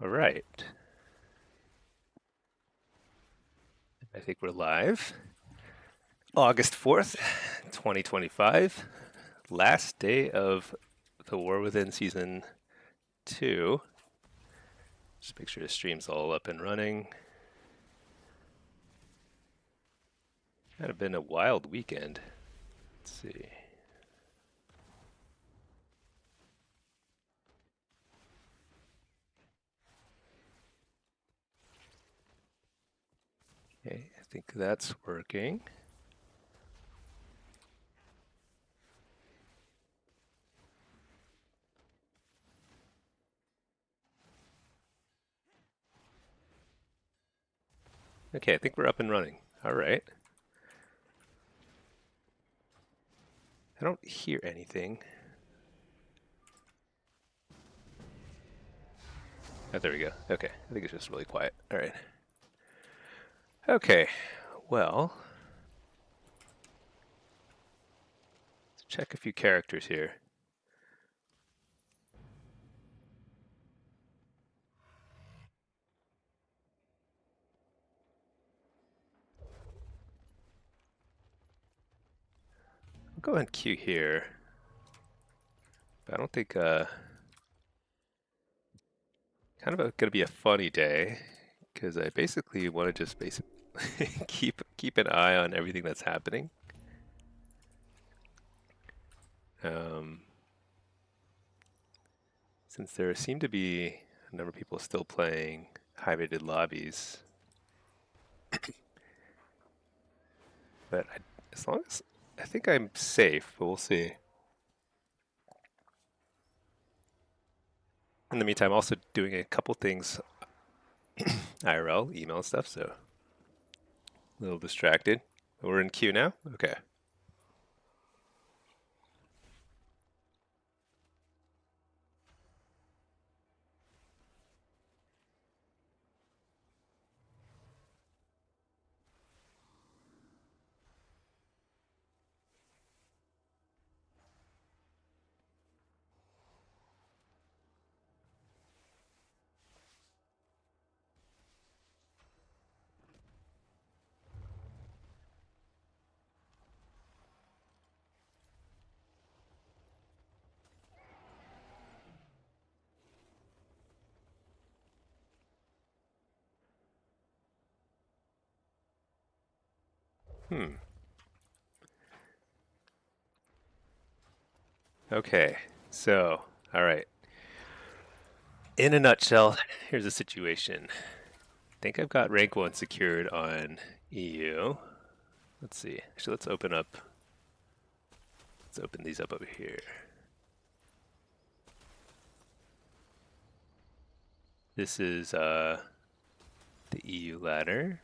All right. I think we're live. August 4th, 2025. Last day of the War Within Season 2. Just make sure the stream's all up and running. Kind of been a wild weekend. Let's see. Okay, I think that's working. Okay, I think we're up and running. All right. I don't hear anything. Oh, there we go. Okay, I think it's just really quiet. All right. Okay, well, let's check a few characters here. I'll go and queue here. But I don't think kind of going to be a funny day because I basically want to just keep an eye on everything that's happening. Um, since there seem to be a number of people still playing high-rated lobbies, but as long as I think I'm safe, but we'll see. In the meantime, also doing a couple things IRL, email stuff, so a little distracted. We're in queue now? Okay. Okay, so, all right. In a nutshell, here's the situation. I think I've got rank 1 secured on EU. Let's see. Actually, let's open these up over here. This is the EU ladder.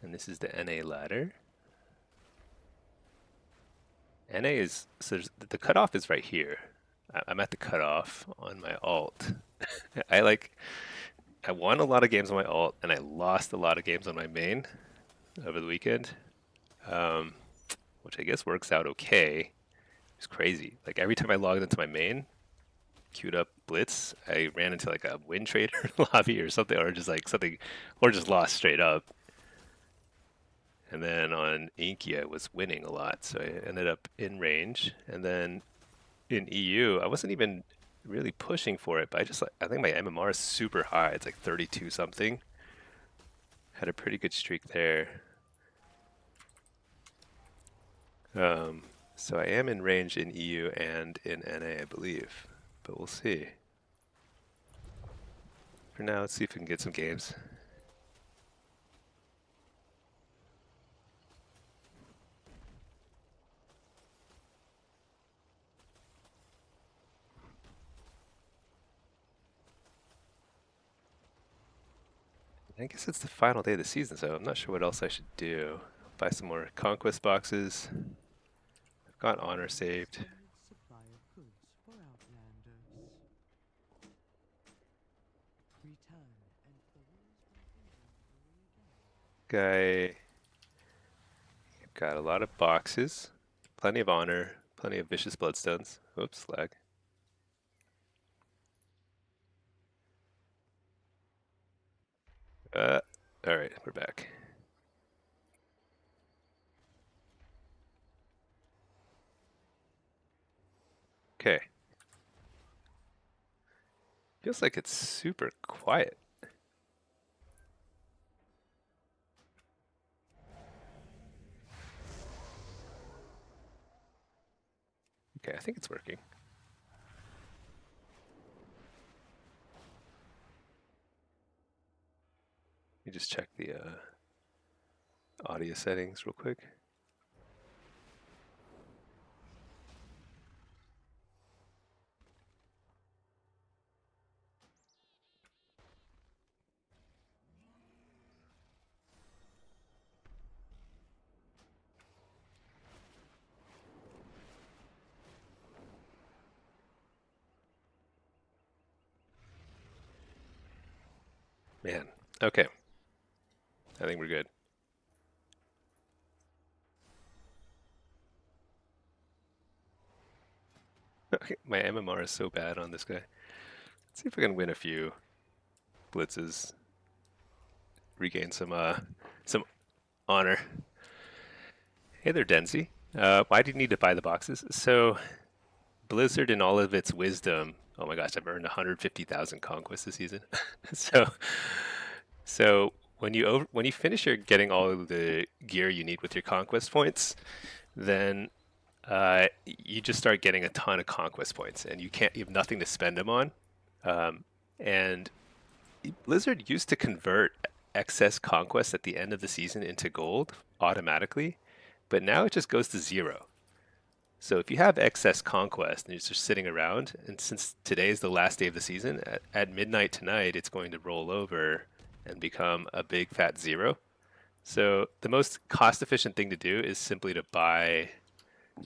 And this is the NA ladder. NA is, so the cutoff is right here. I'm at the cutoff on my alt. I won a lot of games on my alt, and I lost a lot of games on my main over the weekend, um, which I guess works out okay. It's crazy. Like every time I logged into my main, queued up Blitz, I ran into like a win trader lobby or something, or just like something, or just lost straight up. And then on Inky, I was winning a lot, so I ended up in range. And then in EU, I wasn't even really pushing for it, but I think my MMR is super high. It's like 32 something. Had a pretty good streak there. So I am in range in EU and in NA, I believe, but we'll see. For now, let's see if we can get some games. I guess it's the final day of the season, so I'm not sure what else I should do. Buy some more conquest boxes. I've got honor saved. Supply of goods for outlanders. Return and Guy got a lot of boxes, plenty of honor, plenty of vicious bloodstones. Oops, lag. Uh, all right, we're back. Okay. Feels like it's super quiet. Okay, I think it's working. Let me just check the audio settings real quick. Man. Okay. I think we're good. Okay, my MMR is so bad on this guy. Let's see if I can win a few blitzes, regain some honor. Hey there, Denzi. Why do you need to buy the boxes? So Blizzard, in all of its wisdom, oh my gosh, I've earned 150,000 conquests this season. so so when you finish your getting all of the gear you need with your conquest points, then you just start getting a ton of conquest points, and you have nothing to spend them on. And Blizzard used to convert excess conquest at the end of the season into gold automatically, but now it just goes to zero. So if you have excess conquest and it's just sitting around, and since today is the last day of the season, at midnight tonight, it's going to roll over and become a big fat zero. So the most cost efficient thing to do is simply to buy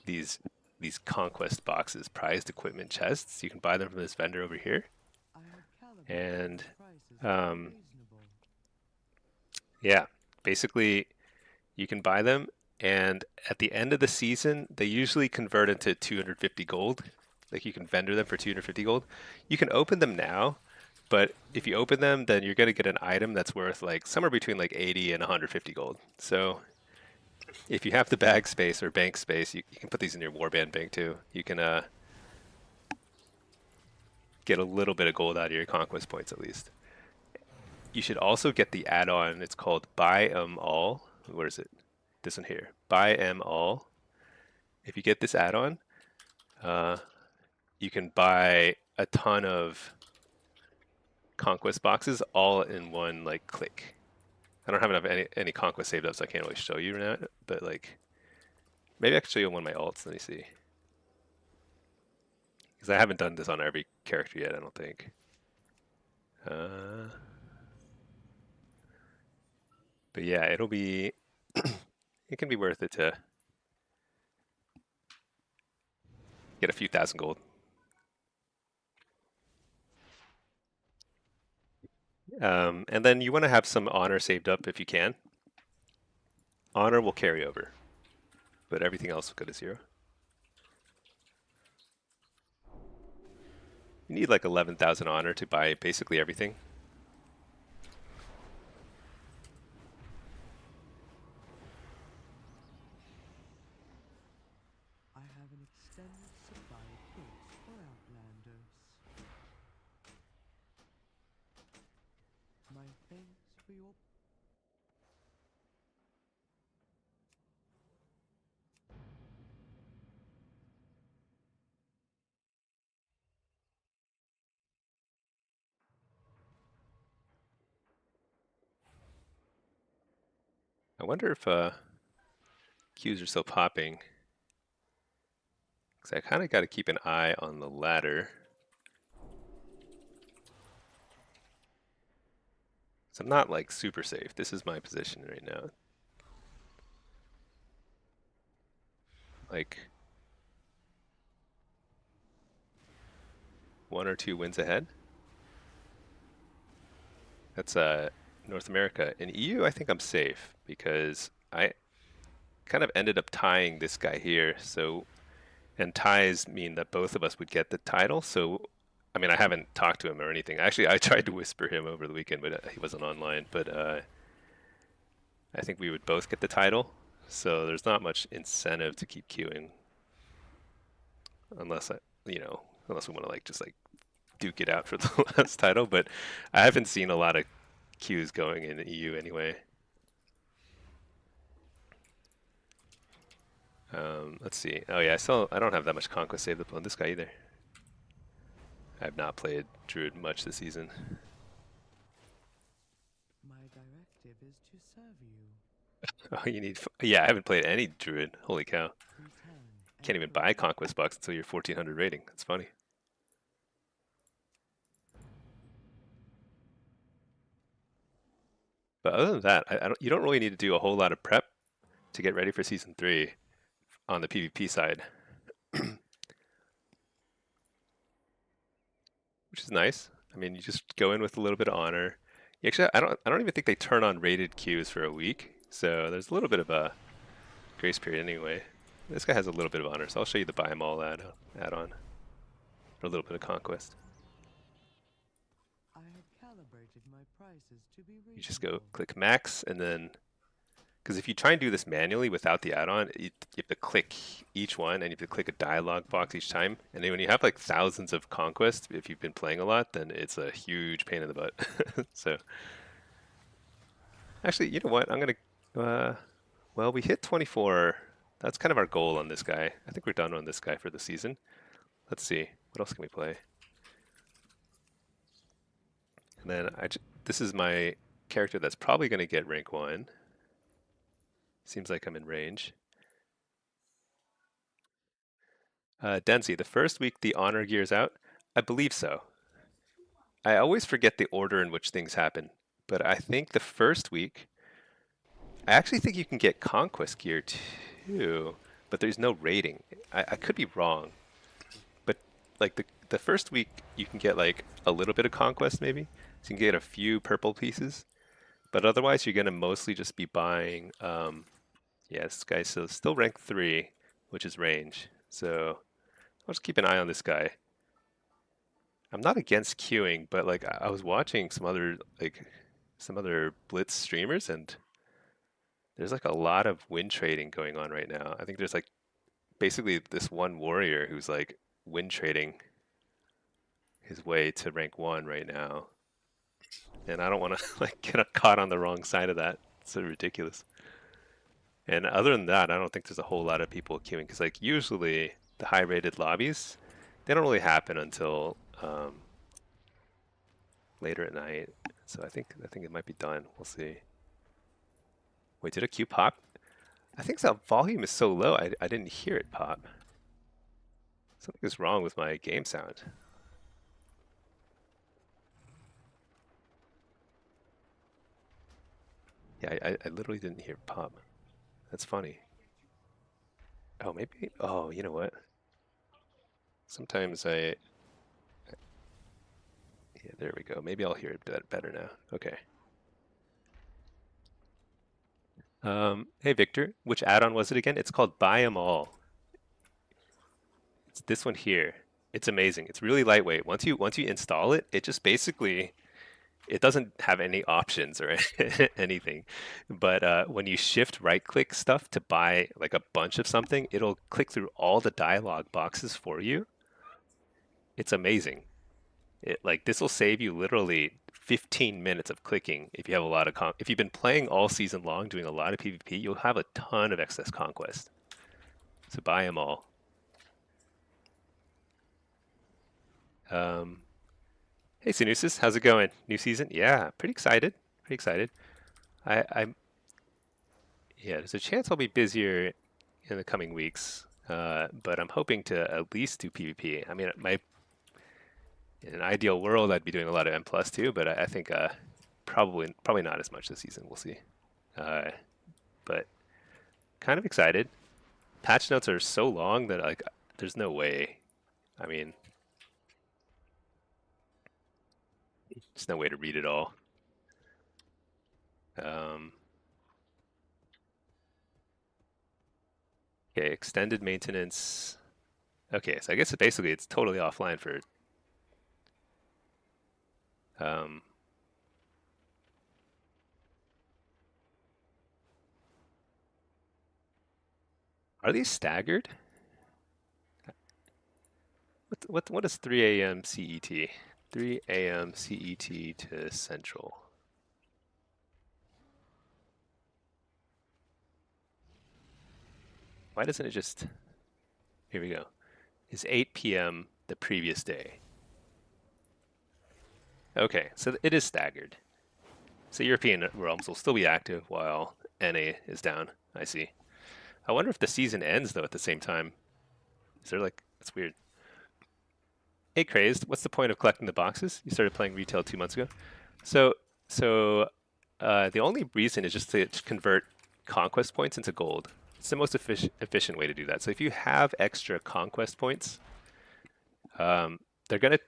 these these conquest boxes, prized equipment chests. You can buy them from this vendor over here, I have calibrated and the prices to be um, reasonable. yeah, basically you can buy them, and at the end of the season, they usually convert into 250 gold. Like you can vendor them for 250 gold. You can open them now, but if you open them, then you're going to get an item that's worth like somewhere between like 80 and 150 gold. So if you have the bag space or bank space, you can put these in your warband bank too. You can get a little bit of gold out of your conquest points at least. You should also get the add-on. It's called Buy 'em All. Where is it? This one here. Buy 'em All. If you get this add-on, uh, you can buy a ton of conquest boxes all in one like click. I don't have enough any conquest saved up, so I can't really show you now. But like, maybe I can show you one of my alts. Let me see, because I haven't done this on every character yet. I don't think. Uh, but yeah, it'll be. It can be worth it to get a few thousand gold. And then you want to have some honor saved up if you can. Honor will carry over, but everything else will go to zero. You need like 11,000 honor to buy basically everything. I have an extended supply of goods for outlanders. My thanks for your I wonder if Qs are still popping, because I kind of got to keep an eye on the ladder. So I'm not like super safe. This is my position right now. Like 1 or 2 wins ahead. That's North America. In EU, I think I'm safe because I kind of ended up tying this guy here. So, and ties mean that both of us would get the title. So I mean, I haven't talked to him or anything. Actually, I tried to whisper him over the weekend, but he wasn't online. But I think we would both get the title, so there's not much incentive to keep queuing unless unless we want to like just like duke it out for the last title. But I haven't seen a lot of queues going in the EU anyway. Let's see. Oh yeah, I don't have that much conquest saved up on this guy either. I have not played Druid much this season. My directive is to serve you. Oh, you need. Yeah, I haven't played any Druid. Holy cow! Return Can't even every buy conquest bucks until you're 1400 rating. That's funny. But other than that, I don't. You don't really need to do a whole lot of prep to get ready for season 3 on the PvP side, which is nice. I mean, you just go in with a little bit of honor. Actually, I don't even think they turn on rated queues for a week, so there's a little bit of a grace period anyway. This guy has a little bit of honor, so I'll show you the buy 'em all add-on for a little bit of conquest. I have calibrated my prices to be You just go reasonable. click max, and then because if you try and do this manually without the add-on, you have to click each one, and you have to click a dialog box each time. And then when you have like thousands of conquest, if you've been playing a lot, then it's a huge pain in the butt. So actually, you know what? I'm gonna. Well, we hit 24. That's kind of our goal on this guy. I think we're done on this guy for the season. Let's see. What else can we play? And then this is my character that's probably going to get rank 1. Seems like I'm in range. Denzi, the first week the honor gear's out? I believe so. I always forget the order in which things happen, but I think the first week, I actually think you can get conquest gear too, but there's no rating. I could be wrong, but like the first week you can get like a little bit of conquest maybe, so you can get a few purple pieces, but otherwise you're gonna mostly just be buying. Yeah, this guy's still rank 3, which is range. So I'll just keep an eye on this guy. I'm not against queuing, but like I was watching some other Blitz streamers, and there's like a lot of win trading going on right now. I think there's like basically this one warrior who's like win trading his way to rank 1 right now, and I don't want to like get caught on the wrong side of that. It's so ridiculous. And other than that, I don't think there's a whole lot of people queuing because like usually the high rated lobbies, they don't really happen until later at night. So I think it might be done. We'll see. Wait, did a queue pop? I think the volume is so low I didn't hear it pop. Something is wrong with my game sound. Yeah, I literally didn't hear it pop. That's funny. Oh, maybe. Oh, you know what? Sometimes yeah, there we go. Maybe I'll hear it better now. Okay. Hey Victor, which add-on was it again? It's called Buy 'em All. It's this one here. It's amazing. It's really lightweight. Once you install it, it just basically it doesn't have any options or anything. But when you shift right click stuff to buy like a bunch of something, it'll click through all the dialog boxes for you. It's amazing. Like this will save you literally 15 minutes of clicking if you have a lot of if you've been playing all season long doing a lot of PvP, you'll have a ton of excess conquest. So buy them all. Um, hey Sinusis, how's it going? New season? Yeah, pretty excited. Pretty excited. I'm yeah. There's a chance I'll be busier in the coming weeks, but I'm hoping to at least do PvP. I mean, in an ideal world, I'd be doing a lot of M plus too, but I think probably not as much this season. We'll see. Uh, but kind of excited. Patch notes are so long that like there's no way. I mean, there's no way to read it all. Um, okay, extended maintenance. Okay, so I guess basically it's totally offline for Um, are these staggered? What is 3 a.m. CET? 3 a.m. CET to Central. Why doesn't it just... Here we go. Is 8 p.m. the previous day. Okay, so it is staggered. So European realms will still be active while NA is down. I see. I wonder if the season ends though at the same time. Is there like... That's weird. Hey Crazed, what's the point of collecting the boxes? You started playing retail 2 months ago. So, so the only reason is just to convert conquest points into gold. It's the most efficient way to do that. So if you have extra conquest points, they're going to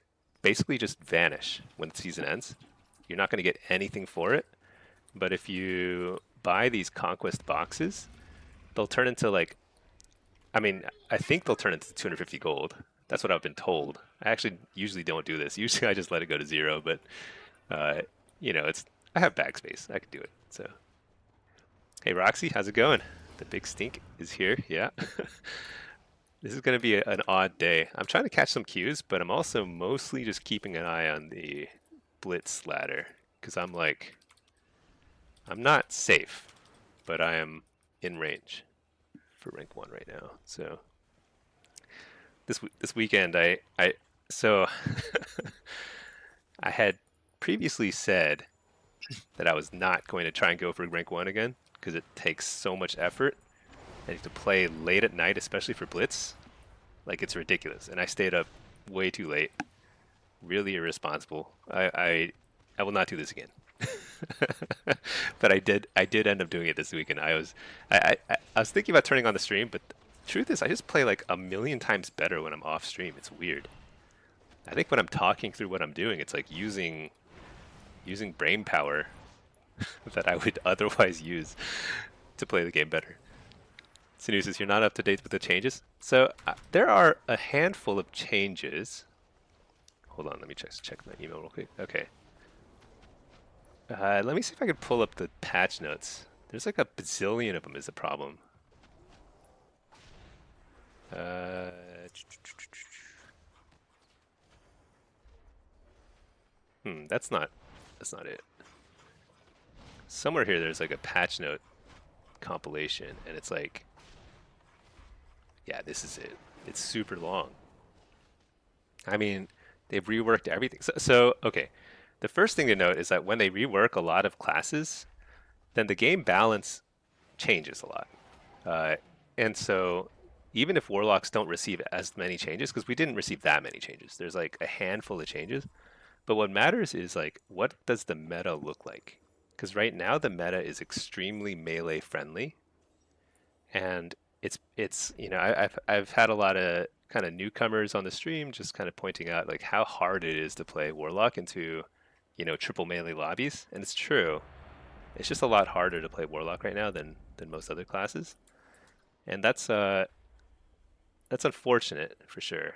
basically just vanish when the season ends. You're not going to get anything for it. But if you buy these conquest boxes, they'll turn into like, I mean, I think they'll turn into 250 gold. That's what I've been told. I actually usually don't do this. Usually I just let it go to 0, but uh, you know, I have bag space. I can do it. So, hey Roxy, how's it going? The big stink is here. Yeah. This is going to be an odd day. I'm trying to catch some cues, but I'm also mostly just keeping an eye on the Blitz ladder because I'm not safe, but I am in range for rank 1 right now. So this weekend so I had previously said that I was not going to try and go for rank 1 again because it takes so much effort. And you have to play late at night, especially for Blitz. Like, it's ridiculous. And I stayed up way too late. Really irresponsible. I will not do this again. But I did end up doing it this weekend. I was thinking about turning on the stream, but the truth is I just play like a million times better when I'm off stream. It's weird. I think when I'm talking through what I'm doing, it's like using brain power that I would otherwise use to play the game better. Sinus says you're not up to date with the changes. So there are a handful of changes. Hold on, let me check my email real quick. Okay. Let me see if I can pull up the patch notes. There's like a bazillion of them is the problem. That's not it. Somewhere here there's like a patch note compilation, and it's like, yeah, this is it. It's super long. I mean, they've reworked everything. So okay, the first thing to note is that when they rework a lot of classes, then the game balance changes a lot. And so even if warlocks don't receive as many changes, because we didn't receive that many changes, there's like a handful of changes. But what matters is like, what does the meta look like? Because right now the meta is extremely melee friendly, and it's you know I've had a lot of kind of newcomers on the stream just kind of pointing out like how hard it is to play warlock into triple melee lobbies, and it's true. It's just a lot harder to play warlock right now than most other classes, and that's unfortunate for sure.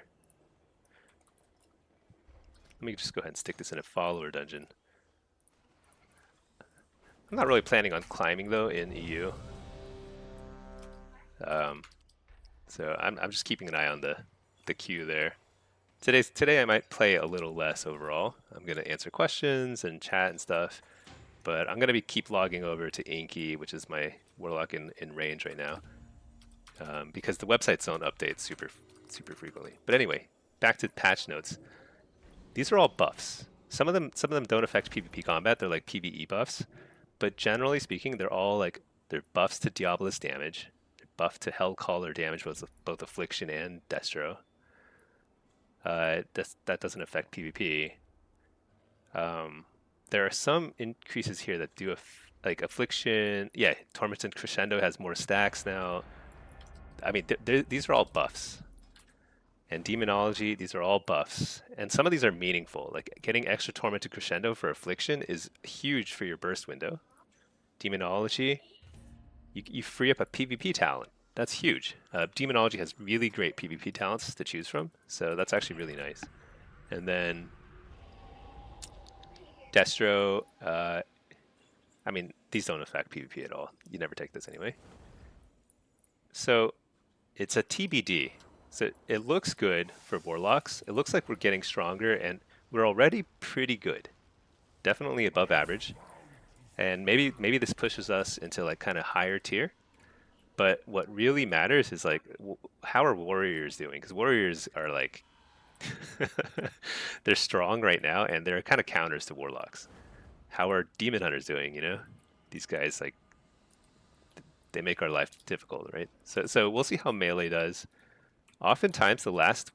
Let me just go ahead and stick this in a follower dungeon. I'm not really planning on climbing though in EU. So I'm just keeping an eye on the queue there. Today I might play a little less overall. I'm gonna answer questions and chat and stuff, but I'm gonna keep logging over to Inky, which is my warlock in range right now, because the websites don't update super frequently. But anyway, back to patch notes. These are all buffs. Some of them don't affect PvP combat. They're like PvE buffs, but generally speaking, they're buffs to Diabolus damage. Buff to Hellcaller damage was both affliction and destro. That doesn't affect PvP. There are some increases here that do like affliction. Yeah, Tormented Crescendo has more stacks now. I mean, these are all buffs. And demonology, these are all buffs. And some of these are meaningful. Like getting extra Tormented Crescendo for affliction is huge for your burst window. Demonology, you free up a PvP talent. That's huge. Demonology has really great PvP talents to choose from, so that's actually really nice. And then Destro. I mean, these don't affect PvP at all. You never take this anyway. So it's a TBD. So it looks good for warlocks. It looks like we're getting stronger, and we're already pretty good. Definitely above average. And maybe this pushes us into like kind of higher tier. But what really matters is like how are warriors doing? Because warriors are like they're strong right now, and they're kind of counters to warlocks. How are demon hunters doing? You know, these guys like they make our life difficult, right? So we'll see how melee does. Oftentimes, the last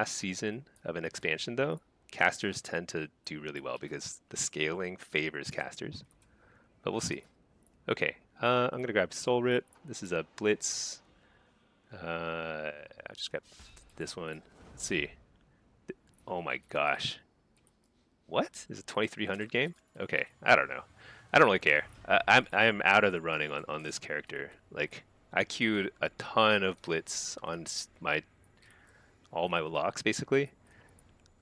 season of an expansion, though, casters tend to do really well because the scaling favors casters. But we'll see. Okay, I'm gonna grab Soul Rip. This is a Blitz. I just got this one. Let's see. Oh my gosh. What? Is it 2300 game? Okay, I don't know. I don't really care. I am out of the running on this character. Like I queued a ton of Blitz on my all my locks basically.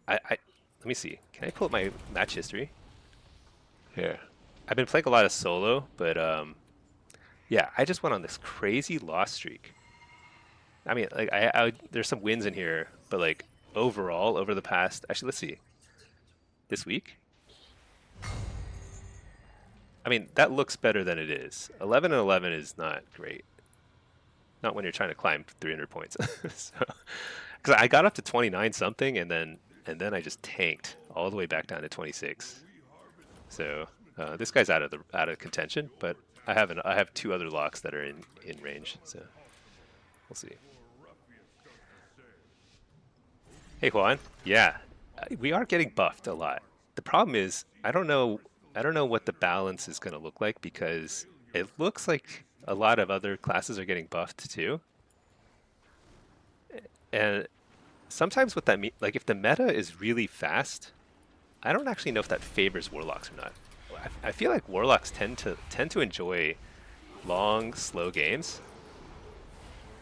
I let me see. Can I pull up my match history? Here. I've been playing a lot of solo, but yeah, I just went on this crazy loss streak. I mean, like there's some wins in here, but like overall over the past actually let's see. This week? I mean, that looks better than it is. 11 and 11 is not great. Not when you're trying to climb 300 points. So, because I got up to 29 something, and then I just tanked all the way back down to 26. So this guy's out of contention, but I have two other locks that are in range. So we'll see. Hey Juan, yeah, we are getting buffed a lot. The problem is I don't know what the balance is going to look like because it looks like a lot of other classes are getting buffed too. And sometimes what that means, like if the meta is really fast, I don't actually know if that favors warlocks or not. I feel like warlocks tend to enjoy long, slow games,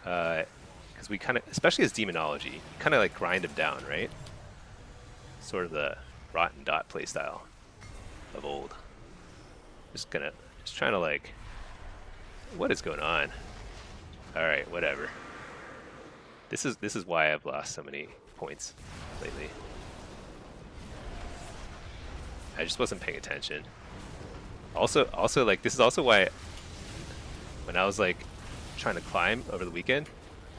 because we kind of, especially as demonology, kind of like grind them down, right? Sort of the rotten dot playstyle of old. Just trying to like, what is going on? All right, whatever. This is why I've lost so many points lately. I just wasn't paying attention. Also like this is also why when I was like trying to climb over the weekend,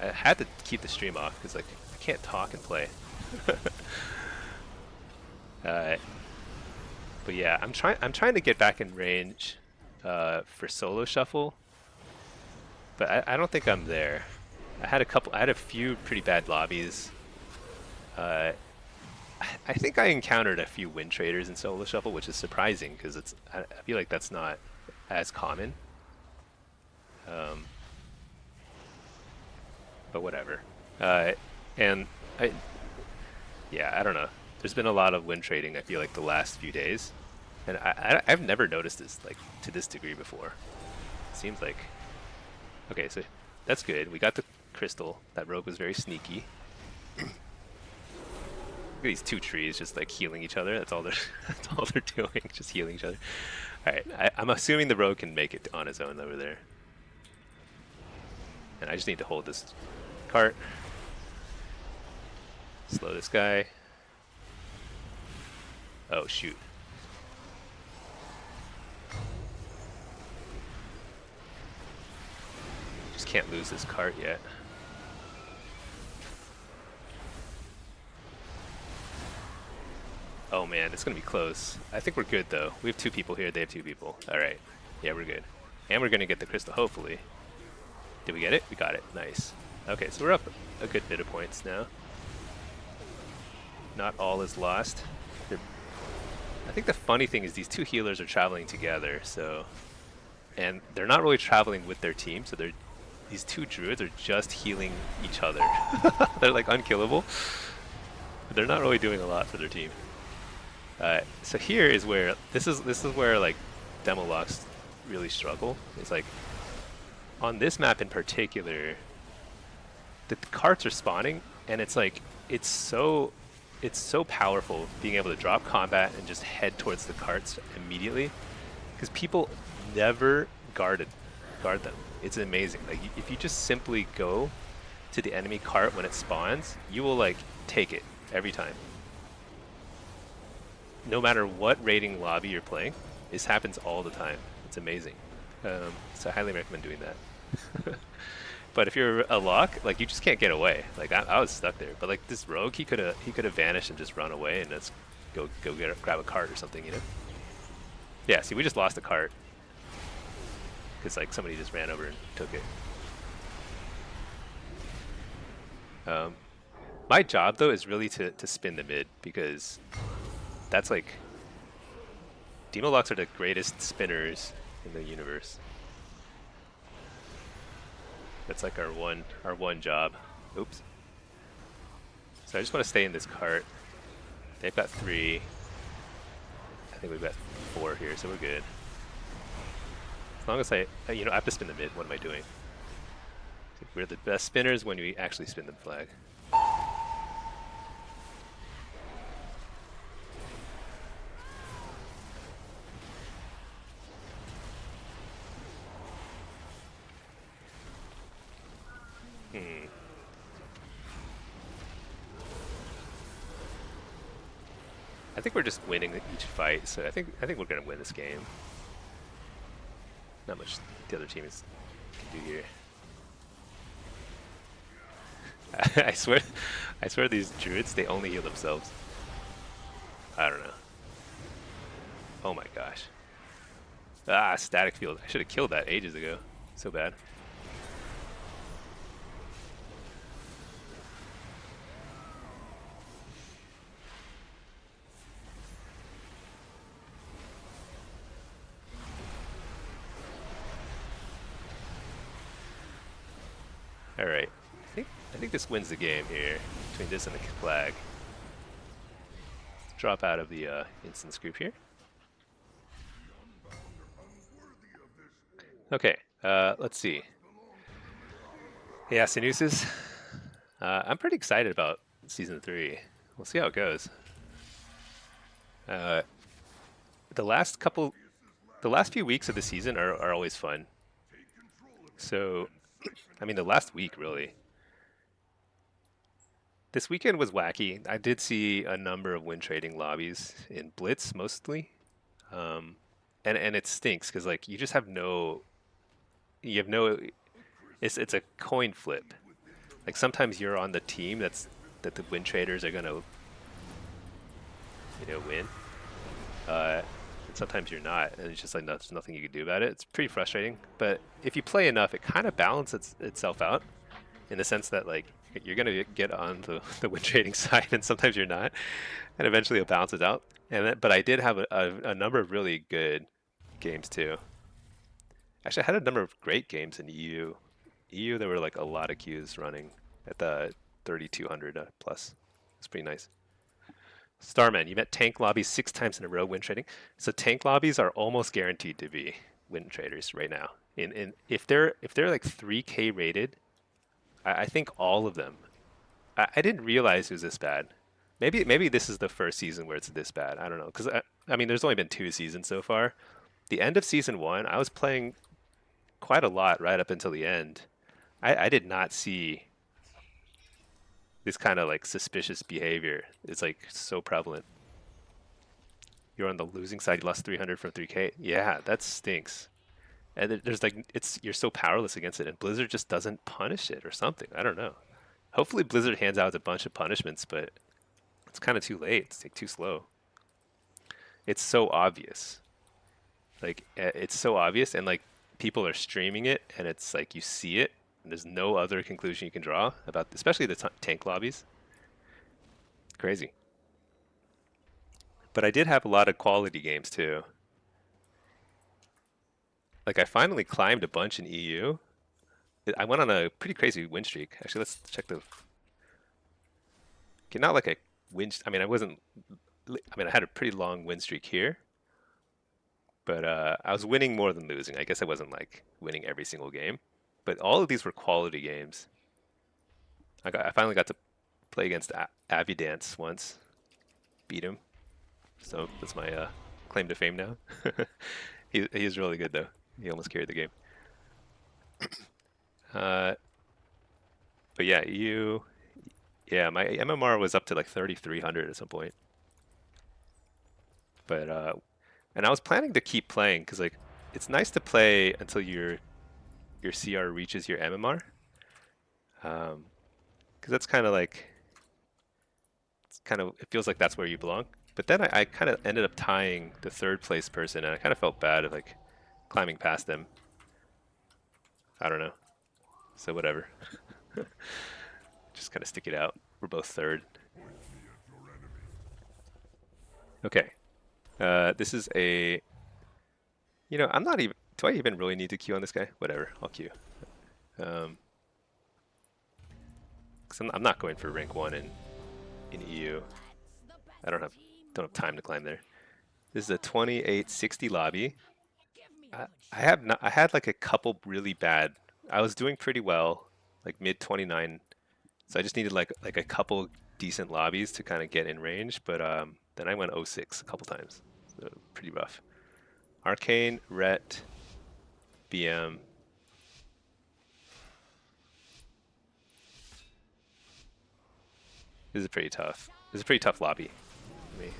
I had to keep the stream off because like I can't talk and play. But yeah, I'm trying to get back in range for solo shuffle, but I don't think I'm there. I had a few pretty bad lobbies. I think I encountered a few win traders in solo shuffle, which is surprising because I feel like that's not as common. But whatever. And I, yeah, I don't know. There's been a lot of win trading. I feel like the last few days, and I've never noticed this like to this degree before. It seems like okay, so that's good. We got the crystal. That rogue was very sneaky. Look at these two trees just like healing each other. That's all they're that's all they're doing, just healing each other. All right, I'm assuming the rogue can make it on his own over there, and I just need to hold this cart, slow this guy. Oh shoot! Just can't lose this cart yet. Oh man, it's gonna be close. I think we're good though. We have two people here, they have two people. Alright. Yeah, we're good. And we're gonna get the crystal, hopefully. Did we get it? We got it. Nice. Okay, so we're up a good bit of points now. Not all is lost. I think the funny thing is these two healers are traveling together, so... And they're not really traveling with their team, so these two druids are just healing each other. They're like unkillable. But they're not really doing a lot for their team. So here is where this is where like demolocks really struggle. It's like on this map in particular, the carts are spawning, and it's like it's so it's so powerful being able to drop combat and just head towards the carts immediately, because people never guard them. It's amazing. Like if you just simply go to the enemy cart when it spawns, you will like take it every time. No matter what raiding lobby you're playing, this happens all the time. It's amazing. So I highly recommend doing that. But if you're a lock, like you just can't get away. Like I was stuck there. But like this rogue, he could have vanished and just run away and let's go grab a cart or something, you know? Yeah. See, we just lost a cart because like somebody just ran over and took it. My job though is really to spin the mid, because that's like demolocks are the greatest spinners in the universe. That's like our one job. Oops. So I just want to stay in this cart. They've got 3. I think we've got 4 here, so we're good. As long as I have to spin the mid. What am I doing? We're the best spinners when we actually spin the flag. I think we're just winning each fight, so I think we're gonna win this game. Not much the other team can do here. I swear these druids, they only heal themselves. I don't know. Oh my gosh. Ah, static field. I should have killed that ages ago. So bad. All right. I think this wins the game here between this and the flag. Let's drop out of the instance group here. Okay. Let's see. Yeah, Sinuses. I'm pretty excited about season 3. We'll see how it goes. The last few weeks of the season are always fun. So, I mean, the last week really. This weekend was wacky. I did see a number of win trading lobbies in Blitz mostly, and it stinks because like you have no. It's a coin flip. Like sometimes you're on the team that the win traders are gonna win, and sometimes you're not, and it's just like there's nothing you can do about it. It's pretty frustrating, but if you play enough, it kind of balances itself out, in the sense that like you're gonna get on the win trading side, and sometimes you're not, and eventually it balances out. But I did have a number of really good games too. Actually, I had a number of great games in EU. EU, there were like a lot of queues running at the 3,200 plus. It's pretty nice. Starman, you met tank lobbies 6 times in a row win trading. So tank lobbies are almost guaranteed to be win traders right now. If they're like 3K rated, I think all of them. I didn't realize it was this bad. Maybe this is the first season where it's this bad. I don't know, because I mean, there's only been 2 seasons so far. The end of season 1, I was playing quite a lot right up until the end. I did not see this kind of like suspicious behavior. It's like so prevalent. You're on the losing side. You lost 300 from 3K. Yeah, that stinks. And there's like you're so powerless against it, and Blizzard just doesn't punish it or something. I don't know. Hopefully Blizzard hands out a bunch of punishments, but it's kind of too late. It's like too slow. It's so obvious. Like it's so obvious, and like people are streaming it, and it's like you see it, and there's no other conclusion you can draw about, especially the tank lobbies. Crazy. But I did have a lot of quality games too. Like I finally climbed a bunch in EU. I went on a pretty crazy win streak. Actually, let's check the. Okay, not like a win. I mean, I wasn't. I mean, I had a pretty long win streak here, but I was winning more than losing. I guess I wasn't like winning every single game, but all of these were quality games. I finally got to play against Avidance once. beat him. So that's my claim to fame now. He's really good though. He almost carried the game. Uh, but yeah, yeah, my MMR was up to like 3,300 at some point. But and I was planning to keep playing because like it's nice to play until your CR reaches your MMR. Because that's kind of like it feels like that's where you belong. But then I kind of ended up tying the third place person, and I kind of felt bad of like climbing past them. I don't know. So whatever. Just kind of stick it out. We're both third. Okay. This is a. I'm not even. Do I even really need to queue on this guy? Whatever. I'll queue. Because I'm not going for rank 1 in EU. I don't have time to climb there. This is a 2860 lobby. I had like a couple really bad. I was doing pretty well, like mid 29. So I just needed like a couple decent lobbies to kind of get in range. But then I went 06 a couple times. So pretty rough. Arcane, Ret, BM. This is pretty tough. This is a pretty tough lobby for me.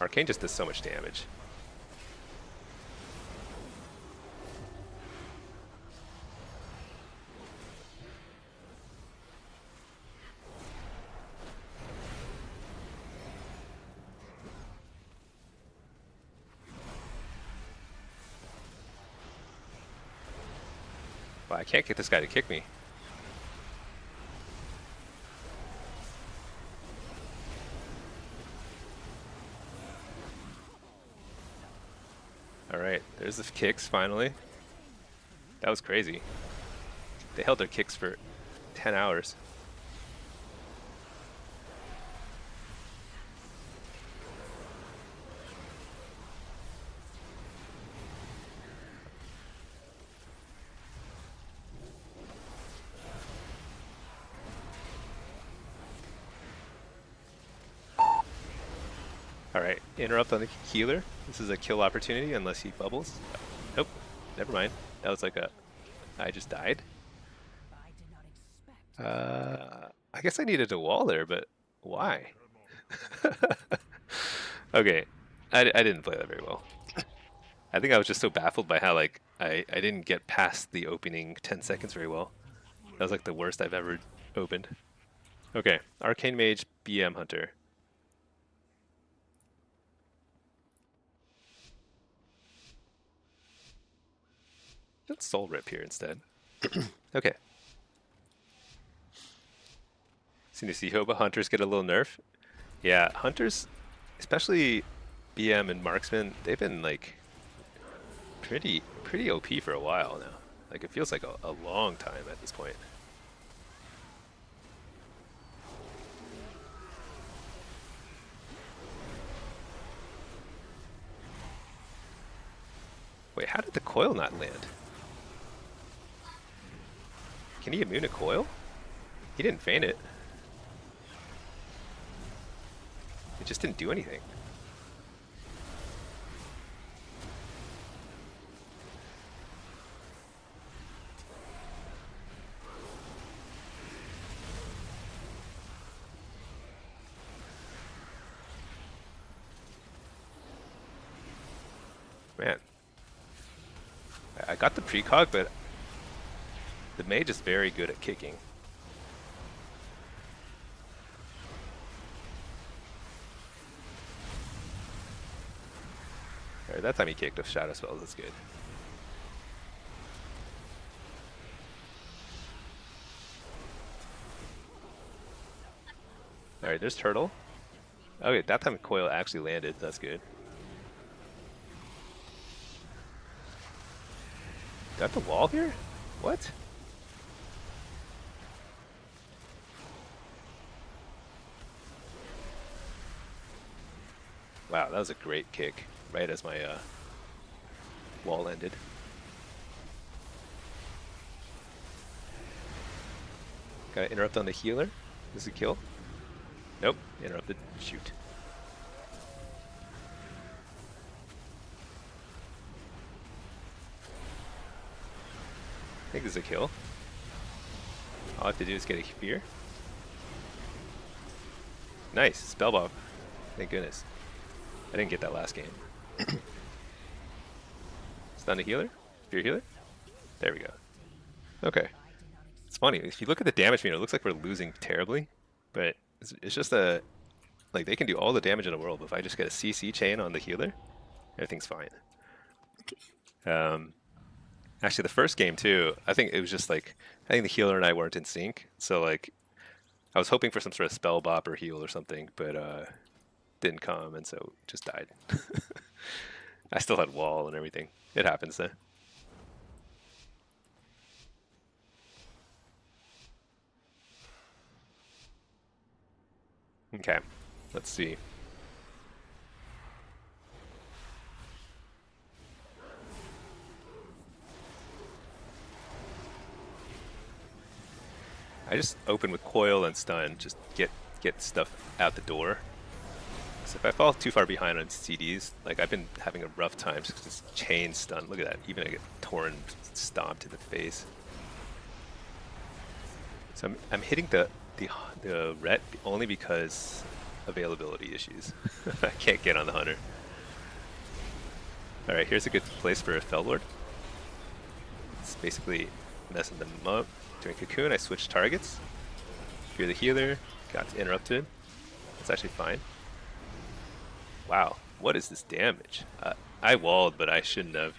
Arcane just does so much damage. Well, I can't get this guy to kick me. Alright, there's the kicks finally. That was crazy. They held their kicks for 10 hours. Alright, interrupt on the healer. This is a kill opportunity unless he bubbles. Nope, never mind. That was like a... I just died. I guess I needed a wall there, but why? Okay, I didn't play that very well. I think I was just so baffled by how like I didn't get past the opening 10 seconds very well. That was like the worst I've ever opened. Okay, Arcane Mage, BM Hunter. Let's Soul Rip here instead. Okay. Seen to see Hoba Hunters get a little nerf. Yeah, Hunters, especially BM and Marksman, they've been like pretty OP for a while now. Like it feels like a long time at this point. Wait, how did the coil not land? Can he immune a coil? He didn't feint it. It just didn't do anything. Man. I got the precog, but the mage is very good at kicking. Alright, that time he kicked with shadow spells, that's good. Alright, there's Turtle. Okay, that time coil actually landed, that's good. Got the wall here? What? Wow, that was a great kick, right as my wall ended. Got interrupt on the healer. This is a kill. Nope, interrupted. Shoot. I think this is a kill. All I have to do is get a fear. Nice, spell bomb. Thank goodness. I didn't get that last game. Stun the healer? Fear healer? There we go. Okay. It's funny, if you look at the damage meter, it looks like we're losing terribly, but it's just a... Like, they can do all the damage in the world, but if I just get a CC chain on the healer, everything's fine. Actually, the first game, too, I think it was just like... I think the healer and I weren't in sync, so, like, I was hoping for some sort of spell bop or heal or something, but didn't come, and so just died. I still had wall and everything. It happens, though. Okay, let's see. I just open with coil and stun, just get stuff out the door. So if I fall too far behind on CDs, like I've been having a rough time because this chain stun. Look at that, even I get torn, stomped in the face. So I'm hitting the ret only because availability issues. I can't get on the hunter. All right, here's a good place for a Fellward. It's basically messing them up. Doing cocoon, I switch targets. Fear the healer, got interrupted. It's actually fine. Wow, what is this damage? I walled, but I shouldn't have.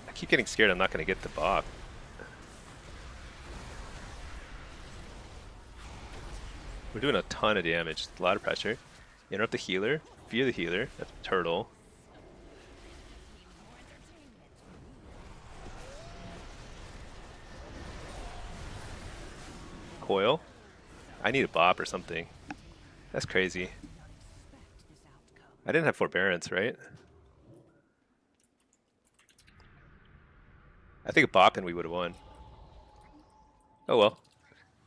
I keep getting scared I'm not going to get the bop. We're doing a ton of damage, a lot of pressure. Interrupt the healer, fear the healer, that's a turtle. Coil. I need a bop or something. That's crazy. I didn't have forbearance, right? I think a bop and we would have won. Oh well.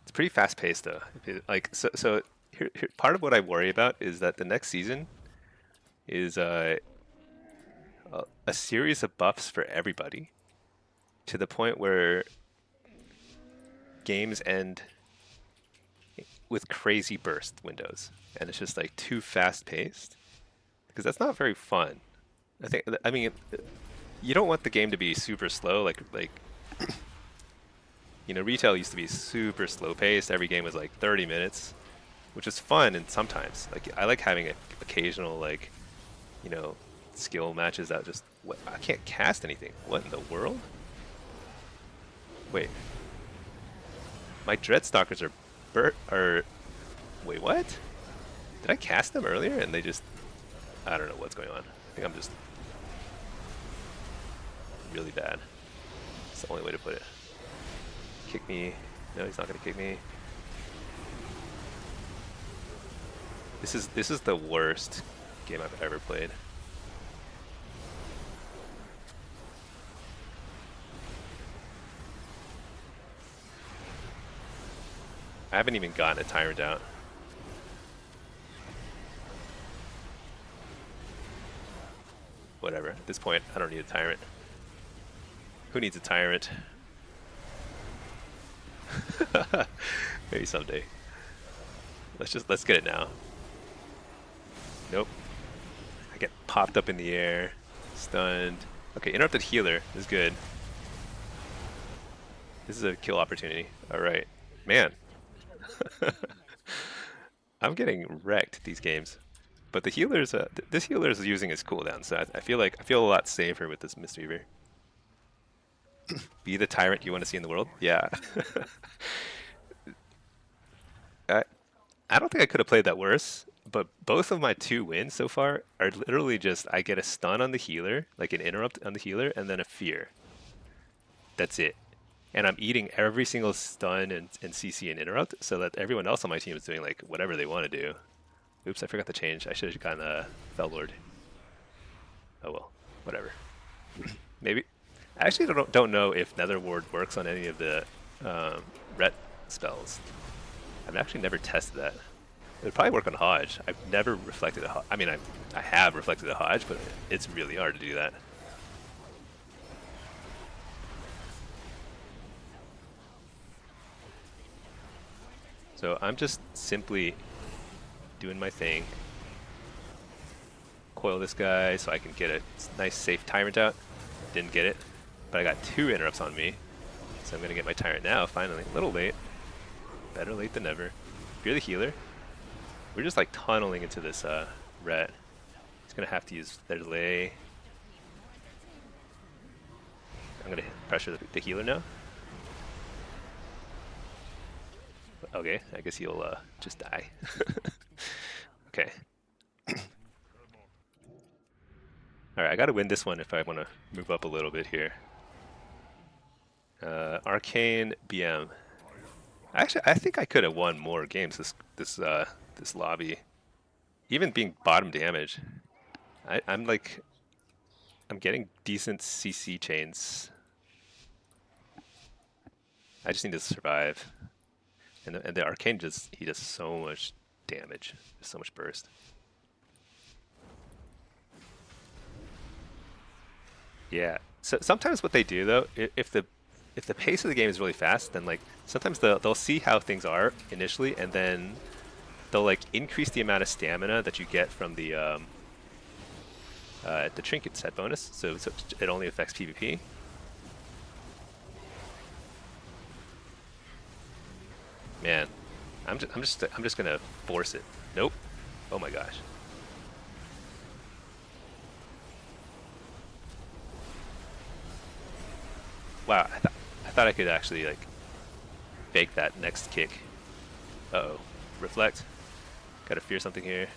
It's pretty fast paced though. Like so here, part of what I worry about is that the next season is a series of buffs for everybody to the point where games end with crazy burst windows and it's just like too fast paced. Because that's not very fun. I mean, you don't want the game to be super slow. Like you know, retail used to be super slow paced. Every game was like 30 minutes, which is fun. And sometimes, like, I like having occasional, like, you know, skill matches that just I can't cast anything. What in the world? Wait, my Dreadstalkers are. Wait, what? Did I cast them earlier and they just? I don't know what's going on. I think I'm just really bad. It's the only way to put it. Kick me. No, he's not gonna kick me. This is the worst game I've ever played. I haven't even gotten a tyrant out. Whatever. At this point, I don't need a tyrant. Who needs a tyrant? Maybe someday. Let's get it now. Nope. I get popped up in the air, stunned. Okay, interrupted healer is good. This is a kill opportunity. All right, man. I'm getting wrecked these games. But the healer's this healer is using his cooldown, so I feel a lot safer with this Mistweaver. Be the tyrant you want to see in the world? Yeah. I don't think I could have played that worse, but both of my 2 wins so far are literally just I get a stun on the healer, like an interrupt on the healer, and then a fear. That's it. And I'm eating every single stun and CC and interrupt so that everyone else on my team is doing like whatever they want to do. Oops, I forgot to change. I should have gotten a Fellward. Oh well, whatever. Maybe. I actually don't know if Nether Ward works on any of the ret spells. I've actually never tested that. It would probably work on Hodge. I've never reflected a Hodge. I mean, I have reflected a Hodge, but it's really hard to do that. So I'm just simply doing my thing. Coil this guy so I can get a nice safe tyrant out. Didn't get it, but I got 2 interrupts on me. So I'm gonna get my tyrant now, finally. A little late. Better late than never. If you're the healer, we're just like tunneling into this ret. He's gonna have to use their delay. I'm gonna pressure the healer now. Okay, I guess he'll just die. Okay. Alright, I gotta win this one if I want to move up a little bit here. Arcane BM. Actually, I think I could have won more games this lobby. Even being bottom damage. I'm getting decent CC chains. I just need to survive. And the Arcane he does so much damage. There's so much burst. Yeah. So sometimes what they do though, if the pace of the game is really fast, then like sometimes they'll see how things are initially, and then they'll like increase the amount of stamina that you get from the trinket set bonus. So it only affects PvP. Man, I'm just gonna force it. Nope. Oh my gosh. Wow, I thought I could actually like fake that next kick. Uh-oh. Reflect. Gotta fear something here.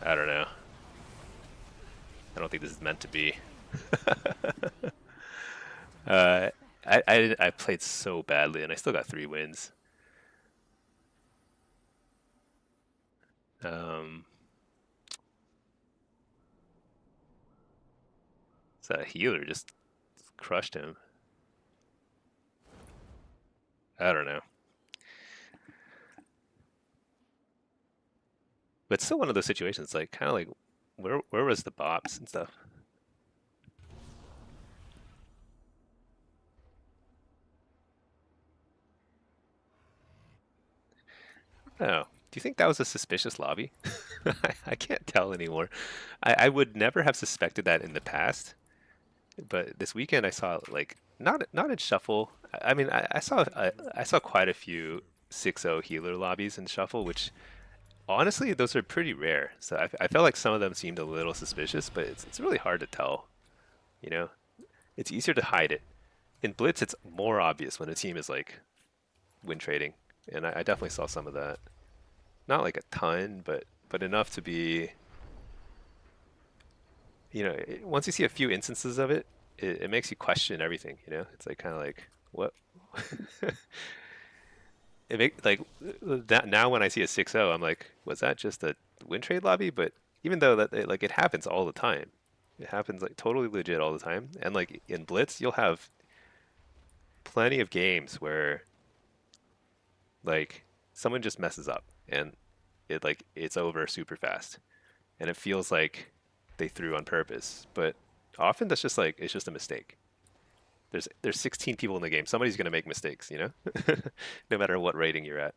I don't know. I don't think this is meant to be. I played so badly and I still got 3 wins. So that healer just crushed him. I don't know. But it's still one of those situations, like kind of like where was the bops and stuff? Oh, do you think that was a suspicious lobby? I can't tell anymore. I would never have suspected that in the past, but this weekend I saw like not in shuffle. I mean, I saw quite a few 6-0 healer lobbies in shuffle, which honestly those are pretty rare. So I felt like some of them seemed a little suspicious, but it's really hard to tell. You know, it's easier to hide it. In Blitz, it's more obvious when a team is like win trading, and I definitely saw some of that. Not like a ton, but enough to be, you know, once you see a few instances of it, it makes you question everything. You know, it's like kind of like what. It make like that now when I see a 6-0, I'm like, was that just a win trade lobby? But even though like it happens all the time, it happens like totally legit all the time. And like in Blitz, you'll have plenty of games where like someone just messes up and it's over super fast, and it feels like they threw on purpose. But often that's just like it's just a mistake. There's 16 people in the game. Somebody's gonna make mistakes, you know, no matter what rating you're at,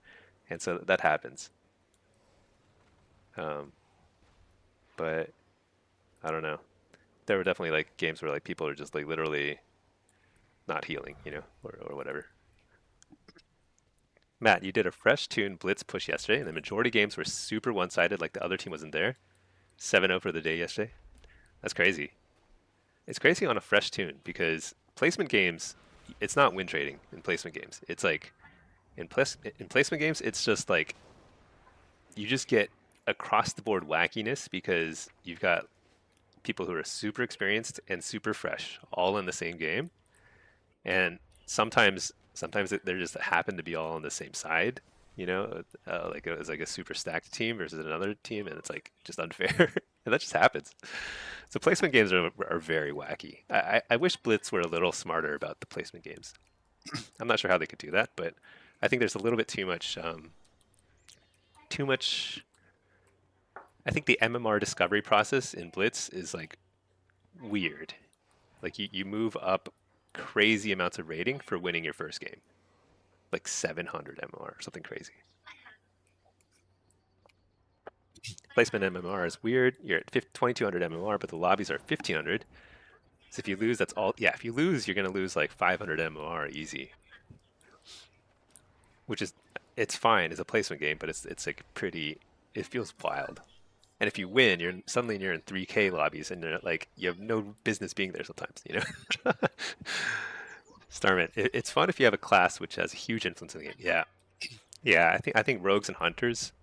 and so that happens. Um, but I don't know. There were definitely like games where like people are just like literally not healing, you know, or whatever. Matt, you did a fresh tune blitz push yesterday, and the majority games were super one-sided, like the other team wasn't there. 7-0 for the day yesterday. That's crazy. It's crazy on a fresh tune because placement games, it's not win trading in placement games. It's like in placement games, it's just like you just get across the board wackiness because you've got people who are super experienced and super fresh all in the same game, and sometimes they're just happen to be all on the same side. You know, like it was like a super stacked team versus another team, and it's like just unfair. And that just happens. So placement games are very wacky. I wish Blitz were a little smarter about the placement games. I'm not sure how they could do that, but I think there's a little bit too much. Too much. I think the MMR discovery process in Blitz is like weird. Like you move up crazy amounts of rating for winning your first game, like 700 MMR or something crazy. Placement MMR is weird. You're at 2200 MMR, but the lobbies are 1500. So if you lose, that's all. Yeah, if you lose, you're gonna lose like 500 MMR easy, which is it's fine as a placement game, but it's like pretty. It feels wild. And if you win, you're in 3K lobbies, and you're like you have no business being there sometimes. You know. Starman, it's fun if you have a class which has a huge influence in the game. Yeah, yeah. I think rogues and hunters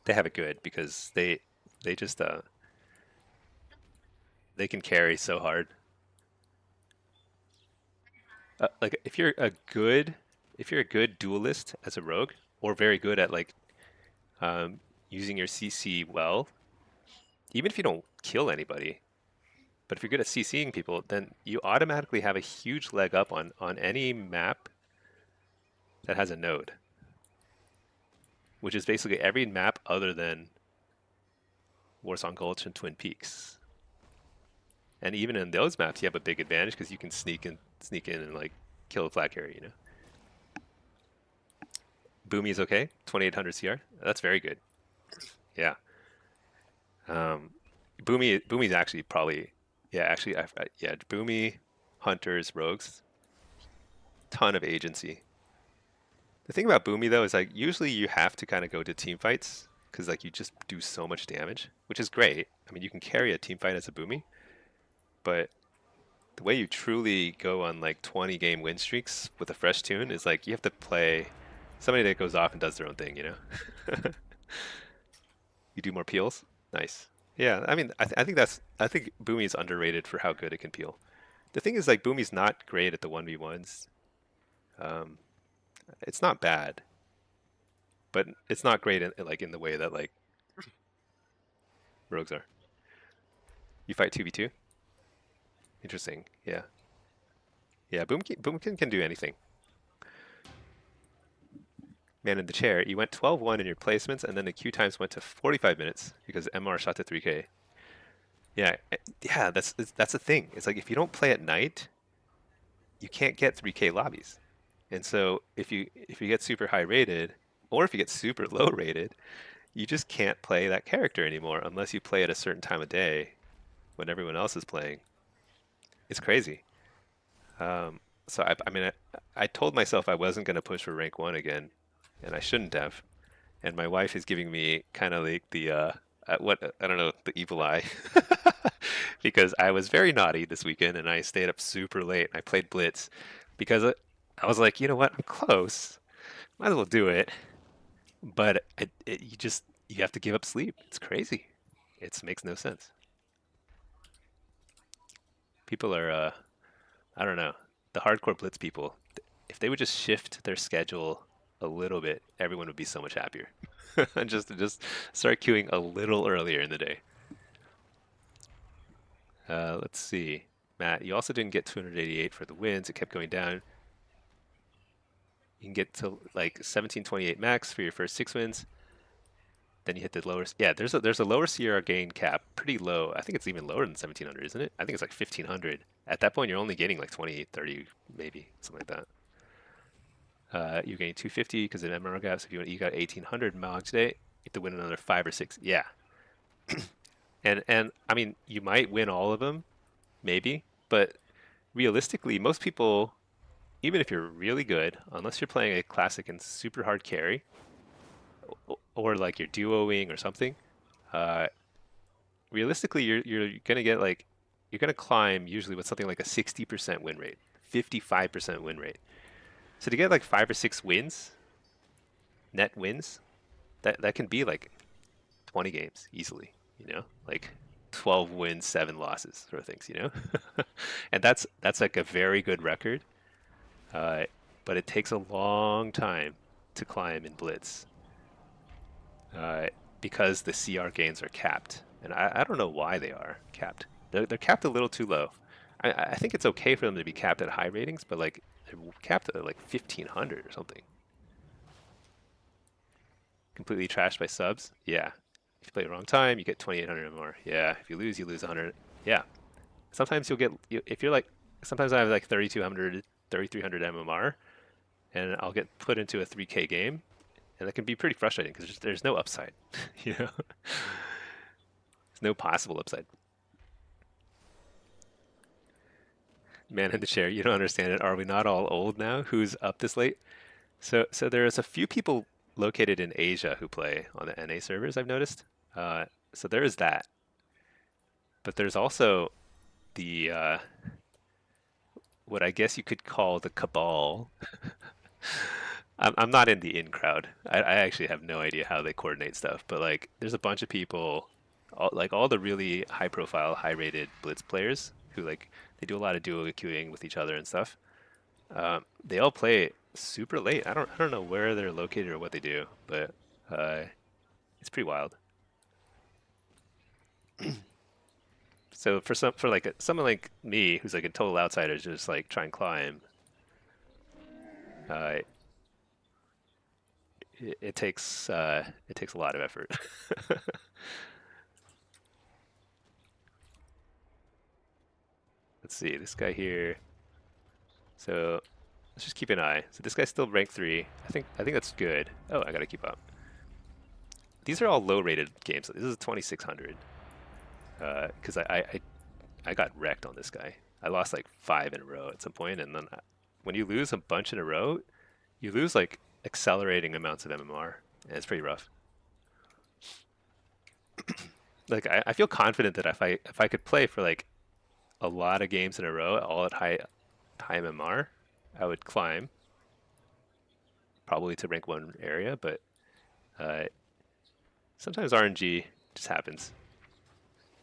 they have it good because they just they can carry so hard. Like if you're a good duelist as a rogue or very good at like um, using your CC well, even if you don't kill anybody, but if you're good at CCing people, then you automatically have a huge leg up on any map that has a node, which is basically every map other than Warsong Gulch and Twin Peaks. And even in those maps, you have a big advantage because you can sneak in and like kill a flag carrier. You know, Boomy is okay, 2800 CR. That's very good. Yeah. Um, Boomy's actually probably yeah actually yeah Boomy, hunters, rogues, ton of agency. The thing about Boomy though is like usually you have to kind of go to team fights because like you just do so much damage, which is great. I mean you can carry a team fight as a Boomy, but the way you truly go on like 20 game win streaks with a fresh tune is like you have to play somebody that goes off and does their own thing, you know? You do more peels? Nice. Yeah, I mean, I think Boomy is underrated for how good it can peel. The thing is, like, Boomy's not great at the 1v1s. Um, it's not bad, but it's not great like in the way that like rogues are. You fight 2v2? Interesting. Yeah. Yeah, Boomkin can do anything. Man in the chair, you went 12-1 in your placements, and then the queue times went to 45 minutes because MR shot to 3K. Yeah, yeah, that's the thing. It's like if you don't play at night, you can't get 3K lobbies. And so if you get super high rated, or if you get super low rated, you just can't play that character anymore unless you play at a certain time of day when everyone else is playing. It's crazy. So I mean, I told myself I wasn't going to push for rank one again, and I shouldn't have. And my wife is giving me kind of like the what I don't know the evil eye because I was very naughty this weekend and I stayed up super late. I played Blitz because I was like, you know what, I'm close, might as well do it. But you have to give up sleep. It's crazy. It makes no sense. People are I don't know the hardcore Blitz people. If they would just shift their schedule a little bit, everyone would be so much happier. And just start queuing a little earlier in the day. Let's see. Matt, you also didn't get 288 for the wins. It kept going down. You can get to like 1728 max for your first 6 wins. Then you hit the lower. Yeah, there's a lower CR gain cap, pretty low. I think it's even lower than 1700, isn't it? I think it's like 1500. At that point, you're only getting like 28, 30, maybe something like that. You're getting 250 because of MMR gap. So if you got 1800 MOG today, you have to win another 5 or 6. Yeah, and I mean you might win all of them, maybe, but realistically, most people, even if you're really good, unless you're playing a classic and super hard carry, or like you're duoing or something, uh, realistically you're gonna get like you're gonna climb usually with something like a 60% win rate, 55% win rate. So to get like 5 or 6 wins, net wins, that can be like 20 games easily, you know, like 12 wins, 7 losses sort of things, you know. And that's like a very good record, uh, but it takes a long time to climb in Blitz uh, because the CR gains are capped and I don't know why they are capped. They're capped a little too low. I think it's okay for them to be capped at high ratings, but like they're capped at like 1500 or something. Completely trashed by subs. Yeah. If you play the wrong time, you get 2800 more. Yeah. If you lose 100. Yeah. Sometimes you'll get if you're like sometimes I have like 3200, 3300 MMR, and I'll get put into a 3K game, and that can be pretty frustrating because there's no upside. You know, there's no possible upside. Man in the chair, you don't understand it. Are we not all old now? Who's up this late? So there's a few people located in Asia who play on the NA servers. I've noticed. So there is that, but there's also the what I guess you could call the cabal. I'm not in the in crowd. I actually have no idea how they coordinate stuff, but like there's a bunch of people, like all the really high profile, high rated Blitz players who like they do a lot of duo queuing with each other and stuff. They all play super late. I don't know where they're located or what they do, but uh, it's pretty wild. So for like someone like me who's like a total outsider, just like try and climb, uh, it takes a lot of effort. Let's see this guy here. So let's just keep an eye. So this guy's still rank 3. I think that's good. Oh, I gotta keep up. These are all low rated games. This is 2600. Because I got wrecked on this guy. I lost like 5 in a row at some point, and then when you lose a bunch in a row, you lose like accelerating amounts of MMR, and it's pretty rough. Like I feel confident that if I could play for like a lot of games in a row, all at high MMR, I would climb probably to rank 1 area, but uh, sometimes RNG just happens.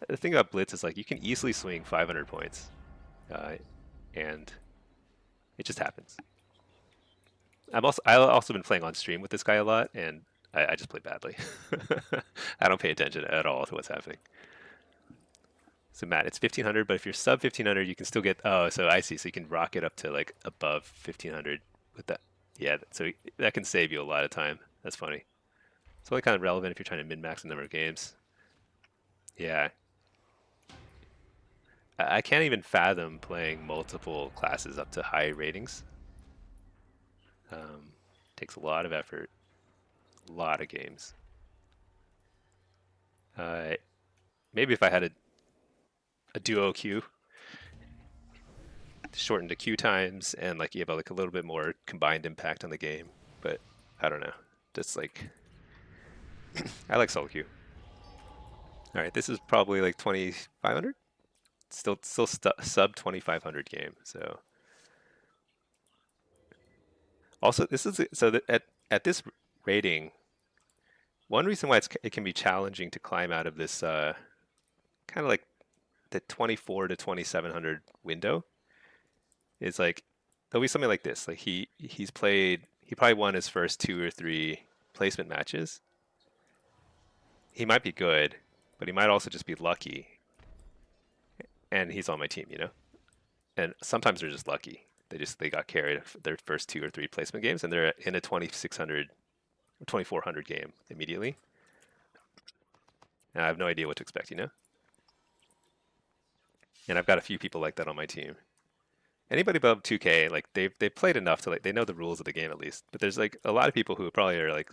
The thing about Blitz is like you can easily swing 500 points, uh, and it just happens. I've also been playing on stream with this guy a lot, and I just play badly. I don't pay attention at all to what's happening. So Matt, it's 1500, but if you're sub 1500, you can still get. Oh, so I see. So you can rocket up to like above 1500 with that. Yeah, so that can save you a lot of time. That's funny. It's only kind of relevant if you're trying to min-max the number of games. Yeah, I can't even fathom playing multiple classes up to high ratings. Takes a lot of effort, a lot of games. Uh, Maybe if I had a duo queue, shortened the queue times, and like you have like a little bit more combined impact on the game. But I don't know. Just like I like solo queue. All right, this is probably like 2500. Still sub 2500 game. So also this is so that at this rating, one reason why it can be challenging to climb out of this kind of like the 24 to 2700 window is like there'll be something like this. Like he probably won his first 2 or 3 placement matches. He might be good, but he might also just be lucky. And he's on my team, you know. And sometimes they're just lucky. They got carried their first 2 or 3 placement games, and they're in a 2600 or 2400 game immediately. And I have no idea what to expect, you know. And I've got a few people like that on my team. Anybody above 2K, like they've played enough to like they know the rules of the game at least. But there's like a lot of people who probably are like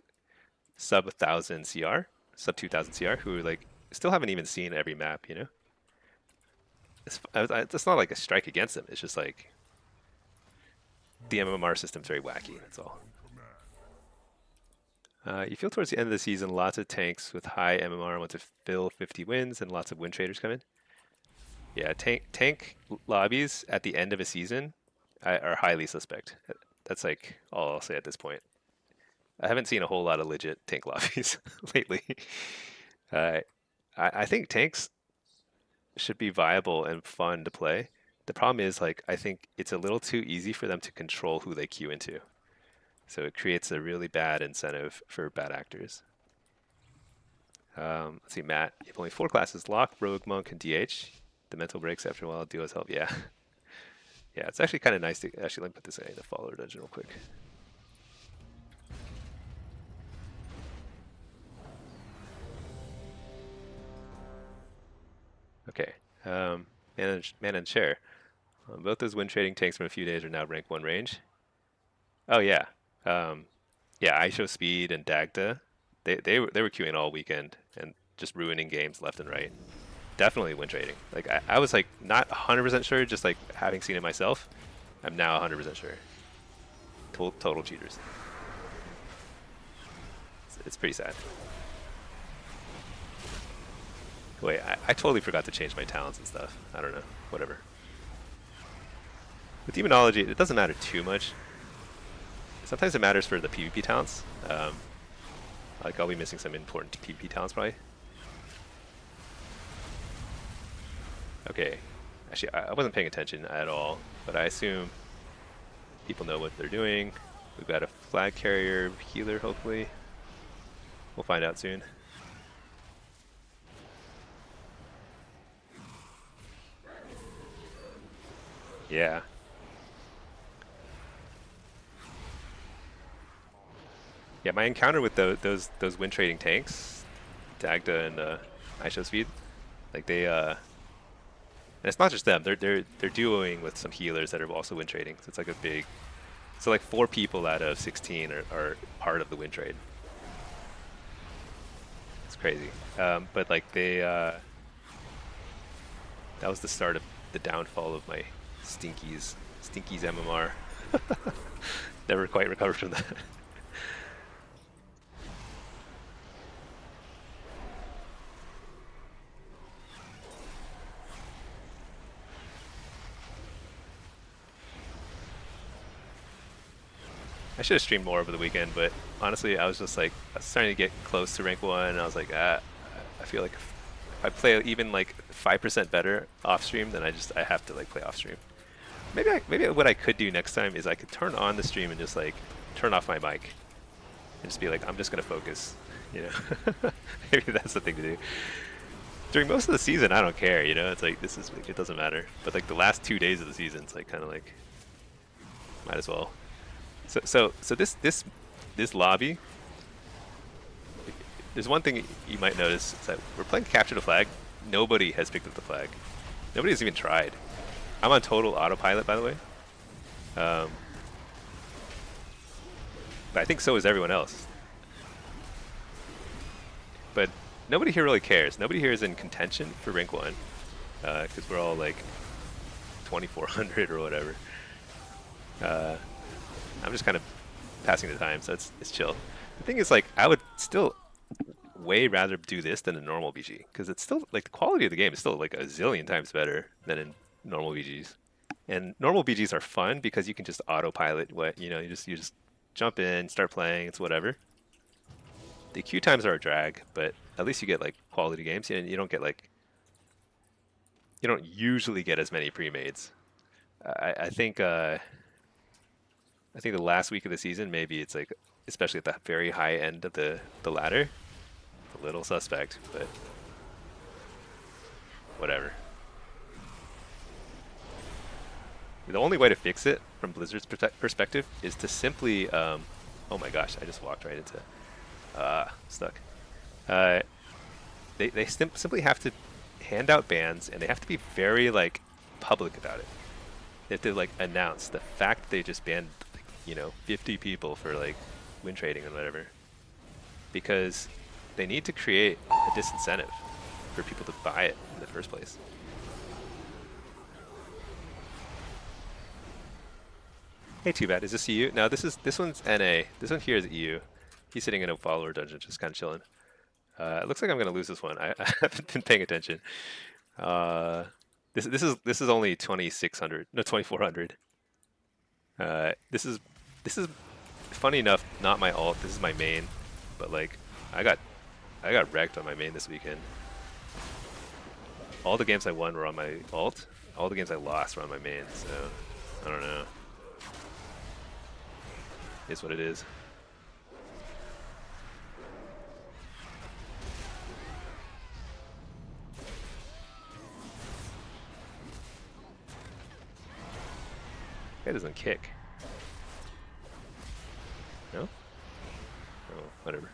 sub 1000 CR, sub 2000 CR, who like still haven't even seen every map, you know. It's not like a strike against them. It's just like the MMR system's very wacky. That's all. You feel towards the end of the season, lots of tanks with high MMR want to fill 50 wins, and lots of win traders come in. Yeah, tank lobbies at the end of a season are highly suspect. That's like all I'll say at this point. I haven't seen a whole lot of legit tank lobbies lately. Uh, I think tanks should be viable and fun to play. The problem is like I think it's a little too easy for them to control who they queue into. So it creates a really bad incentive for bad actors. Let's see, Matt. You have only 4 classes: Lock, Rogue, Monk, and DH. The mental breaks after a while. Duos help. Yeah. Yeah, it's actually kind of nice to actually, let me put this in the follower dungeon real quick. Okay. Man and Chair. Both those win trading tanks from a few days are now rank 1 range. Oh yeah. Yeah, ISO Speed and Dagda. They were queuing all weekend and just ruining games left and right. Definitely win trading. Like I was like not 100% sure, just like having seen it myself. I'm now 100% sure. Total cheaters. It's pretty sad. Wait, I totally forgot to change my talents and stuff. I don't know. Whatever. With demonology, it doesn't matter too much. Sometimes it matters for the PvP talents. Like I'll be missing some important PvP talents probably. Okay. Actually, I wasn't paying attention at all, but I assume people know what they're doing. We've got a flag carrier healer, hopefully. We'll find out soon. Yeah. Yeah, my encounter with those win trading tanks, Dagda and ISO Speed, like they and it's not just them. They're duoing with some healers that are also win trading. So it's like a big. So like 4 people out of 16 are part of the win trade. It's crazy. But like that was the start of the downfall of my Stinkies MMR. Never quite recovered from that. I should have streamed more over the weekend, but honestly, I was just like, I was starting to get close to rank 1, and I was like, I feel like if I play even like 5% better off stream, then I have to like play off stream. Maybe what I could do next time is I could turn on the stream and just like turn off my mic and just be like, I'm just gonna focus, you know. Maybe that's the thing to do. During most of the season, I don't care, you know. It's like it doesn't matter. But like the last 2 days of the season, it's like kind of like might as well. So this lobby. There's one thing you might notice is that we're playing capture the flag. Nobody has picked up the flag. Nobody has even tried. I'm on total autopilot, by the way. But I think so is everyone else. But nobody here really cares. Nobody here is in contention for rank 1. Because we're all like 2400 or whatever. I'm just kind of passing the time, so it's chill. The thing is, like, I would still way rather do this than a normal BG, because it's still, like, the quality of the game is still, like, a zillion times better than in normal BGs. And normal BGs are fun because you can just autopilot what, you know, you just jump in, start playing, it's whatever. The queue times are a drag, but at least you get, like, quality games, and you don't get, like, you don't usually get as many pre-mades. I think the last week of the season, maybe it's like, especially at the very high end of the ladder, a little suspect, but whatever. The only way to fix it from Blizzard's perspective is to simply, oh my gosh, I just walked right into, stuck. They simply have to hand out bans, and they have to be very like public about it. They have to like announce the fact that they just banned, you know, 50 people for like win trading and whatever, because they need to create a disincentive for people to buy it in the first place. Hey, too bad. Is this EU? No, this one's NA. This one here is EU. He's sitting in a follower dungeon, just kind of chilling. It looks like I'm gonna lose this one. I haven't been paying attention. This is only 2600, no 2400. This is funny enough not my alt. This is my main, but like I got wrecked on my main this weekend. All the games I won were on my alt. All the games I lost were on my main. So I don't know. Is what it is. guy doesn't kick. No? Oh, whatever.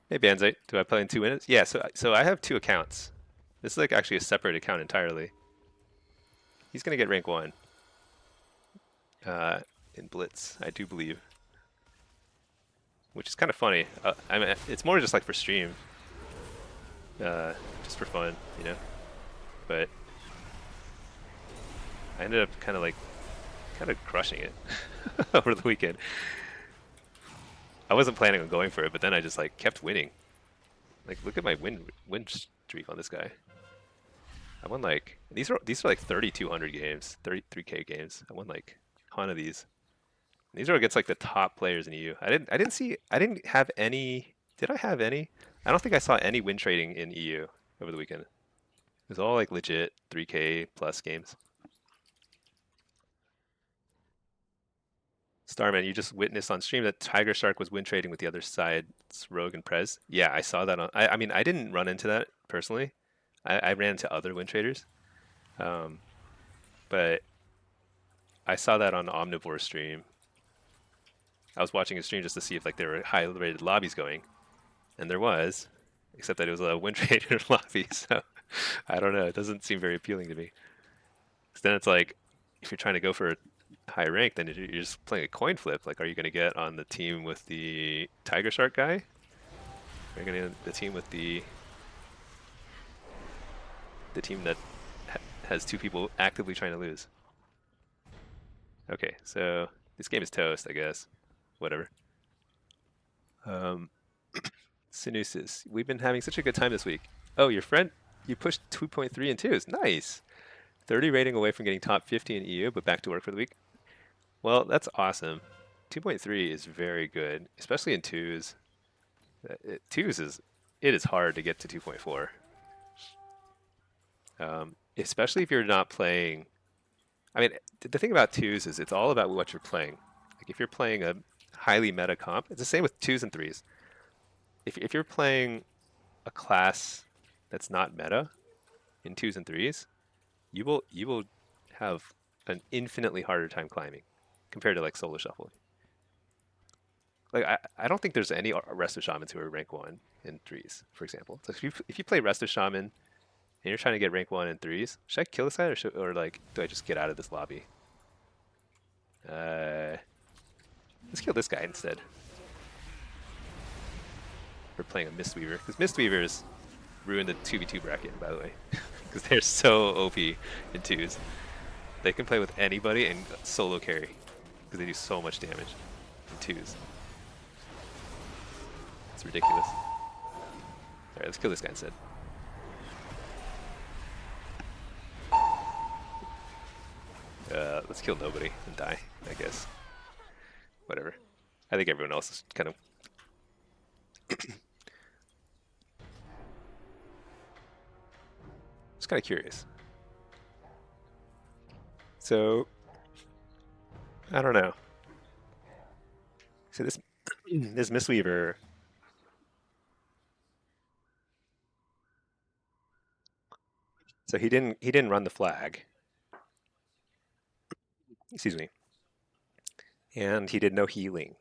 Hey Banzai, do I play in 2 minutes? Yeah, so I have two accounts. This is like actually a separate account entirely. He's gonna get rank 1 uh, in Blitz, I do believe. Which is kind of funny. I mean, it's more just like for stream. Just for fun, you know? But I ended up kind of crushing it over the weekend. I wasn't planning on going for it, but then I just like kept winning. Like, look at my win streak on this guy. I won like these are like 3,200 games, 33K games. I won like a ton of these. These are against like the top players in EU. I didn't have any. Did I have any? I don't think I saw any win trading in EU over the weekend. It was all like legit 3K plus games. Starman, you just witnessed on stream that Tiger Shark was win trading with the other side's Rogue and Prez. Yeah, I saw that on. I mean, I didn't run into that personally. I ran into other win traders, um, but I saw that on Omnivore's stream. I was watching his stream just to see if like there were high-rated lobbies going, and there was, except that it was a win trader lobby. So I don't know. It doesn't seem very appealing to me. 'Cause then it's like, if you're trying to go for a high rank, then you're just playing a coin flip. Like, are you going to get on the team with the Tiger Shark guy? Are you going to get the team with the team that has two people actively trying to lose? Okay, so this game is toast, I guess. Whatever. Sinusis, we've been having such a good time this week. Oh, your friend, you pushed 2.3 and 2s. Nice. 30 rating away from getting top 50 in EU, but back to work for the week. Well, that's awesome. 2.3 is very good, especially in 2s. 2s it is hard to get to 2.4. Especially if you're not playing. I mean, the thing about 2s is it's all about what you're playing. Like if you're playing a highly meta comp, it's the same with 2s and 3s. If you're playing a class that's not meta in 2s and 3s, you will have an infinitely harder time climbing compared to like solo shuffling. Like I don't think there's any Resto Shamans who are rank 1 in 3s, for example. So if you play Resto Shaman and you're trying to get rank 1 in 3s, should I kill this guy or like do I just get out of this lobby? Let's kill this guy instead. We're playing a Mistweaver because Mistweavers ruined the 2v2 bracket, by the way, because they're so OP in 2s. They can play with anybody and solo carry because they do so much damage in 2s. It's ridiculous. Alright, let's kill this guy instead. Let's kill nobody and die, I guess. Whatever. I think everyone else is kind of... Just kind of curious. So, I don't know. So this this Mistweaver... So he didn't run the flag. Excuse me. And he did no healing.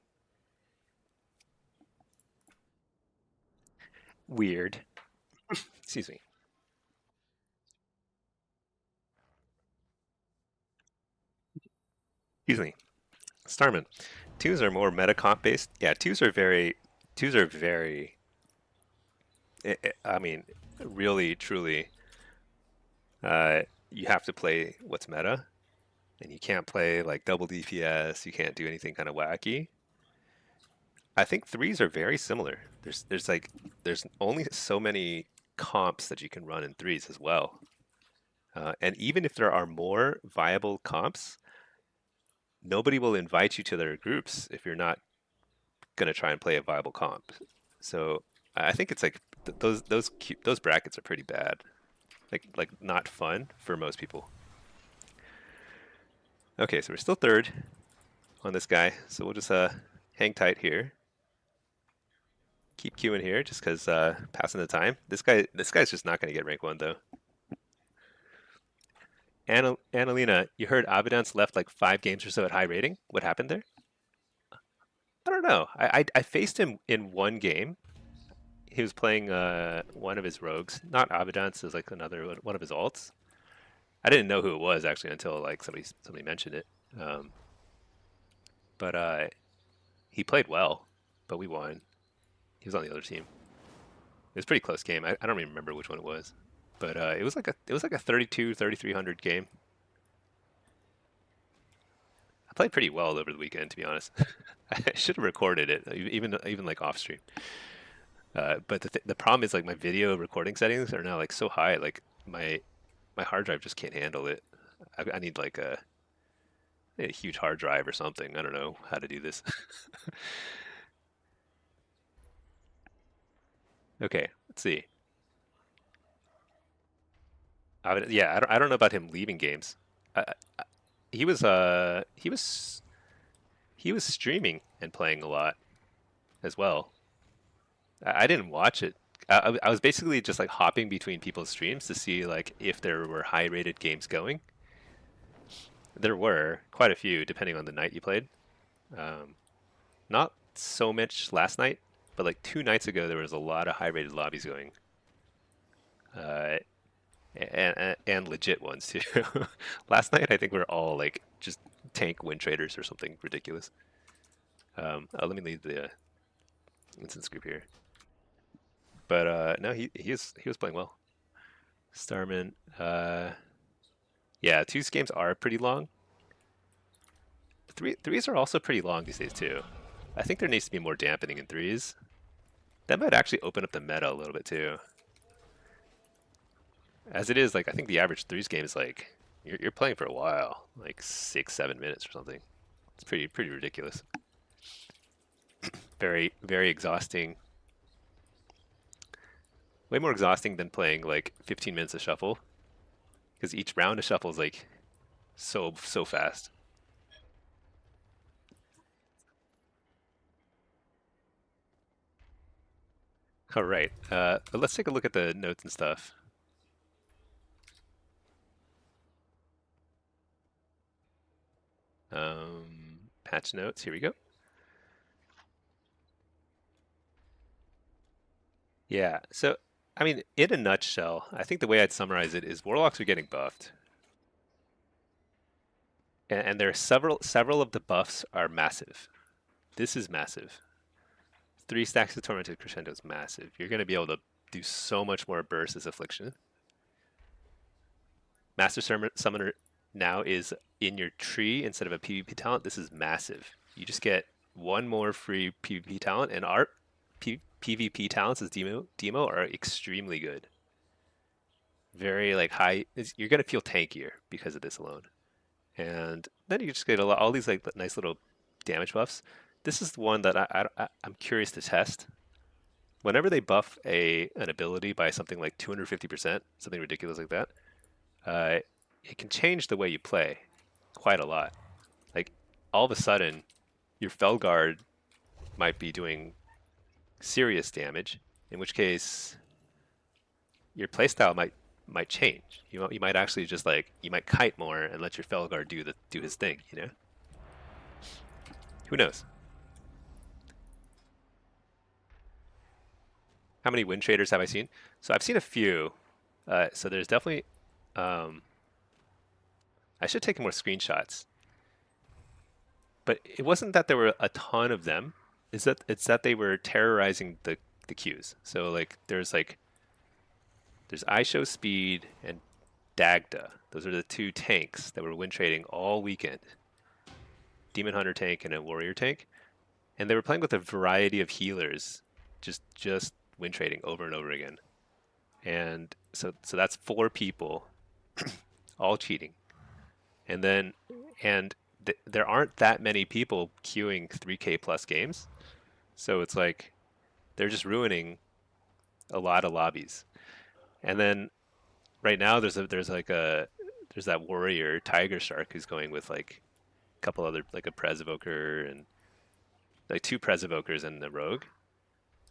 Weird. Excuse me. Excuse me. Starman. 2s are more meta comp based. Yeah, 2s are very I mean, really, truly, you have to play what's meta, and you can't play like double DPS. You can't do anything kind of wacky. I think 3s are very similar. There's only so many comps that you can run in 3s as well, and even if there are more viable comps, nobody will invite you to their groups if you're not going to try and play a viable comp. So I think it's like those brackets are pretty bad, like not fun for most people. Okay, so we're still third on this guy, so we'll just hang tight here. Keep queuing here, just because passing the time. This guy's just not going to get rank 1 though. Annalena, you heard Avidan's left like 5 games or so at high rating. What happened there? I don't know. I faced him in one game. He was playing one of his rogues, not Avidan's, is like another one of his alts. I didn't know who it was actually until like somebody mentioned it. Um, but he played well, but we won. He was on the other team. It was a pretty close game. I don't even remember which one it was, but it was like a 3300 game. I played pretty well over the weekend, to be honest. I should have recorded it, even like off stream. But the problem is like my video recording settings are now like so high, like my hard drive just can't handle it. I need like a huge hard drive or something. I don't know how to do this. Okay, let's see. Yeah, I don't know about him leaving games. I, he was he was streaming and playing a lot as well. I didn't watch it. I was basically just like hopping between people's streams to see like if there were high rated games going. There were quite a few depending on the night you played. Um, Not so much last night, but like 2 nights ago there was a lot of high rated lobbies going. Uh, and legit ones too. Last night I think we are all like just tank win traders or something ridiculous. Let me leave the instance group here. But no, he was playing well. Starman, yeah, twos games are pretty long. Threes are also pretty long these days too. I think there needs to be more dampening in threes. That might actually open up the meta a little bit too. As it is, like I think the average threes game is like you're playing for a while, like 6-7 minutes or something. It's pretty ridiculous. Very exhausting. Way more exhausting than playing like 15 minutes of shuffle, because each round of shuffle is like so fast. All right, but let's take a look at the notes and stuff. Patch notes. Here we go. Yeah. So, I mean, in a nutshell, I think the way I'd summarize it is warlocks are getting buffed, and there are several of the buffs are massive. This is massive. 3 stacks of tormented crescendo is massive. You're going to be able to do so much more burst as affliction. Master Summoner now is in your tree instead of a PvP talent. This is massive. You just get one more free PvP talent, and our PvP talents as demo are extremely good. Very like high. You're gonna feel tankier because of this alone. And then you just get all these like nice little damage buffs. This is the one that I'm curious to test. Whenever they buff an ability by something like 250%, something ridiculous like that, uh, it can change the way you play quite a lot. Like all of a sudden, your Felguard might be doing serious damage, in which case your playstyle might change. You might actually just like you might kite more and let your Felguard do his thing. You know, who knows? How many win traders have I seen? So I've seen a few. So there's definitely. I should take more screenshots. But it wasn't that there were a ton of them. It's that they were terrorizing the queues. So like there's ISHO Speed and Dagda. Those are the 2 tanks that were win trading all weekend. Demon Hunter tank and a Warrior tank. And they were playing with a variety of healers, just win trading over and over again. And so that's 4 people, all cheating. And then there aren't that many people queuing 3K plus games, so it's like they're just ruining a lot of lobbies. And then right now there's that warrior Tiger Shark who's going with like a couple other like a Prez Evoker and like 2 Prez Evokers and the Rogue.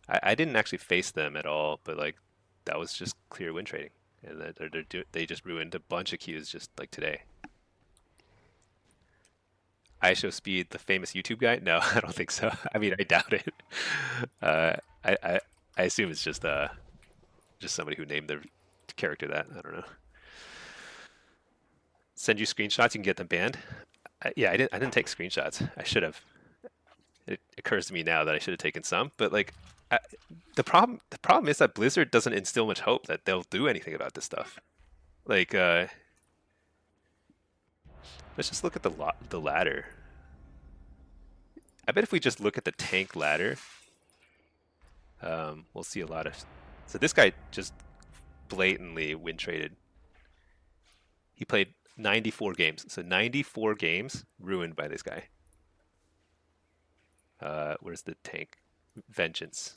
I didn't actually face them at all, but like that was just clear win trading. and they just ruined a bunch of queues just like today. I Show Speed, the famous YouTube guy? No, I don't think so. I mean, I doubt it. Uh, I, I I assume it's just somebody who named their character that. I don't know. Send you screenshots, you can get them banned. Yeah, I didn't take screenshots. I should have. It occurs to me now that I should have taken some, but like, I, the problem is that Blizzard doesn't instill much hope that they'll do anything about this stuff. Like, let's just look at the ladder. I bet if we just look at the tank ladder, we'll see a lot of. So this guy just blatantly win traded. He played 94 games, so 94 games ruined by this guy. Where's the tank? Vengeance.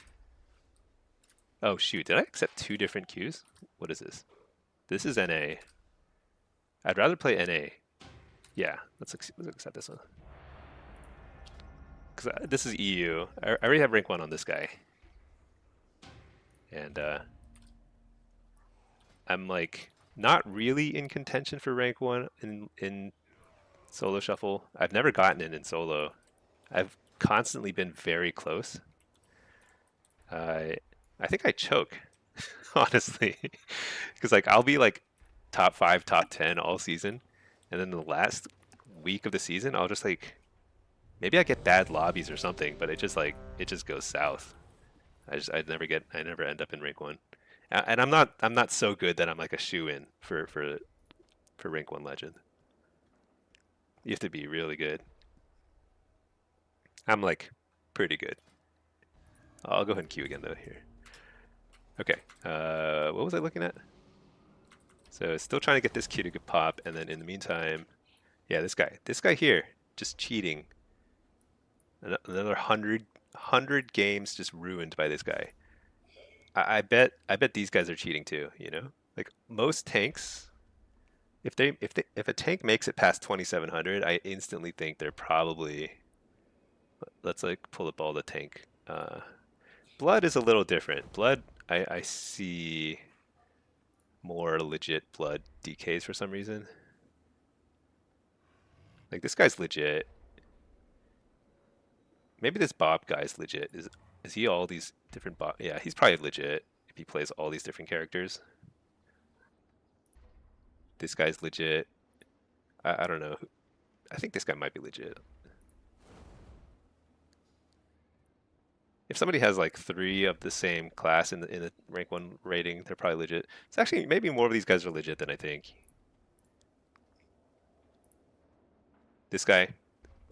Oh shoot, did I accept two different queues? What is this? This is NA. I'd rather play NA. Yeah, let's accept this one. Because this is EU. I already have rank 1 on this guy. And I'm like not really in contention for rank 1 in solo shuffle. I've never gotten in solo. I've constantly been very close. I think I choke, honestly, because like I'll be like top 5, top 10 all season, and then the last week of the season, I'll just like maybe I get bad lobbies or something, but it just goes south. I never end up in rank 1, and I'm not so good that I'm like a shoe in for rank 1 legend. You have to be really good. I'm like pretty good. I'll go ahead and queue again though here. Okay, what was I looking at? So still trying to get this queue to pop, and then in the meantime, yeah, this guy here, just cheating. Another hundred games just ruined by this guy. I bet these guys are cheating too. You know, like most tanks, if a tank makes it past 2700, I instantly think they're probably. Let's like pull up all the tank. Blood is a little different. Blood, I see more legit blood DKs for some reason. Like this guy's legit. Maybe this Bob guy's legit. Is he all these different Bob? Yeah, he's probably legit if he plays all these different characters. This guy's legit. I don't know. I think this guy might be legit. If somebody has like 3 of the same class in the rank 1 rating, they're probably legit. It's actually maybe more of these guys are legit than I think. This guy,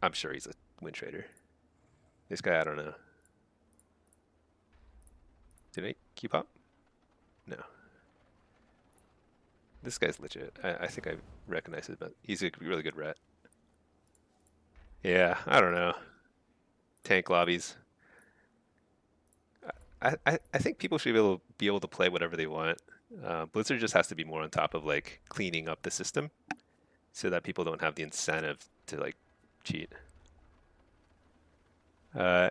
I'm sure he's a win trader. This guy, I don't know. Did I keep up? No. This guy's legit. I think I recognize it, but he's a really good ret. Yeah, I don't know. Tank lobbies. I think people should be able to play whatever they want. Blizzard just has to be more on top of like cleaning up the system so that people don't have the incentive to like cheat. They're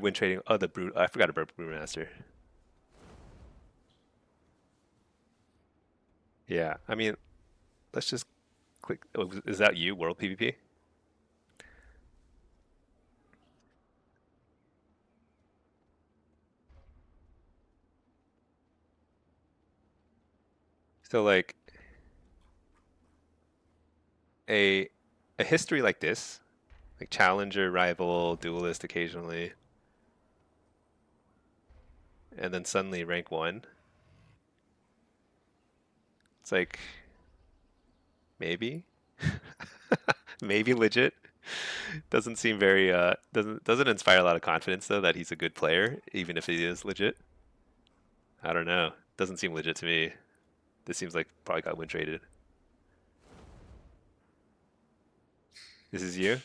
win trading. Oh, the brute. I forgot about Brewmaster. Yeah, I mean, let's just click. Oh, is that you, World PvP? So like a a history like this, like challenger, rival, duelist occasionally, and then suddenly rank 1. It's like maybe, maybe legit. Doesn't seem very doesn't inspire a lot of confidence though that he's a good player, even if he is legit. I don't know. Doesn't seem legit to me. This seems like probably got win traded. This is you?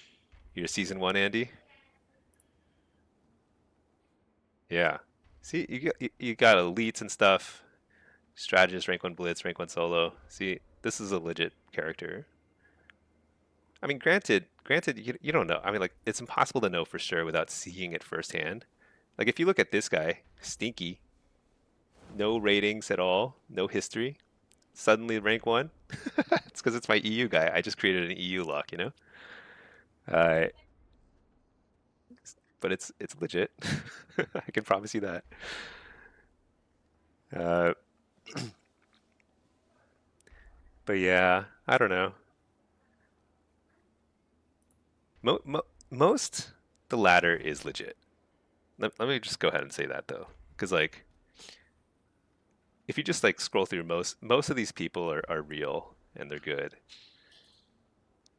You're season 1, Andy? Yeah. See, you got elites and stuff. Strategist, rank 1 blitz, rank 1 solo. See, this is a legit character. I mean, granted, you don't know. I mean, like, it's impossible to know for sure without seeing it firsthand. Like, if you look at this guy, Stinky, no ratings at all, no history. suddenly rank one. It's because it's my EU guy. I just created an EU lock, you know. Uh, but it's legit. I can promise you that. Uh, but yeah, I don't know. Most the latter is legit. Let me just go ahead and say that though, because like if you just like scroll through most of these people are real and they're good.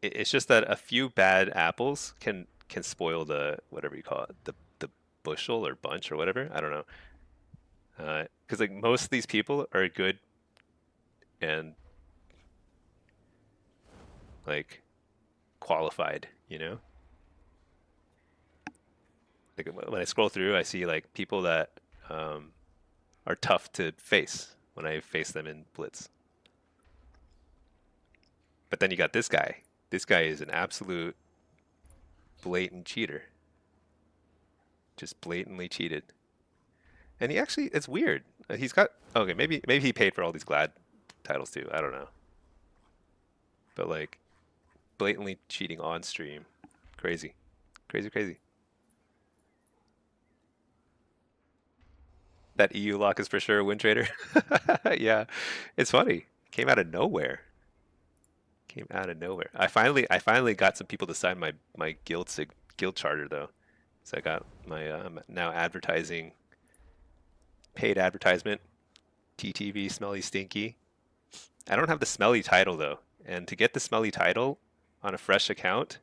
It's just that a few bad apples can spoil the whatever you call it, the bushel or bunch or whatever. I don't know. Because like most of these people are good and like qualified, you know. Like when I scroll through, I see like people that um, are tough to face when I face them in Blitz. But then you got this guy. This guy is an absolute blatant cheater. Just blatantly cheated. And he actually, it's weird. He's got okay. Maybe he paid for all these Glad titles too. I don't know. But like blatantly cheating on stream, crazy, crazy, crazy. That EU lock is for sure a win trader. Yeah, it's funny. Came out of nowhere. Came out of nowhere. I finally got some people to sign my guild charter though. So I got my I'm now advertising paid advertisement TTV smelly stinky. I don't have the smelly title though, and to get the smelly title on a fresh account,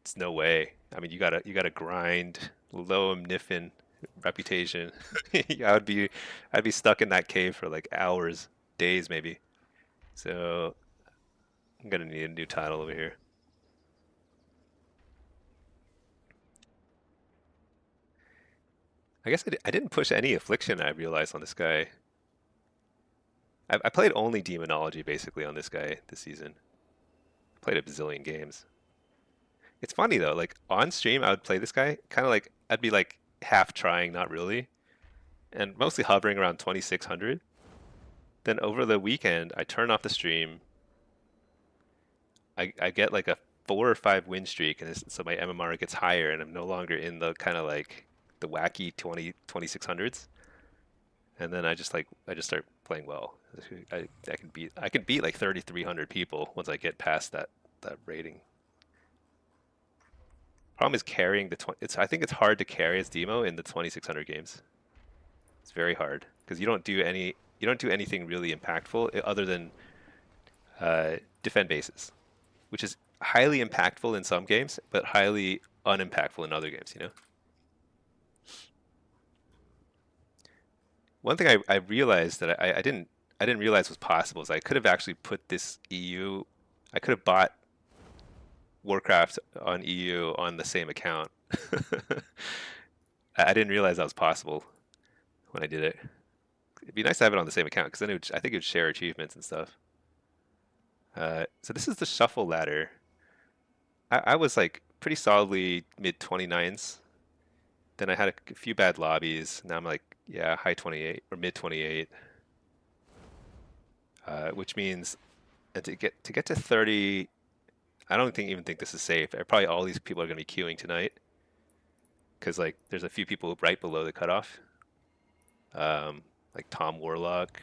it's no way. I mean, you gotta grind low omnifin reputation. I'd be stuck in that cave for like hours, days maybe. So I'm gonna need a new title over here. I guess I didn't push any affliction. I realized on this guy. I played only demonology basically on this guy this season. Played a bazillion games. It's funny though, like on stream I would play this guy, kind of like I'd be like half trying, not really, and mostly hovering around 2600. Then over the weekend, I turn off the stream. I get like a 4 or 5 win streak, and so my MMR gets higher, and I'm no longer in the kind of like the wacky 2600s. And then I just start playing well. I can beat like 3,300 people once I get past that rating. Problem is carrying the 20. I think it's hard to carry as demo in the 2600 games. It's very hard because you don't do anything really impactful other than defend bases, which is highly impactful in some games, but highly unimpactful in other games. One thing I realized that I didn't realize was possible is I could have actually put this EU. I could have bought Warcraft on EU on the same account. I didn't realize that was possible when I did it. It'd be nice to have it on the same account because then I think it would share achievements and stuff. So this is the shuffle ladder. I was like pretty solidly mid 29s. Then I had a few bad lobbies. Now I'm like, yeah, high 28 or mid 28, which means and to get to 30, I don't even think this is safe. Probably all these people are going to be queuing tonight because like there's a few people right below the cutoff, like Tom Warlock,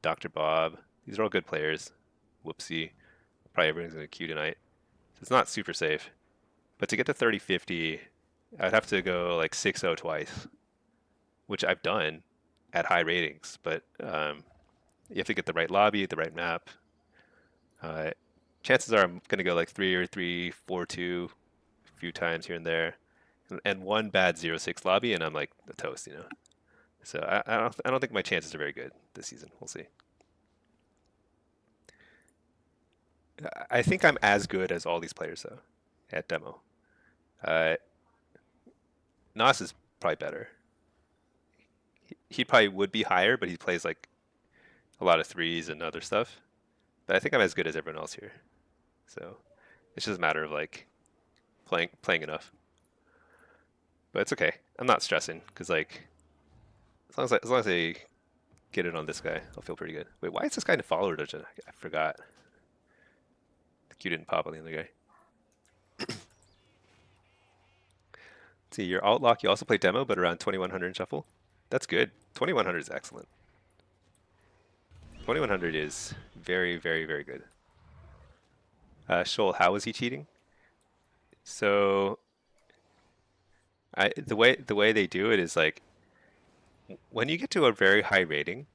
Dr. Bob. These are all good players. Whoopsie. Probably everyone's going to queue tonight. So it's not super safe. But to get to 30-50, I'd have to go like 6-0 twice, which I've done at high ratings. But you have to get the right lobby, the right map. Uh, Chances are I'm going to go like 3 or 3, 4-2 a few times here and there. And one bad 0-6 lobby, and I'm like a toast. So I don't think my chances are very good this season. We'll see. I think I'm as good as all these players though at demo. Uh, Nas is probably better. He probably would be higher, but he plays like a lot of threes and other stuff. But I think I'm as good as everyone else here. So it's just a matter of like playing enough. But it's okay. I'm not stressing because like as long as I get it on this guy, I'll feel pretty good. Wait, why is this guy in a follower dungeon? I forgot. The Q didn't pop on the other guy. See, your alt lock, you also play demo, but around 2100 in shuffle. That's good. 2100 is excellent. 2100 is very, very, very good. Shoal, how was he cheating? So, the way they do it is like when you get to a very high rating,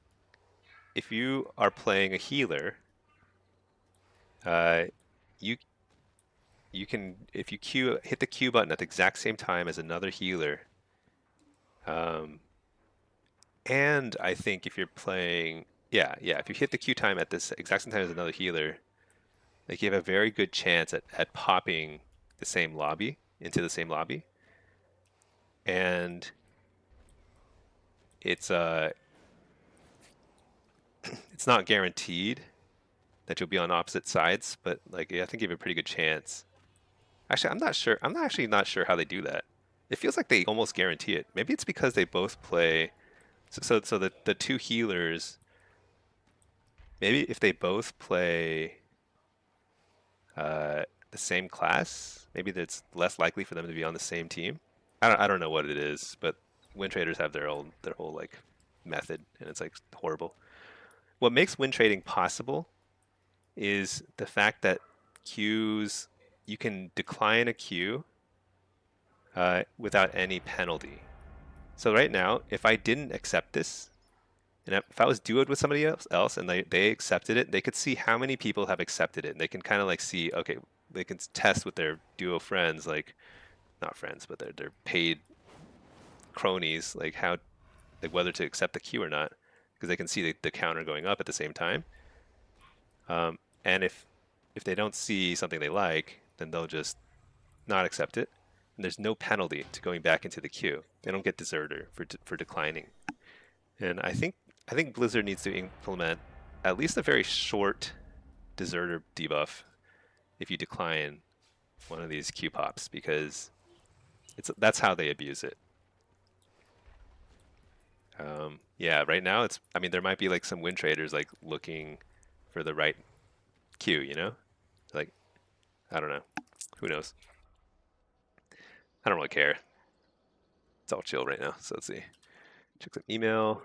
if you are playing a healer, uh, you you can if you hit the Q button at the exact same time as another healer, and I think if you're playing, if you hit the Q time at this exact same time as another healer, like you have a very good chance at popping the same lobby into the same lobby, and it's it's not guaranteed that you'll be on opposite sides, but like I think you have a pretty good chance. Actually, I'm not sure. I'm actually not sure how they do that. It feels like they almost guarantee it. Maybe it's because they both play. So the two healers. Maybe if they both play the same class, maybe it's less likely for them to be on the same team. I don't know what it is, but win traders have their whole like method, and it's like horrible. What makes win trading possible is the fact that queues, you can decline a queue without any penalty. So right now, if I didn't accept this, and if I was duoed with somebody else and they accepted it, they could see how many people have accepted it. And they can kind of like see, okay, they can test with their duo friends, like not friends, but their paid cronies, like how, like whether to accept the queue or not, because they can see the counter going up at the same time. And if they don't see something they like, then they'll just not accept it. And there's no penalty to going back into the queue. They don't get deserter for declining. And I think Blizzard needs to implement at least a very short deserter debuff if you decline one of these queue pops, because that's how they abuse it. Yeah, right now it's. I mean, there might be like some win traders like looking for the right queue, you know? Like, I don't know. Who knows? I don't really care. It's all chill right now. So let's see. Check some email.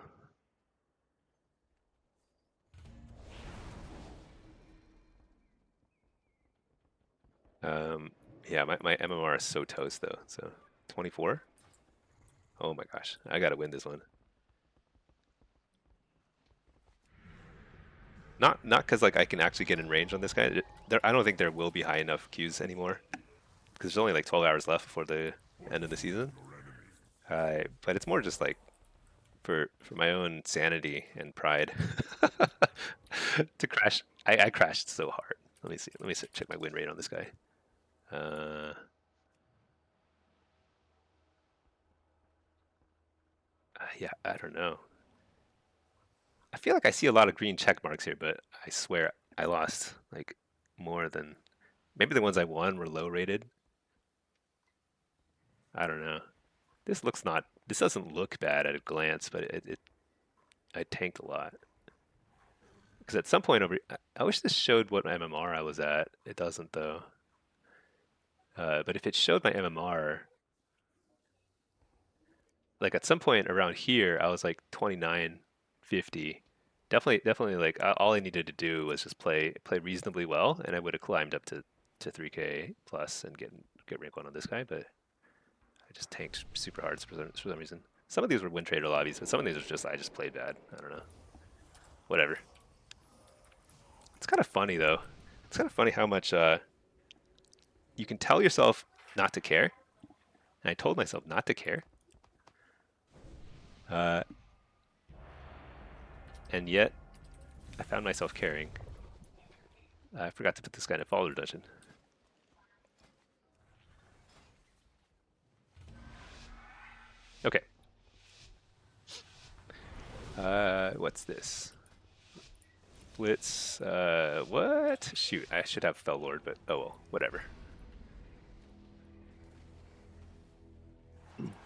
Yeah, my MMR is so toast though. So 24. Oh my gosh, I gotta win this one. Not because like I can actually get in range on this guy. I don't think there will be high enough queues anymore, because there's only like 12 hours left before the end of the season. But it's more just like for my own sanity and pride to crash. I crashed so hard. Let me see. Let me check my win rate on this guy. Yeah, I don't know. I feel like I see a lot of green check marks here, but I swear I lost like more than maybe the ones I won were low rated. I don't know. This looks not. This doesn't look bad at a glance, but I tanked a lot. Because at some point I wish this showed what MMR I was at. It doesn't though. But if it showed my MMR, like at some point around here, I was like 2950. Definitely like all I needed to do was just play reasonably well, and I would have climbed up to 3K plus and get rank 1 on this guy, but I just tanked super hard for some reason. Some of these were win trader lobbies, but some of these are just I just played bad. I don't know. Whatever. It's kind of funny though. It's kind of funny how much you can tell yourself not to care, and I told myself not to care. And yet, I found myself caring. I forgot to put this guy in a follower dungeon. Okay. What's this? Blitz. What? Shoot, I should have Fell Lord, but oh well, whatever.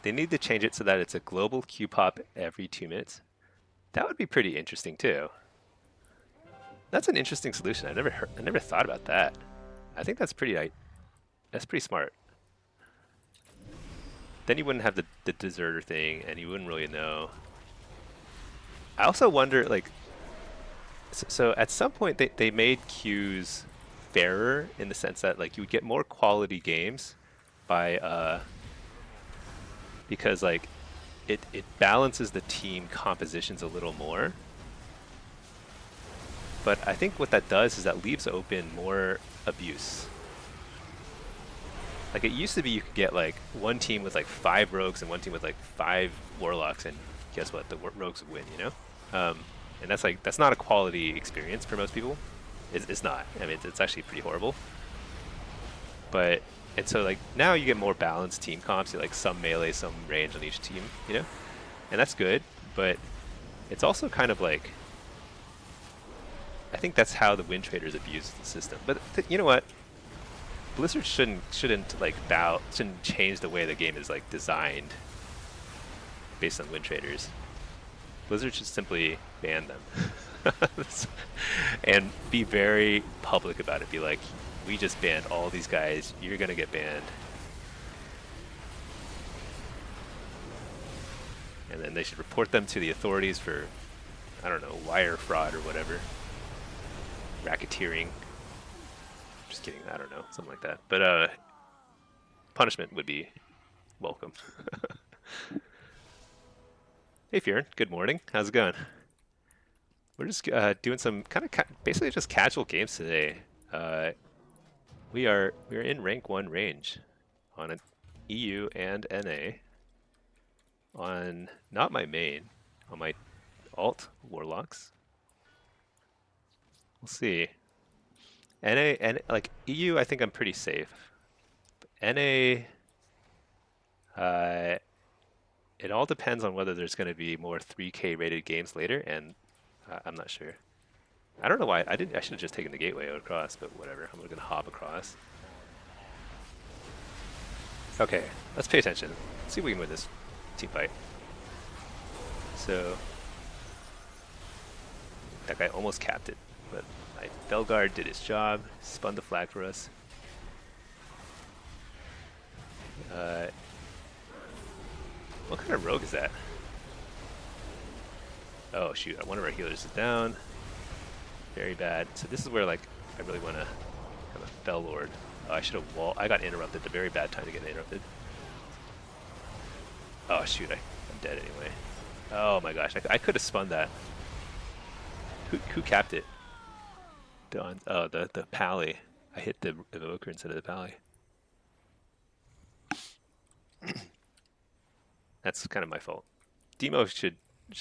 They need to change it so that it's a global Q pop every 2 minutes. That would be pretty interesting too. That's an interesting solution. I never thought about that. I think that's pretty smart. Then you wouldn't have the deserter thing, and you wouldn't really know. I also wonder, like, so at some point they made queues fairer in the sense that like you would get more quality games by because like it balances the team compositions a little more. But I think what that does is that leaves open more abuse. Like it used to be you could get like one team with like 5 rogues and one team with like 5 warlocks, and guess what? The rogues would win, you know? And that's like, that's not a quality experience for most people. It's not. I mean, it's actually pretty horrible. But, and so like now you get more balanced team comps, you like some melee, some range on each team, you know? And that's good, but it's also kind of like, I think that's how the win traders abuse the system. But you know what? Blizzard shouldn't like shouldn't change the way the game is like designed based on win traders. Blizzard should simply ban them and be very public about it. Be like, we just banned all these guys. You're gonna get banned. And then they should report them to the authorities for, I don't know, wire fraud or whatever, racketeering. Just kidding. I don't know, something like that. But punishment would be welcome. Hey, Fieran. Good morning. How's it going? We're just doing some kind of basically just casual games today. We are in rank 1 range on an EU and NA. On not my main, on my alt warlocks. We'll see. NA and like EU, I think I'm pretty safe. NA, it all depends on whether there's going to be more 3K rated games later, and I'm not sure. I don't know why I didn't. I should have just taken the gateway across, but whatever. I'm going to hop across. Okay, let's pay attention. Let's see if we can win this team fight. So that guy almost capped it, but Belgard did his job, spun the flag for us. What kind of rogue is that? Oh shoot, one of our healers is down. Very bad. So this is where like I really want to have a Fell Lord. Oh, I should have I got interrupted. The very bad time to get interrupted. Oh shoot, I'm dead anyway. Oh my gosh, I could have spun that. Who capped it? Oh, the pally. I hit the evoker instead of the pally. That's kind of my fault. Demo should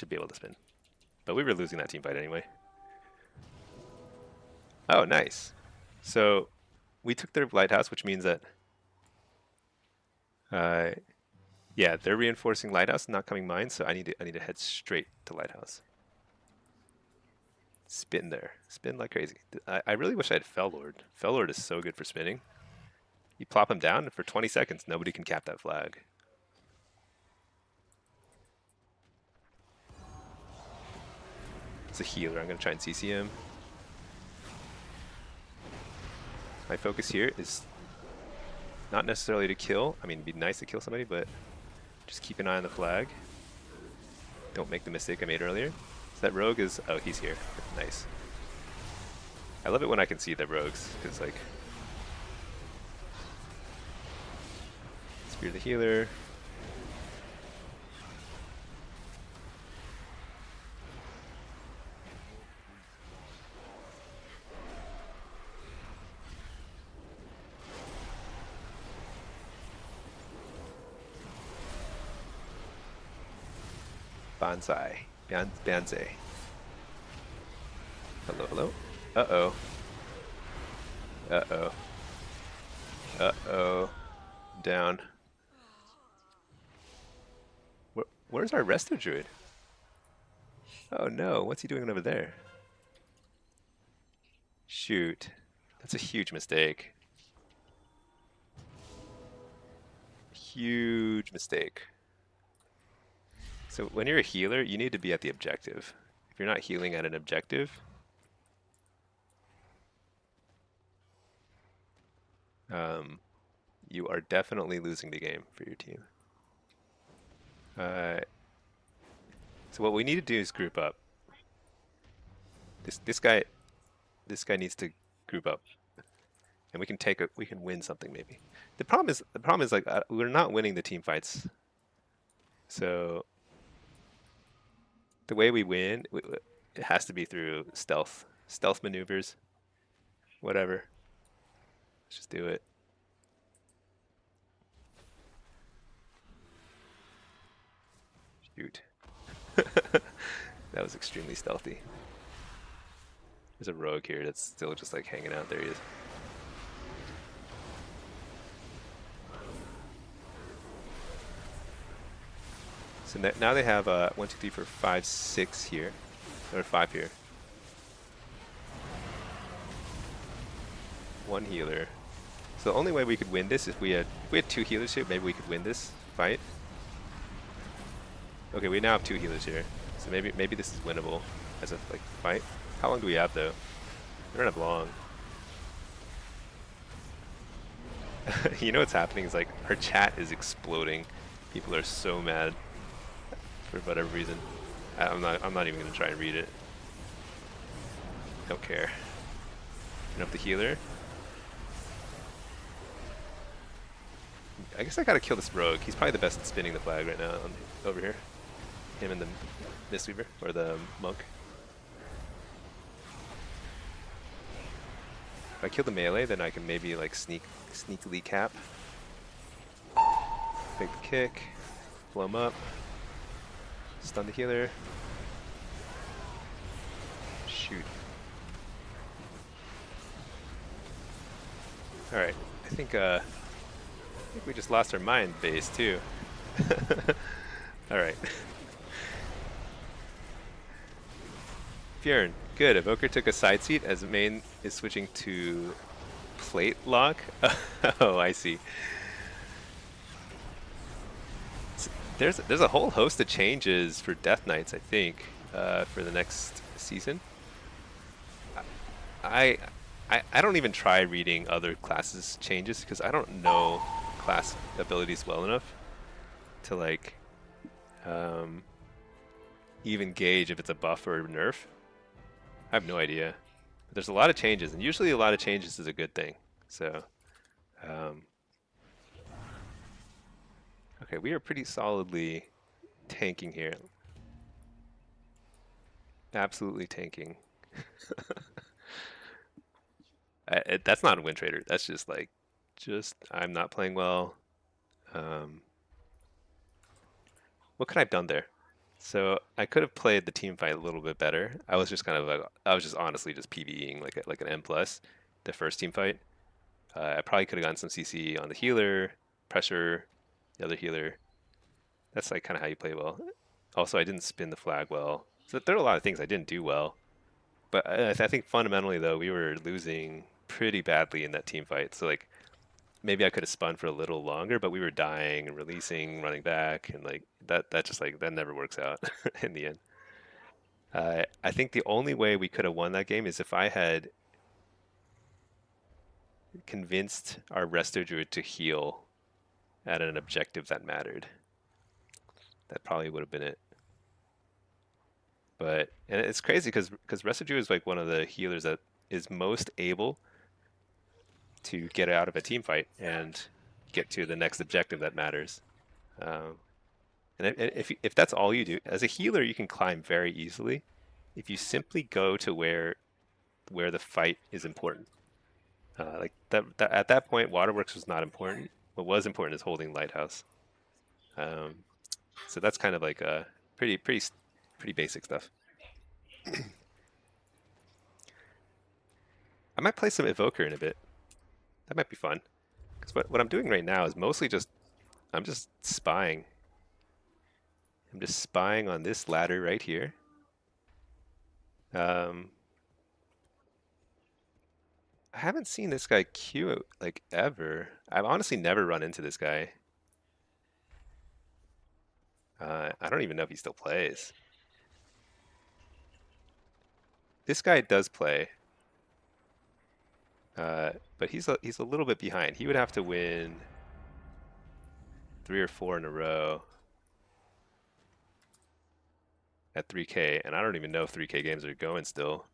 be able to spin, but we were losing that team fight anyway. Oh, nice. So we took their lighthouse, which means that yeah, they're reinforcing lighthouse, not coming mine. So I need to head straight to lighthouse. Spin there, spin like crazy. I really wish I had Fell Lord. Fell Lord is so good for spinning. You plop him down, and for 20 seconds, nobody can cap that flag. It's a healer. I'm going to try and CC him. My focus here is not necessarily to kill. I mean, it'd be nice to kill somebody, but just keep an eye on the flag. Don't make the mistake I made earlier. So that rogue is... Oh, he's here. Nice. I love it when I can see the rogues, because, like... Spear the healer. Banzai. Banzai. Hello, hello. Uh-oh. Uh-oh. Uh-oh. Down. Where's our resto druid? Oh no, what's he doing over there? Shoot. That's a huge mistake. Huge mistake. So when you're a healer, you need to be at the objective. If you're not healing at an objective, um, you are definitely losing the game for your team. Uh, so what we need to do is group up. This guy needs to group up, and we can win something maybe. The problem is like we're not winning the team fights. So the way we win, it has to be through stealth maneuvers, whatever. Let's just do it. Shoot. That was extremely stealthy. There's a rogue here that's still just like hanging out. There he is. So now they have 1, 2, 3, 4, 5, 6 here, or 5 here. One healer. So the only way we could win this is if we had 2 healers here. Maybe we could win this fight. Okay, we now have 2 healers here, so maybe this is winnable as a like fight. How long do we have though? We don't have long. You know what's happening is like our chat is exploding. People are so mad for whatever reason. I'm not even gonna try and read it. Don't care. Turn up the healer. I guess I gotta kill this rogue. He's probably the best at spinning the flag right now over here. Him and the Mistweaver, or the monk. If I kill the melee, then I can maybe like sneakily cap. Take the kick, blow him up, stun the healer. Shoot. Alright, I think we just lost our mind base too. Alright. Bjorn, good. Evoker took a side seat as main is switching to plate lock. Oh, I see. There's a whole host of changes for Death Knights, I think, for the next season. I don't even try reading other classes changes because I don't know class abilities well enough to like even gauge if it's a buff or a nerf. I have no idea. But there's a lot of changes, and usually a lot of changes is a good thing. So, okay, we are pretty solidly tanking here. Absolutely tanking. That's not a win trader. That's just like, I'm not playing well. What could I have done there? So I could have played the team fight a little bit better. I was just kind of like, I was just honestly just PvEing like an M plus, the first team fight. I probably could have gotten some CC on the healer, pressure, the other healer. That's like kind of how you play well. Also, I didn't spin the flag well. So there are a lot of things I didn't do well. But I think fundamentally though, we were losing pretty badly in that team fight. So like maybe I could have spun for a little longer, but we were dying and releasing, running back, and like that just like that never works out in the end. I think the only way we could have won that game is if I had convinced our Resto Druid to heal at an objective that mattered. That probably would have been it. But and it's crazy because Resto Druid is like one of the healers that is most able to get out of a team fight and get to the next objective that matters. And if that's all you do as a healer, you can climb very easily if you simply go to where the fight is important. Like that at that point, Waterworks was not important. What was important is holding Lighthouse. So that's kind of like a pretty basic stuff. I might play some Evoker in a bit. That might be fun. Because what I'm doing right now is mostly I'm just spying. I'm just spying on this ladder right here. I haven't seen this guy queue like ever. I've honestly never run into this guy. I don't even know if he still plays. This guy does play, but he's a little bit behind. He would have to win 3 or 4 in a row at 3K, and I don't even know if 3K games are going still.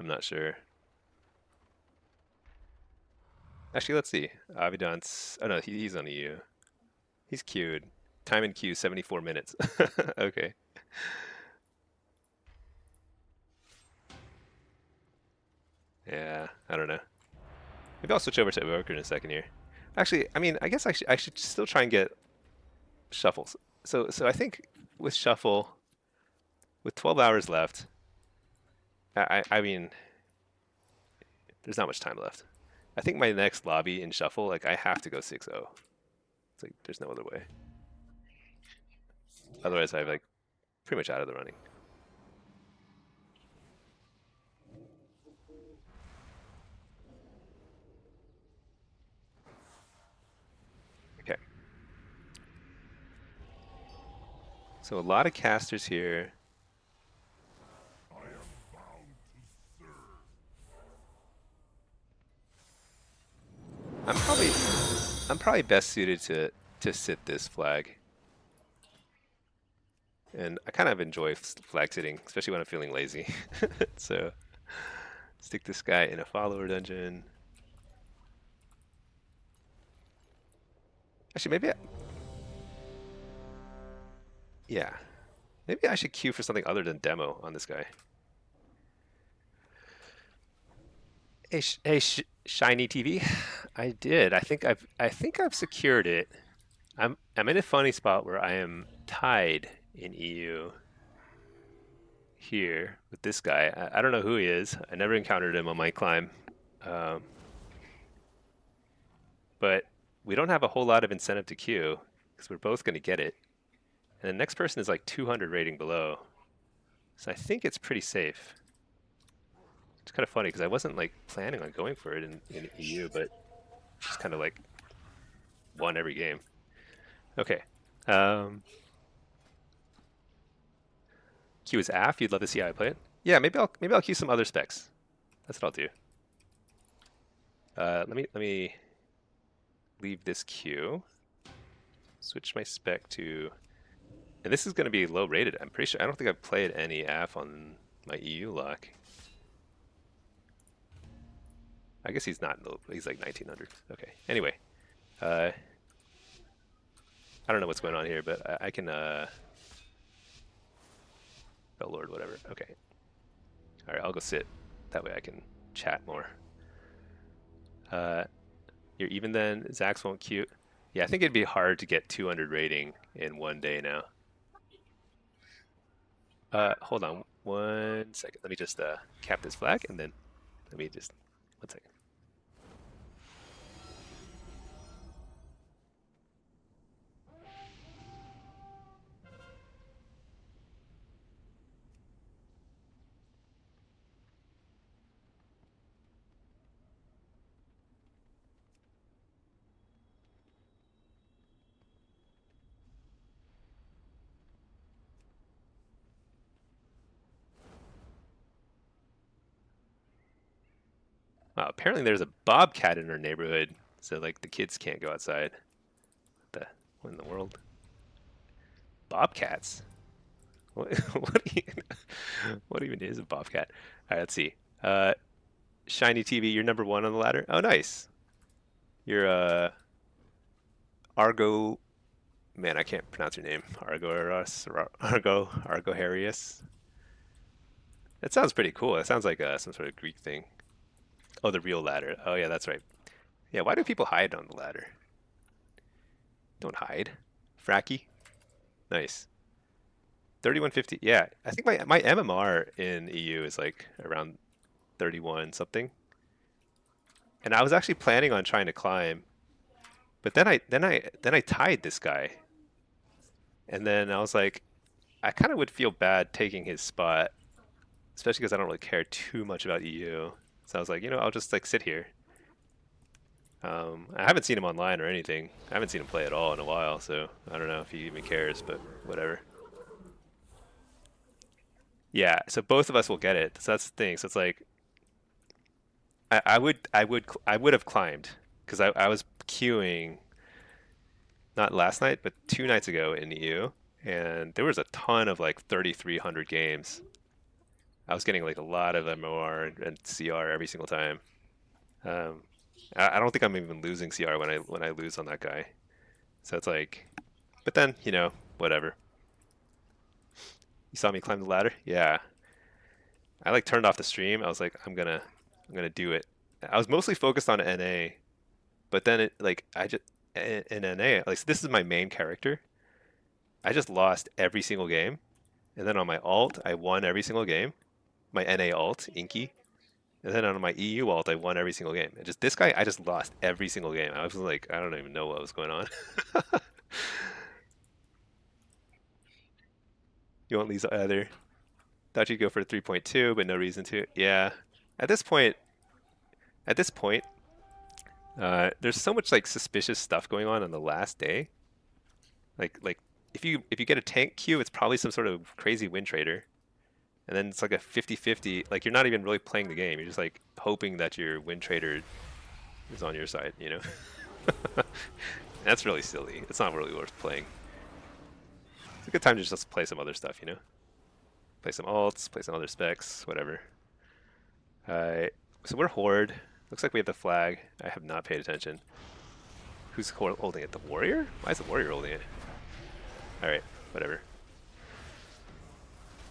I'm not sure. Actually, let's see. Avidance. Oh no, he's on EU. He's queued. Time in queue 74 minutes. Okay. Yeah, I don't know. Maybe I'll switch over to Evoker in a second here. Actually, I mean, I guess I should still try and get shuffles. So I think with shuffle, with 12 hours left, I mean, there's not much time left. I think my next lobby in shuffle, like I have to go 6-0. It's like there's no other way. Otherwise, I'm like pretty much out of the running. Okay. So a lot of casters here. I'm probably best suited to sit this flag. And I kind of enjoy flag sitting, especially when I'm feeling lazy. So stick this guy in a follower dungeon. Actually, yeah, maybe I should queue for something other than demo on this guy. Hey, shiny TV. I did. I think I've secured it. I'm in a funny spot where I am tied in EU here with this guy. I don't know who he is. I never encountered him on my climb. Um, but we don't have a whole lot of incentive to queue because we're both going to get it. And the next person is like 200 rating below. So I think it's pretty safe. It's kind of funny because I wasn't like planning on going for it in EU, but just kind of like won every game. Okay. Q is AF. You'd love to see how I play it. Yeah, maybe I'll queue some other specs. That's what I'll do. Let me leave this queue. Switch my spec to, and this is going to be low rated. I'm pretty sure. I don't think I've played any AF on my EU lock. I guess he's not low. He's like 1900. Okay. Anyway, I don't know what's going on here, but I can. Oh Lord, whatever. Okay. All right, I'll go sit. That way I can chat more. You're even then. Zax won't queue. Yeah, I think it'd be hard to get 200 rating in one day now. Hold on 1 second. Let me just cap this flag and then let me just 1 second. Wow, apparently there's a bobcat in our neighborhood, so like the kids can't go outside. What in the world? Bobcats? What what even is a bobcat? All right, let's see. Shiny TV, you're number 1 on the ladder. Oh, nice. You're Argo. Man, I can't pronounce your name. Argo Harius. That sounds pretty cool. It sounds like some sort of Greek thing. Oh, the real ladder. Oh yeah, that's right. Yeah, why do people hide on the ladder? Don't hide. Fracky. Nice. 3150. Yeah, I think my MMR in EU is like around 31 something. And I was actually planning on trying to climb, but then I tied this guy. And then I was like, I kind of would feel bad taking his spot, especially because I don't really care too much about EU. So I was like, I'll just like sit here. I haven't seen him online or anything. I haven't seen him play at all in a while, so I don't know if he even cares, but whatever. Yeah, so both of us will get it. So that's the thing. So it's like I would have climbed because I was queuing not last night, but 2 nights ago in EU, and there was a ton of like 3,300 games. I was getting like a lot of MOR and CR every single time. Um, I don't think I'm even losing CR when I lose on that guy. So it's like, but then whatever. You saw me climb the ladder? Yeah. I like turned off the stream. I was like, I'm gonna do it. I was mostly focused on NA, but then it like I just in NA like this is my main character. I just lost every single game, and then on my alt I won every single game. My NA alt Inky, and then on my EU alt I won every single game. And just this guy I just lost every single game. I was like I don't even know what was going on. You want Lisa either? Thought you'd go for a 3.2, but no reason to. Yeah. At this point, at this point, there's so much like suspicious stuff going on the last day. Like if you get a tank queue, it's probably some sort of crazy win trader, and then it's like a 50-50. Like you're not even really playing the game. You're just like hoping that your win trader is on your side. That's really silly. It's not really worth playing. It's a good time to just play some other stuff. Play some alts, play some other specs, whatever. So we're Horde. Looks like we have the flag. I have not paid attention. Who's holding it? The warrior? Why is the warrior holding it? Alright, whatever.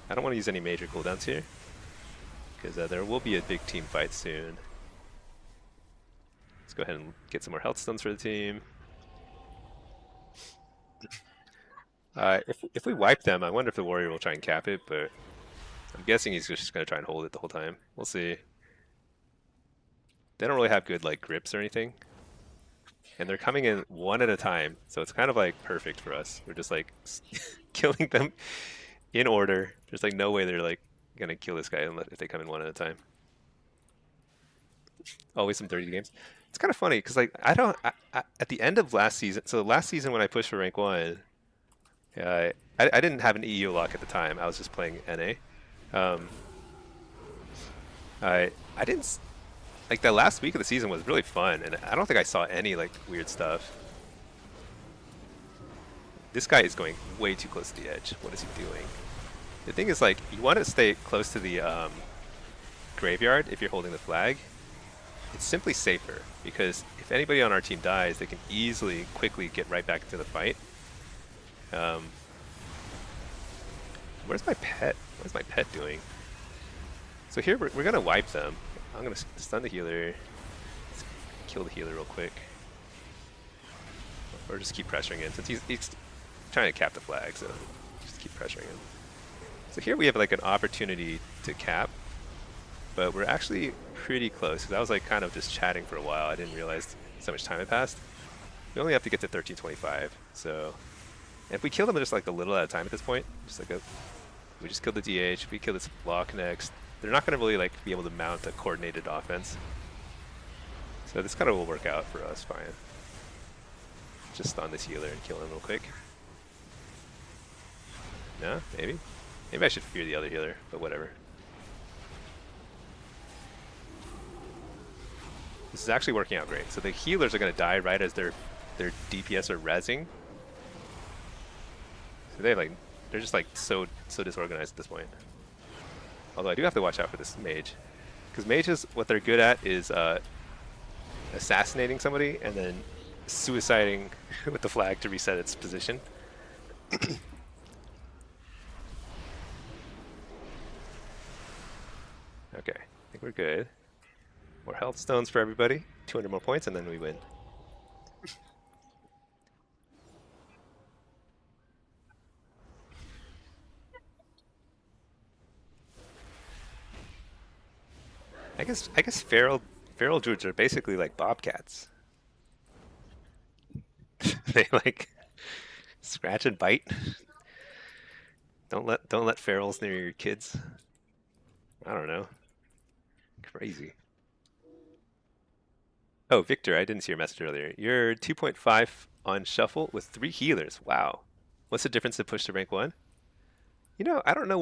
I don't want to use any major cooldowns here, because there will be a big team fight soon. Let's go ahead and get some more health stones for the team. If we wipe them, I wonder if the warrior will try and cap it, but I'm guessing he's just going to try and hold it the whole time. We'll see. They don't really have good like grips or anything, and they're coming in one at a time, so it's kind of like perfect for us. We're just like killing them in order. There's like no way they're like gonna kill this guy unless if they come in one at a time. Always some dirty games. It's kind of funny because like I don't at the end of last season. So last season when I pushed for rank 1, I didn't have an EU lock at the time. I was just playing NA. Um, I didn't like the last week of the season was really fun, and I don't think I saw any like weird stuff. This guy is going way too close to the edge. What is he doing? The thing is, like, you want to stay close to the graveyard if you're holding the flag. It's simply safer, because if anybody on our team dies, they can easily, quickly get right back into the fight. Where's my pet? What is my pet doing? So here we're going to wipe them. I'm going to stun the healer. Let's kill the healer real quick. Or just keep pressuring him, since he's trying to cap the flag, so just keep pressuring him. So here we have like an opportunity to cap, but we're actually pretty close, because I was like kind of just chatting for a while. I didn't realize so much time had passed. We only have to get to 1325, so if we kill them just like a little at a time at this point, just like we just killed the DH, we kill this block next, they're not going to really like be able to mount a coordinated offense. So this kind of will work out for us fine. Just stun this healer and kill him real quick. No? Maybe? Maybe I should fear the other healer, but whatever. This is actually working out great. So the healers are going to die right as their DPS are rezzing. So they're just like so disorganized at this point. Although I do have to watch out for this mage, because mages, what they're good at is assassinating somebody and then suiciding with the flag to reset its position. Okay, I think we're good. More health stones for everybody. 200 more points and then we win. I guess feral druids are basically like bobcats. They like scratch and bite. Don't let ferals near your kids. I don't know. Crazy. Oh, Victor, I didn't see your message earlier. You're 2.5 on shuffle with 3 healers. Wow. What's the difference to push to rank 1? I don't know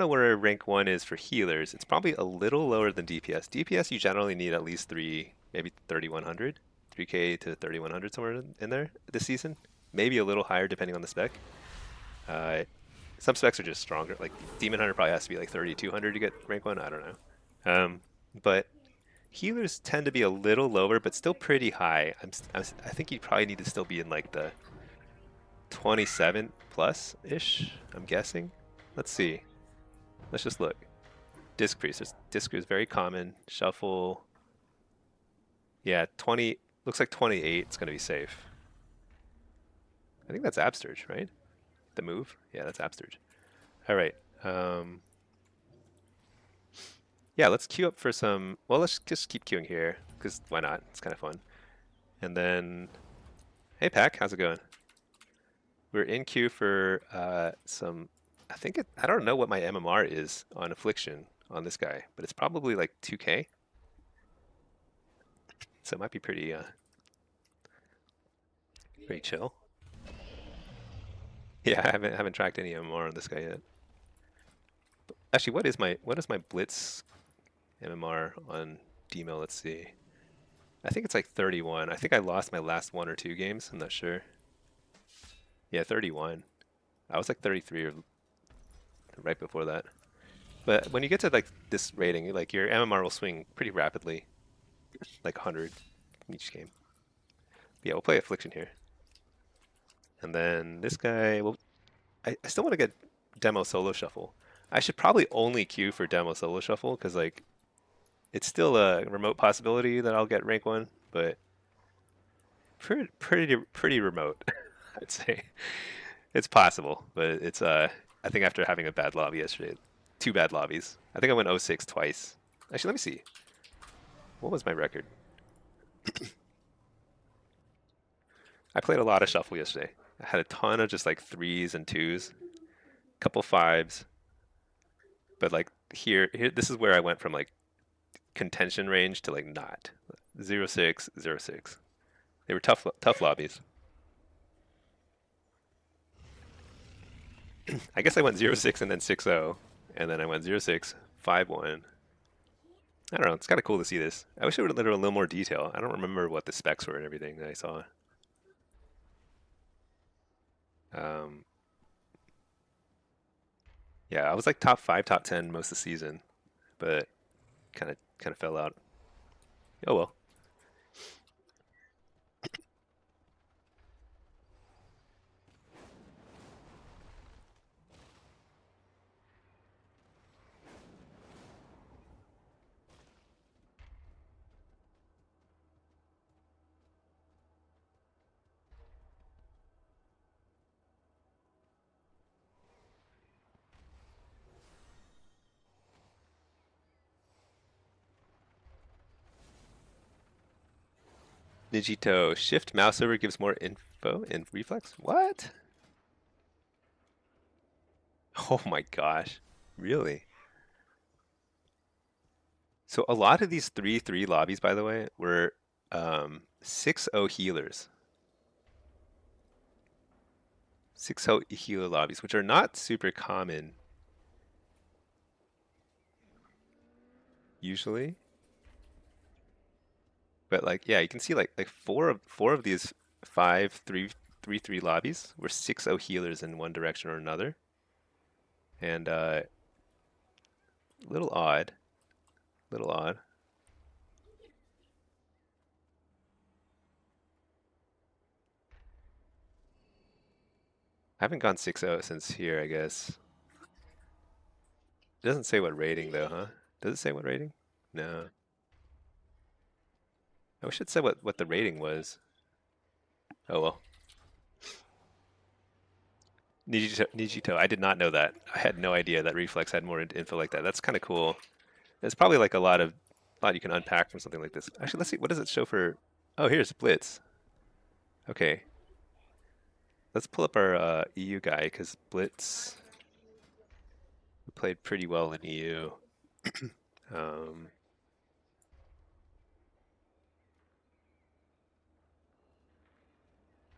where rank 1 is for healers. It's probably a little lower than DPS. DPS you generally need at least 3, maybe 3100, 3k to 3100 somewhere in there this season. Maybe a little higher depending on the spec. Uh, some specs are just stronger. Like Demon Hunter probably has to be like 3200 to get rank 1. I don't know. But healers tend to be a little lower, but still pretty high. I think you probably need to still be in like the 27 plus ish. I'm guessing. Let's see. Let's just look. Disc priest. Disc is very common. Shuffle. Yeah, 20. Looks like 28. It's gonna be safe. I think that's Absterge, right? The move. Yeah, that's Absterge. All right. Yeah, let's queue up for some. Well, let's just keep queuing here because why not? It's kind of fun. And then, hey Pack, how's it going? We're in queue for some. I don't know what my MMR is on affliction on this guy, but it's probably like 2k. So it might be pretty chill. Yeah, I haven't tracked any MMR on this guy yet. Actually, what is my Blitz MMR on Demo? Let's see. I think it's like 31. I think I lost my last 1 or 2 games. I'm not sure. Yeah, 31. I was like 33 or right before that. But when you get to like this rating, like your MMR will swing pretty rapidly, like 100 in each game. Yeah, we'll play Affliction here. And then this guy, well, I still want to get Demo Solo Shuffle. I should probably only queue for Demo Solo Shuffle because like it's still a remote possibility that I'll get rank 1, but pretty remote, I'd say. It's possible, but it's I think after having a bad lobby yesterday, 2 bad lobbies. I think I went 0-6 twice. Actually, let me see. What was my record? I played a lot of shuffle yesterday. I had a ton of just like 3s and 2s, couple 5s, but like here this is where I went from like contention range to like not. 0-6, 0-6. They were tough lobbies. I guess I went 0-6 and then 6-0, and then I went 0-6, 5-1. I don't know. It's kind of cool to see this. I wish it would have a little more detail. I don't remember what the specs were and everything that I saw. Um, yeah, I was like top 5, top 10 most of the season, but kind of fell out. Oh well. Digito shift mouse over gives more info in reflex. What? Oh my gosh. Really? So a lot of these 3-3 lobbies, by the way, were 6-0 healers. 6-0 healer lobbies, which are not super common usually. But like, yeah, you can see like four of these 5-3-3 lobbies were 6-0 healers in one direction or another, and little odd, little odd. I haven't gone 6-0 since here, I guess. It doesn't say what rating though, huh? Does it say what rating? No. I wish it said what the rating was. Oh well. Nijito, I did not know that. I had no idea that Reflex had more info like that. That's kind of cool. There's probably like a lot you can unpack from something like this. Actually, let's see. What does it show for? Oh, here's Blitz. Okay, let's pull up our EU guy because Blitz played pretty well in EU. Um,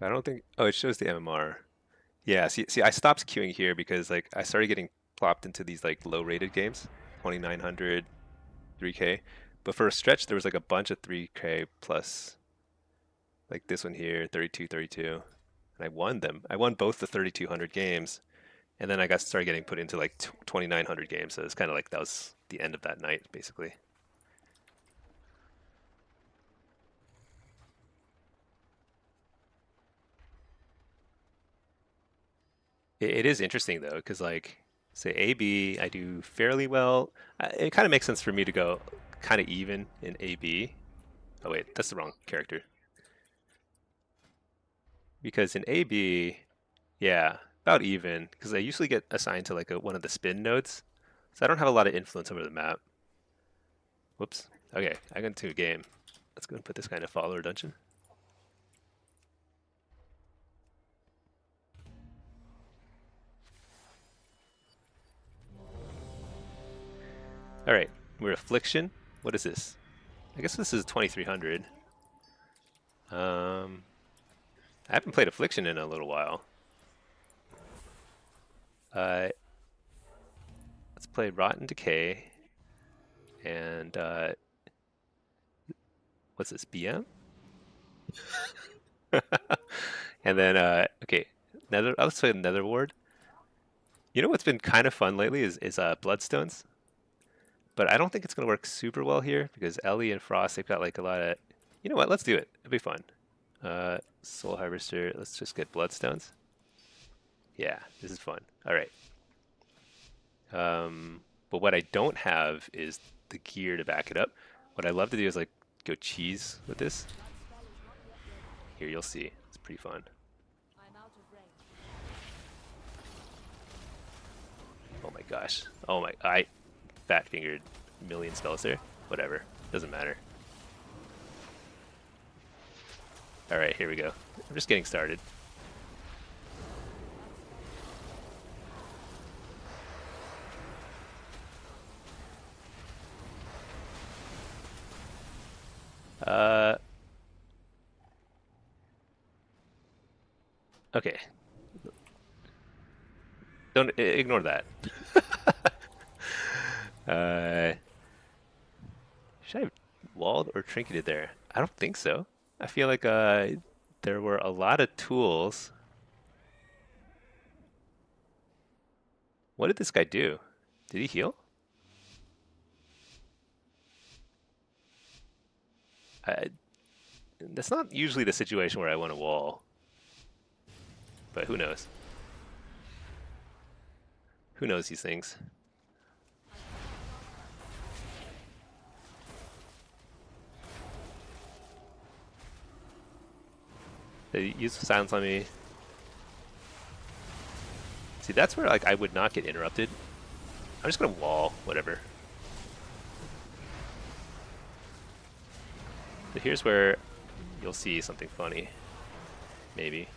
I don't think. Oh, it shows the MMR. Yeah. See, I stopped queuing here because like I started getting plopped into these like low-rated games, 2900, 3K. But for a stretch, there was like a bunch of 3K plus, like this one here, 32, 32, and I won them. I won both the 3200 games, and then I got started getting put into like 2900 games. So it's kind of like that was the end of that night, basically. It is interesting though, because like say AB, I do fairly well. It kind of makes sense for me to go kind of even in AB. Oh wait, that's the wrong character. Because in AB, yeah, about even. Because I usually get assigned to like one of the spin nodes, so I don't have a lot of influence over the map. Whoops. Okay, I got into a game. Let's go and put this guy in a follower dungeon. All right, we're affliction. What is this? I guess this is 2300. Um, I haven't played affliction in a little while. Uh, let's play Rotten Decay. And what's this? BM? And then okay, Nether. Let's play Nether Ward. You know what's been kind of fun lately is Bloodstones, but I don't think it's gonna work super well here because Ellie and Frost they've got like a lot of. You know what? Let's do it. It'll be fun. Soul Harvester. Let's just get Bloodstones. Yeah, this is fun. All right. But what I don't have is the gear to back it up. What I love to do is like go cheese with this. Here, you'll see. It's pretty fun. Oh my gosh. Oh my, I fat fingered million spells there. Whatever. Doesn't matter. Alright, here we go. I'm just getting started. Okay. Don't ignore that. uh, should I have walled or trinketed there? I don't think so. I feel like there were a lot of tools. What did this guy do? Did he heal? I, that's not usually the situation where I want to wall, but who knows? Who knows these things? They use silence on me. See, that's where like I would not get interrupted. I'm just gonna wall, whatever. But here's where you'll see something funny. Maybe.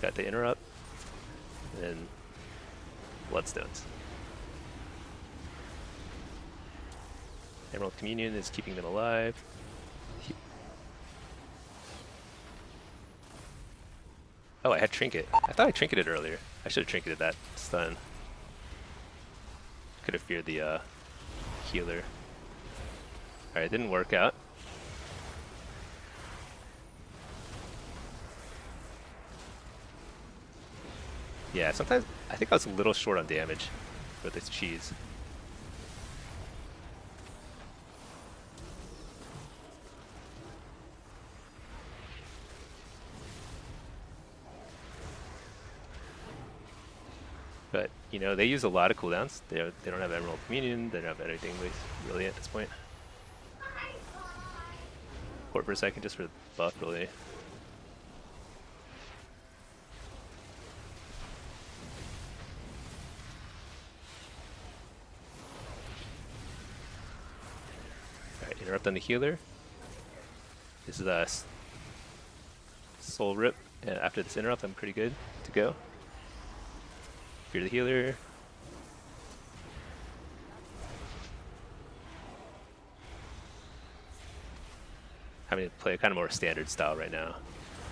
Got the interrupt, and then Bloodstones. Emerald Communion is keeping them alive. Oh, I had Trinket. I thought I Trinketed earlier. I should have Trinketed that stun. Could have feared the healer. Alright, didn't work out. Yeah, sometimes I think I was a little short on damage with this cheese. But, you know, they use a lot of cooldowns. They don't have Emerald Communion, they don't have anything really at this point. Port for a second just for the buff, really. Alright, interrupt on the healer. This is a soul rip, and after this interrupt, I'm pretty good to go. Fear the healer. Having to play a kind of more standard style right now.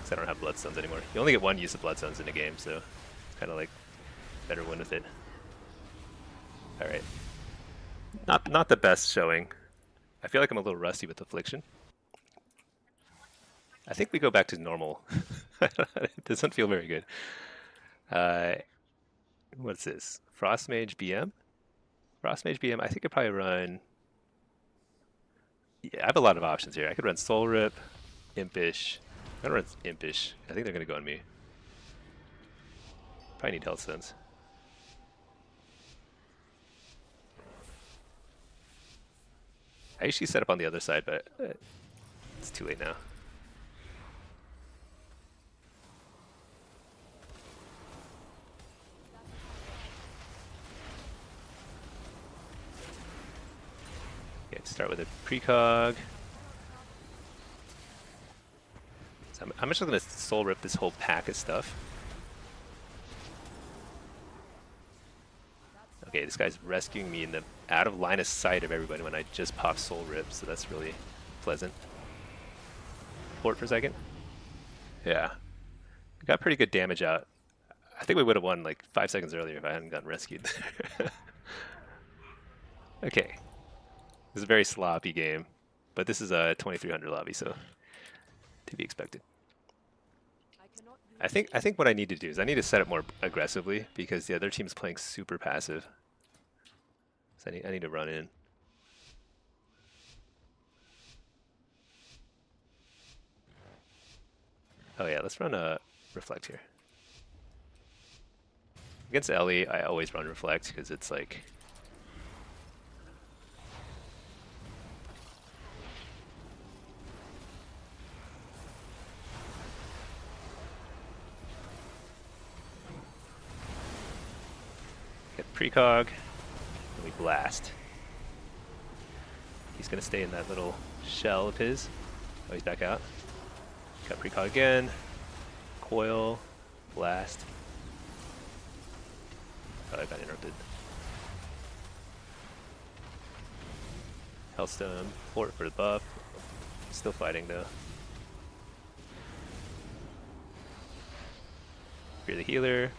because I don't have bloodstones anymore. You only get one use of bloodstones in a game, so it's kind of like better win with it. All right, not the best showing. I feel like I'm a little rusty with affliction. I think we go back to normal. It doesn't feel very good. Uh, what's this? Frost Mage BM? Frost Mage BM, I think I'd probably run... Yeah, I have a lot of options here. I could run Soul Rip, Impish. I'm gonna run Impish. I think they're gonna go on me. Probably need Health Stones. I usually set up on the other side, but it's too late now. Okay, start with a precog. So I'm just gonna Soul Rip this whole pack of stuff. Okay, this guy's rescuing me in the out of line of sight of everybody when I just pop Soul Rip, so that's really pleasant. Port for a second. Yeah, got pretty good damage out. I think we would have won like 5 seconds earlier if I hadn't gotten rescued. Okay, this is a very sloppy game, but this is a 2300 lobby, so to be expected. I think what I need to do is I need to set up more aggressively because the other team's playing super passive. So I need to run in. Oh yeah, let's run a Reflect here. Against Ellie, I always run Reflect because it's like... Get precog, and we blast. He's gonna stay in that little shell of his. Oh, he's back out. Got precog again. Coil, blast. Oh, I got interrupted. Hellstone, Fort for the buff. Still fighting though. Fear the healer.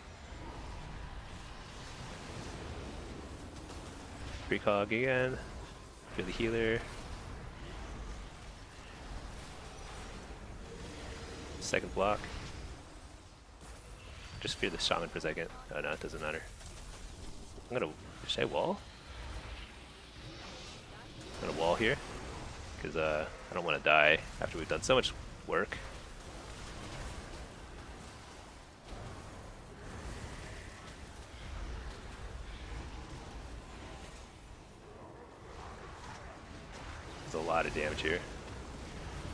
Precog again. Fear the healer. Second block. Just fear the shaman for a second. Oh no, it doesn't matter. I'm gonna... Should I wall? I'm gonna wall here. Because I don't want to die after we've done so much work. There's a lot of damage here.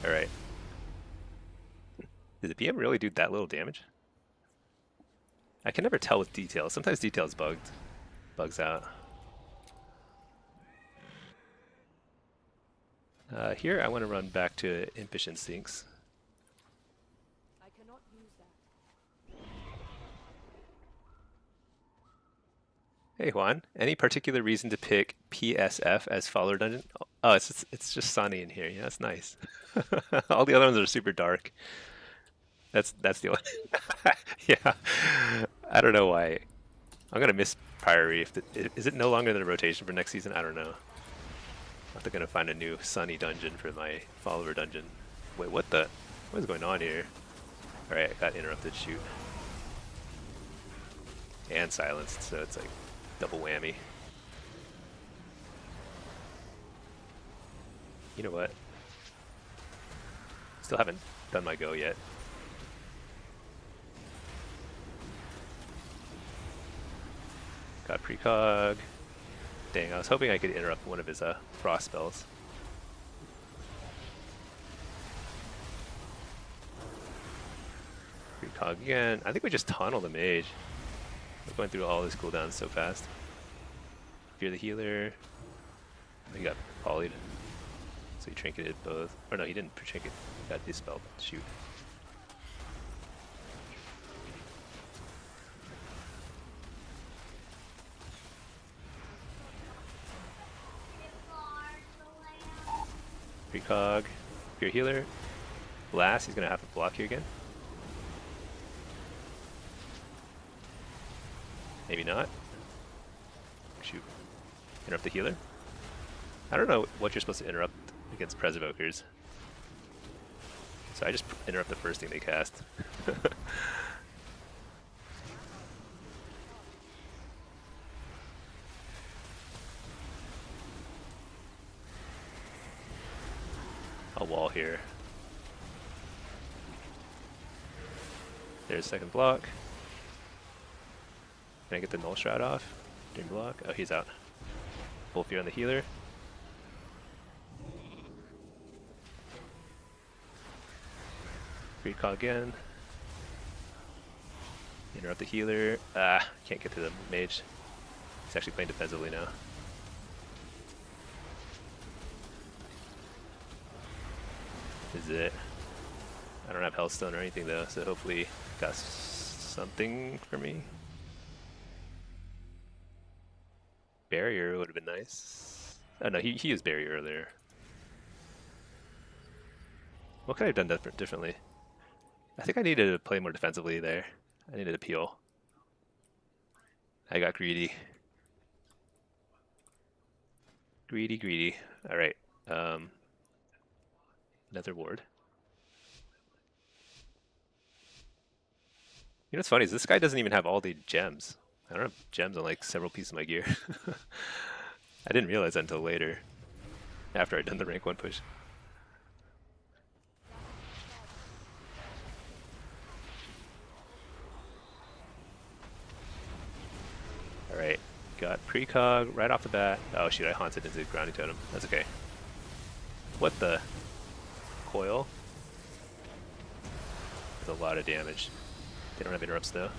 Alright. Did the PM really do that little damage? I can never tell with details. Sometimes details bugs out. Here I want to run back to Impish Instincts. I cannot use that. Hey Juan, any particular reason to pick PSF as Follower Dungeon? Oh, it's just sunny in here. Yeah, that's nice. All the other ones are super dark. That's the only. Yeah, I don't know why. I'm gonna miss Priory. Is it no longer in the rotation for next season? I don't know. I'm have to gonna find a new sunny dungeon for my follower dungeon. Wait, what is going on here? All right, I got interrupted. Shoot. And silenced, so it's like double whammy. You know what? Still haven't done my go yet. Got precog. Dang, I was hoping I could interrupt one of his frost spells. Precog again. I think we just tunnel the mage. We're going through all his cooldowns so fast. Fear the healer. He got polyed. So he trinketed both. Or no, he didn't trinket. He got dispelled. Shoot. Precog. Fear healer. Blast. He's going to have to block here again. Maybe not. Shoot. Interrupt the healer? I don't know what you're supposed to interrupt against Presevokers. So I just interrupt the first thing they cast. I'll wall here. There's second block. Can I get the Null Shroud off? Dream block? Oh, he's out. Full fear on the healer. Recall again. Interrupt the healer. Ah, can't get to the mage. He's actually playing defensively now. This is it. I don't have Hellstone or anything though, so hopefully got something for me. Barrier would have been nice. Oh no, he used barrier earlier. What could I have done differently? I think I needed to play more defensively there. I needed a peel. I got greedy. Greedy. Alright. Another ward. You know what's funny is this guy doesn't even have all the gems. I don't have gems on like several pieces of my gear. I didn't realize that until later. After I'd done the rank 1 push. Alright, got precog right off the bat. Oh shoot, I haunted into the grounding totem. That's okay. What the? Coil? That's a lot of damage. They don't have interrupts though.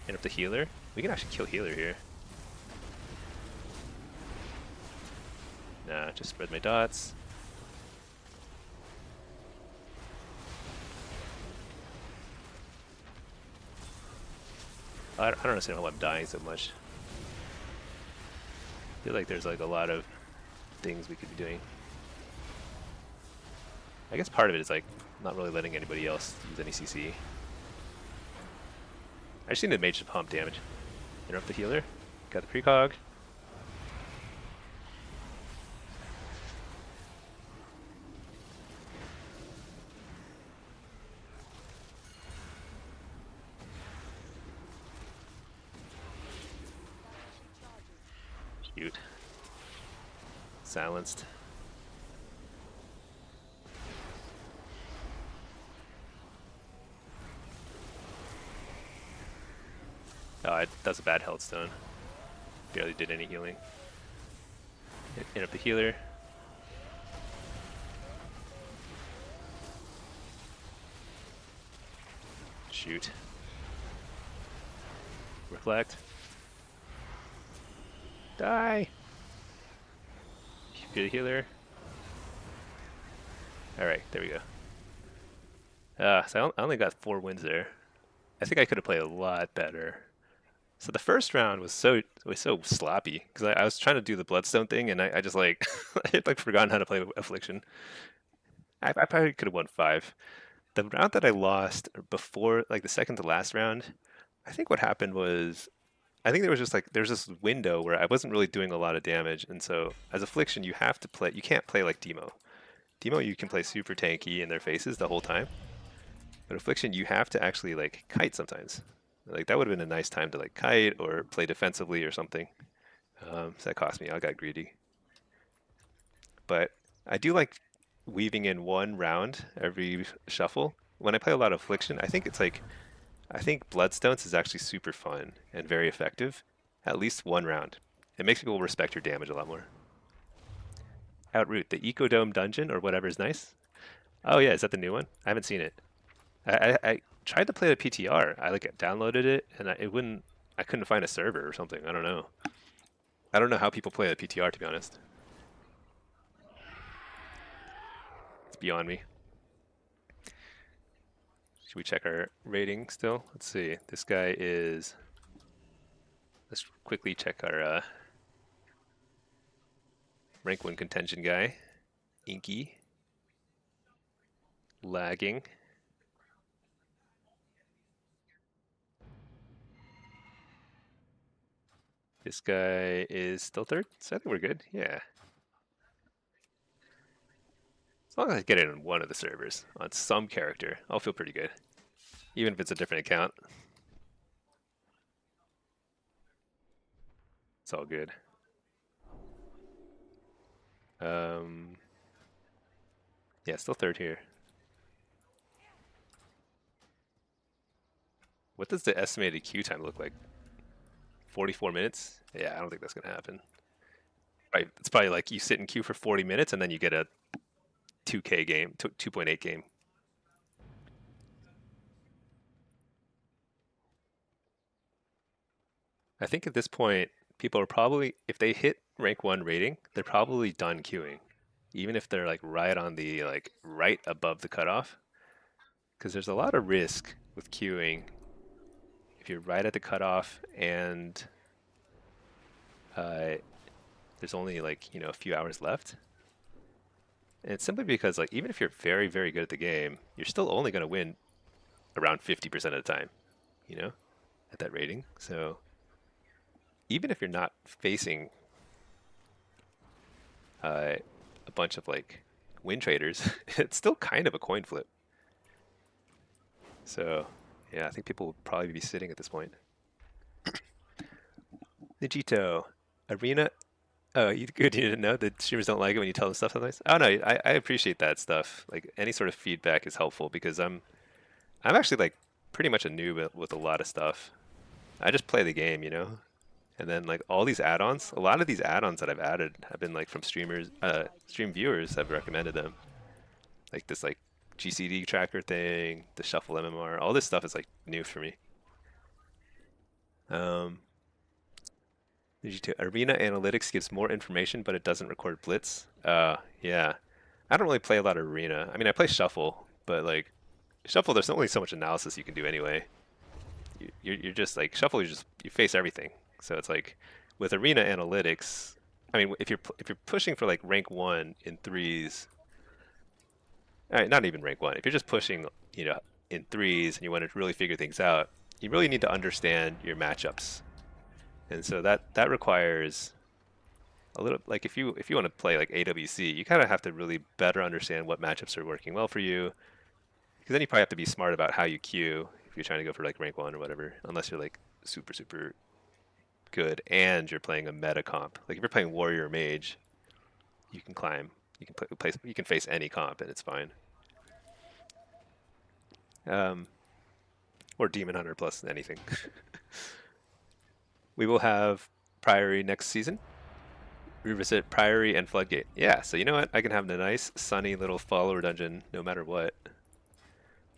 Interrupt the healer? We can actually kill healer here. Nah, just spread my dots. I don't understand why I'm dying so much. I feel like there's like a lot of things we could be doing. I guess part of it is like not really letting anybody else use any CC. I just need the mage to pump damage. Interrupt the healer. Got the precog. Shoot. Silenced. Oh, that's a bad health stone. Barely did any healing. Interrupt the healer. Shoot. Reflect. Die! Fear the healer. Alright, there we go. So I only got 4 wins there. I think I could have played a lot better. So the first round was so sloppy because I was trying to do the Bloodstone thing and I just like I had like forgotten how to play Affliction. I probably could have won 5. The round that I lost before, like the second to last round, I think what happened was I think there was just like there's this window where I wasn't really doing a lot of damage, and so as Affliction you have to play. You can't play like Demo. Demo you can play super tanky in their faces the whole time, but Affliction you have to actually like kite sometimes. Like that would have been a nice time to like kite or play defensively or something. So that cost me. I got greedy, but I do like weaving in one round every shuffle. When I play a lot of Affliction, I think it's like I think Bloodstones is actually super fun and very effective. At least one round. It makes people respect your damage a lot more. Outroot, the Ecodome dungeon or whatever is nice. Oh yeah, is that the new one? I haven't seen it. I tried to play the PTR. I like downloaded it and it wouldn't. I couldn't find a server or something. I don't know. I don't know how people play the PTR to be honest. It's beyond me. Should we check our rating still? Let's see. This guy is. Let's quickly check our rank 1 contention guy. Inky. lagging. This guy is still third, so I think we're good. Yeah. As long as I get it on one of the servers, on some character, I'll feel pretty good. Even if it's a different account. It's all good. Yeah, still third here. What does the estimated queue time look like? 44 minutes? Yeah, I don't think that's gonna happen. Right, it's probably like you sit in queue for 40 minutes and then you get a 2K game, 2.8 game. I think at this point, people are probably, if they hit rank 1 rating, they're probably done queuing. Even if they're like right on the, like right above the cutoff. Because there's a lot of risk with queuing if you're right at the cutoff and there's only like, a few hours left. And it's simply because like even if you're very, very good at the game, you're still only going to win around 50% of the time, at that rating. So even if you're not facing a bunch of like win traders, it's still kind of a coin flip. So yeah, I think people will probably be sitting at this point. Nijito, Arena. Oh, you good? You didn't know that streamers don't like it when you tell them stuff sometimes. Oh no, I appreciate that stuff. Like any sort of feedback is helpful because I'm actually like pretty much a noob with a lot of stuff. I just play the game, and then like all these add-ons. A lot of these add-ons that I've added have been like from streamers, stream viewers have recommended them. Like this like GCD tracker thing, the shuffle MMR, all this stuff is like new for me. Arena Analytics gives more information, but it doesn't record Blitz. Yeah. I don't really play a lot of Arena. I mean, I play Shuffle, but like Shuffle, there's only so much analysis you can do anyway. You're just like Shuffle. You face everything. So it's like with Arena Analytics. I mean, if you're pushing for like rank 1 in threes, all right, not even rank 1. If you're just pushing, in threes and you want to really figure things out, you really need to understand your matchups. And so that requires a little, like if you want to play like AWC, you kind of have to really better understand what matchups are working well for you. Because then you probably have to be smart about how you queue if you're trying to go for like rank 1 or whatever, unless you're like super, super good and you're playing a meta comp. Like if you're playing warrior or mage, you can climb. You can face any comp and it's fine. Or demon hunter plus anything. We will have Priory next season. Revisit Priory and Floodgate. Yeah, so you know what? I can have a nice, sunny little follower dungeon no matter what.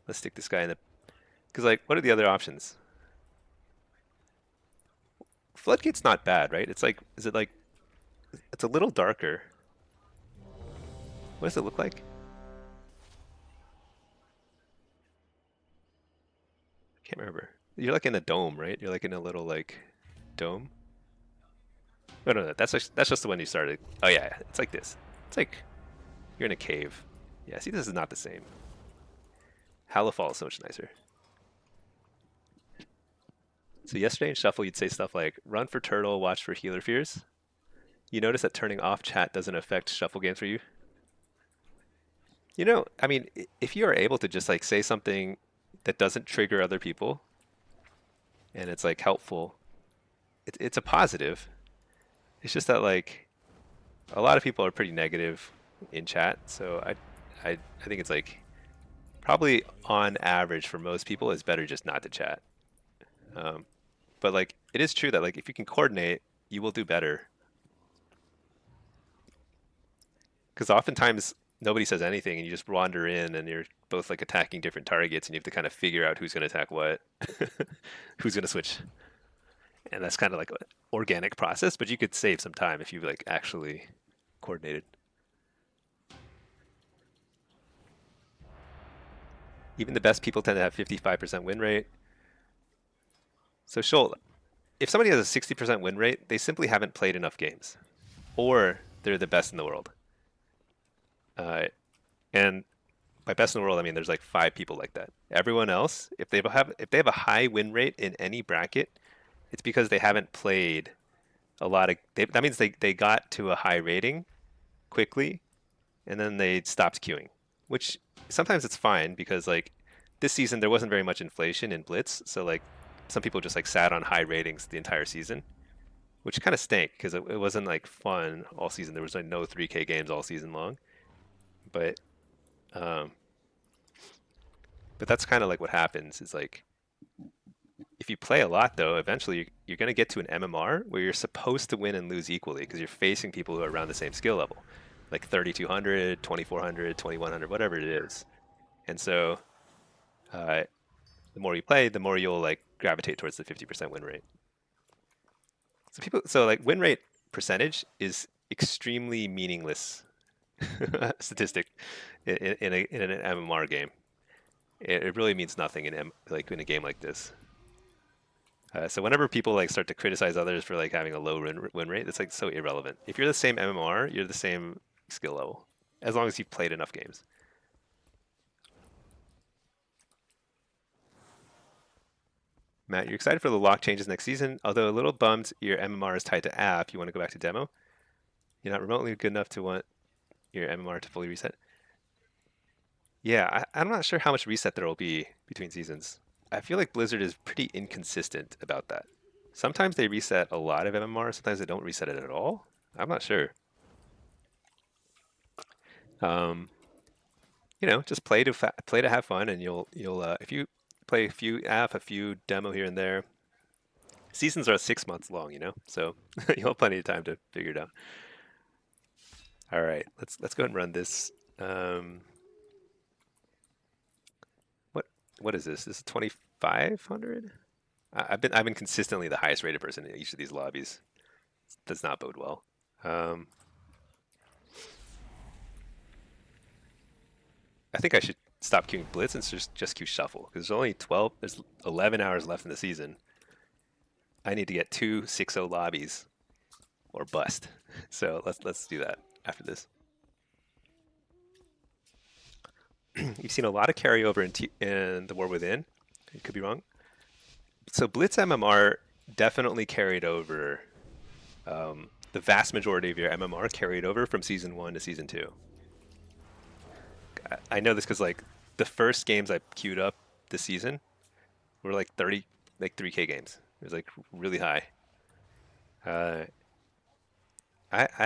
Let's stick this guy in the... Because, like, what are the other options? Floodgate's not bad, right? It's like... Is it like... It's a little darker. What does it look like? I can't remember. You're like in a dome, right? You're like in a little, like, dome. No. That's just the one you started. Oh yeah, it's like this. It's like you're in a cave. Yeah, see, this is not the same. Halifal is so much nicer. So yesterday in Shuffle, you'd say stuff like, run for turtle, watch for healer fears. You notice that turning off chat doesn't affect Shuffle games for you? I mean, if you are able to just like say something that doesn't trigger other people, and it's like helpful, it's a positive. It's just that like a lot of people are pretty negative in chat, so I think it's like probably on average for most people it's better just not to chat. But like it is true that like if you can coordinate, you will do better. Because oftentimes nobody says anything and you just wander in and you're both like attacking different targets and you have to kind of figure out who's going to attack what, who's going to switch. And that's kind of like an organic process, but you could save some time if you like actually coordinated. Even the best people tend to have 55% win rate. So Scholl, if somebody has a 60% win rate, they simply haven't played enough games, or they're the best in the world. And by best in the world, I mean there's like 5 people like that. Everyone else, if they have a high win rate in any bracket, it's because they haven't played a lot of. That means they got to a high rating quickly, and then they stopped queuing, which sometimes it's fine because like this season there wasn't very much inflation in Blitz, so like some people just like sat on high ratings the entire season, which kind of stank because it wasn't like fun all season. There was like no 3K games all season long, but um, but that's kind of like what happens is like if you play a lot though, eventually you're going to get to an MMR where you're supposed to win and lose equally because you're facing people who are around the same skill level, like 3200, 2400, 2100, whatever it is. And so uh, the more you play, the more you'll like gravitate towards the 50% win rate. So like win rate percentage is extremely meaningless statistic in an MMR game. It really means nothing like in a game like this. So whenever people like start to criticize others for like having a low win rate, it's like so irrelevant. If you're the same MMR, you're the same skill level, as long as you've played enough games. Matt, you're excited for the lock changes next season, although a little bummed your MMR is tied to app. You want to go back to demo? You're not remotely good enough to want your MMR to fully reset? Yeah, I'm not sure how much reset there will be between seasons. I feel like Blizzard is pretty inconsistent about that. Sometimes they reset a lot of MMR, sometimes they don't reset it at all. I'm not sure. You know, just play to have fun, and you'll if you play a few a few demo here and there. Seasons are 6 months long, you know, so you'll have plenty of time to figure it out. All right, let's go ahead and run this. What is this? This is 2500. I've been consistently the highest rated person in each of these lobbies. Does not bode well. I think I should stop queuing Blitz and just queue Shuffle because there's 11 hours left in the season. I need to get 2 6-0 lobbies or bust. So let's do that after this. You've seen a lot of carryover in the War Within. I could be wrong. So Blitz MMR definitely carried over. The vast majority of your MMR carried over from season 1 to season 2. I know this because like the first games I queued up this season were like 3K games. It was like really high. I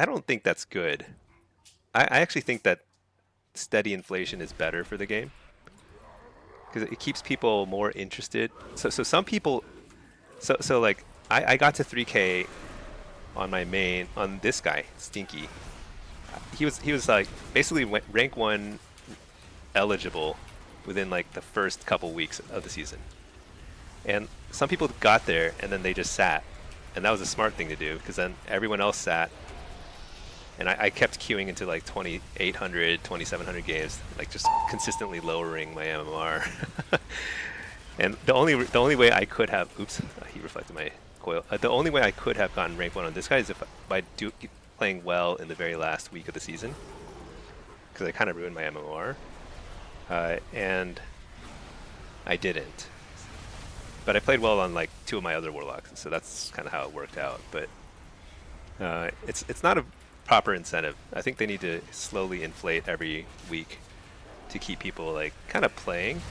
don't think that's good. I actually think that steady inflation is better for the game because it keeps people more interested. So some people, so like I got to 3K on my main on this guy Stinky. He was like basically rank 1 eligible within like the first couple weeks of the season, and some people got there and then they just sat, and that was a smart thing to do because then everyone else sat. And I kept queuing into like 2,800, 2,700 games, like just consistently lowering my MMR. And the only way I could have, oops, he reflected my coil. The only way I could have gotten rank 1 on this guy is if by playing well in the very last week of the season, because I kind of ruined my MMR, and I didn't. But I played well on like 2 of my other warlocks, so that's kind of how it worked out. But it's not a proper incentive. I think they need to slowly inflate every week to keep people like kind of playing,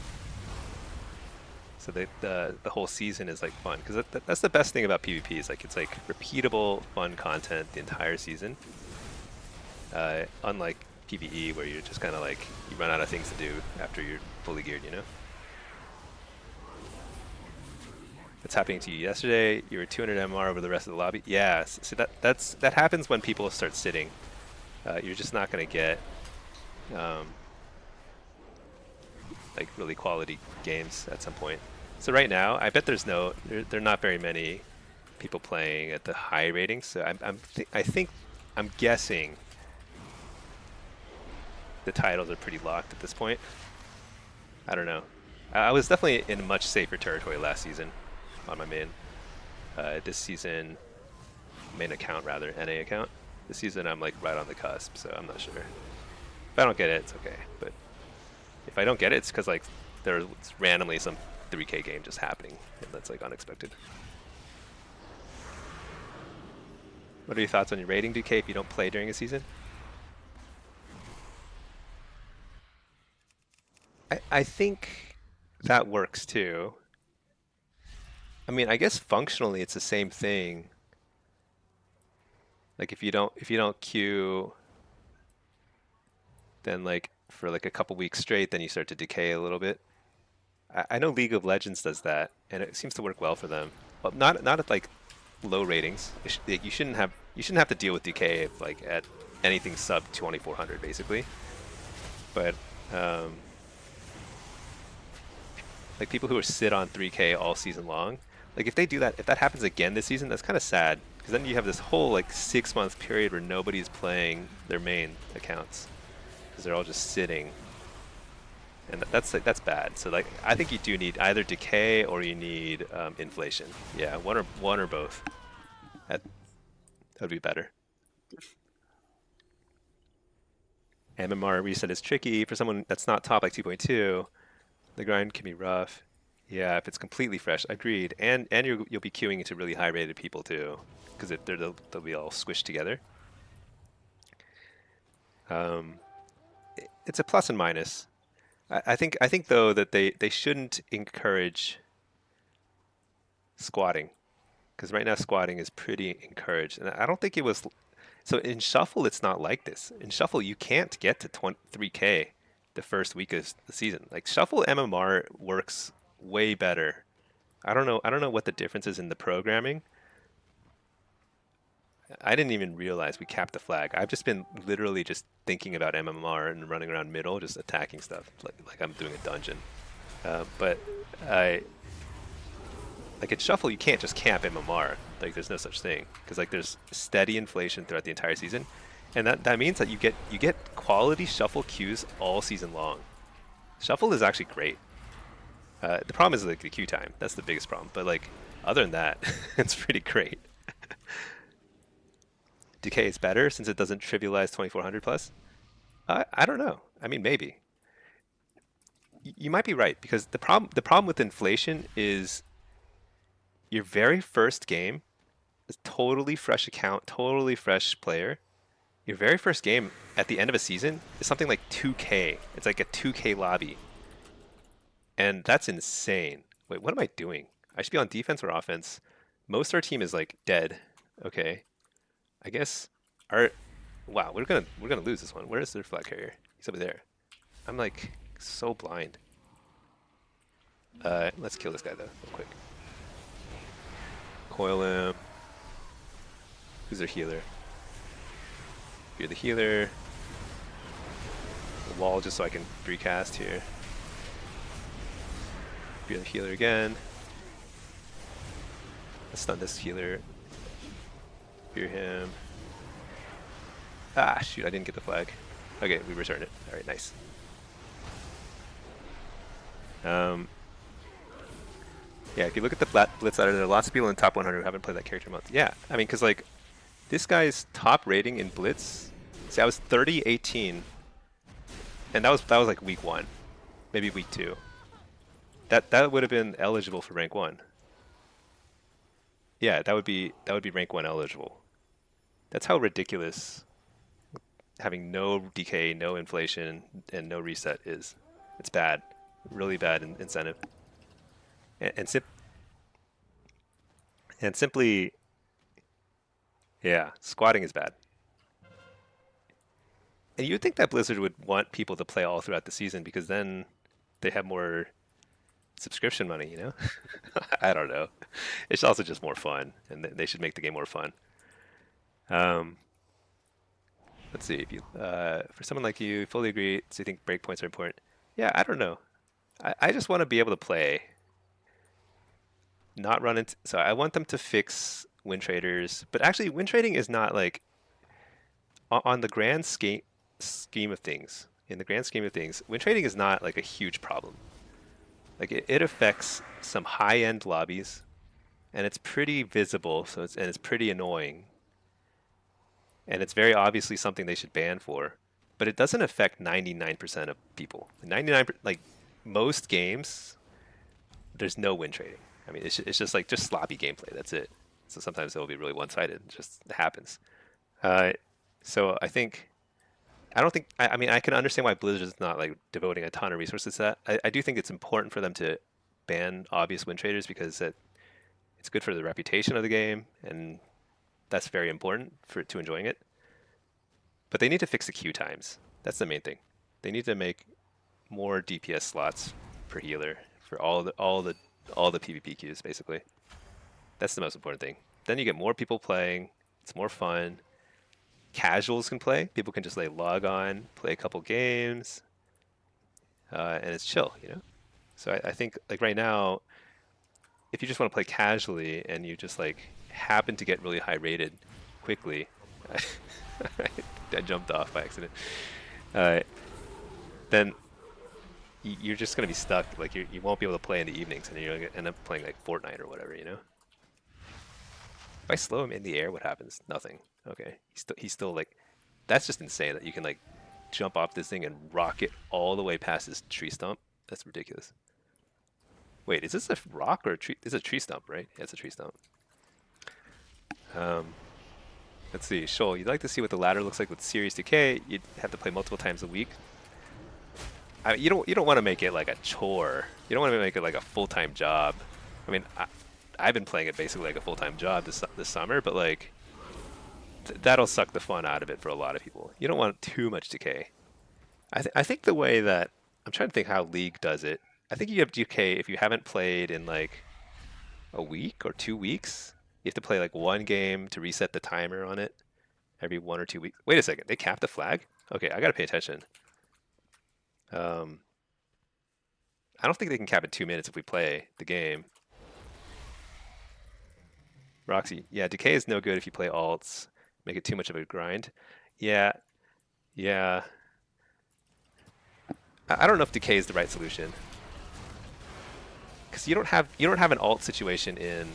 so that the whole season is like fun. Because that's the best thing about PvP is like it's like repeatable fun content the entire season. Unlike PvE where you're just kind of like you run out of things to do after you're fully geared, you know. That's happening to you yesterday. You were 200 MR over the rest of the lobby. Yeah, so that happens when people start sitting. You're just not going to get like really quality games at some point. So right now, I bet there are not very many people playing at the high ratings. So I'm guessing the titles are pretty locked at this point. I don't know. I was definitely in much safer territory last season on my main. This season, main account rather, NA account. This season I'm like right on the cusp, so I'm not sure. If I don't get it, it's okay. But If I don't get it, it's because like there's randomly some 3K game just happening, and that's like unexpected. What are your thoughts on your rating, DK, if you don't play during a season? I think that works too. I mean, I guess functionally it's the same thing. Like if you don't queue, then like for like a couple weeks straight, then you start to decay a little bit. I know League of Legends does that, and it seems to work well for them. But not at like low ratings. Like, you shouldn't have to deal with decay like at anything sub 2400 basically. But like people who sit on 3K all season long, like if they do that, if that happens again this season, that's kind of sad because then you have this whole like 6-month period where nobody's playing their main accounts because they're all just sitting, and that's bad. So like I think you do need either decay or you need inflation. Yeah, one or both. That would be better. MMR reset is tricky for someone that's not top like 2.2. The grind can be rough. Yeah, if it's completely fresh, agreed. And you'll be queuing into really high rated people too, because they'll be all squished together. It's a plus and minus. I think though that they shouldn't encourage squatting, because right now squatting is pretty encouraged, and I don't think it was. So in shuffle, it's not like this. In shuffle, you can't get to 3K the first week of the season. Like shuffle MMR works way better. I don't know what the difference is in the programming. I didn't even realize we capped the flag. I've just been literally just thinking about MMR and running around middle, just attacking stuff like I'm doing a dungeon. But I like at shuffle, you can't just camp MMR. Like there's no such thing because like there's steady inflation throughout the entire season, and that means that you get quality shuffle queues all season long. Shuffle is actually great. The problem is like the queue time. That's the biggest problem. But like other than that, it's pretty great. Decay is better since it doesn't trivialize 2400 plus. I don't know. I mean maybe. You might be right because the problem with inflation is your very first game is totally fresh account, totally fresh player. Your very first game at the end of a season is something like 2K. It's like a 2K lobby. And that's insane. Wait, what am I doing? I should be on defense or offense. Most of our team is like dead. Okay. I guess our wow, we're gonna lose this one. Where is their flag carrier? He's over there. I'm like so blind. Let's kill this guy though, real quick. Coil him. Who's their healer? You're the healer. The wall just so I can recast here. You're the healer again. Let's stun this healer. Fear him. Ah, shoot, I didn't get the flag. Okay, we return it. Alright, nice. Yeah, if you look at the Blitz ladder, there are lots of people in the top 100 who haven't played that character in months. Yeah, I mean, because like, this guy's top rating in Blitz, see, I was 30-18, and that was like week 1, maybe week 2. That would have been eligible for rank 1. Yeah, that would be rank 1 eligible. That's how ridiculous having no decay, no inflation, and no reset is. It's bad, really bad incentive. And simply, yeah, squatting is bad. And you'd think that Blizzard would want people to play all throughout the season because then they have more subscription money, you know? I don't know. It's also just more fun, and they should make the game more fun. Let's see. If you, for someone like you, fully agree. So you think breakpoints are important? Yeah, I don't know. I just want to be able to play. Not run into, so I want them to fix win traders, but actually win trading is not like on the grand scheme of things. In the grand scheme of things, win trading is not like a huge problem. Like it affects some high-end lobbies, and it's pretty visible. So it's pretty annoying, and it's very obviously something they should ban for. but it doesn't affect 99% of people. 99, like most games, there's no win trading. I mean, it's just like just sloppy gameplay. That's it. So sometimes it'll be really one-sided. It just happens. Uh, so I don't think I mean I can understand why Blizzard is not like devoting a ton of resources to that. I do think it's important for them to ban obvious win traders because it's good for the reputation of the game, and that's very important to enjoying it. But they need to fix the queue times. That's the main thing. They need to make more DPS slots per healer for all the PvP queues basically. That's the most important thing. Then you get more people playing. It's more fun. Casuals can play. People can just like log on, play a couple games, and it's chill, you know. So I think like right now, if you just want to play casually and you just like happen to get really high rated quickly, I jumped off by accident. Uh, then you're just gonna be stuck. Like you won't be able to play in the evenings, and you're gonna end up playing like Fortnite or whatever, you know. If I slow him in the air, what happens? Nothing. Okay, he's still like, that's just insane that you can like jump off this thing and rocket all the way past this tree stump. That's ridiculous. Wait, is this a rock or a tree? It's a tree stump, right? Yeah, it's a tree stump. Um, let's see, Shoal, you'd like to see what the ladder looks like with Serious Decay. You'd have to play multiple times a week. You don't want to make it like a chore. You don't want to make it like a full-time job. I mean, I've been playing it basically like a full-time job this summer, but like that'll suck the fun out of it for a lot of people. You don't want too much decay. I think the way that I'm trying to think how League does it. I think you have decay if you haven't played in like a week or 2 weeks. You have to play like one game to reset the timer on it every 1 or 2 weeks. Wait a second, they cap the flag? Okay, I gotta pay attention. I don't think they can cap it 2 minutes if we play the game. Roxy, yeah, decay is no good if you play alts. Make it too much of a grind. Yeah, yeah. I don't know if decay is the right solution because you don't have an alt situation in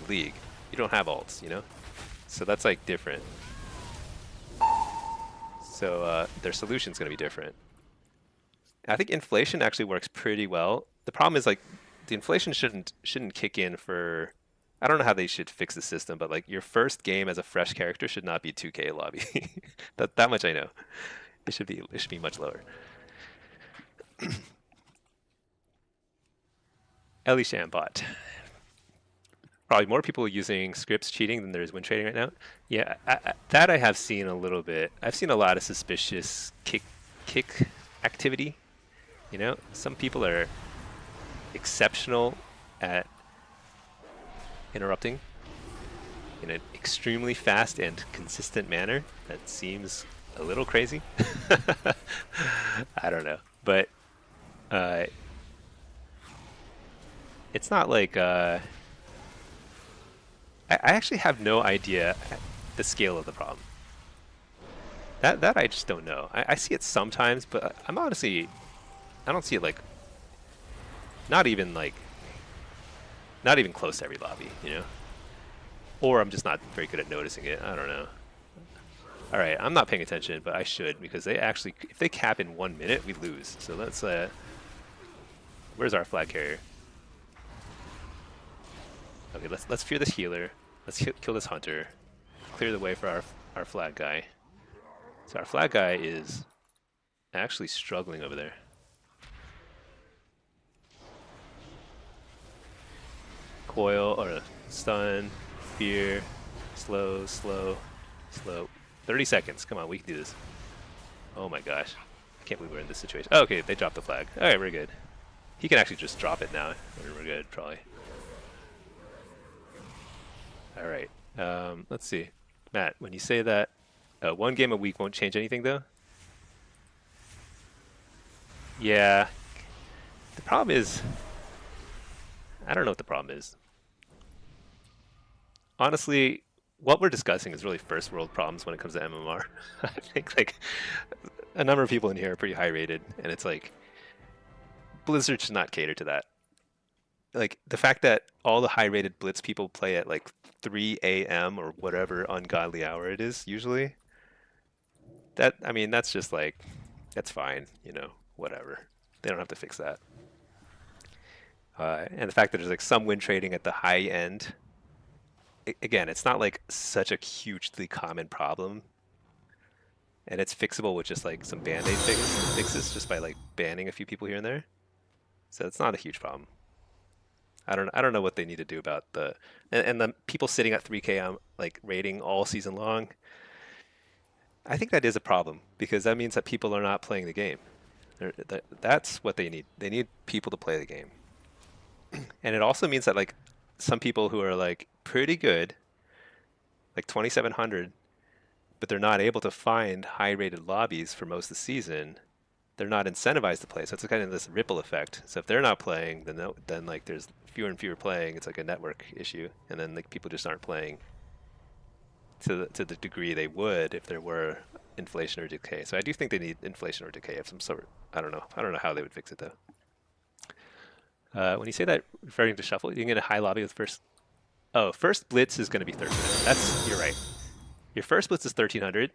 League. You don't have alts, you know. So that's like different. So their solution's gonna be different. I think inflation actually works pretty well. The problem is like the inflation shouldn't kick in for. I don't know how they should fix the system, but like your first game as a fresh character should not be 2K lobby. That much I know. It should be much lower. Ellie Shambot. Probably more people using scripts cheating than there is win trading right now. Yeah, that I have seen a little bit. I've seen a lot of suspicious kick activity. You know, some people are exceptional at interrupting in an extremely fast and consistent manner that seems a little crazy. I don't know, but it's not like I actually have no idea the scale of the problem. That I just don't know. I see it sometimes, but I'm honestly I don't see it like not even close to every lobby, you know? Or I'm just not very good at noticing it. I don't know. All right, I'm not paying attention, but I should because they actually, if they cap in 1 minute, we lose. So let's, where's our flag carrier? Okay, let's fear this healer. Let's kill this hunter. Clear the way for our flag guy. So our flag guy is actually struggling over there. Coil or stun, fear, slow, slow, slow. 30 seconds. Come on, we can do this. Oh my gosh. I can't believe we're in this situation. Oh, okay, they dropped the flag. Alright, we're good. He can actually just drop it now. We're good, probably. Alright. Let's see. Matt, when you say that one game a week won't change anything, though? Yeah. The problem is... I don't know what the problem is. Honestly, what we're discussing is really first world problems when it comes to MMR. I think like a number of people in here are pretty high rated, and it's like Blizzard should not cater to that. Like the fact that all the high rated Blitz people play at like 3 a.m. or whatever ungodly hour it is usually. I mean, that's just like, that's fine, you know, whatever. They don't have to fix that. And the fact that there's like some win trading at the high end, again, it's not like such a hugely common problem, and it's fixable with just like some band-aid fixes just by like banning a few people here and there. So it's not a huge problem. I don't know what they need to do about and the people sitting at 3K like rating all season long. I think that is a problem because that means that people are not playing the game. That's what they need. They need people to play the game. And it also means that like some people who are like pretty good, like 2700, but they're not able to find high rated lobbies for most of the season, they're not incentivized to play. So it's kind of this ripple effect. So if they're not playing, then like there's fewer and fewer playing. It's like a network issue, and then like people just aren't playing to the degree they would if there were inflation or decay. So I do think they need inflation or decay of some sort. I don't know. I don't know how they would fix it though. When you say that, referring to shuffle, you can get a high lobby with first. Oh, first blitz is going to be 1300. You're right. Your first blitz is 1300.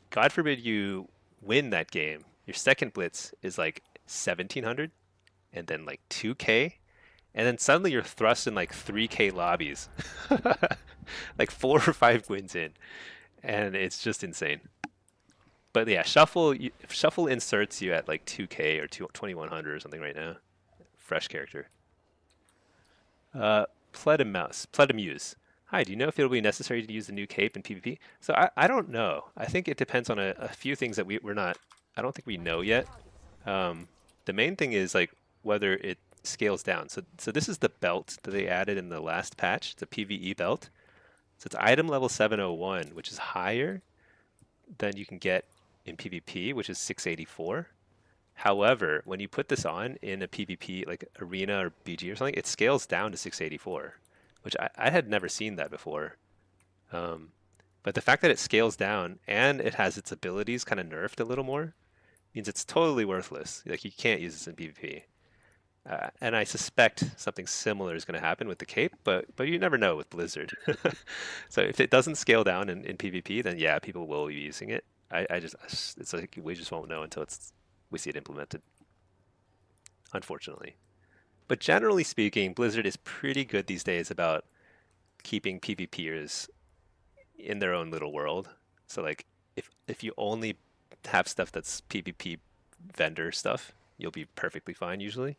God forbid you win that game. Your second blitz is like 1700, and then like 2K, and then suddenly you're thrust in like 3K lobbies, like 4 or 5 wins in, and it's just insane. But yeah, shuffle inserts you at like 2K or 2100 or something right now. Fresh character. Pledamuse. Hi, do you know if it'll be necessary to use the new cape in PvP? So I don't know. I think it depends on a few things that we're not, I don't think we know yet. The main thing is like whether it scales down. So this is the belt that they added in the last patch. It's a PvE belt. So it's item level 701, which is higher than you can get in PvP, which is 684. However, when you put this on in a PvP, like arena or BG or something, it scales down to 684, which I had never seen that before. But the fact that it scales down and it has its abilities kind of nerfed a little more means it's totally worthless. Like you can't use this in PvP. And I suspect something similar is going to happen with the cape, but you never know with Blizzard. So if it doesn't scale down in PvP, then yeah, people will be using it. It's like we just won't know until we see it implemented, unfortunately. But generally speaking, Blizzard is pretty good these days about keeping PvPers in their own little world. So like if you only have stuff that's PvP vendor stuff, you'll be perfectly fine usually.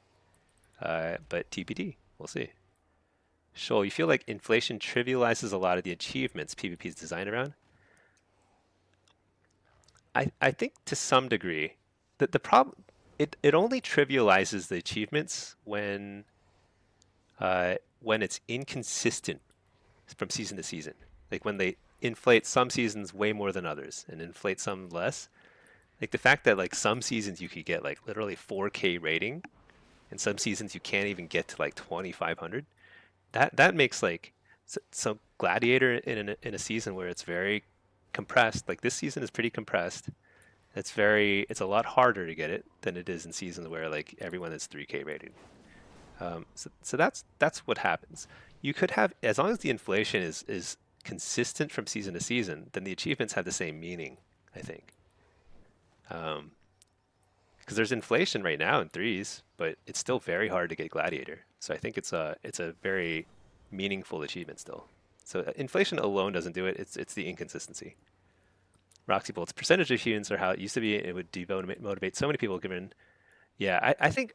But TBD, we'll see. Shoal, you feel like inflation trivializes a lot of the achievements PvP is designed around? I think to some degree that the problem it only trivializes the achievements when it's inconsistent from season to season. Like when they inflate some seasons way more than others and inflate some less. Like the fact that like some seasons you could get like literally 4K rating, and some seasons you can't even get to like 2,500. That makes like some gladiator in a season where it's very compressed. Like this season is pretty compressed. It's a lot harder to get it than it is in seasons where like everyone is 3K rated. So that's what happens. You could have, as long as the inflation is consistent from season to season, then the achievements have the same meaning, I think. Because there's inflation right now in threes, but it's still very hard to get gladiator. So I think it's a very meaningful achievement still. So inflation alone doesn't do it. It's the inconsistency. Roxy Bolt's percentage achievements are how it used to be. It would demotivate so many people. Given, yeah, I think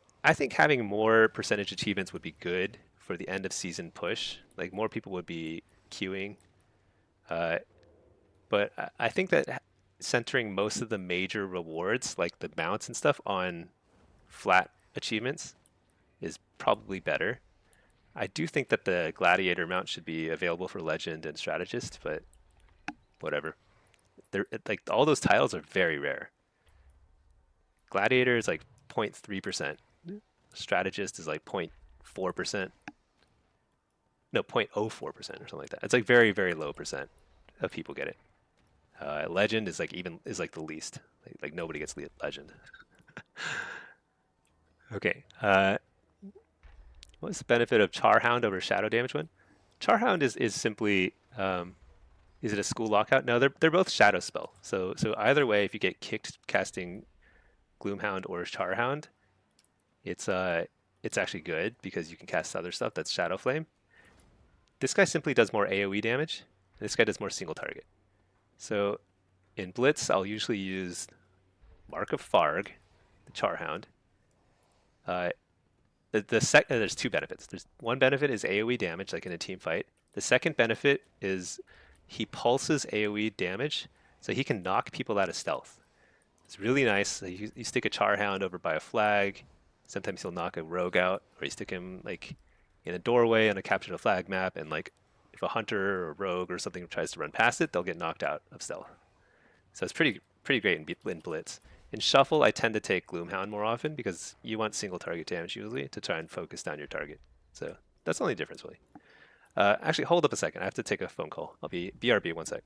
having more percentage achievements would be good for the end of season push. Like more people would be queuing. But I think that centering most of the major rewards, like the mounts and stuff, on flat achievements is probably better. I do think that the gladiator mount should be available for legend and strategist, but whatever. They're like all those tiles are very rare. Gladiator is like 0.3%. Strategist is like 0.4%. No, 0.04% or something like that. It's like very, very low percent of people get it. Legend is like the least. Like nobody gets legend. Okay. What's the benefit of Charhound over Shadow Damage one? Charhound is simply Is it a school lockout? No, they're both shadow spell. So either way, if you get kicked casting Gloomhound or Charhound, it's it's actually good because you can cast other stuff that's Shadow Flame. This guy simply does more AoE damage. This guy does more single target. So in Blitz, I'll usually use Mark of Farg, the Charhound. Uh, there's two benefits. There's one benefit is AoE damage, like in a team fight. The second benefit is he pulses AoE damage, so he can knock people out of stealth. It's really nice. You stick a Charhound over by a flag. Sometimes he'll knock a rogue out, or you stick him like in a doorway on a capture the flag map, and like if a hunter or rogue or something tries to run past it, they'll get knocked out of stealth. So it's pretty great in Blitz. In Shuffle, I tend to take Gloomhound more often because you want single target damage usually to try and focus down your target. So that's the only difference really. Actually, hold up a second. I have to take a phone call. I'll be BRB 1 sec.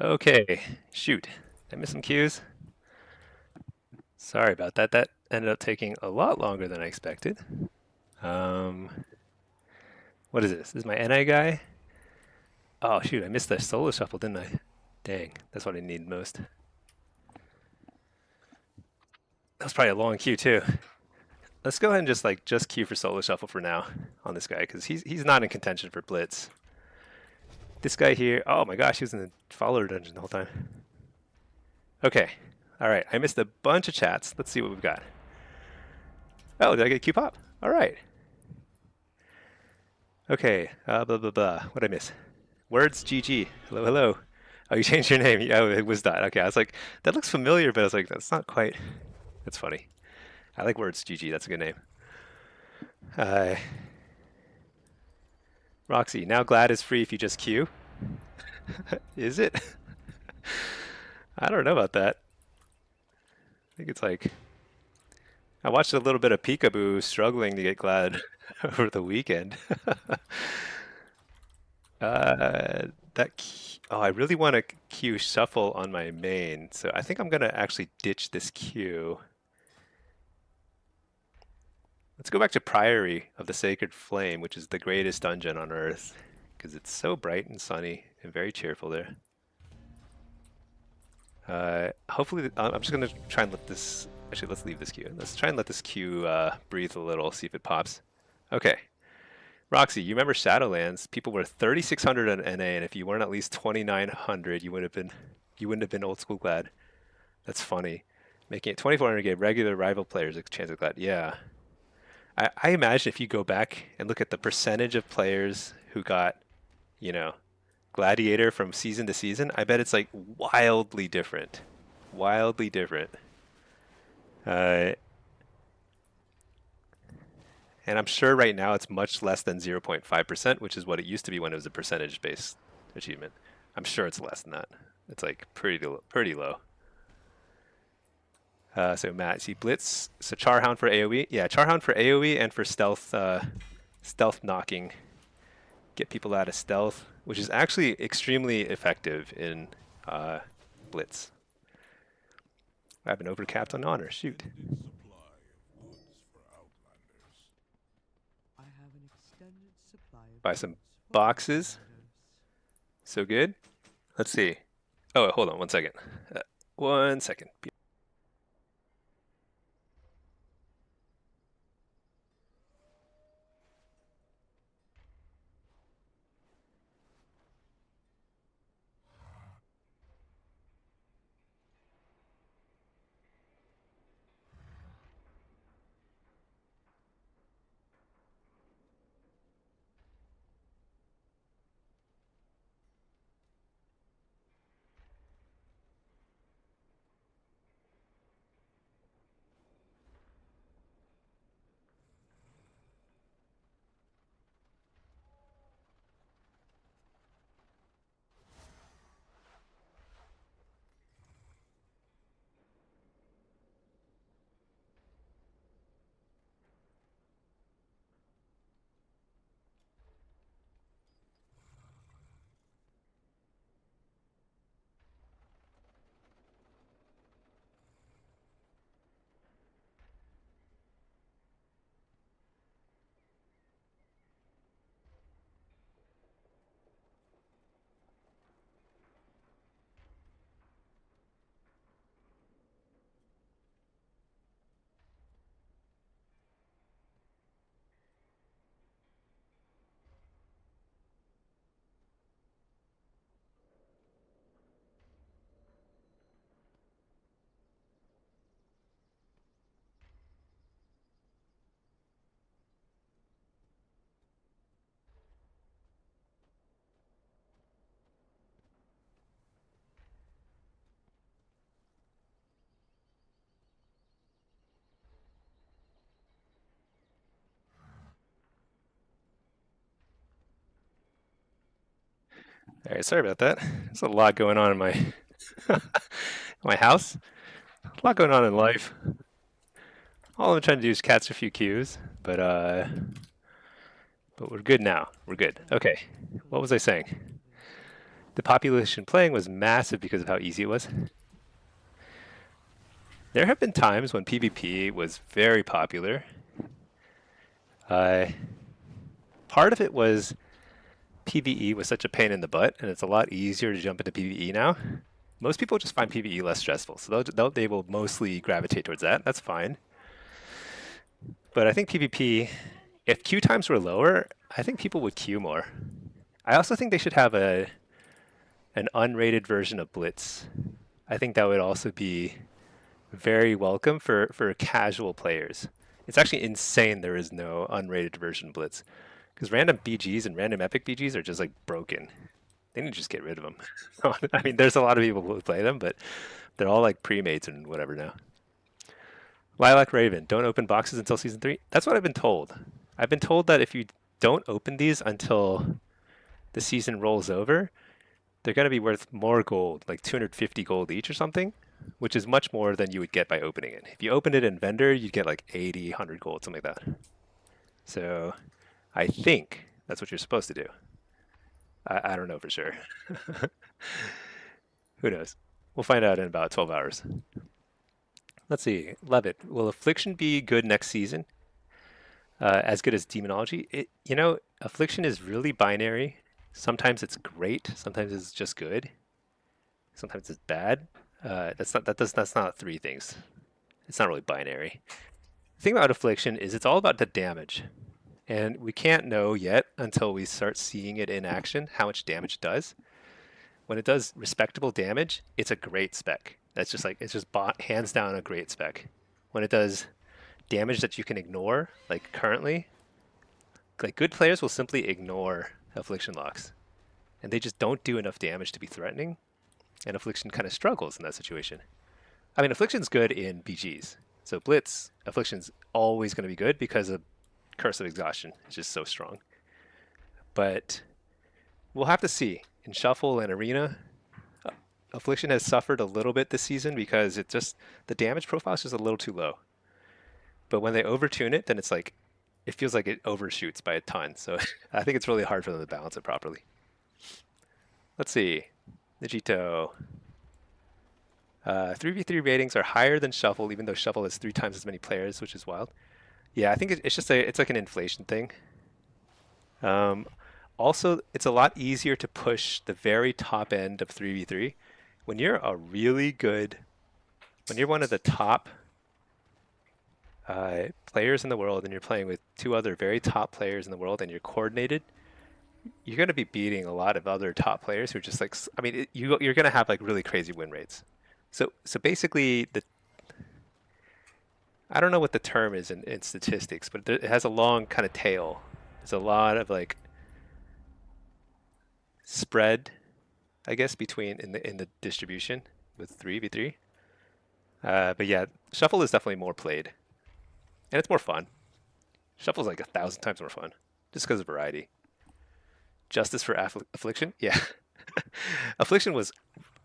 Okay, shoot. Did I miss some cues? Sorry about that. That ended up taking a lot longer than I expected. Um, what is this? This is my NI guy? Oh, shoot, I missed the solo shuffle, didn't I? Dang, that's what I need most. That was probably a long queue too. Let's go ahead and just queue for solo shuffle for now on this guy because he's not in contention for blitz. This guy here, oh my gosh, he was in the follower dungeon the whole time. Okay, all right, I missed a bunch of chats. Let's see what we've got. Oh, did I get a queue pop? All right. Okay, blah blah blah. What'd I miss? Words GG. Hello, hello. Oh, you changed your name. Yeah, it was that. Okay, I was like, that looks familiar, but I was like, that's not quite. That's funny. I like Words GG. That's a good name. Roxy, now Glad is free if you just queue. Is it? I don't know about that. I think it's like I watched a little bit of Peekaboo struggling to get Glad over the weekend. Oh, I really want to queue shuffle on my main, so I think I'm gonna actually ditch this queue. Let's go back to Priory of the Sacred Flame, which is the greatest dungeon on Earth, because it's so bright and sunny and very cheerful there. Hopefully, I'm just gonna try and let this. Actually, let's leave this queue. Let's try and let this queue breathe a little, see if it pops. Okay. Roxy, you remember Shadowlands? People were 3,600 on NA, and if you weren't at least 2,900, you wouldn't have been old school Glad. That's funny. Making it 2,400 gave regular rival players a chance of Glad. Yeah. I imagine if you go back and look at the percentage of players who got, you know, Gladiator from season to season, I bet it's like wildly different. Wildly different. And I'm sure right now it's much less than 0.5%, which is what it used to be when it was a percentage-based achievement. I'm sure it's less than that. It's like pretty low. So Matt, see Blitz, so Charhound for AoE. Yeah, Charhound for AoE and for stealth knocking. Get people out of stealth, which is actually extremely effective in Blitz. I've been overcapped on honor. Shoot. I have an extended supply of Buy some goods for boxes. outlanders. So good. Let's see. Oh, hold on 1 second. 1 second. All right, sorry about that. There's a lot going on in my my house. A lot going on in life. All I'm trying to do is catch a few cues, but we're good now. We're good. Okay. What was I saying? the population playing was massive because of how easy it was. There have been times when PvP was very popular. Uh, Part of it was PvE was such a pain in the butt, and it's a lot easier to jump into PvE now. Most people just find PvE less stressful, so they will mostly gravitate towards that. That's fine. But I think PvP, if queue times were lower, I think people would queue more. I also think they should have an unrated version of Blitz. I think that would also be very welcome for casual players. It's actually insane there is no unrated version of Blitz. Because random BGs and random epic BGs are just like broken. They need to just get rid of them. I mean, there's a lot of people who play them, but they're all like pre-mates and whatever now. Lilac Raven, don't open boxes until season 3. That's what I've been told. I've been told that if you don't open these until the season rolls over, they're going to be worth more gold, like 250 gold each or something, which is much more than you would get by opening it. If you opened it in vendor, you'd get like 80, 100 gold, something like that. So I think that's what you're supposed to do. I don't know for sure. Who knows? We'll find out in about 12 hours. Let's see. Levitt, will Affliction be good next season? As good as Demonology? Affliction is really binary. Sometimes it's great. Sometimes it's just good. Sometimes it's bad. That's not three things. It's not really binary. The thing about Affliction is it's all about the damage. And we can't know yet until we start seeing it in action how much damage it does. When it does respectable damage, it's a great spec. That's just like, it's just hands down a great spec. When it does damage that you can ignore, like currently, like good players will simply ignore Affliction locks. And they just don't do enough damage to be threatening. And Affliction kind of struggles in that situation. I mean, Affliction's good in BGs. So Blitz, Affliction's always going to be good because of Curse of Exhaustion. It's just so strong. But we'll have to see. In Shuffle and Arena, Affliction has suffered a little bit this season because the damage profile is just a little too low. But when they overtune it, then it's like, it feels like it overshoots by a ton. So I think it's really hard for them to balance it properly. Let's see. Nijito. 3v3 ratings are higher than Shuffle, even though Shuffle has 3 times as many players, which is wild. Yeah, I think it's like an inflation thing. Also, it's a lot easier to push the very top end of 3v3. When you're when you're one of the top players in the world and you're playing with 2 other very top players in the world and you're coordinated, you're going to be beating a lot of other top players who are just like, I mean, you're going to have like really crazy win rates. So basically, I don't know what the term is in statistics, but it has a long kind of tail. There's a lot of like spread, I guess, between in the distribution with 3v3. But yeah, Shuffle is definitely more played, and it's more fun. Shuffle's like 1,000 times more fun, just because of variety. Justice for Affliction, yeah. Affliction was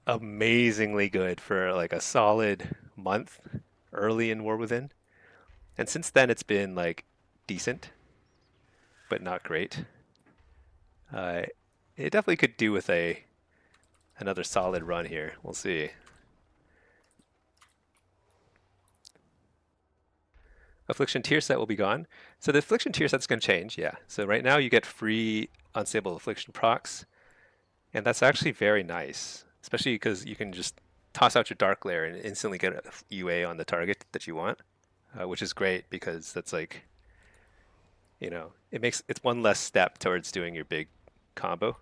amazingly good for like a solid month early in War Within, and since then it's been like decent, but not great. It definitely could do with another solid run here. We'll see. Affliction tier set will be gone. So the Affliction tier set's going to change, yeah. So right now you get free unstable Affliction procs, and that's actually very nice, especially because you can just toss out your Dark Lair and instantly get a UA on the target that you want, which is great because that's like, it's one less step towards doing your big combo.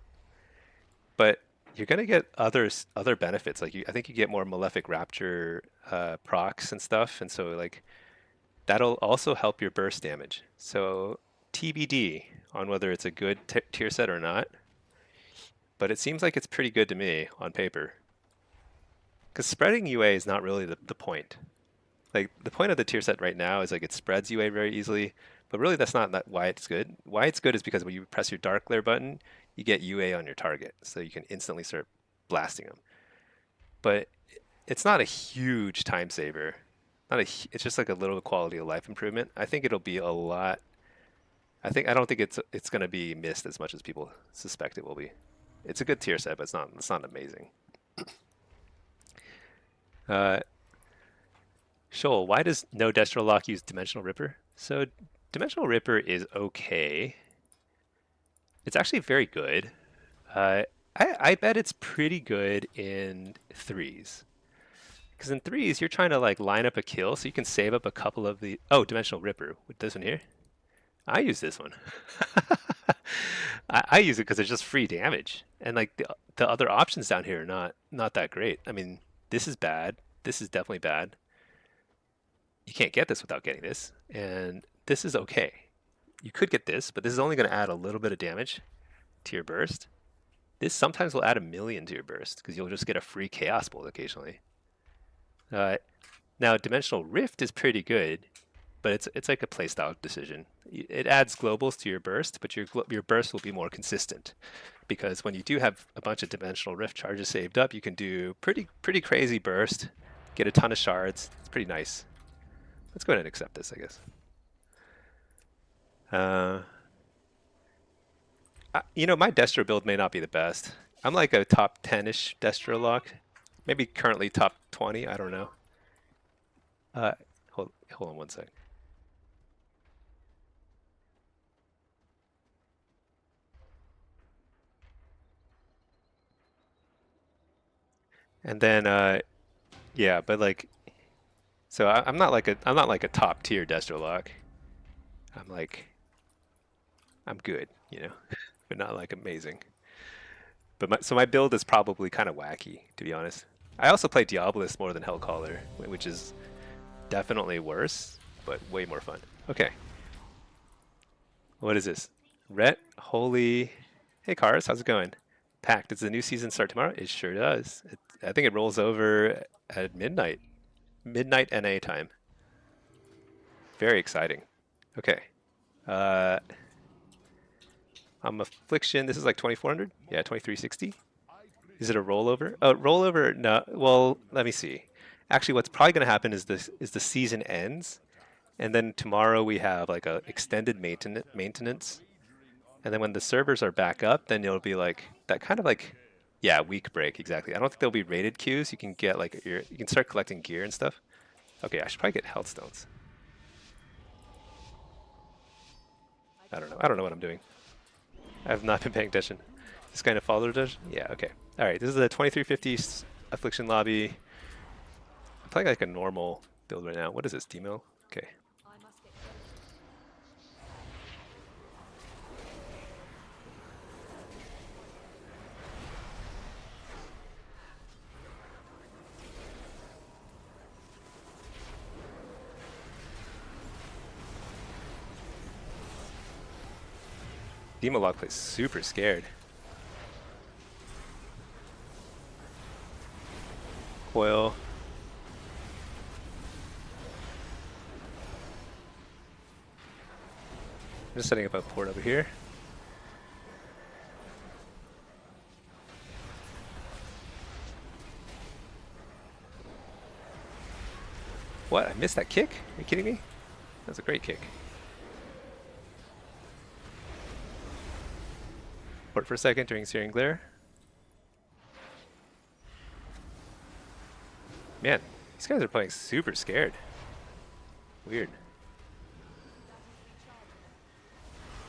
But you're going to get other benefits. Like I think you get more Malefic Rapture procs and stuff, and so like that'll also help your burst damage. So TBD on whether it's a good tier set or not, but it seems like it's pretty good to me on paper. Because spreading UA is not really the point. Like the point of the tier set right now is like it spreads UA very easily, but really that's not why it's good. Why it's good is because when you press your Dark Lair button, you get UA on your target, so you can instantly start blasting them. But it's not a huge time saver. It's just like a little quality of life improvement. I think it'll be a lot. I don't think it's going to be missed as much as people suspect it will be. It's a good tier set, but it's not amazing. Uh, Shoal, why does no Destro Lock use Dimensional Ripper? So Dimensional Ripper is okay. It's actually very good. I bet it's pretty good in threes. Because in threes, you're trying to like line up a kill so you can save up a couple of the... Oh, Dimensional Ripper. With this one here? I use this one. I use it because it's just free damage. And like the other options down here are not that great. I mean, this is bad. This is definitely bad. You can't get this without getting this. And this is okay. You could get this, but this is only going to add a little bit of damage to your burst. This sometimes will add 1,000,000 to your burst because you'll just get a free Chaos Bolt occasionally. Now, Dimensional Rift is pretty good, but it's like a playstyle decision. It adds globals to your burst, but your burst will be more consistent because when you do have a bunch of Dimensional Rift charges saved up, you can do pretty crazy burst, get a ton of shards. It's pretty nice. Let's go ahead and accept this, I guess. You know, my Destro build may not be the best. I'm like a top 10-ish Destro lock. Maybe currently top 20, I don't know. Hold on one sec. And then, yeah, but like, so I'm not like a top tier Destro lock. I'm good, you know, but not like amazing. But so my build is probably kind of wacky, to be honest. I also play Diabolist more than Hellcaller, which is definitely worse, but way more fun. Okay. What is this? Rhett, Holy. Hey, Cars, how's it going? Packed. Does the new season start tomorrow? It sure does. I think it rolls over at midnight. Midnight NA time. Very exciting. Okay. I'm Affliction. This is like 2400? Yeah, 2360. Is it a rollover? Oh, rollover? No. Well, let me see. Actually, what's probably going to happen is the season ends, and then tomorrow we have like a extended maintenance, and then when the servers are back up, then it'll be like that kind of like, yeah, week break exactly. I don't think there'll be rated queues. You can get like you can start collecting gear and stuff. Okay, I should probably get health stones. I don't know what I'm doing. I have not been paying attention. This kind of follower does? Yeah, okay. All right, this is the 2350 Affliction lobby. I'm playing like a normal build right now. What is this, demo? Okay. Demolock plays super scared. Coil. I'm just setting up a port over here. What? I missed that kick? Are you kidding me? That's a great kick. Port for a second during Searing Glare. Man, these guys are playing super scared. Weird.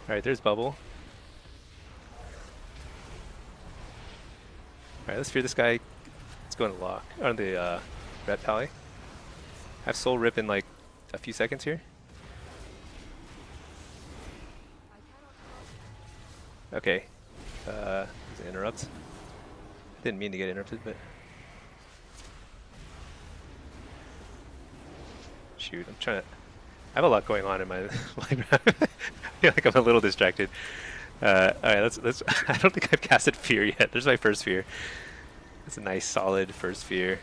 Alright, there's Bubble. Alright, let's fear this guy. Let's go on the lock. On the Red Pally. I have Soul Rip in like a few seconds here. Okay. These interrupts. Didn't mean to get interrupted, but... Shoot, I'm trying to... I have a lot going on in my life. I feel like I'm a little distracted. Alright, let's... I don't think I've casted Fear yet. There's my first Fear. That's a nice, solid first Fear.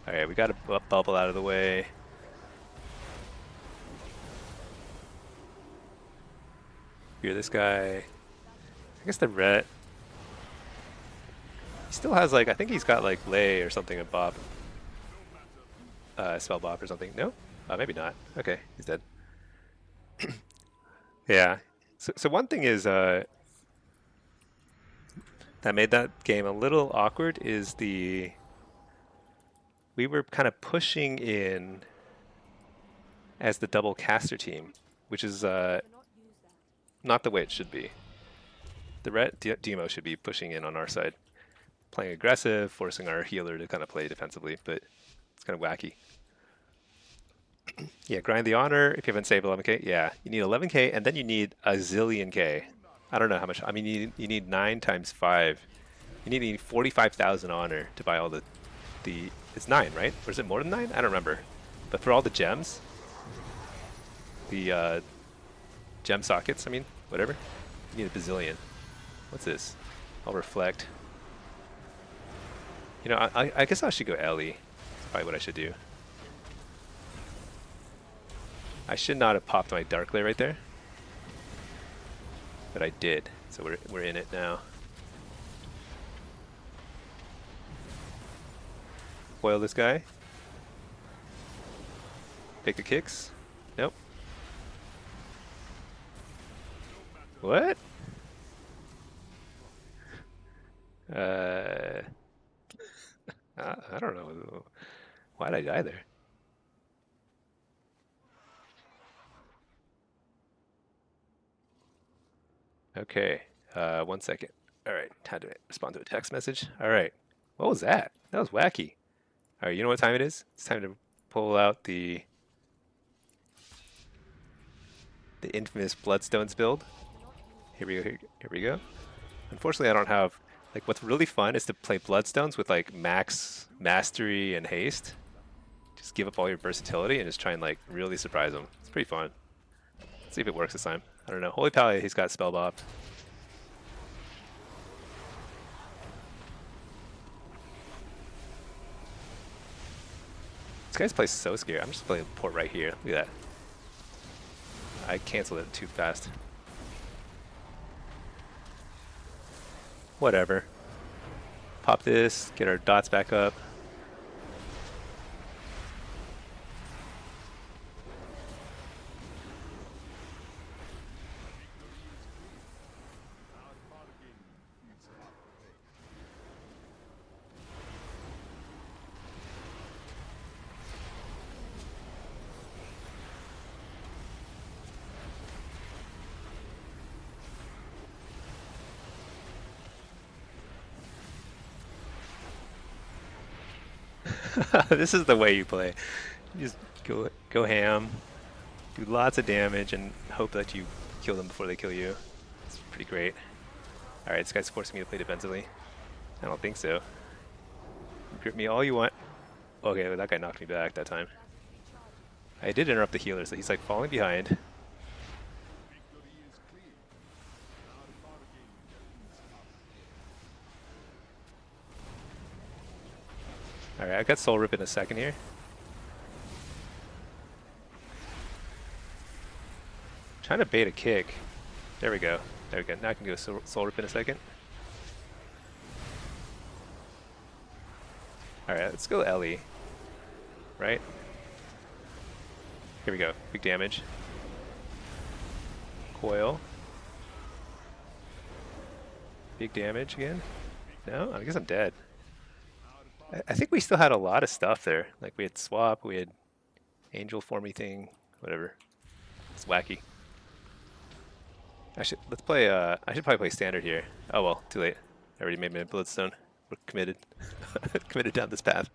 Alright, we got a bubble out of the way. Fear this guy. I guess the Ret... He still has like... I think he's got like Lay or something, a Bop. Spell Bop or something. No? Maybe not. Okay, he's dead. Yeah. So one thing is that that made that game a little awkward is we were kind of pushing in as the double caster team, which is Cannot use that. not the way it should be. The red demo should be pushing in on our side, playing aggressive, forcing our healer to kind of play defensively, but it's kind of wacky. Yeah, grind the honor if you haven't saved 11k. Yeah, you need 11k, and then you need a zillion k. I don't know how much. I mean, you need 9 times 5. You need 45,000 honor to buy all the. It's 9, right? Or is it more than 9? I don't remember. But for all the gems, the gem sockets, I mean, whatever, you need a bazillion. What's this? I'll reflect. You know, I guess I should go Ellie. That's probably what I should do. I should not have popped my Dark Lair right there, but I did, so we're in it now. Foil this guy. Take the kicks. Nope. What? I don't know. Why'd I die there? Okay, 1 second. All right, had to respond to a text message. All right, what was that? That was wacky. All right, you know what time it is? It's time to pull out the infamous Bloodstones build. Here we go. Here we go. Unfortunately, I don't have like. What's really fun is to play Bloodstones with like max mastery and haste. Just give up all your versatility and just try and like really surprise them. It's pretty fun. Let's see if it works this time. I don't know. Holy Pally, he's got spell bop. This guy's plays so scary. I'm just playing port right here. Look at that. I canceled it too fast. Whatever. Pop this, get our dots back up. This is the way you play. You just go ham, do lots of damage, and hope that you kill them before they kill you. It's pretty great. Alright, this guy's forcing me to play defensively. I don't think so. Grip me all you want. Okay, well, that guy knocked me back that time. I did interrupt the healer, so he's like falling behind. Alright, I got Soul Rip in a second here. Trying to bait a kick. There we go. There we go. Now I can go Soul Rip in a second. Alright, let's go Ellie. Right? Here we go. Big damage. Coil. Big damage again. No? I guess I'm dead. I think we still had a lot of stuff there. Like we had swap, we had angel formy thing, whatever. It's wacky. Let's play I should probably play standard here. Oh well, too late. I already made my bloodstone. We're committed. Committed down this path.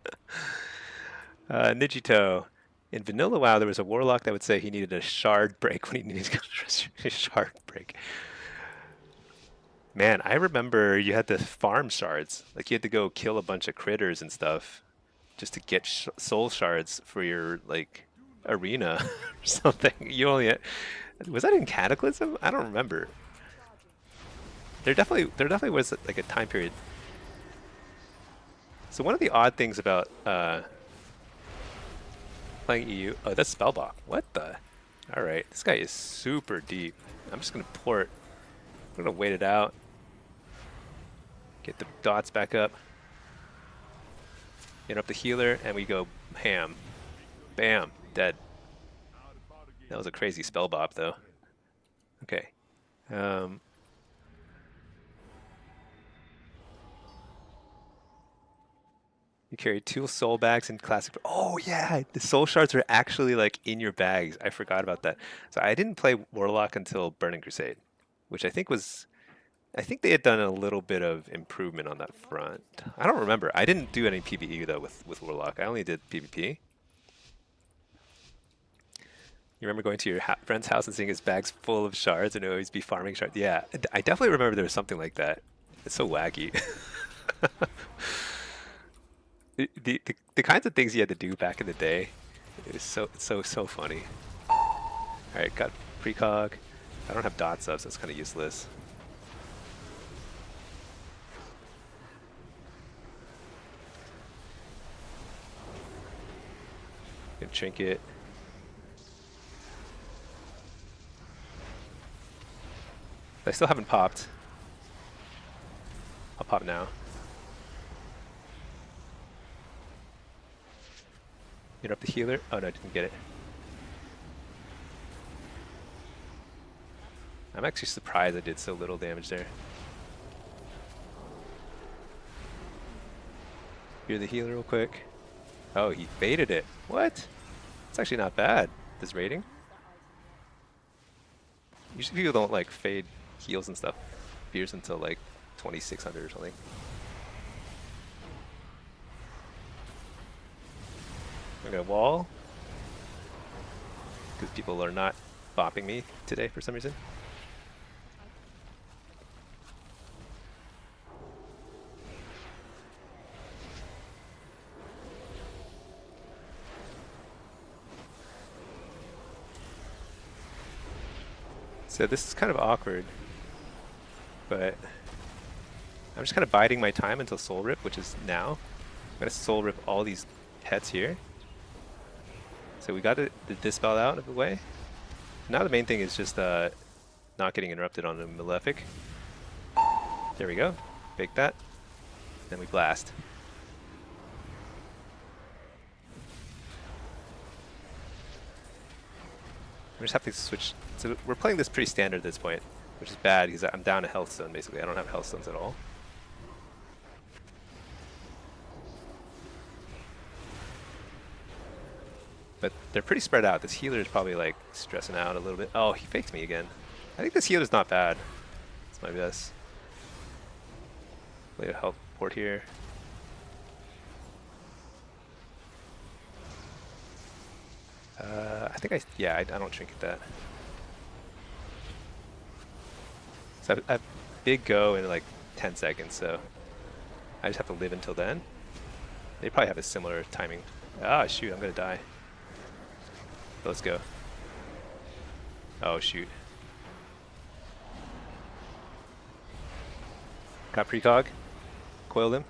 Nijito. In vanilla WoW there was a warlock that would say he needed a shard break when he needed to go a shard break. Man, I remember you had to farm shards. Like you had to go kill a bunch of critters and stuff just to get soul shards for your like arena or something. You only was that in Cataclysm? I don't remember. There definitely was like a time period. So one of the odd things about playing EU. Oh, that's spellblock. What the? All right, this guy is super deep. I'm just gonna port. I'm gonna wait it out. Get the dots back up. Interrupt the healer, and we go ham. Bam, dead. That was a crazy spell bop, though. Okay. You carry 2 soul bags in classic. Oh yeah, the soul shards are actually like in your bags. I forgot about that. So I didn't play Warlock until Burning Crusade, which I think they had done a little bit of improvement on that front. I don't remember. I didn't do any PvE though with Warlock. I only did PvP. You remember going to your friend's house and seeing his bags full of shards and always be farming shards? Yeah, I definitely remember there was something like that. It's so wacky. The kinds of things you had to do back in the day, it's so funny. All right, got precog. I don't have dots up, so it's kind of useless. Can trinket. I still haven't popped. I'll pop now. Interrupt the healer. Oh no, I didn't get it. I'm actually surprised I did so little damage there. Hear the healer real quick. Oh, he baited it. What? It's actually not bad, this rating. Usually people don't like fade heals and stuff. Fears until like 2600 or something. I'm gonna wall. Because people are not bopping me today for some reason. So this is kind of awkward, but I'm just kind of biding my time until Soul Rip, which is now. I'm gonna Soul Rip all these pets here. So we got the Dispel out of the way. Now the main thing is just not getting interrupted on the Malefic. There we go. Bake that. Then we blast. We just have to switch. So we're playing this pretty standard at this point, which is bad because I'm down a health stone basically. I don't have health stones at all. But they're pretty spread out. This healer is probably like stressing out a little bit. Oh, he faked me again. I think this healer is not bad. It's my best. Play a health port here. I think I don't trinket that. So I have big go in like 10 seconds, so I just have to live until then. They probably have a similar timing. Ah, shoot, I'm gonna die. Let's go. Oh, shoot. Got precog. Coiled him.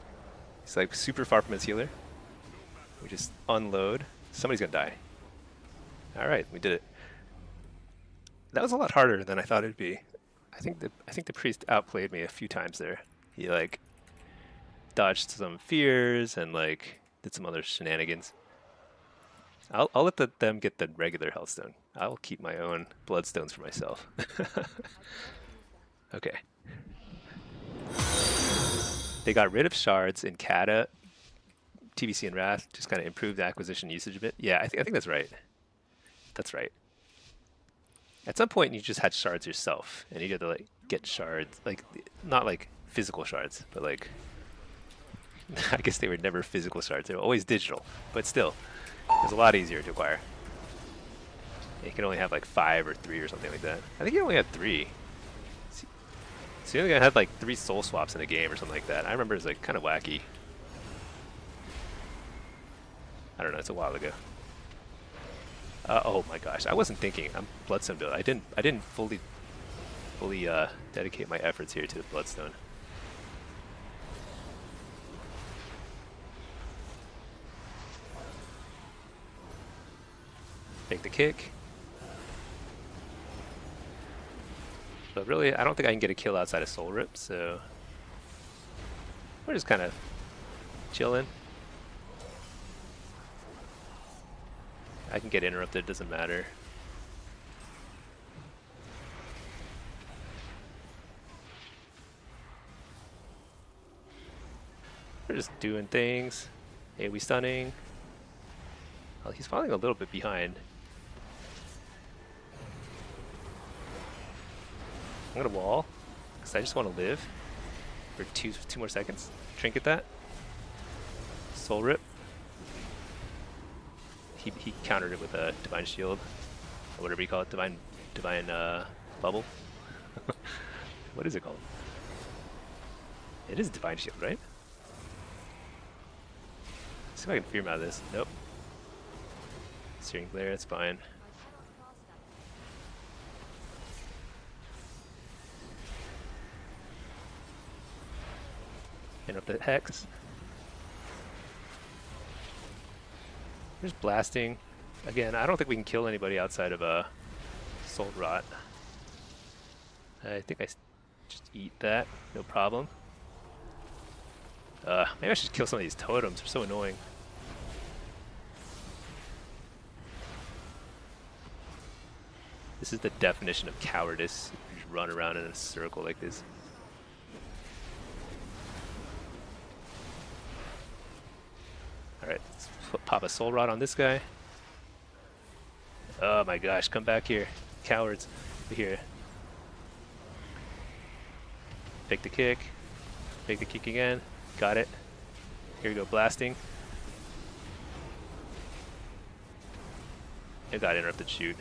He's like super far from his healer. We just unload. Somebody's gonna die. Alright, we did it. That was a lot harder than I thought it'd be. I think the priest outplayed me a few times there. He like dodged some fears and like did some other shenanigans. I'll let them get the regular healthstone. I'll keep my own bloodstones for myself. Okay. They got rid of shards in Kata, TBC and Wrath, just kind of improved the acquisition usage a bit. Yeah, I think that's right. That's right. At some point, you just had shards yourself, and you had to like get shards, like not like physical shards, but like I guess they were never physical shards. They were always digital, but still, it was a lot easier to acquire. You can only have like 5 or 3 or something like that. I think you only had 3. So you only had like 3 soul swaps in a game or something like that. I remember it was like kind of wacky. I don't know. It's a while ago. Oh my gosh, I wasn't thinking. I'm Bloodstone build. I didn't fully dedicate my efforts here to the Bloodstone. Take the kick. But really, I don't think I can get a kill outside of Soul Rip, so we're just kind of chilling. I can get interrupted, doesn't matter. We're just doing things. Hey, we stunning. Oh, he's falling a little bit behind. I'm gonna wall, because I just want to live for two more seconds. Trinket that. Soul Rip. He countered it with a Divine Shield, or whatever you call it, Divine Bubble. What is it called? It is Divine Shield, right? See if I can fear him out of this. Nope. Searing Glare, that's fine. Interrupt the Hex. There's blasting. Again, I don't think we can kill anybody outside of a Soul Rot. I think I just eat that, no problem. Maybe I should kill some of these totems, they're so annoying. This is the definition of cowardice. You just run around in a circle like this. Alright, let's pop a Soul Rod on this guy. Oh my gosh, come back here. Cowards. Over here. Fake the kick. Fake the kick again. Got it. Here we go, blasting. I got interrupted shoot.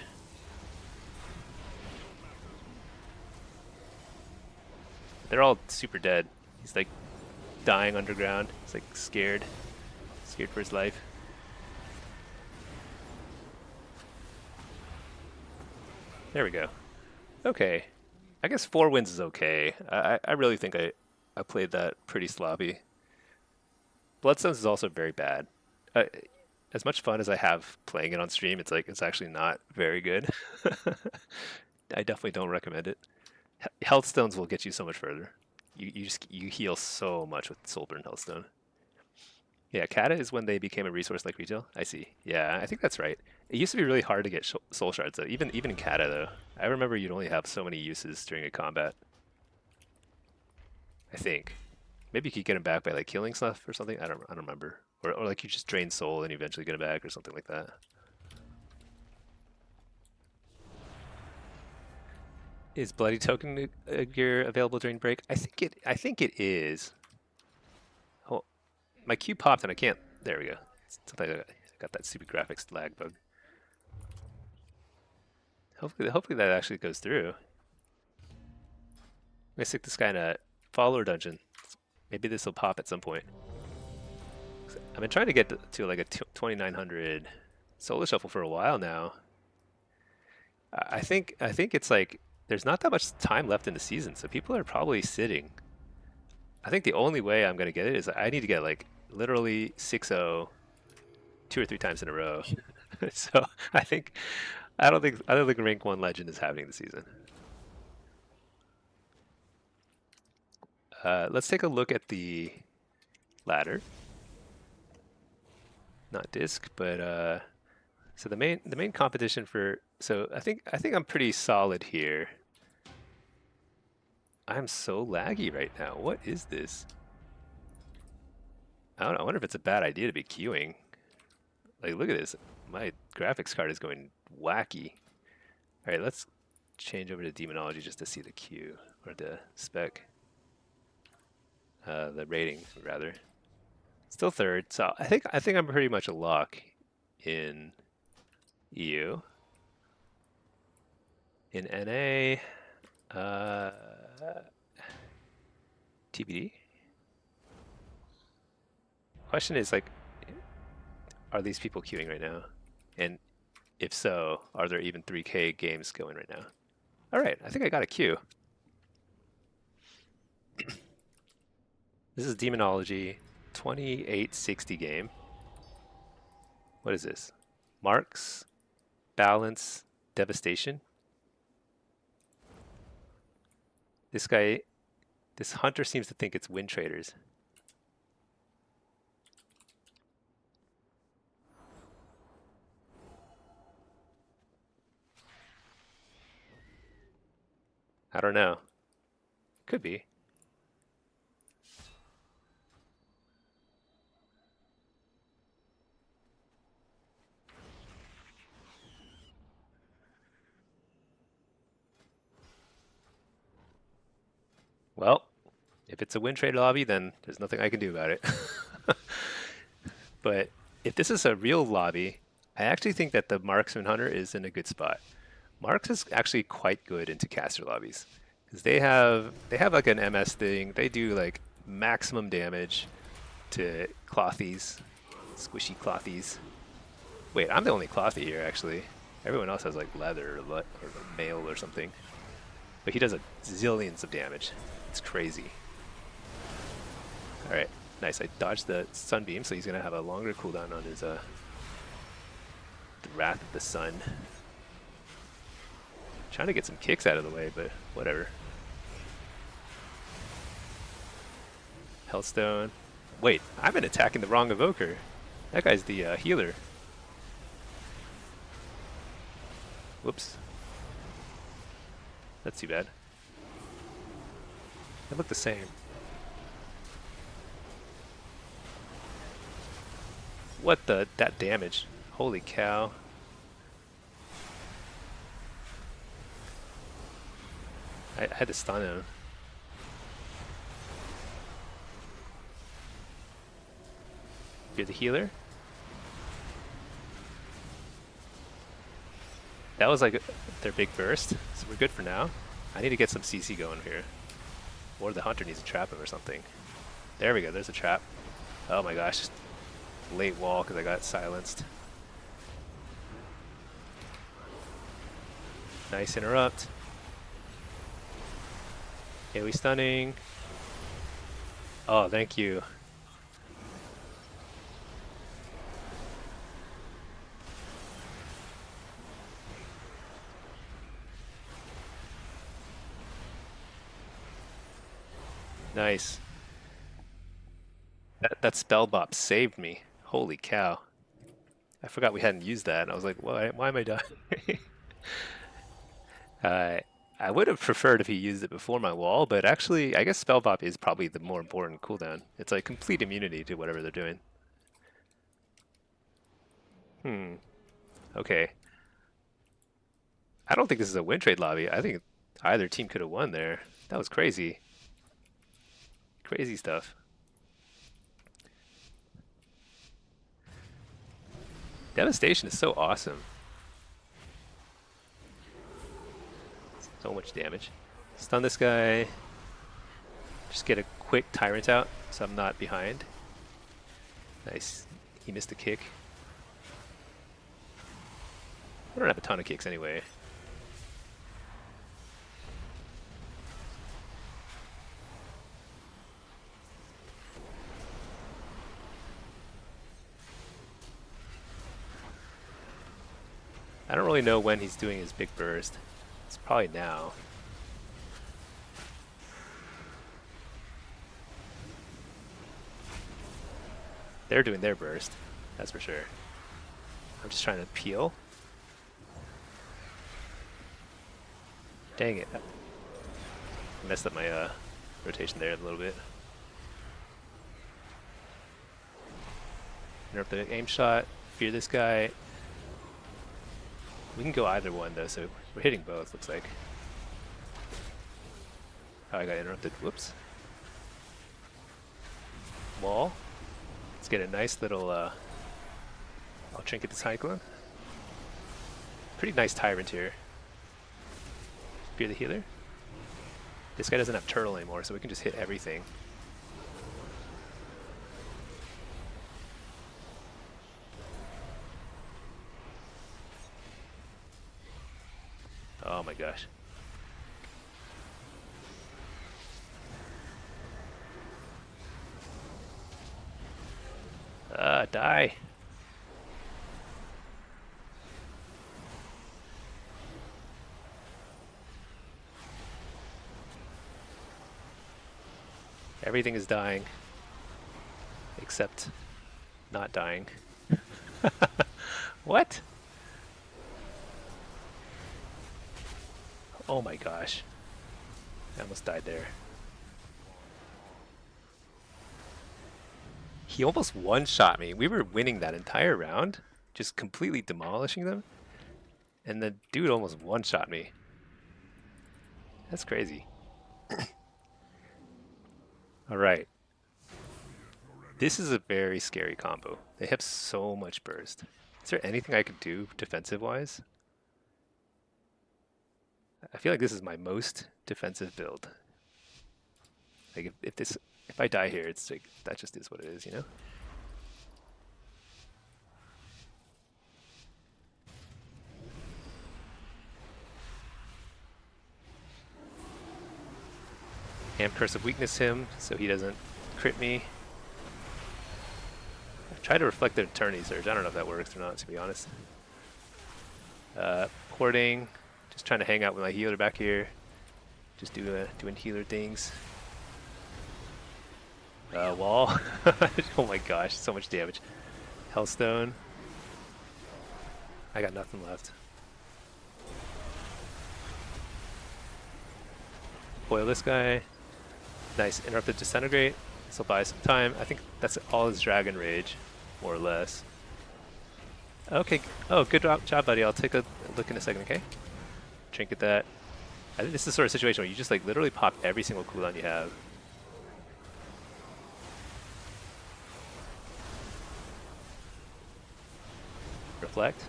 They're all super dead. He's like dying underground. He's like scared. Scared for his life. There we go. Okay. I guess 4 wins is okay. I really think I played that pretty sloppy. Bloodstones is also very bad. As much fun as I have playing it on stream, it's like it's actually not very good. I definitely don't recommend it. Health stones will get you so much further. You heal so much with Soulburn Healthstone. Yeah, Kata is when they became a resource like retail. I see. Yeah, I think that's right. It used to be really hard to get soul shards though. Even in Kata though, I remember you'd only have so many uses during a combat. I think. Maybe you could get them back by like killing stuff or something. I don't remember. Or like you just drain soul and you eventually get it back or something like that. Is Bloody Token gear available during break? I think it is. Oh, my queue popped and I can't. There we go. Sometimes I got that stupid graphics lag bug. Hopefully that actually goes through. I'm gonna stick this guy in a follower dungeon. Maybe this will pop at some point. I've been trying to get to like a 2900 Solar Shuffle for a while now. I think it's like there's not that much time left in the season, so people are probably sitting. I think the only way I'm gonna get it is I need to get like literally 6-0 2 or 3 times in a row. So I don't think rank 1 legend is happening this season. Let's take a look at the ladder. Not disc, but so the main competition for I think I'm pretty solid here. I'm so laggy right now. What is this? I don't know. I wonder if it's a bad idea to be queuing. Like, look at this. My graphics card is going wacky. All right, let's change over to demonology just to see the queue or the spec. The rating rather. Still third, so I think I'm pretty much a lock in EU. In NA, TBD. Question is like, are these people queuing right now? And if so, are there even 3K games going right now? All right, I think I got a queue. This is Demonology 2860 game. What is this? Marks, Balance, Devastation. This hunter seems to think it's Wind Traders. I don't know. Could be. If it's a win trade lobby, then there's nothing I can do about it. But if this is a real lobby, I actually think that the Marksman Hunter is in a good spot. Marks is actually quite good into caster lobbies because they have like an MS thing. They do like maximum damage to clothies, squishy clothies. Wait, I'm the only clothy here actually. Everyone else has like leather or mail or something. But he does a zillions of damage. It's crazy. All right, nice. I dodged the sunbeam, so he's gonna have a longer cooldown on his the Wrath of the Sun. Trying to get some kicks out of the way, but whatever. Hellstone. Wait, I've been attacking the wrong evoker. That guy's the healer. Whoops. That's too bad. They look the same. What that damage? Holy cow. I had to stun him. You're the healer? That was like their big burst, so we're good for now. I need to get some CC going here. Or the hunter needs to trap him or something. There we go, there's a trap. Oh my gosh. Late wall because I got silenced. Nice interrupt. AoE stunning. Oh, thank you. Nice. That spell bop saved me. Holy cow. I forgot we hadn't used that. And I was like, why am I dying? I would have preferred if he used it before my wall, but actually, I guess Spell Bop is probably the more important cooldown. It's like complete immunity to whatever they're doing. Okay. I don't think this is a win trade lobby. I think either team could have won there. That was crazy. Crazy stuff. Devastation is so awesome. So much damage. Stun this guy. Just get a quick tyrant out so I'm not behind. Nice. He missed a kick. I don't have a ton of kicks anyway. I don't really know when he's doing his big burst. It's probably now. They're doing their burst, that's for sure. I'm just trying to peel. Dang it. I messed up my rotation there a little bit. Interrupt the aim shot, fear this guy. We can go either one though, so we're hitting both, looks like. Oh, I got interrupted. Whoops. Wall. Let's get a nice little I'll trinket the cyclone. Pretty nice tyrant here. Fear the healer. This guy doesn't have turtle anymore, so we can just hit everything. Oh my gosh. Die. Everything is dying. Except not dying. What? Oh my gosh. I almost died there. He almost one-shot me. We were winning that entire round, just completely demolishing them. And the dude almost one-shot me. That's crazy. All right. This is a very scary combo. They have so much burst. Is there anything I could do defensive-wise? I feel like this is my most defensive build. Like if I die here, it's like that just is what it is, you know? Am Curse of Weakness him so he doesn't crit me. I try to reflect the Eternity Surge. I don't know if that works or not, to be honest. Porting, just trying to hang out with my healer back here. Just doing healer things. Wall. Oh my gosh, so much damage. Hellstone. I got nothing left. Foil this guy. Nice, interrupted disintegrate. This will buy some time. I think that's all his Dragon Rage, more or less. Okay, oh, good job, buddy. I'll take a look in a second, okay? Trinket that. I think this is the sort of situation where you just like literally pop every single cooldown you have. Reflect.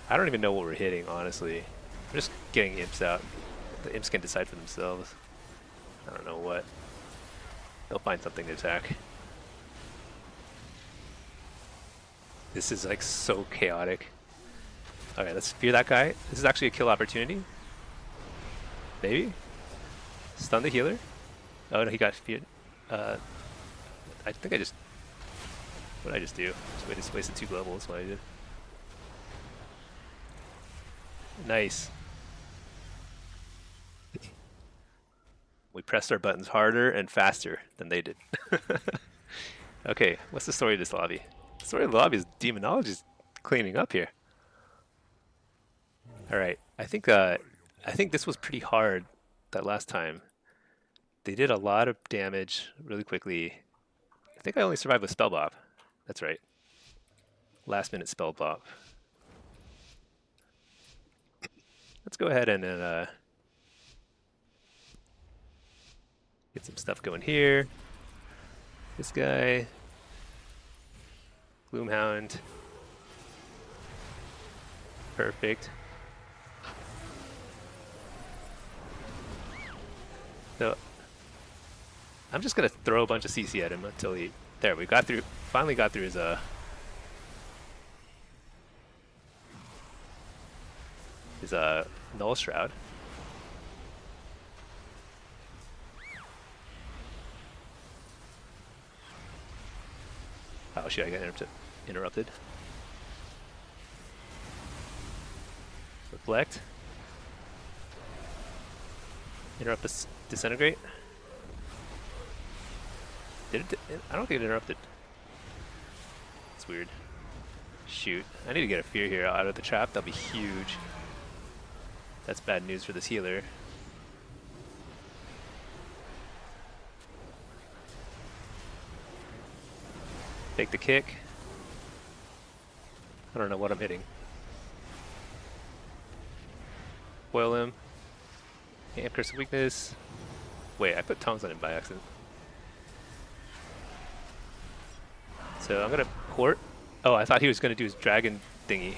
I don't even know what we're hitting, honestly. We're just getting imps out. The imps can decide for themselves. I don't know what. They'll find something to attack. This is like so chaotic. Okay, let's fear that guy. This is actually a kill opportunity. Maybe? Stun the healer? Oh no, he got feared. I think I just... What did I just do? Just wasted 2 globals, what I did. Nice. We pressed our buttons harder and faster than they did. Okay, what's the story of this lobby? The story of the lobby is demonology is cleaning up here. All right, I think this was pretty hard that last time. They did a lot of damage really quickly. I think I only survived with spell bop. That's right. Last minute spell bop. Let's go ahead and get some stuff going here. This guy. Gloomhound. Perfect. So I'm just gonna throw a bunch of CC at him until he... There, we got through. Finally got through his Null Shroud. Oh shit, I got interrupted. Reflect. Interrupt this disintegrate. Did it? I don't think it interrupted. It's weird. Shoot. I need to get a fear here out of the trap. That'll be huge. That's bad news for this healer. Take the kick. I don't know what I'm hitting. Foil him. Amp Curse of Weakness. Wait, I put tongues on him by accident. So I'm gonna port. Oh, I thought he was gonna do his dragon thingy.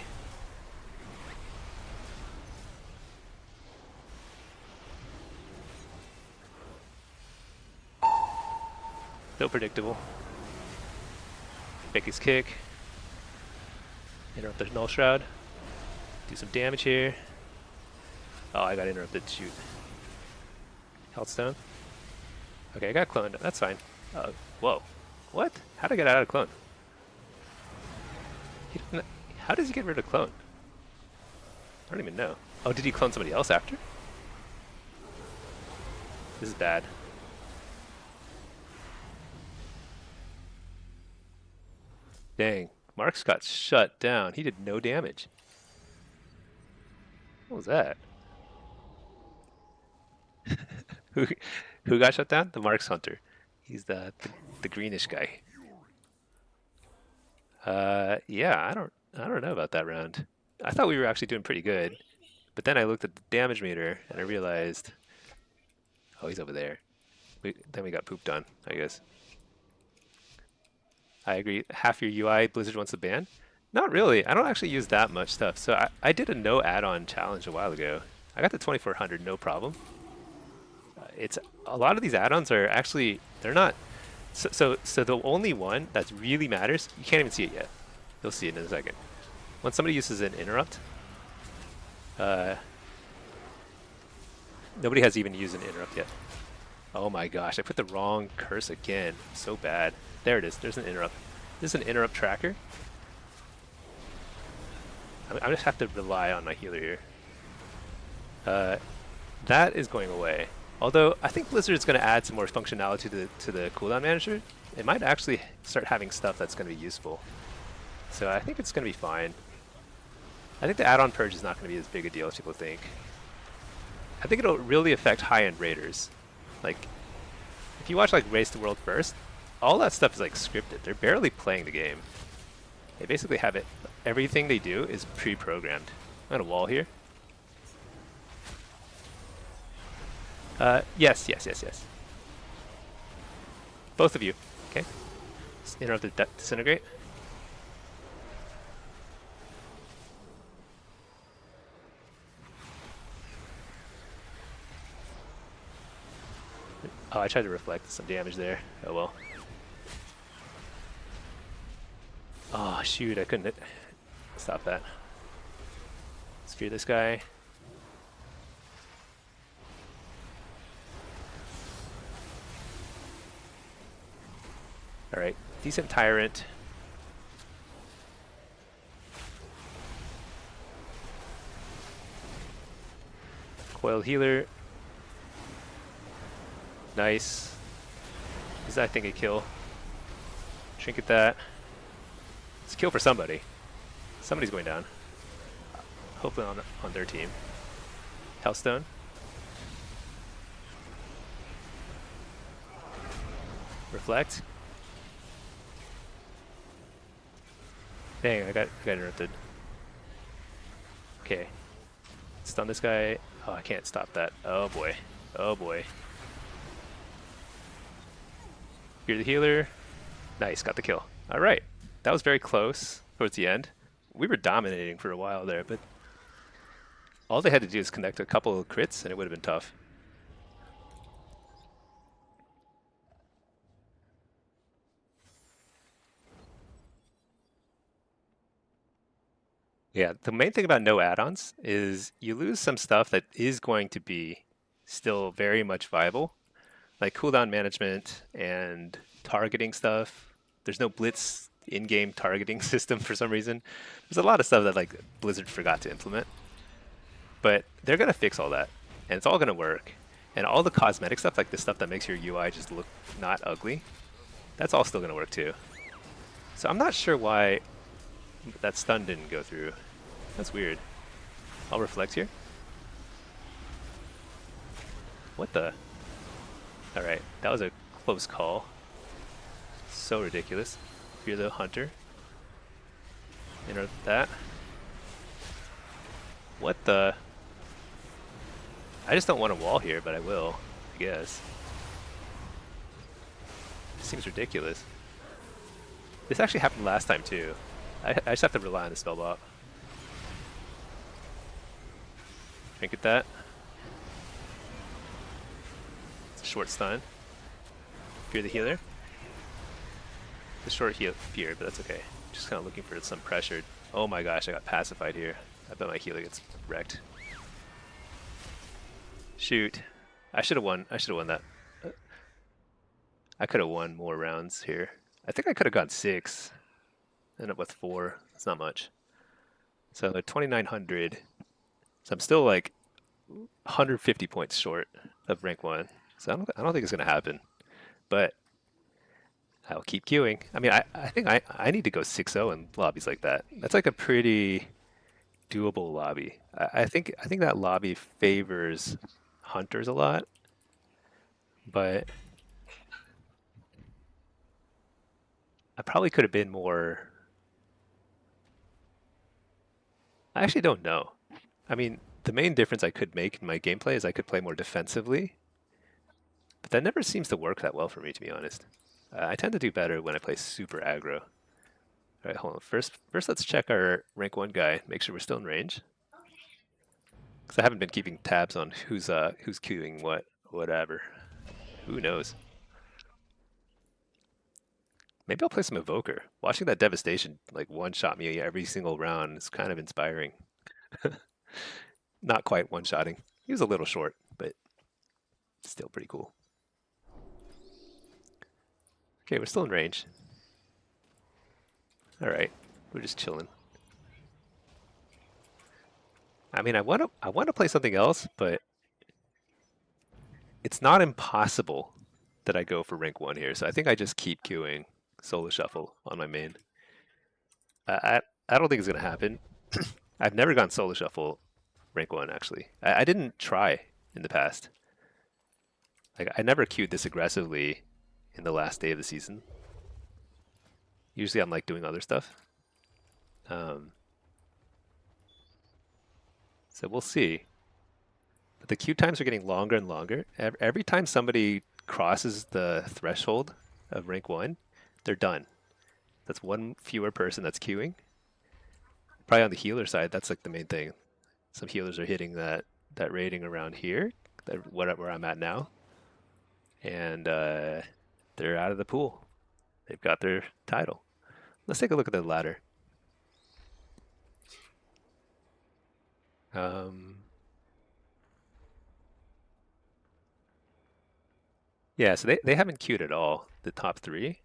So predictable. Fake his kick. Interrupt the Null Shroud. Do some damage here. Oh, I got interrupted. Shoot. Healthstone. Okay, I got cloned. That's fine. Whoa. What? How did I get out of clone? How does he get rid of clone? I don't even know. Oh, did he clone somebody else after? This is bad. Dang. Marks got shut down. He did no damage. What was that? Who got shut down? The Marks Hunter. He's the greenish guy. Yeah, I don't know about that round. I thought we were actually doing pretty good, but then I looked at the damage meter and I realized, oh, he's over there. Then we got pooped on, I guess. I agree. Half your UI Blizzard wants to ban. Not really. I don't actually use that much stuff. So I did a no add-on challenge a while ago. I got the 2400 no problem. It's a lot of these add-ons are actually they're not. So the only one that really matters, you can't even see it yet. You'll see it in a second. When somebody uses an interrupt, nobody has even used an interrupt yet. Oh my gosh, I put the wrong curse again. So bad. There it is. There's an interrupt. This is an interrupt tracker. I just have to rely on my healer here. That is going away. Although I think Blizzard is going to add some more functionality to the cooldown manager. It might actually start having stuff that's going to be useful. So I think it's going to be fine. I think the add-on purge is not going to be as big a deal as people think. I think it'll really affect high-end raiders. Like, if you watch like Race to World First, all that stuff is like scripted. They're barely playing the game. They basically have it. Everything they do is pre-programmed. I'm gonna wall here. Yes. Both of you. Okay. Interrupt the disintegrate. Oh, I tried to reflect some damage there. Oh well. Oh shoot, I couldn't stop that. Spear this guy. Alright, decent tyrant. Coil healer. Nice. Is that thing a kill? Trinket that. It's a kill for somebody. Somebody's going down. Hopefully on their team. Hellstone. Reflect. Dang, I got interrupted. Okay. Stun this guy. Oh, I can't stop that. Oh boy. Oh boy. You're the healer. Nice, got the kill. Alright. That was very close towards the end. We were dominating for a while there, but all they had to do is connect a couple of crits and it would have been tough. Yeah, the main thing about no add-ons is you lose some stuff that is going to be still very much viable, like cooldown management and targeting stuff. There's no Blitz in-game targeting system for some reason. There's a lot of stuff that like Blizzard forgot to implement. But they're gonna fix all that, and it's all gonna work. And all the cosmetic stuff, like the stuff that makes your UI just look not ugly, that's all still gonna work too. So I'm not sure why that stun didn't go through. That's weird. I'll reflect here. What the? Alright, that was a close call. So ridiculous. You're the hunter. Interrupt that. What the? I just don't want a wall here, but I will, I guess. This seems ridiculous. This actually happened last time too. I just have to rely on the spell bot. Trinket that. It's a short stun. Fear the healer. The short heal fear, but that's okay. Just kind of looking for some pressure. Oh my gosh, I got pacified here. I bet my healer gets wrecked. Shoot. I should have won. I should have won that. I could have won more rounds here. I think I could have gone 6. Ended up with 4. That's not much. So 2,900. So I'm still like 150 points short of rank 1. So I don't think it's going to happen. But I'll keep queuing. I mean, I think I need to go 6-0 in lobbies like that. That's like a pretty doable lobby. I think that lobby favors hunters a lot. But I probably could have been more. I actually don't know. I mean, the main difference I could make in my gameplay is I could play more defensively. But that never seems to work that well for me, to be honest. I tend to do better when I play super aggro. All right, hold on. First, let's check our rank 1 guy, make sure we're still in range. Because I haven't been keeping tabs on who's queuing what, whatever. Who knows? Maybe I'll play some Evoker. Watching that Devastation like one-shot me every single round is kind of inspiring. Not quite one-shotting. He was a little short, but still pretty cool. Okay, we're still in range. All right, we're just chilling. I mean, I want to play something else, but it's not impossible that I go for rank 1 here. So I think I just keep queuing solo shuffle on my main. I don't think it's gonna happen. I've never gone solo shuffle rank 1 actually. I didn't try in the past. Like I never queued this aggressively in the last day of the season. Usually I'm like doing other stuff. So we'll see. But the queue times are getting longer and longer. Every time somebody crosses the threshold of rank 1, they're done. That's one fewer person that's queuing. Probably on the healer side, that's like the main thing. Some healers are hitting that rating around here, where I'm at now, and they're out of the pool. They've got their title. Let's take a look at the ladder. Yeah, so they haven't queued at all, the top 3.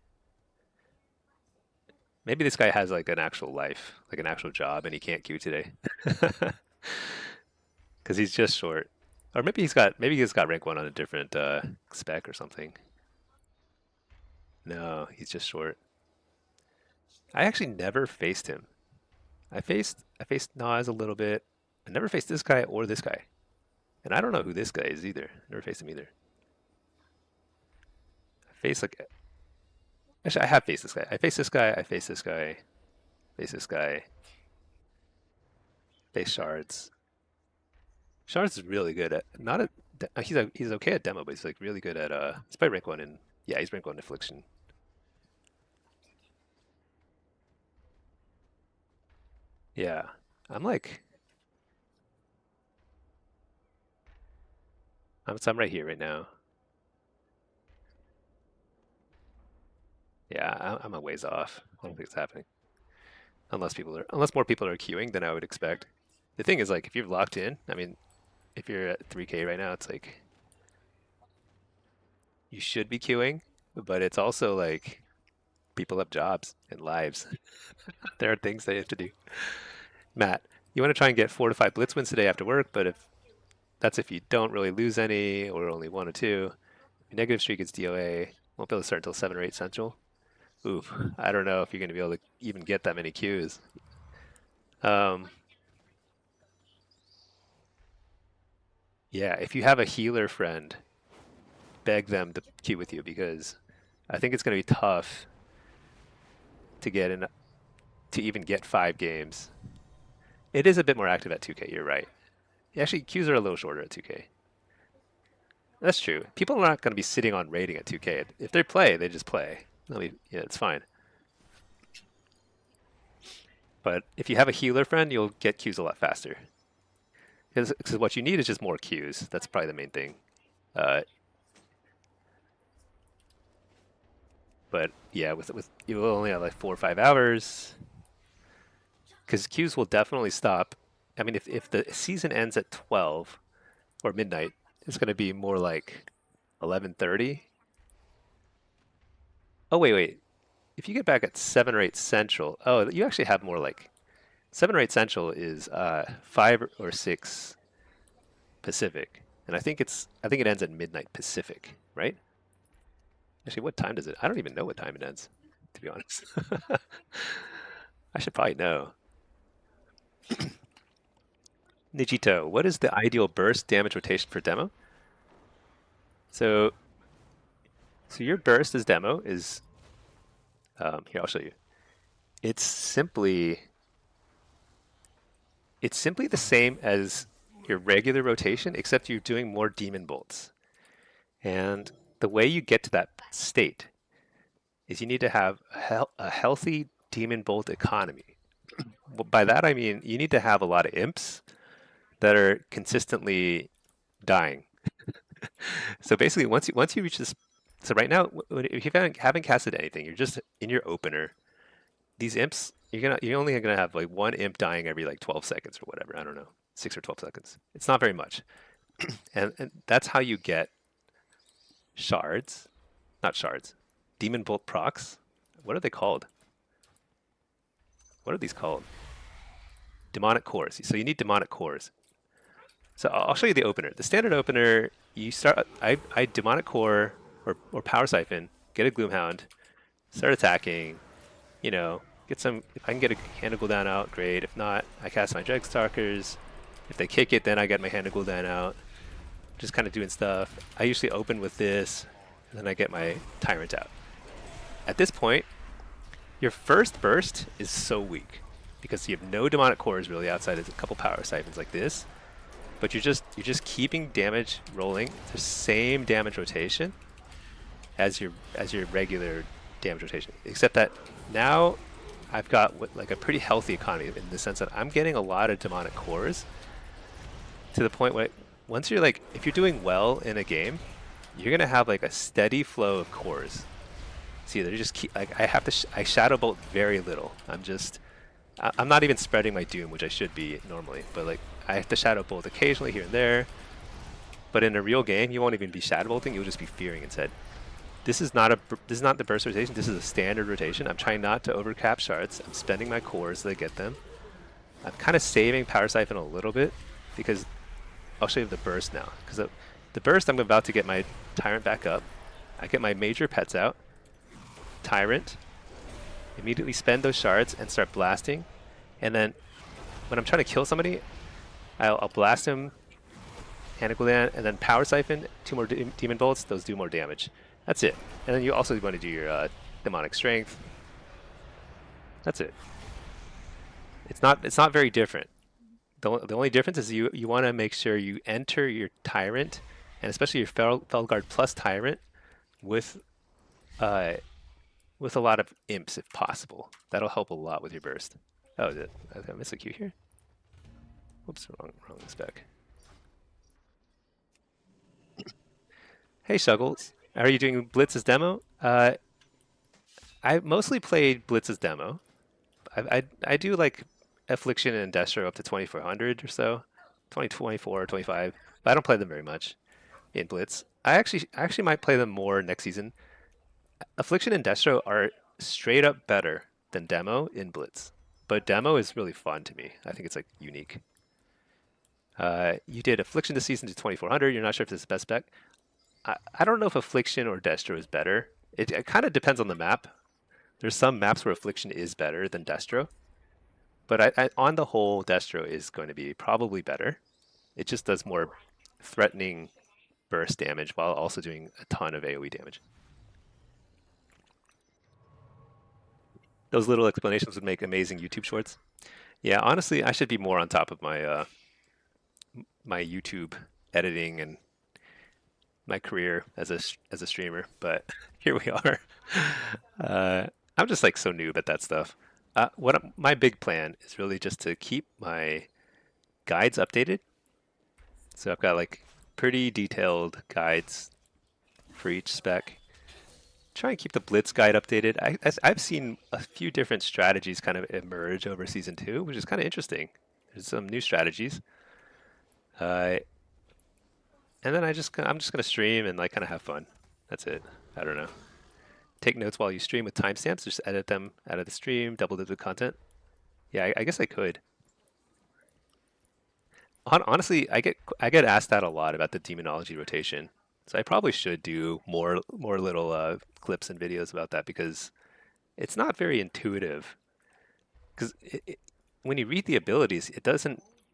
Maybe this guy has like an actual life, like an actual job, and he can't queue today. Because he's just short. Or maybe he's got rank 1 on a different spec or something. No, he's just short. I actually never faced him. I faced Nas a little bit. I never faced this guy or this guy. And I don't know who this guy is either. Never faced him either. I faced like actually I have faced this guy. I faced this guy, I faced this guy, faced this guy, faced Shards. Shards is really good at not at he's okay at demo, but he's like really good at he's probably rank 1 in yeah, he's rank 1 in affliction. Yeah. I'm like I'm right here right now. Yeah, I'm a ways off. I don't think it's happening. Unless more people are queuing than I would expect. The thing is like if you're locked in, I mean, if you're at 3K right now, it's like you should be queuing, but it's also like people have jobs and lives. There are things they have to do. Matt, you want to try and get 4 to 5 blitz wins today after work, but if you don't really lose any or only 1 or 2. Your negative streak is DOA. Won't be able to start until 7 or 8 central. Oof, I don't know if you're going to be able to even get that many queues. Yeah, if you have a healer friend, beg them to queue with you because I think it's going to be tough to get in to even get 5 games. It is a bit more active at 2K, you're right. Actually, queues are a little shorter at 2K. That's true. People are not going to be sitting on rating at 2K. If they play, they just play. I mean, yeah, it's fine. But if you have a healer friend, you'll get queues a lot faster. Because what you need is just more queues. That's probably the main thing. But yeah, with you will only have like 4 or 5 hours. Because queues will definitely stop. I mean, if the season ends at 12 or midnight, it's going to be more like 11:30. Oh, wait. If you get back at 7 or 8 Central, oh, you actually have more like 7 or 8 Central is 5 or 6 Pacific. And I think it ends at midnight Pacific, right? Actually, what time does it? I don't even know what time it ends, to be honest. I should probably know. Nijito, what is the ideal burst damage rotation for demo? So your burst as demo is here. I'll show you. It's simply the same as your regular rotation, except you're doing more demon bolts. And the way you get to that state is you need to have a healthy demon bolt economy. By that I mean you need to have a lot of imps that are consistently dying. So basically, once you reach this, so right now, if you haven't casted anything, you're just in your opener. These imps, you're only gonna have like one imp dying every like 12 seconds or whatever. I don't know, 6 or 12 seconds. It's not very much, and that's how you get shards, not shards, demon bolt procs. What are they called? What are these called? Demonic cores. So you need demonic cores. So I'll show you the opener. The standard opener, you start. I demonic core or power siphon, get a gloomhound, start attacking. You know, get some. If I can get a hand of Gul'dan out, great. If not, I cast my Dregstalkers. If they kick it, then I get my hand of Gul'dan out. Just kind of doing stuff. I usually open with this, and then I get my Tyrant out. At this point, your first burst is so weak because you have no demonic cores really outside of a couple power siphons like this. But you're just keeping damage rolling the same damage rotation as your regular damage rotation, except that now I've got like a pretty healthy economy in the sense that I'm getting a lot of demonic cores to the point where once you're like, if you're doing well in a game, you're gonna have like a steady flow of cores. See, they just keep like I shadow bolt very little. I'm not even spreading my doom, which I should be normally, but like I have to shadow bolt occasionally here and there. But in a real game, you won't even be shadow bolting. You'll just be fearing instead. This is not the burst rotation. This is a standard rotation. I'm trying not to overcap shards. I'm spending my cores so they get them. I'm kind of saving power siphon a little bit because I'll show you the burst now. Because the burst, I'm about to get my tyrant back up. I get my major pets out. Tyrant. Immediately spend those shards and start blasting. And then when I'm trying to kill somebody, I'll blast him, hand of Gul'dan, and then power siphon, 2 more demon bolts. Those do more damage. That's it. And then you also want to do your demonic strength. That's it. It's not very different. The only difference is you want to make sure you enter your tyrant, and especially your Felguard plus tyrant, with a lot of imps if possible. That'll help a lot with your burst. Oh, did I miss a Q here? Whoops, wrong spec. Hey, Shuggles. Are you doing Blitz's demo? I mostly played Blitz's demo. I do like Affliction and Destro up to 2400 or so, 2024 or 25. But I don't play them very much in Blitz. I actually might play them more next season. Affliction and Destro are straight up better than demo in Blitz, but demo is really fun to me. I think it's like unique. You did Affliction this season to 2400. You're not sure if this is the best spec. I don't know if Affliction or Destro is better. It kind of depends on the map. There's some maps where Affliction is better than Destro. But on the whole, Destro is going to be probably better. It just does more threatening burst damage while also doing a ton of AoE damage. Those little explanations would make amazing YouTube shorts. Yeah, honestly, I should be more on top of my my YouTube editing and my career as a streamer, but here we are. I'm just like so noob at that stuff. My big plan is really just to keep my guides updated. So I've got like pretty detailed guides for each spec. Try and keep the Blitz guide updated. I've seen a few different strategies kind of emerge over Season 2, which is kind of interesting. There's some new strategies. And then I'm just going to stream and like kind of have fun. That's it. I don't know. Take notes while you stream with timestamps. Just edit them out of the stream, double the content. Yeah, I guess I could. Honestly, I get asked that a lot about the demonology rotation. So I probably should do more little clips and videos about that because it's not very intuitive. Because when you read the abilities,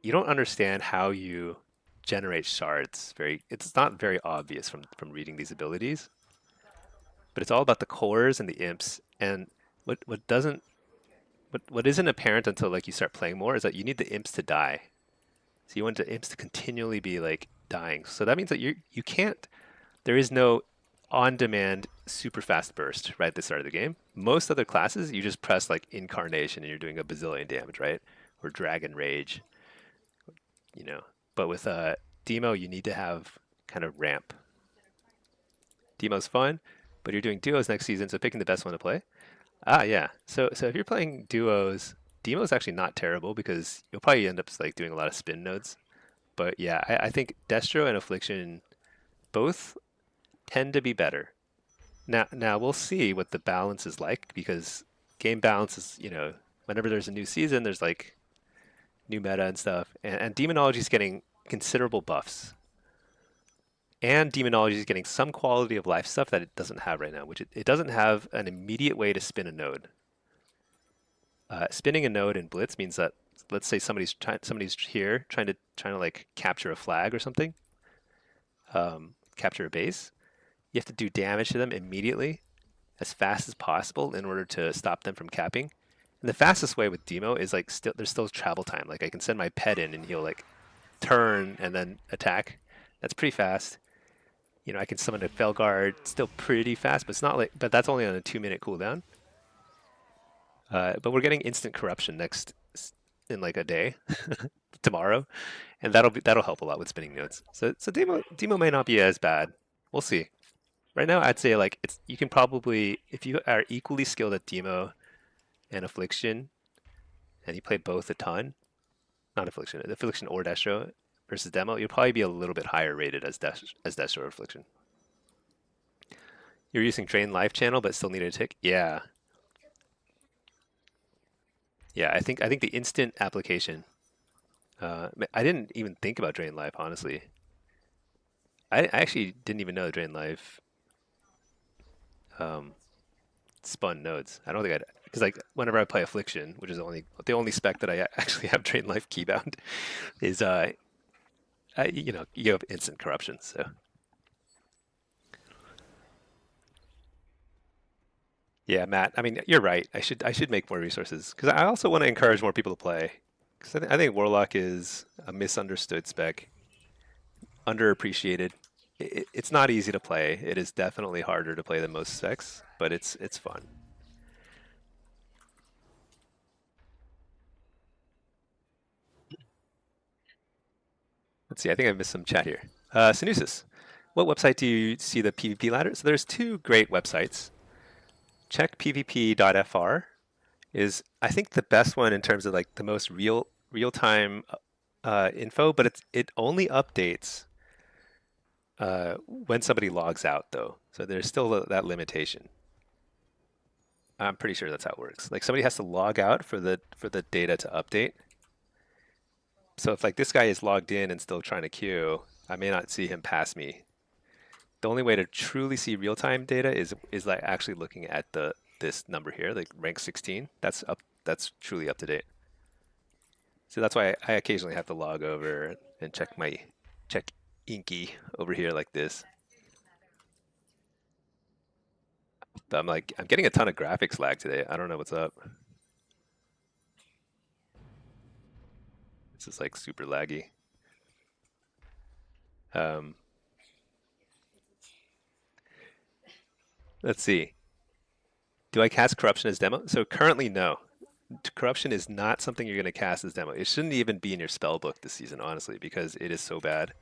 you don't understand how you generate shards. It's not very obvious from reading these abilities. But it's all about the cores and the imps. And what isn't apparent until like you start playing more is that you need the imps to die. So you want the imps to continually be like dying. So that means that you can't. There is no on-demand, super fast burst right at the start of the game. Most other classes, you just press like Incarnation and you're doing a bazillion damage, right? Or Dragon Rage, you know. But with Demo, you need to have kind of ramp. Demo's fun, but you're doing duos next season, so picking the best one to play. Ah, yeah. So if you're playing duos, Demo's actually not terrible because you'll probably end up like doing a lot of spin nodes. But yeah, I think Destro and Affliction both tend to be better. Now we'll see what the balance is like because game balance is, whenever there's a new season, there's like new meta and stuff, and demonology is getting considerable buffs. And demonology is getting some quality of life stuff that it doesn't have right now, which it doesn't have an immediate way to spin a node. Spinning a node in Blitz means that, let's say somebody's here trying to like capture a flag or something, capture a base. You have to do damage to them immediately, as fast as possible, in order to stop them from capping. And the fastest way with Demo is like there's still travel time. Like I can send my pet in and he'll like turn and then attack. That's pretty fast. I can summon a Felguard, still pretty fast, but it's not like. But that's only on a 2-minute cooldown. But we're getting instant corruption in like a day, tomorrow, and that'll help a lot with spinning nodes. So Demo may not be as bad. We'll see. Right now, I'd say like you can probably, if you are equally skilled at Demo and Affliction, and you play both a ton, not Affliction or Destro versus Demo, you'll probably be a little bit higher rated as Destro or Affliction. You're using Drain Life channel, but still need a tick. Yeah. Yeah, I think the instant application. I didn't even think about Drain Life, honestly. I actually didn't even know Drain Life spun nodes. I don't think because like whenever I play Affliction, which is the only spec that I actually have Drain Life keybound, is you have instant corruption. So yeah, Matt. I mean, you're right. I should make more resources because I also want to encourage more people to play. Because I think Warlock is a misunderstood spec, underappreciated. It's not easy to play. It is definitely harder to play than most specs, but it's fun. Let's see. I think I missed some chat here. Sinusis, what website do you see the PvP ladder? So there's two great websites. Check pvp.fr is, I think, the best one in terms of like the most real-time info, but it only updates when somebody logs out, though. So there's still that limitation. I'm pretty sure that's how it works. Like somebody has to log out for the data to update. So if like this guy is logged in and still trying to queue, I may not see him pass me. The only way to truly see real-time data is like actually looking at this number here, like rank 16. That's truly up to date. So that's why I occasionally have to log over and check Inky over here like this. But I'm getting a ton of graphics lag today. I don't know what's up. This is like super laggy. Let's see. Do I cast Corruption as demo? So currently, no. Corruption is not something you're going to cast as demo. It shouldn't even be in your spell book this season, honestly, because it is so bad.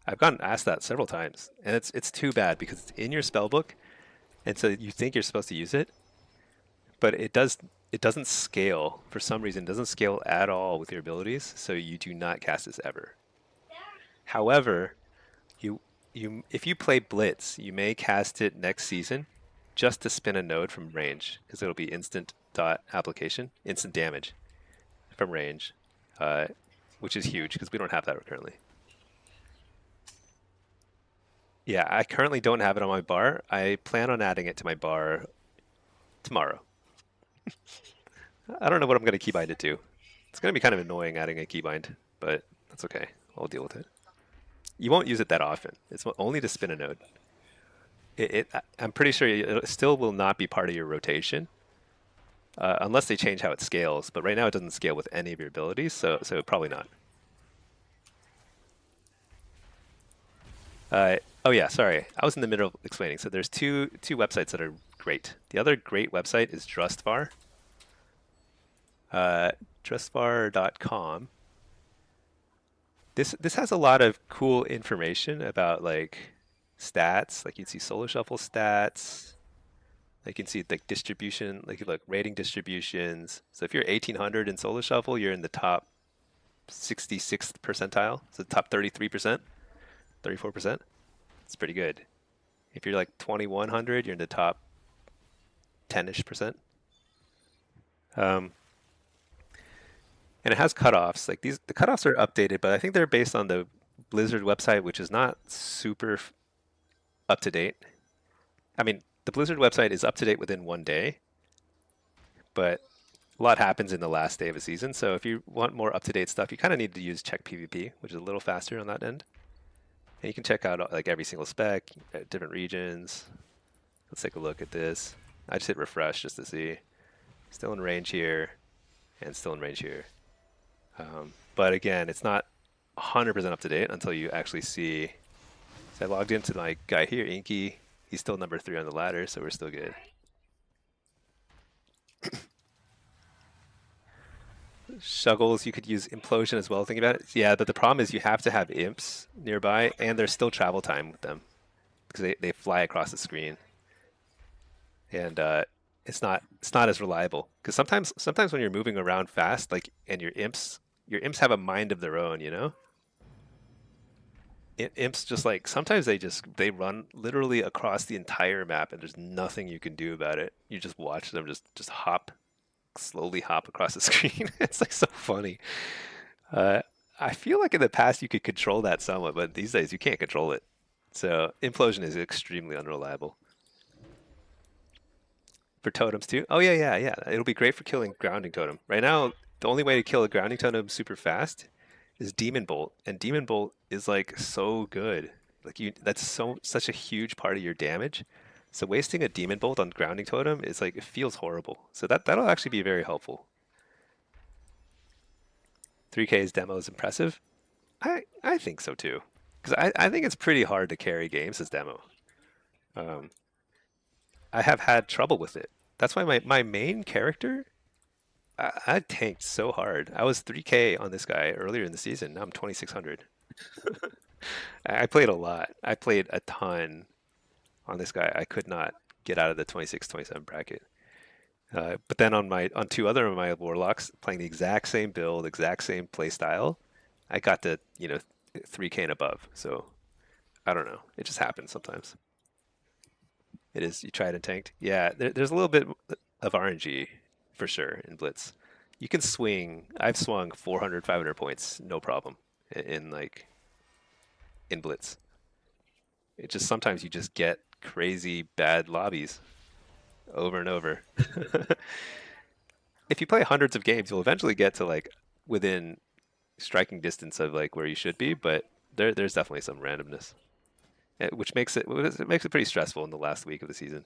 I've gotten asked that several times, and it's too bad because it's in your spell book, and so you think you're supposed to use it, but it doesn't scale for some reason. It doesn't scale at all with your abilities, so you do not cast this ever. However, if you play Blitz, you may cast it next season just to spin a node from range, because it'll be instant application, instant damage from range, which is huge because we don't have that currently. Yeah, I currently don't have it on my bar. I plan on adding it to my bar tomorrow. I don't know what I'm going to keybind it to. It's going to be kind of annoying adding a keybind, but that's okay. I'll deal with it. You won't use it that often. It's only to spin a node. I'm pretty sure it still will not be part of your rotation, unless they change how it scales. But right now it doesn't scale with any of your abilities, so probably not. Oh yeah, sorry. I was in the middle of explaining. So there's two websites that are great. The other great website is Drustvar. Uh, Drustvar.com. This has a lot of cool information about like stats. Like you can see solo shuffle stats. Like you can see like distribution, like look rating distributions. So if you're 1800 in solo shuffle, you're in the top 66th percentile. So top 33%, 34%. It's pretty good. If you're like 2100, you're in the top 10ish percent. Um, and it has cutoffs. Like the cutoffs are updated, but I think they're based on the Blizzard website, which is not super up to date. I mean, the Blizzard website is up to date within 1 day, but a lot happens in the last day of a season. So if you want more up to date stuff, you kind of need to use Check PvP, which is a little faster on that end. And you can check out like every single spec, different regions. Let's take a look at this. I just hit refresh just to see. Still in range here, and still in range here. But again, it's not 100% up to date until you actually see. So I logged into my guy here, Inky. He's still number 3 on the ladder, so we're still good. Shuggles, you could use Implosion as well, thinking about it. Yeah, but the problem is you have to have imps nearby, and there's still travel time with them because they fly across the screen. And it's not as reliable because sometimes when you're moving around fast, like and your imps have a mind of their own, you know. Imps just like sometimes they run literally across the entire map and there's nothing you can do about it. You just watch them just slowly hop across the screen. It's like so funny. Uh, I feel like in the past you could control that somewhat, but these days you can't control it. So implosion is extremely unreliable. For totems too? Oh yeah. It'll be great for killing grounding totem. Right now, the only way to kill a grounding totem super fast is Demon Bolt, and Demon Bolt is like so good. Like that's such a huge part of your damage. So wasting a Demon Bolt on grounding totem is like it feels horrible. So that'll actually be very helpful. 3K's demo is impressive. I think so too, because I think it's pretty hard to carry games as demo. Um, I have had trouble with it. That's why my main character, I tanked so hard. I was 3K on this guy earlier in the season. Now I'm 2600. I played a lot. I played a ton on this guy. I could not get out of the 26, 27 bracket. But then on two other of my warlocks, playing the exact same build, exact same play style, I got to 3K and above. So I don't know. It just happens sometimes. It is. You tried and tanked. Yeah, there's a little bit of RNG for sure in Blitz. You can swing. I've swung 400, 500 points, no problem, in like in Blitz. It just sometimes you just get crazy bad lobbies over and over. If you play hundreds of games, you'll eventually get to like within striking distance of like where you should be, but there's definitely some randomness, which makes it pretty stressful in the last week of the season.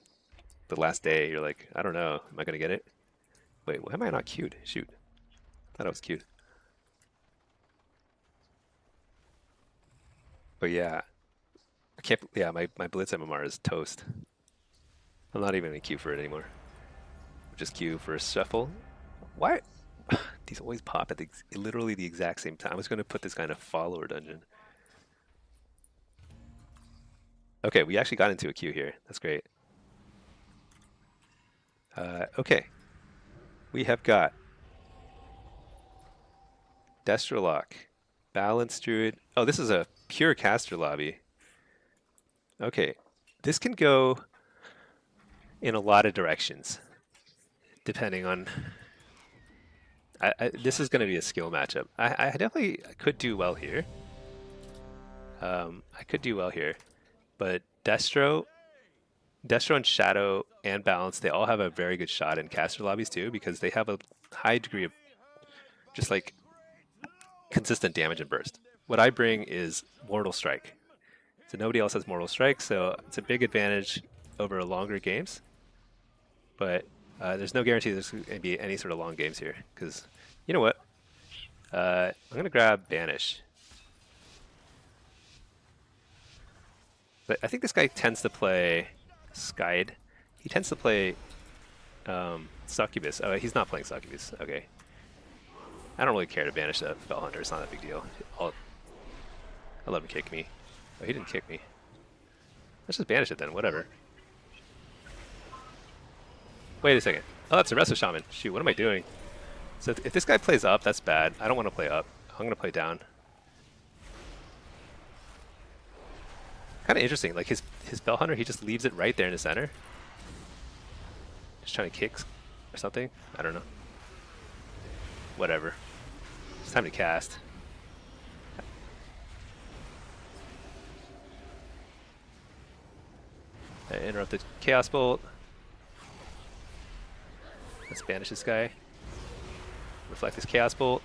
The last day, you're like, I don't know, am I gonna get it? Wait, why am I not queued? Shoot, thought I was queued. But yeah, I can't. Yeah, my Blitz MMR is toast. I'm not even in queue for it anymore. Just queue for a shuffle. Why? These always pop at literally the exact same time. I was going to put this guy in a follower dungeon. Okay, we actually got into a queue here. That's great. Okay. We have got Destrolock, Balanced Druid. Oh, this is a pure caster lobby. Okay. This can go in a lot of directions, depending on... this is going to be a skill matchup. I definitely could do well here. I could do well here. But Destro and Shadow and Balance, they all have a very good shot in caster lobbies too, because they have a high degree of just like consistent damage and burst. What I bring is Mortal Strike. So nobody else has Mortal Strike, so it's a big advantage over longer games. But there's no guarantee there's going to be any sort of long games here, because you know what? I'm going to grab Banish. But I think this guy tends to play Skyed. He tends to play Succubus. Oh, he's not playing Succubus. Okay. I don't really care to banish the Fell Hunter. It's not that big deal. I'll let him kick me. Oh, he didn't kick me. Let's just banish it then. Whatever. Wait a second. Oh, that's a Resto Shaman. Shoot, what am I doing? So if this guy plays up, that's bad. I don't want to play up. I'm going to play down. Kind of interesting. Like his Fell Hunter, he just leaves it right there in the center. Just trying to kick or something. I don't know. Whatever. It's time to cast. I interrupt the Chaos Bolt. Let's banish this guy. Reflect this Chaos Bolt.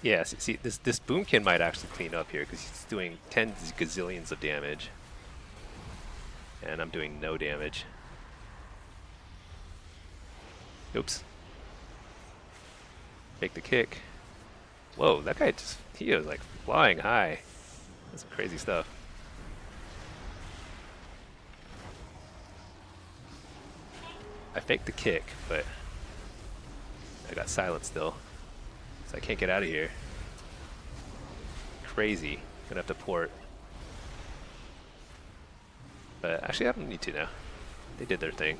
Yeah, see this Boomkin might actually clean up here because he's doing 10 gazillions of damage. And I'm doing no damage. Oops. Make the kick. Whoa, that guy just, he was like flying high. That's some crazy stuff. I faked the kick, but I got silent still. So I can't get out of here. Crazy. Gonna have to port. But actually I don't need to now. They did their thing.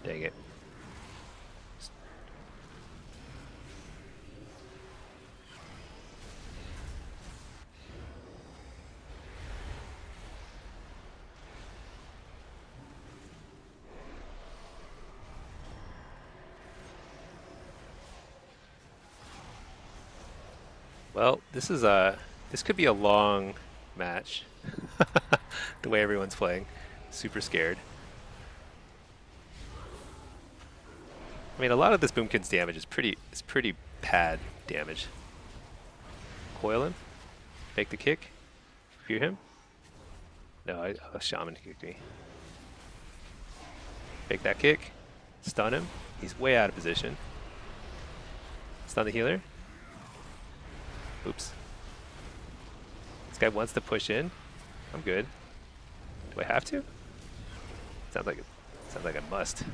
Dang it. Well, this could be a long match. The way everyone's playing. Super scared. I mean, a lot of this Boomkin's damage is pretty bad damage. Coil him. Fake the kick. Fear him. No, a Shaman kicked me. Fake that kick. Stun him. He's way out of position. Stun the healer. Oops. This guy wants to push in. I'm good. Do I have to? Sounds like I must.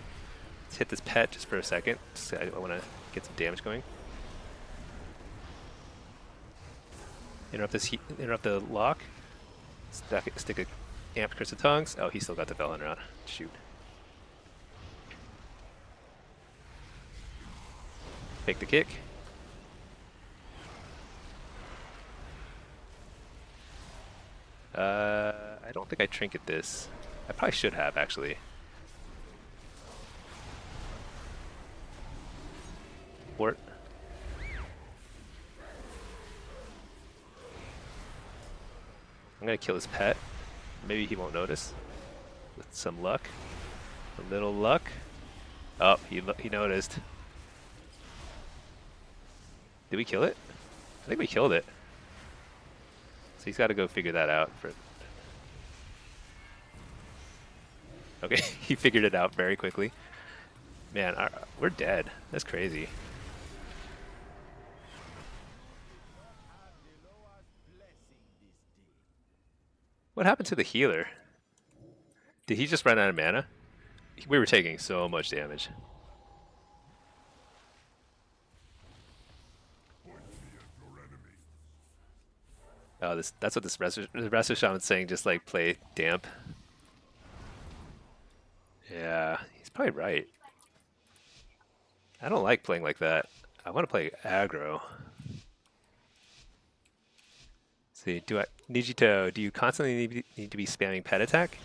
Let's hit this pet just for a second. I want to get some damage going. Interrupt the lock. Stick a Amped Curse of Tongues. Oh, he still got the Fell Hunter on. Shoot. Fake the kick. I don't think I trinket this. I probably should have, actually. Port. I'm gonna kill his pet. Maybe he won't notice. With some luck. A little luck. Oh, he noticed. Did we kill it? I think we killed it. So he's got to go figure that out. Okay, he figured it out very quickly. Man, we're dead. That's crazy. What happened to the healer? Did he just run out of mana? We were taking so much damage. Oh, that's what this Resto Shaman's saying, just like play damp. Yeah, he's probably right. I don't like playing like that. I want to play aggro. See, Nijito, do you constantly need to be spamming pet attack?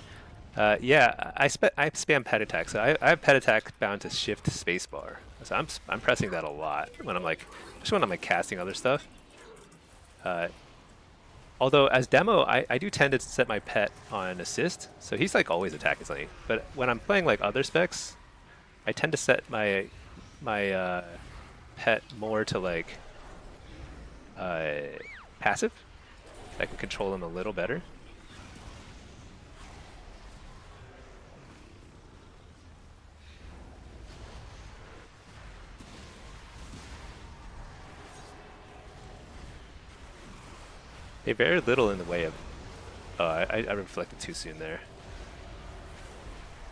Yeah, I spam pet attack. So I have pet attack bound to shift spacebar. So I'm pressing that a lot when I'm like, especially when I'm like casting other stuff. Although as demo, I do tend to set my pet on assist, so he's like always attacking something. But when I'm playing like other specs, I tend to set my pet more to like passive. I can control him a little better. Hey, very little in the way of. Oh, I reflected too soon there.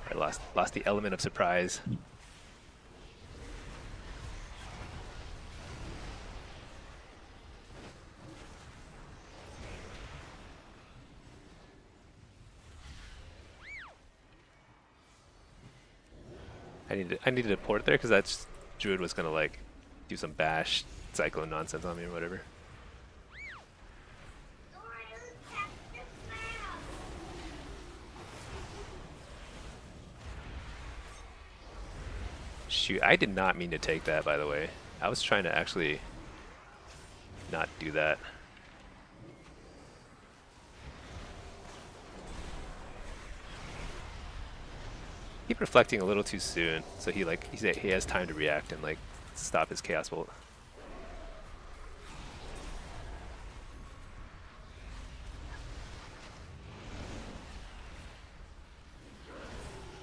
I lost the element of surprise. I needed to port there because that druid was gonna like do some bash cyclone nonsense on me or whatever. Shoot, I did not mean to take that, by the way. I was trying to actually not do that. Keep reflecting a little too soon, so he has time to react and like stop his chaos bolt.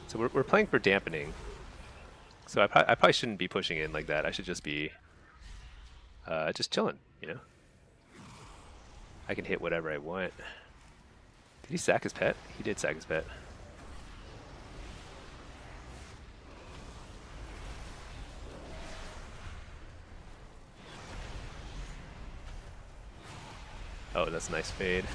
So we're playing for dampening. So I probably shouldn't be pushing in like that. I should just be just chilling, you know? I can hit whatever I want. Did he sack his pet? He did sack his pet. Oh, that's a nice fade.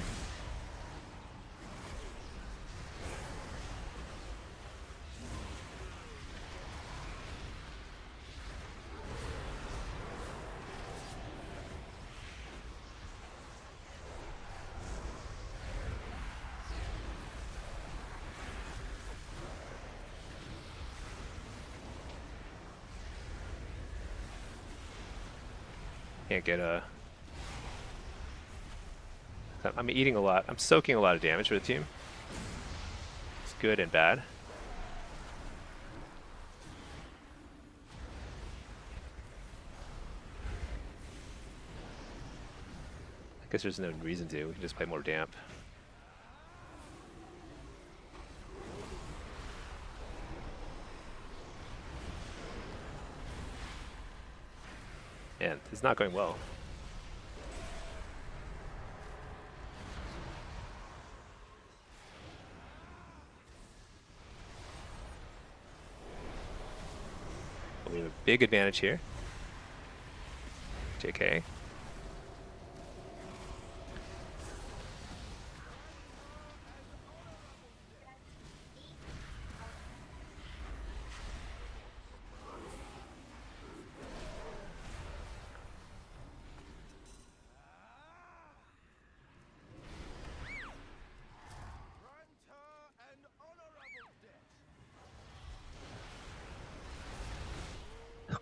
Can't get a... I'm eating a lot. I'm soaking a lot of damage for the team. It's good and bad. I guess there's no reason to. We can just play more damp. Man, it's not going well. But we have a big advantage here. JK.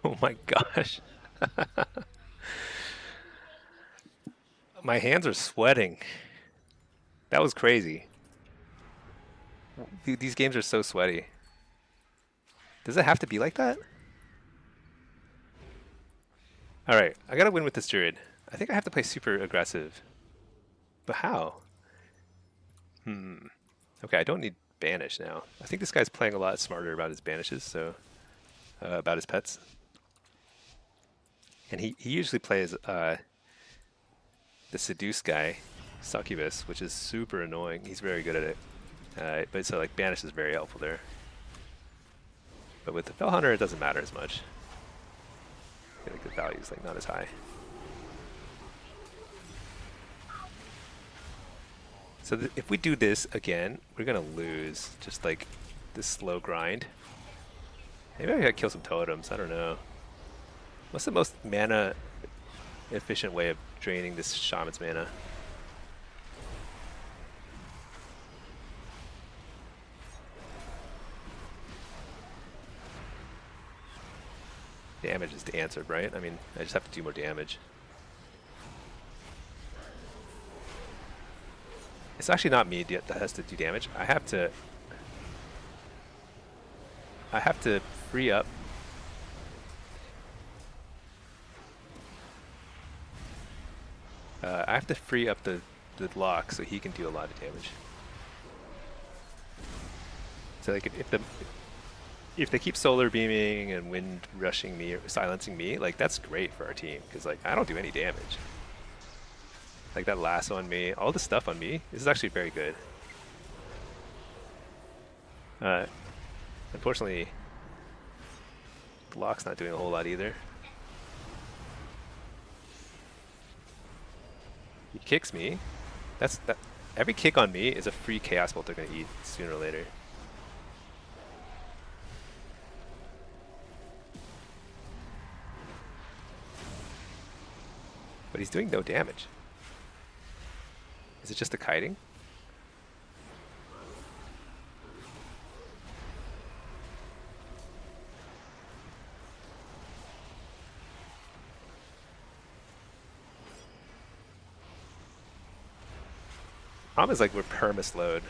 Oh my gosh. My hands are sweating. That was crazy. These games are so sweaty. Does it have to be like that? Alright, I gotta win with this druid. I think I have to play super aggressive. But how? Okay, I don't need banish now. I think this guy's playing a lot smarter about his banishes, so... about his pets. And he usually plays the seduce guy, Succubus, which is super annoying. He's very good at it. But so like banish is very helpful there. But with the Fell Hunter, it doesn't matter as much. I think the value is like not as high. So if we do this again, we're gonna lose just like this slow grind. Maybe I gotta kill some totems. I don't know. What's the most mana efficient way of draining this shaman's mana? Damage is the answer, right? I mean, I just have to do more damage. It's actually not me that has to do damage. I have to free up. I have to free up the lock so he can do a lot of damage. So like if they keep solar beaming and wind rushing me or silencing me, like that's great for our team because like I don't do any damage. Like that lasso on me, all the stuff on me. This is actually very good. Unfortunately, the lock's not doing a whole lot either. He kicks me. That. Every kick on me is a free chaos bolt they're gonna eat sooner or later. But he's doing no damage. Is it just the kiting? Problem is like we're perma-slowed.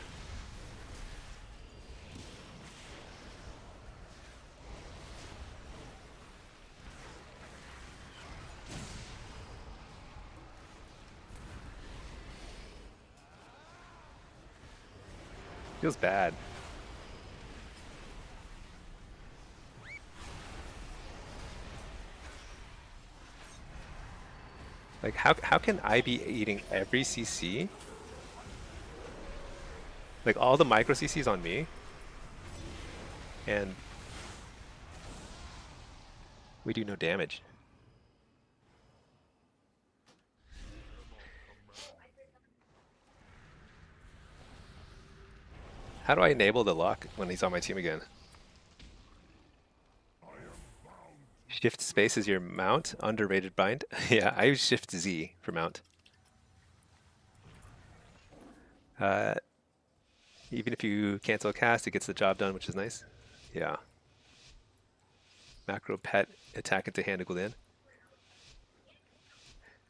Feels bad. Like how can I be eating every CC? Like all the micro CCs on me, and we do no damage. How do I enable the lock when he's on my team again? Shift space is your mount, underrated bind. Yeah, I use Shift Z for mount. Even if you cancel a cast, it gets the job done, which is nice. Yeah. Macro pet attack into hand equal in.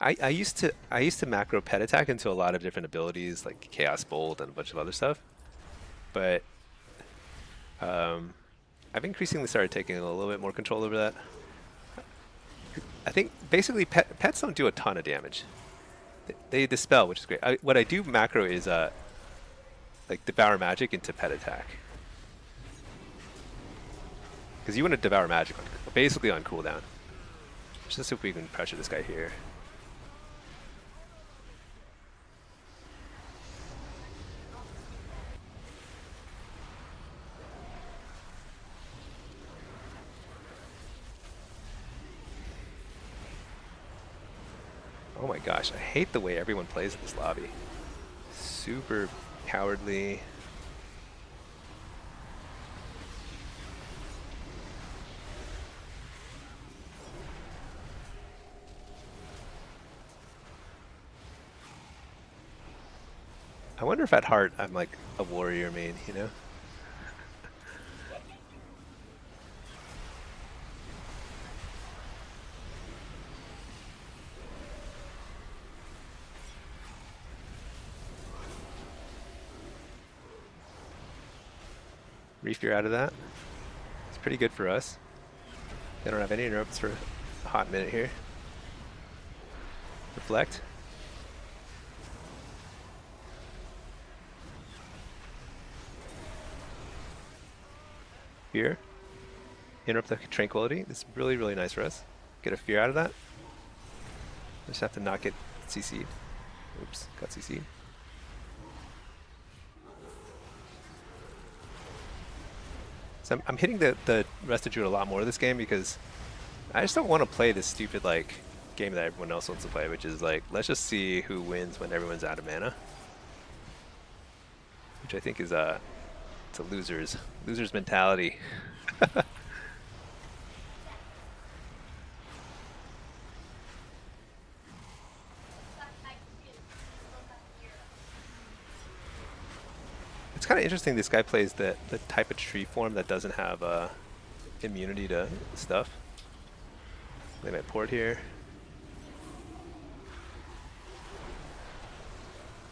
I used to macro pet attack into a lot of different abilities like Chaos Bolt and a bunch of other stuff, but I've increasingly started taking a little bit more control over that. I think basically pets don't do a ton of damage. They dispel, which is great. What I do macro is like devour magic into pet attack, because you want to devour magic basically on cooldown. Just see if we can pressure this guy here. Oh my gosh, I hate the way everyone plays in this lobby. Super cowardly. I wonder if at heart I'm like a warrior main, you know? Reef, you're out of that. It's pretty good for us. They don't have any interrupts for a hot minute here. Reflect. Fear. Interrupt the tranquility. This is really, really nice for us. Get a fear out of that. Just have to not get CC'd. Oops, got CC'd. So I'm hitting the Rested Druid a lot more this game because I just don't want to play this stupid like game that everyone else wants to play, which is like, let's just see who wins when everyone's out of mana. Which I think is it's a loser's mentality. It's kind of interesting this guy plays the type of tree form that doesn't have immunity to stuff. They might port here.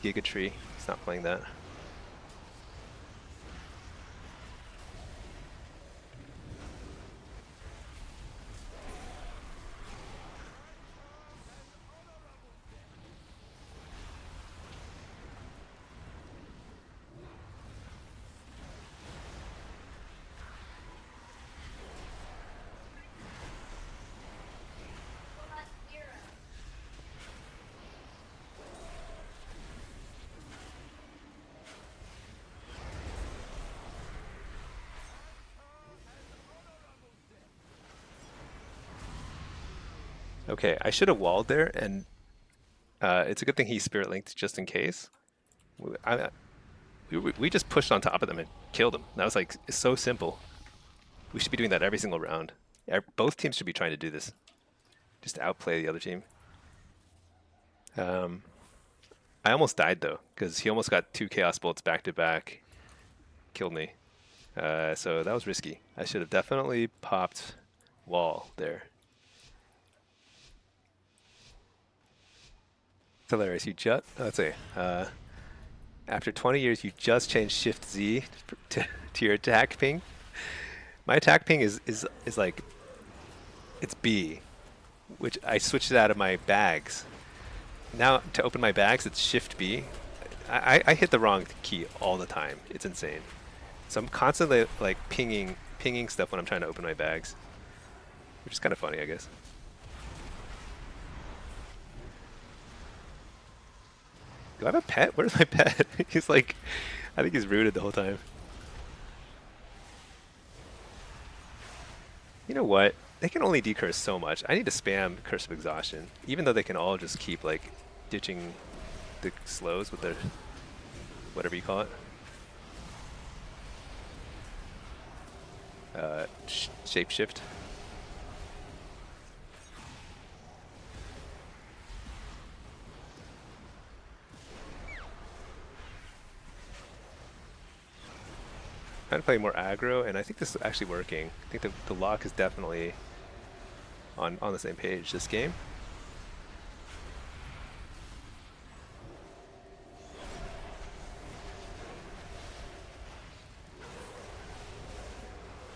Giga Tree, he's not playing that. Okay, I should have walled there, and it's a good thing he spirit linked just in case. I, we just pushed on top of them and killed them. That was like so simple. We should be doing that every single round. Both teams should be trying to do this, just to outplay the other team. I almost died though, because he almost got 2 Chaos Bolts back to back, killed me. So that was risky. I should have definitely popped wall there. It's hilarious. You just, let's see, after 20 years, you just changed Shift Z to your attack ping. My attack ping is like, it's B, which I switched it out of my bags. Now to open my bags, it's Shift B. I hit the wrong key all the time. It's insane. So I'm constantly like pinging stuff when I'm trying to open my bags, which is kind of funny, I guess. Do I have a pet? Where's my pet? He's like, I think he's rooted the whole time. You know what? They can only decurse so much. I need to spam Curse of Exhaustion, even though they can all just keep like ditching the slows with their whatever you call it. Shapeshift. Trying to play more aggro, and I think this is actually working. I think the lock is definitely on the same page this game.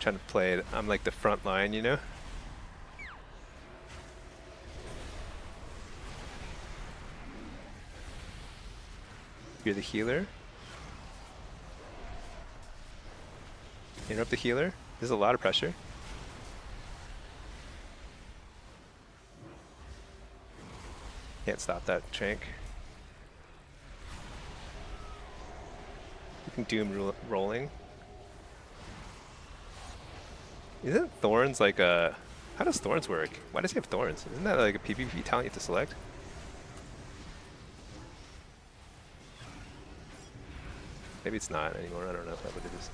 Trying to play it. I'm like the front line, you know? You're the healer. Interrupt the healer. There's a lot of pressure. Can't stop that trank. You can Doom rolling. Isn't Thorns like a... How does Thorns work? Why does he have Thorns? Isn't that like a PvP talent you have to select? Maybe it's not anymore. I don't know what it is.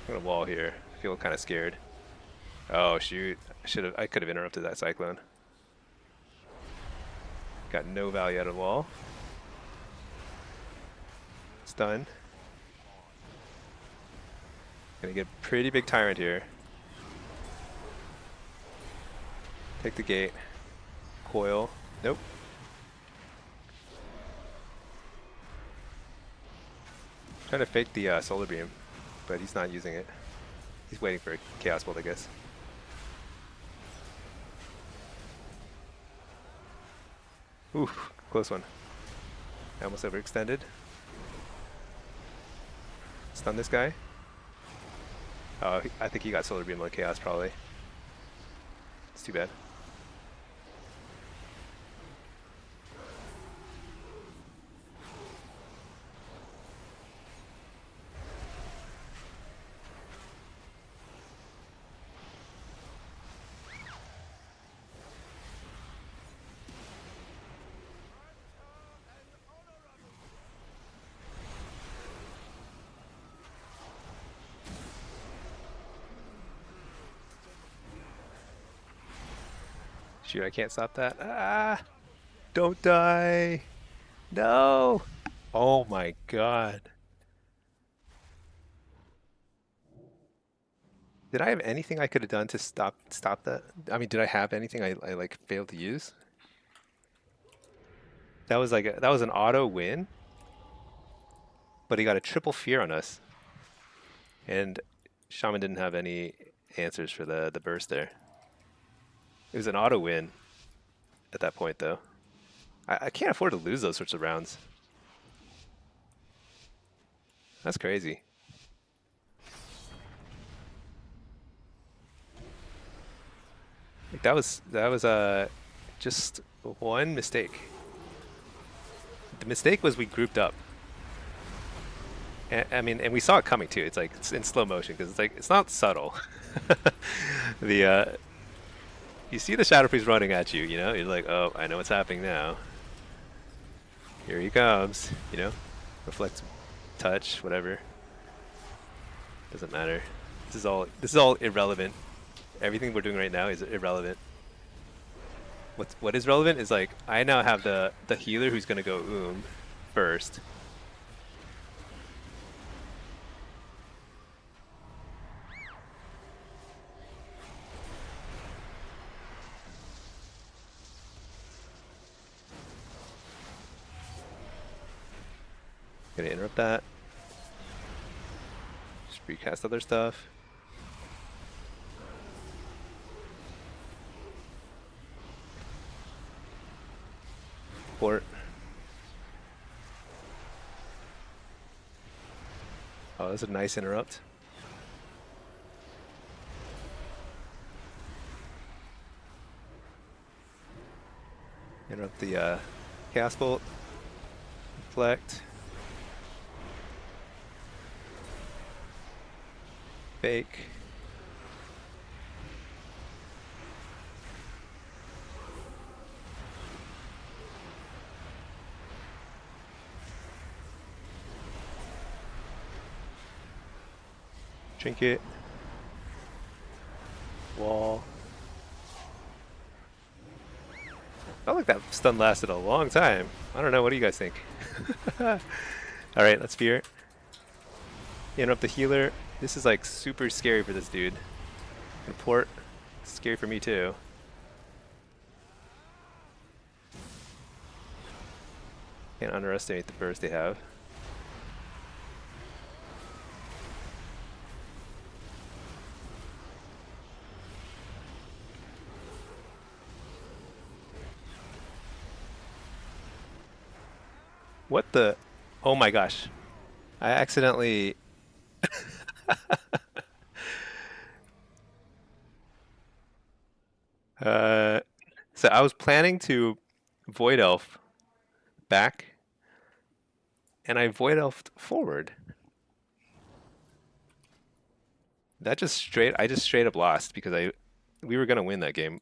I'm gonna wall here. I feel kind of scared. Oh shoot! I could have interrupted that cyclone. Got no value out of the wall. Stun. Gonna get a pretty big tyrant here. Take the gate. Coil. Nope. Trying to fake the solar beam, but he's not using it. He's waiting for a Chaos Bolt, I guess. Ooh, close one. I almost overextended. Stun this guy. Oh, I think he got solar beam like Chaos probably. It's too bad. Shoot, I can't stop that. Ah! Don't die! No! Oh my god. Did I have anything I could have done to stop that? I mean, did I have anything I like failed to use? That was like that was an auto win, but he got a triple fear on us, and Shaman didn't have any answers for the burst there. It was an auto win at that point, though. I can't afford to lose those sorts of rounds. That's crazy. Like that was just one mistake. The mistake was we grouped up. I mean, and we saw it coming too. It's like it's in slow motion because it's like it's not subtle. the You see the Shadow Priest running at you. You know, you're like, oh, I know what's happening now. Here he comes. You know, reflect, touch, whatever. Doesn't matter. This is all irrelevant. Everything we're doing right now is irrelevant. What is relevant is like I now have the healer who's gonna go first. Gonna interrupt that. Just recast other stuff. Port. Oh, that's a nice interrupt. Interrupt the Chaos Bolt. Deflect. Fake. Trinket. Wall. Felt like that stun lasted a long time. I don't know, what do you guys think? Alright, let's fear. Interrupt the healer. This is like super scary for this dude. And port. Scary for me too. Can't underestimate the burst they have. What the? Oh my gosh. I accidentally... so I was planning to Void Elf back, and I Void Elfed forward. I just straight up lost because we were gonna win that game.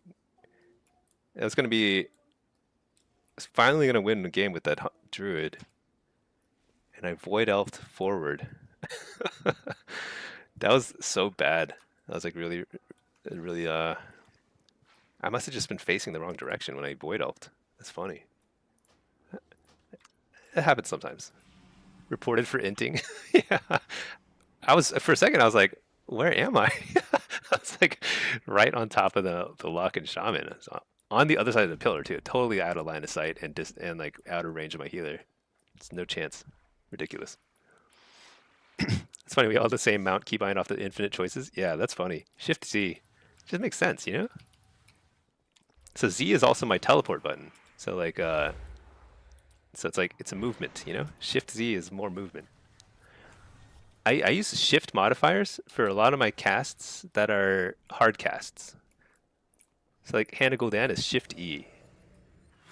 It was gonna be finally gonna win the game with that druid, and I Void Elfed forward. That was so bad. That was like really, really. I must have just been facing the wrong direction when I Void Elfed. That's funny. It happens sometimes. Reported for inting. Yeah. I was for a second. I was like, "Where am I?" I was like, right on top of the lock and shaman. So on the other side of the pillar too. Totally out of line of sight and like out of range of my healer. It's no chance. Ridiculous. It's funny. We all have the same mount keybind off the infinite choices. Yeah, that's funny. Shift Z. Just makes sense, you know. So Z is also my teleport button. So like, so it's like it's a movement, you know. Shift Z is more movement. I use shift modifiers for a lot of my casts that are hard casts. So like Hand of Gul'dan is shift E,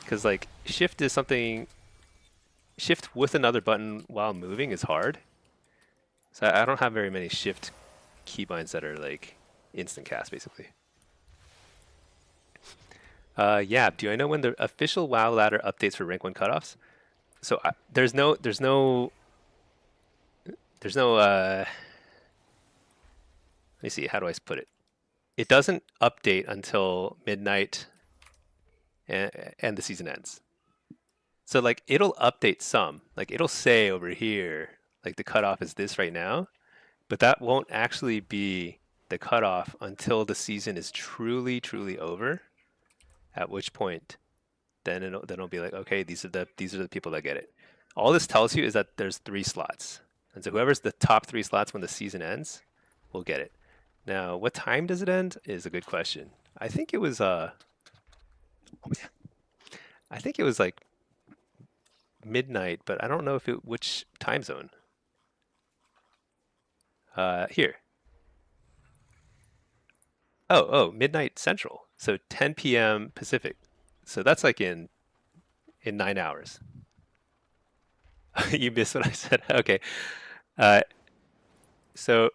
because like shift is something. Shift with another button while moving is hard. So I don't have very many shift keybinds that are like instant cast basically. Yeah, do I know when the official WoW ladder updates for rank 1 cutoffs? So there's no let me see, how do I put it? It doesn't update until midnight and the season ends. So like it'll update some, like it'll say over here, like the cutoff is this right now, but that won't actually be the cutoff until the season is truly, truly over. At which point, then it'll be like, okay, these are the people that get it. All this tells you is that there's 3 slots, and so whoever's the top 3 slots when the season ends will get it. Now, what time does it end is a good question. I think it was I think it was like midnight, but I don't know which time zone. Here. Oh, midnight Central. So 10 p.m. Pacific. So that's like in 9 hours. You missed what I said. Okay. Uh, so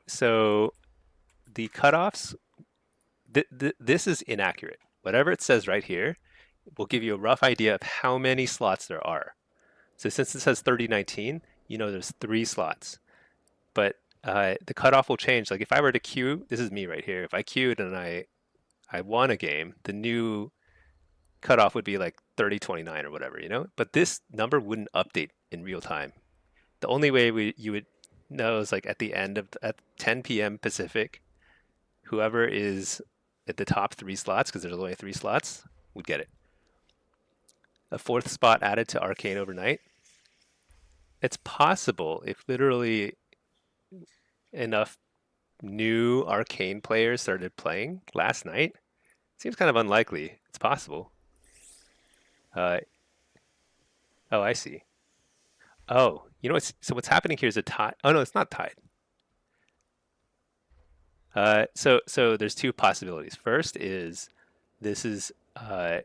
the cutoffs. This is inaccurate. Whatever it says right here will give you a rough idea of how many slots there are. So since it says 3019, you know there's 3 slots. But the cutoff will change. Like if I were to queue, this is me right here. If I queued and I won a game, the new cutoff would be like 3029 or whatever, you know? But this number wouldn't update in real time. The only way you would know is like at the end of at 10 p.m. Pacific, whoever is at the top 3 slots, because there's only 3 slots, would get it. A 4th spot added to Arcane overnight. It's possible if literally enough new Arcane players started playing last night. Seems kind of unlikely. It's possible. Uh, oh, I see. Oh, you know what's so what's happening here is a tie. Oh no, it's not tied. So there's 2 possibilities. First is this is uh,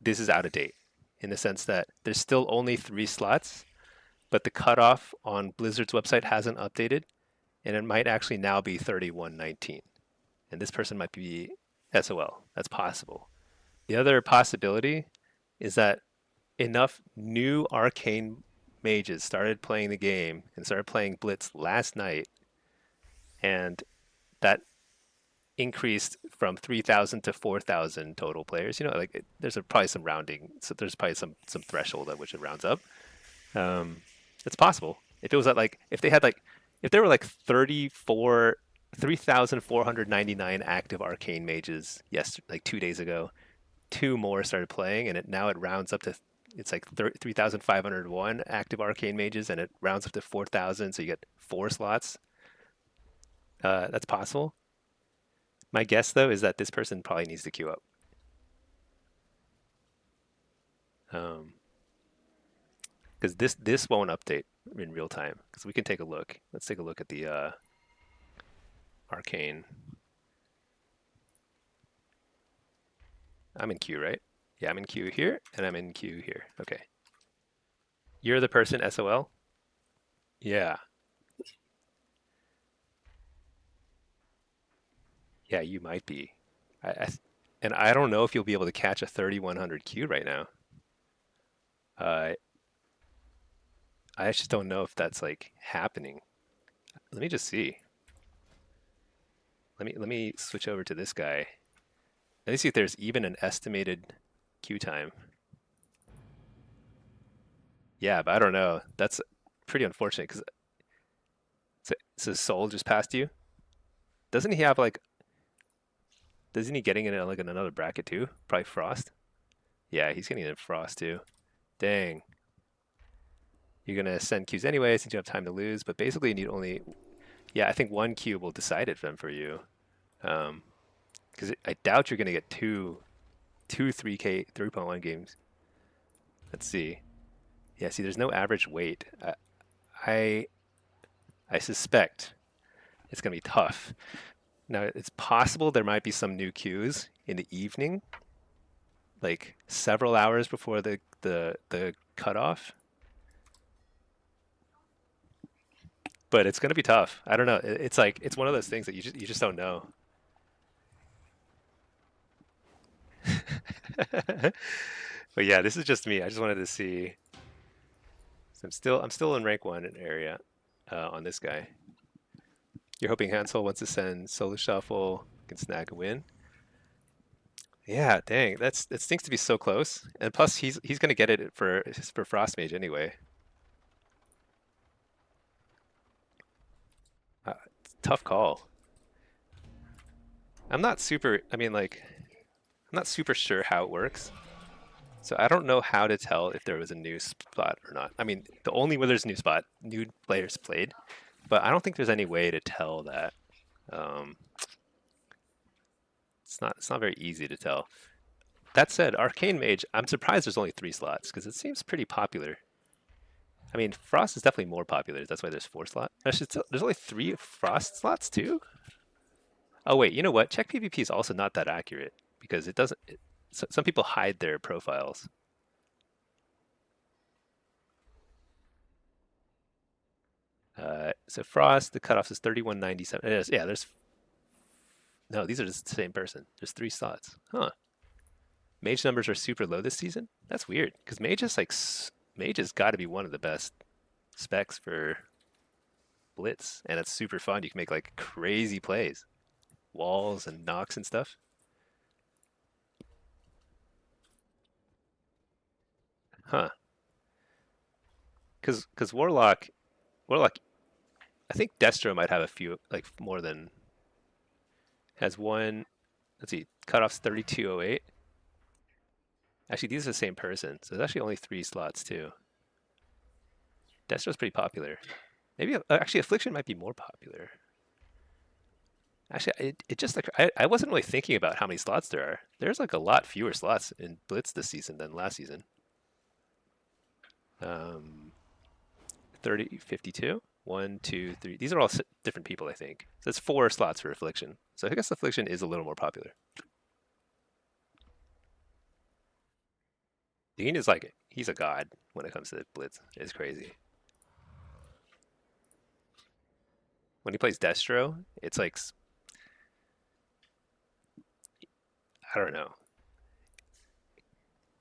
this is out of date in the sense that there's still only 3 slots, but the cutoff on Blizzard's website hasn't updated, and it might actually now be 3119, and this person might be SOL. That's possible. The other possibility is that enough new arcane mages started playing the game and started playing Blitz last night, and that increased from 3,000 to 4,000 total players. You know, like there's probably some rounding, so there's probably some threshold at which it rounds up. Um, it's possible. If it was at like if they had like if there were like 3,499 active arcane mages, yes, like 2 days ago, 2 more started playing, and now it rounds up to it's like 3,501 active arcane mages, and it rounds up to 4,000, so you get 4 slots. That's possible. My guess though is that this person probably needs to queue up. Because this won't update in real time. Because we can take a look. Let's take a look at the arcane. I'm in queue, right? Yeah, I'm in queue here, and I'm in queue here. Okay. You're the person SOL? Yeah. Yeah, you might be. And I don't know if you'll be able to catch a 3100 queue right now. Uh, I just don't know if that's like happening. Let me just see. Let me switch over to this guy. Let me see if there's even an estimated queue time. Yeah, but I don't know. That's pretty unfortunate because so Soul just passed you. Doesn't he have like? Isn't he getting in like in another bracket too? Probably Frost. Yeah, he's getting in Frost too. Dang. You're gonna send queues anyway since you have time to lose, but basically you need only. Yeah, I think 1 queue will decide it then for you. Because I doubt you're gonna get two 3K 3.1 games. Let's see. Yeah, see, there's no average wait. I I suspect it's gonna be tough. Now it's possible there might be some new queues in the evening, like several hours before the cutoff. But it's gonna be tough. I don't know. It's like it's one of those things that you just don't know. But yeah, this is just me. I just wanted to see. So I'm still in rank 1 in area on this guy. You're hoping Hansel wants to send solo shuffle, can snag a win. Yeah, dang, that stinks to be so close. And plus, he's gonna get it for Frost Mage anyway. Tough call. I'm not super. I mean, like, I'm not super sure how it works. So I don't know how to tell if there was a new spot or not. I mean, the only way there's a new spot, new players played, but I don't think there's any way to tell that. Um, it's not very easy to tell. That said, Arcane Mage, I'm surprised there's only 3 slots because it seems pretty popular. I mean, Frost is definitely more popular. That's why there's 4 slots. There's only 3 Frost slots too. Oh wait, you know what? Check PvP is also not that accurate because it doesn't. Some people hide their profiles. So Frost, the cutoff is 3197. It is, yeah, there's no, these are just the same person. There's 3 slots. Huh. Mage numbers are super low this season? That's weird, because Mage is like Mage has got to be one of the best specs for Blitz, and it's super fun. You can make like crazy plays, walls and knocks and stuff. Huh. Because Warlock, I think Destro might have a few, like more than, has one, let's see, cutoff's 3208. Actually, these are the same person, so there's actually only 3 slots too. Destro's pretty popular. Maybe, actually, Affliction might be more popular. Actually, it just like, I wasn't really thinking about how many slots there are. There's like a lot fewer slots in Blitz this season than last season. 30, 52? 1, 2, 3. These are all different people, I think. So that's 4 slots for Affliction. So I guess Affliction is a little more popular. Dean is like, he's a god when it comes to Blitz. It's crazy. When he plays Destro, it's like, I don't know.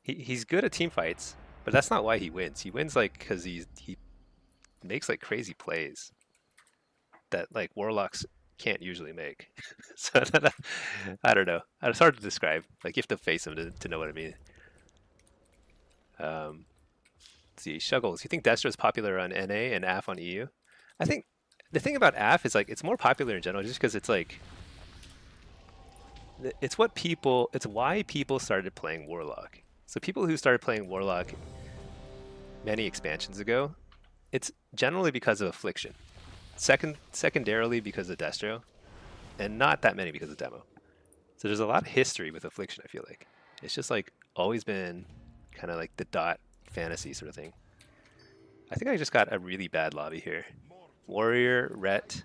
He's good at team fights, but that's not why he wins. He wins like because he makes like crazy plays that like warlocks can't usually make. So I don't know. It's hard to describe. Like you have to face him to know what I mean. Let's see, Shuggles. You think Destro is popular on NA and AF on EU? I think the thing about AF is like it's more popular in general just because it's like it's why people started playing Warlock. So people who started playing Warlock many expansions ago, it's generally because of Affliction. Secondarily because of Destro, and not that many because of Demo. So there's a lot of history with Affliction, I feel like. It's just like always been kind of like the dot fantasy sort of thing. I think I just got a really bad lobby here. Warrior, Ret,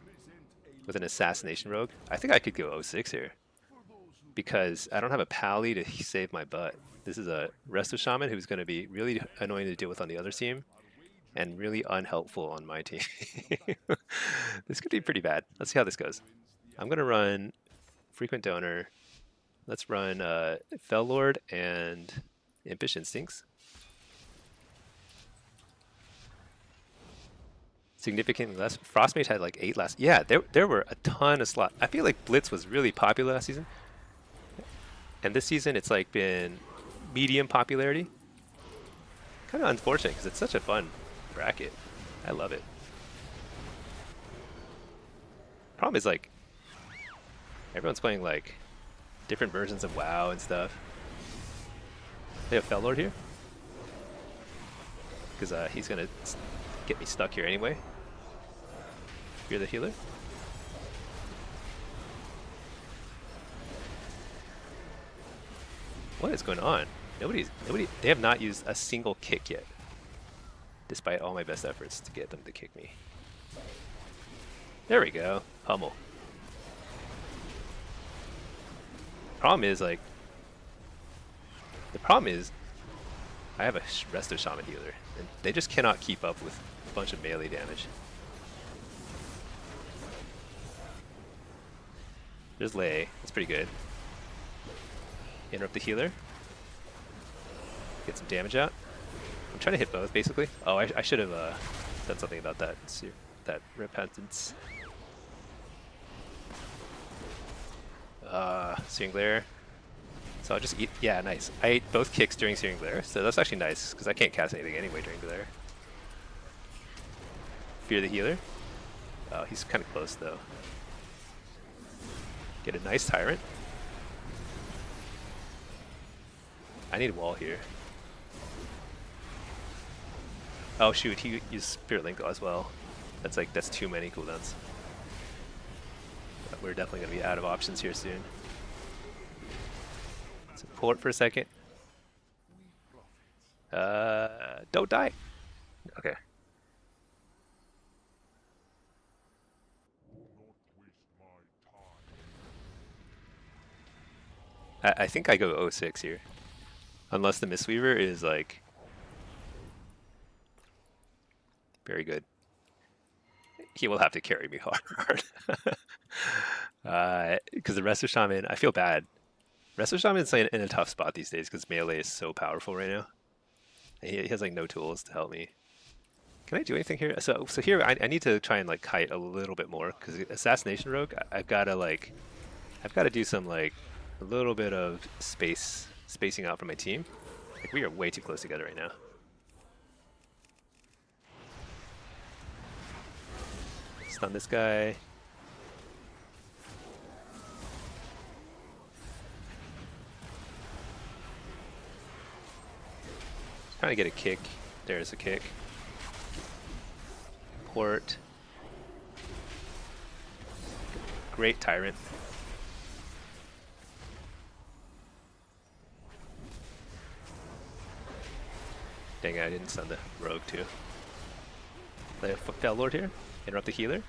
with an Assassination Rogue. I think I could go 06 here. Because I don't have a Pally to save my butt. This is a Resto Shaman who's going to be really annoying to deal with on the other team. And really unhelpful on my team. This could be pretty bad. Let's see how this goes. I'm going to run Frequent Donor. Let's run Fell Lord and Impish Instincts. Significantly less. Frostmage had like 8 last. Yeah, there were a ton of slots. I feel like Blitz was really popular last season. And this season it's like been medium popularity. Kind of unfortunate because it's such a fun bracket. I love it. Problem is like everyone's playing like different versions of WoW and stuff. They have Fell Lord here because he's gonna get me stuck here anyway. You're the healer. What is going on? Nobody. They have not used a single kick yet, despite all my best efforts to get them to kick me. There we go. Pummel. Problem is like. The problem is, I have a Resto Shaman healer, and they just cannot keep up with a bunch of melee damage. There's Lei. That's pretty good. Interrupt the healer. Get some damage out. I'm trying to hit both, basically. Oh, I should have done something about that. That repentance. Searing Glare. So I'll just eat. Yeah, nice. I ate both kicks during Searing Glare, so that's actually nice because I can't cast anything anyway during Glare. Fear the healer. Oh, he's kind of close though. Get a nice Tyrant. I need a wall here. Oh shoot, he used Spirit Link as well. That's too many cooldowns. But we're definitely gonna be out of options here soon. Support for a second. Don't die. Okay. I think I go 06 here. Unless the Mistweaver is like very good. he will have to carry me hard. Because the Resto Shaman, I feel bad. Resto Shaman's in a tough spot these days because melee is so powerful right now. He has like no tools to help me. Can I do anything here? So here I need to try and like kite a little bit more because assassination rogue. I've got to do some like a little bit of spacing out from my team. Like we are way too close together right now. Stun this guy. Trying to get a kick. There's a kick. Port. Great tyrant. Dang it, I didn't stun the rogue too. Play a Fell Lord here. Interrupt the healer.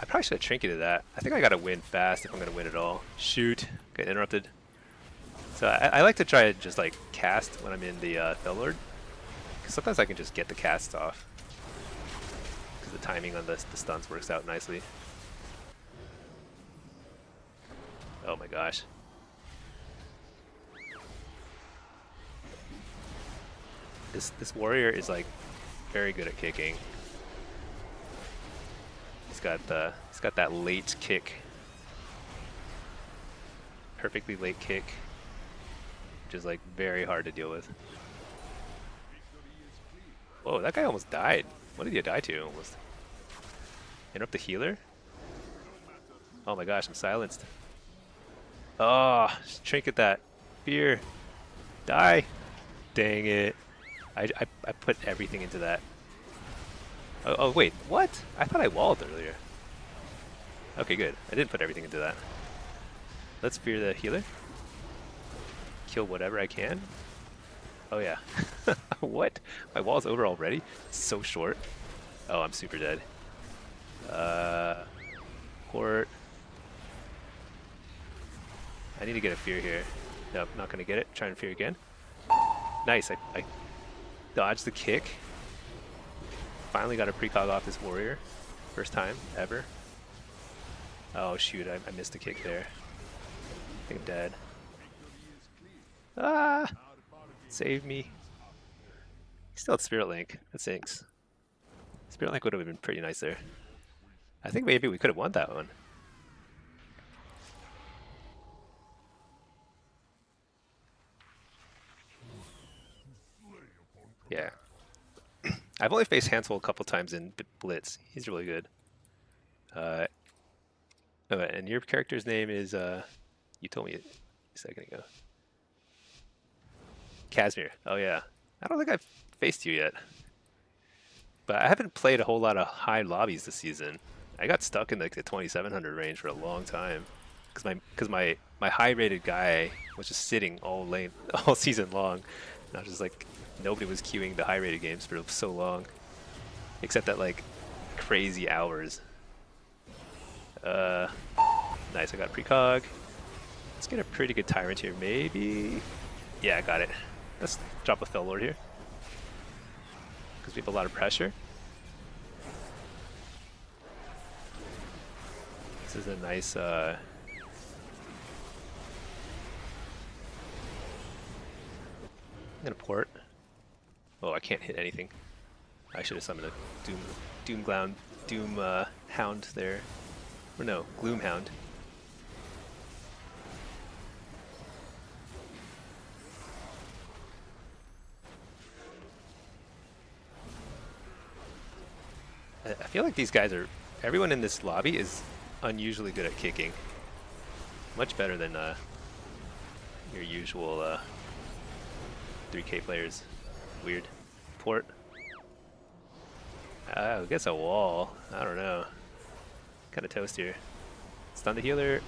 I probably should have trinketed that. I think I gotta win fast if I'm gonna win at all. Shoot. Get interrupted. So I like to try to just like cast when I'm in the Fell Lord. Because sometimes I can just get the cast off. Because the timing on the stuns works out nicely. Oh my gosh. This warrior is like very good at kicking. He's got that late kick. Perfectly late kick. Which is like very hard to deal with. Whoa, that guy almost died. What did he die to almost? Interrupt the healer? Oh my gosh, I'm silenced. Oh, trinket that. Fear. Die. Dang it. I put everything into that. Oh wait, what? I thought I walled earlier. Okay, good. I didn't put everything into that. Let's fear the healer. Kill whatever I can. Oh yeah. What? My wall's over already? It's so short. Oh, I'm super dead. Port. I need to get a fear here. Nope, not gonna get it. Try and fear again. Nice, I dodged the kick. Finally got a precog off this warrior. First time ever. Oh shoot, I missed the kick there. I think I'm dead. Ah! Save me. He still had Spirit Link. That sinks. Spirit Link would have been pretty nice there. I think maybe we could have won that one. Yeah. I've only faced Hansel a couple times in Blitz. He's really good. Oh, and your character's name is, you told me a second ago. Casimir. Oh yeah. I don't think I've faced you yet. But I haven't played a whole lot of high lobbies this season. I got stuck in like the 2700 range for a long time. Because my high rated guy was just sitting all season long. And I was just like, nobody was queuing the high rated games for so long. Except at like crazy hours. Nice, I got a precog. Let's get a pretty good tyrant here, maybe. Yeah, I got it. Let's drop a Fell Lord here. Because we have a lot of pressure. This is a nice I'm gonna port. Oh, I can't hit anything. I should have summoned a Doom Hound there. Or no, Gloom Hound. I feel like these guys are... Everyone in this lobby is unusually good at kicking. Much better than your usual 3K players. Weird. Port. I guess a wall. I don't know. Kind of toast here. Stun the healer.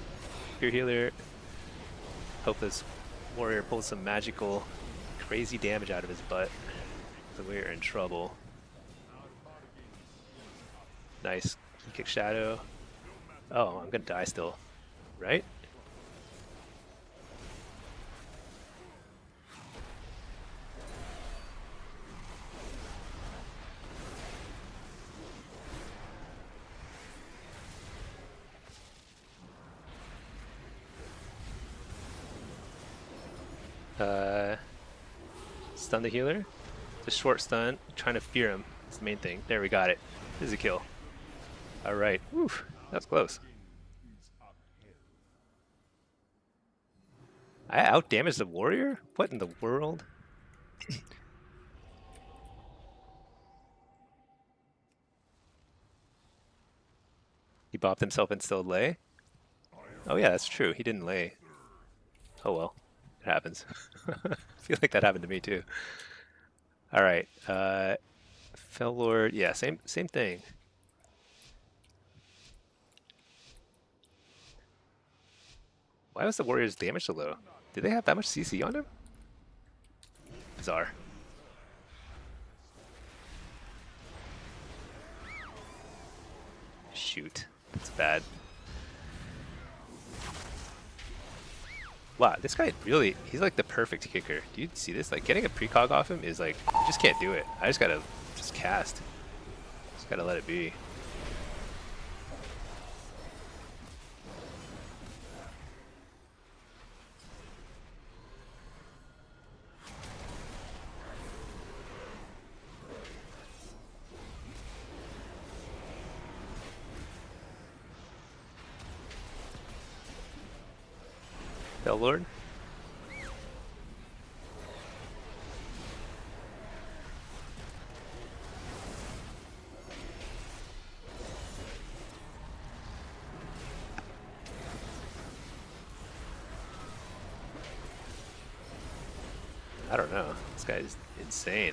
Fear healer. Hope this warrior pulls some magical, crazy damage out of his butt. So we're in trouble. Nice. Kick shadow. Oh, I'm gonna die still. Right? Stun the healer. It's a short stun. Trying to fear him. That's the main thing. There, we got it. This is a kill. Alright. Oof. That was close. I outdamaged the warrior? What in the world? He bopped himself and still lay? Oh yeah, that's true. He didn't lay. Oh well. It happens. I feel like that happened to me too. Alright. Fell Lord. Yeah, same thing. Why was the warrior's damage so low? Did they have that much CC on him? Bizarre. Shoot. That's bad. Wow, this guy really, he's like the perfect kicker. Do you see this? Like getting a precog off him is like, you just can't do it. I just gotta just cast. Just gotta let it be. Bell Lord. I don't know. This guy's insane.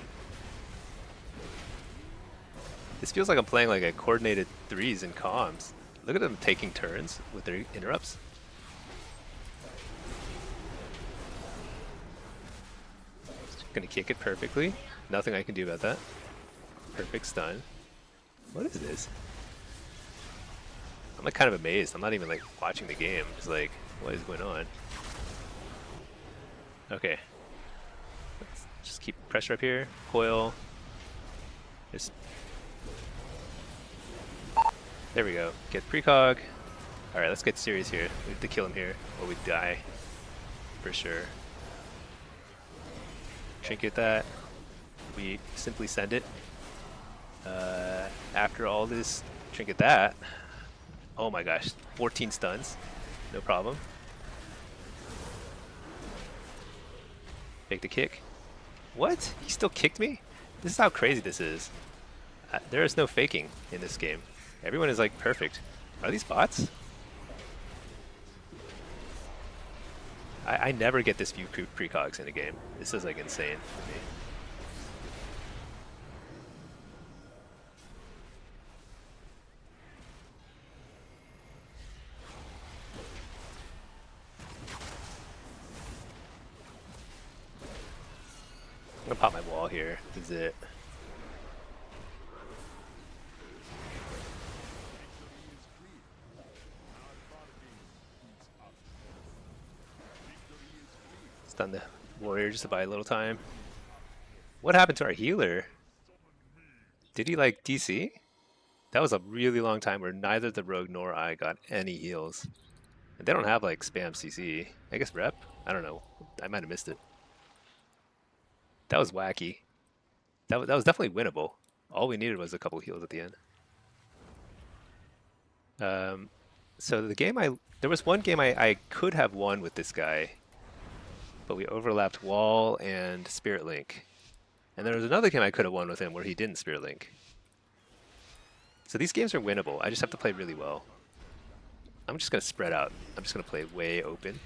This feels like I'm playing like a coordinated threes in comms. Look at them taking turns with their interrupts. Gonna kick it perfectly. Nothing I can do about that. Perfect stun. What is this? I'm like kind of amazed. I'm not even like watching the game. It's like, what is going on? Okay. Let's just keep pressure up here. Coil. Just. There we go. Get precog. Alright, let's get serious here. We have to kill him here or we die. For sure. Trinket that. We simply send it. After all this, trinket that. Oh my gosh, 14 stuns. No problem. Take the kick. What? He still kicked me? This is how crazy this is. There is no faking in this game. Everyone is like perfect. Are these bots? I never get this few precogs in a game. This is like insane for me. I'm gonna pop my wall here. This is it. Stun the warrior just to buy a little time. What happened to our healer? Did he like DC? That was a really long time where neither the rogue nor I got any heals. And they don't have like spam CC. I guess rep? I don't know. I might have missed it. That was wacky. That was definitely winnable. All we needed was a couple heals at the end. So the game there was one game I could have won with this guy, but we overlapped Wall and Spirit Link. And there was another game I could have won with him where he didn't Spirit Link. So these games are winnable. I just have to play really well. I'm just going to spread out. I'm just going to play way open.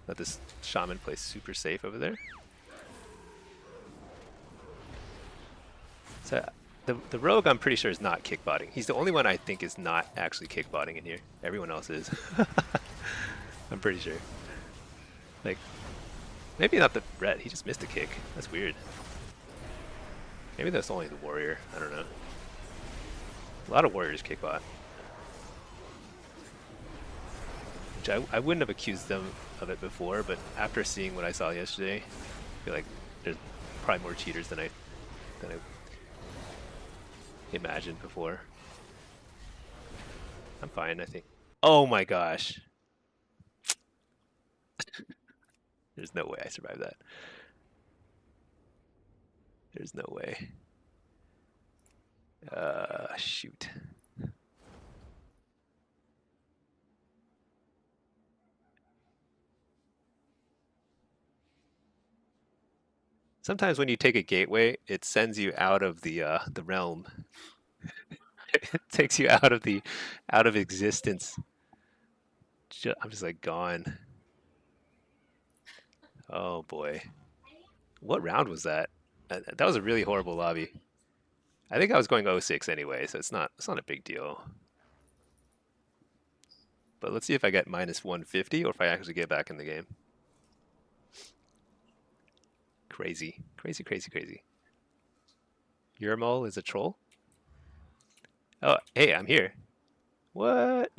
Let this shaman play super safe over there. So the rogue I'm pretty sure is not kickbotting. He's the only one I think is not actually kickbotting in here. Everyone else is. I'm pretty sure. Like, maybe not the Brett. He just missed a kick. That's weird. Maybe that's only the warrior. I don't know. A lot of warriors kickbot. Which I wouldn't have accused them of it before, but after seeing what I saw yesterday, I feel like there's probably more cheaters than I imagined before. I'm fine, I think. Oh my gosh. There's no way I survived that. There's no way. Shoot. Sometimes when you take a gateway, it sends you out of the realm. It takes you out of existence. I'm just like gone. Oh boy. What round was that? That was a really horrible lobby. I think I was going 06 anyway, so it's not a big deal. But let's see if I get minus 150 or if I actually get back in the game. Crazy. Crazy, crazy, crazy. Urmol is a troll? Oh, hey, I'm here. What?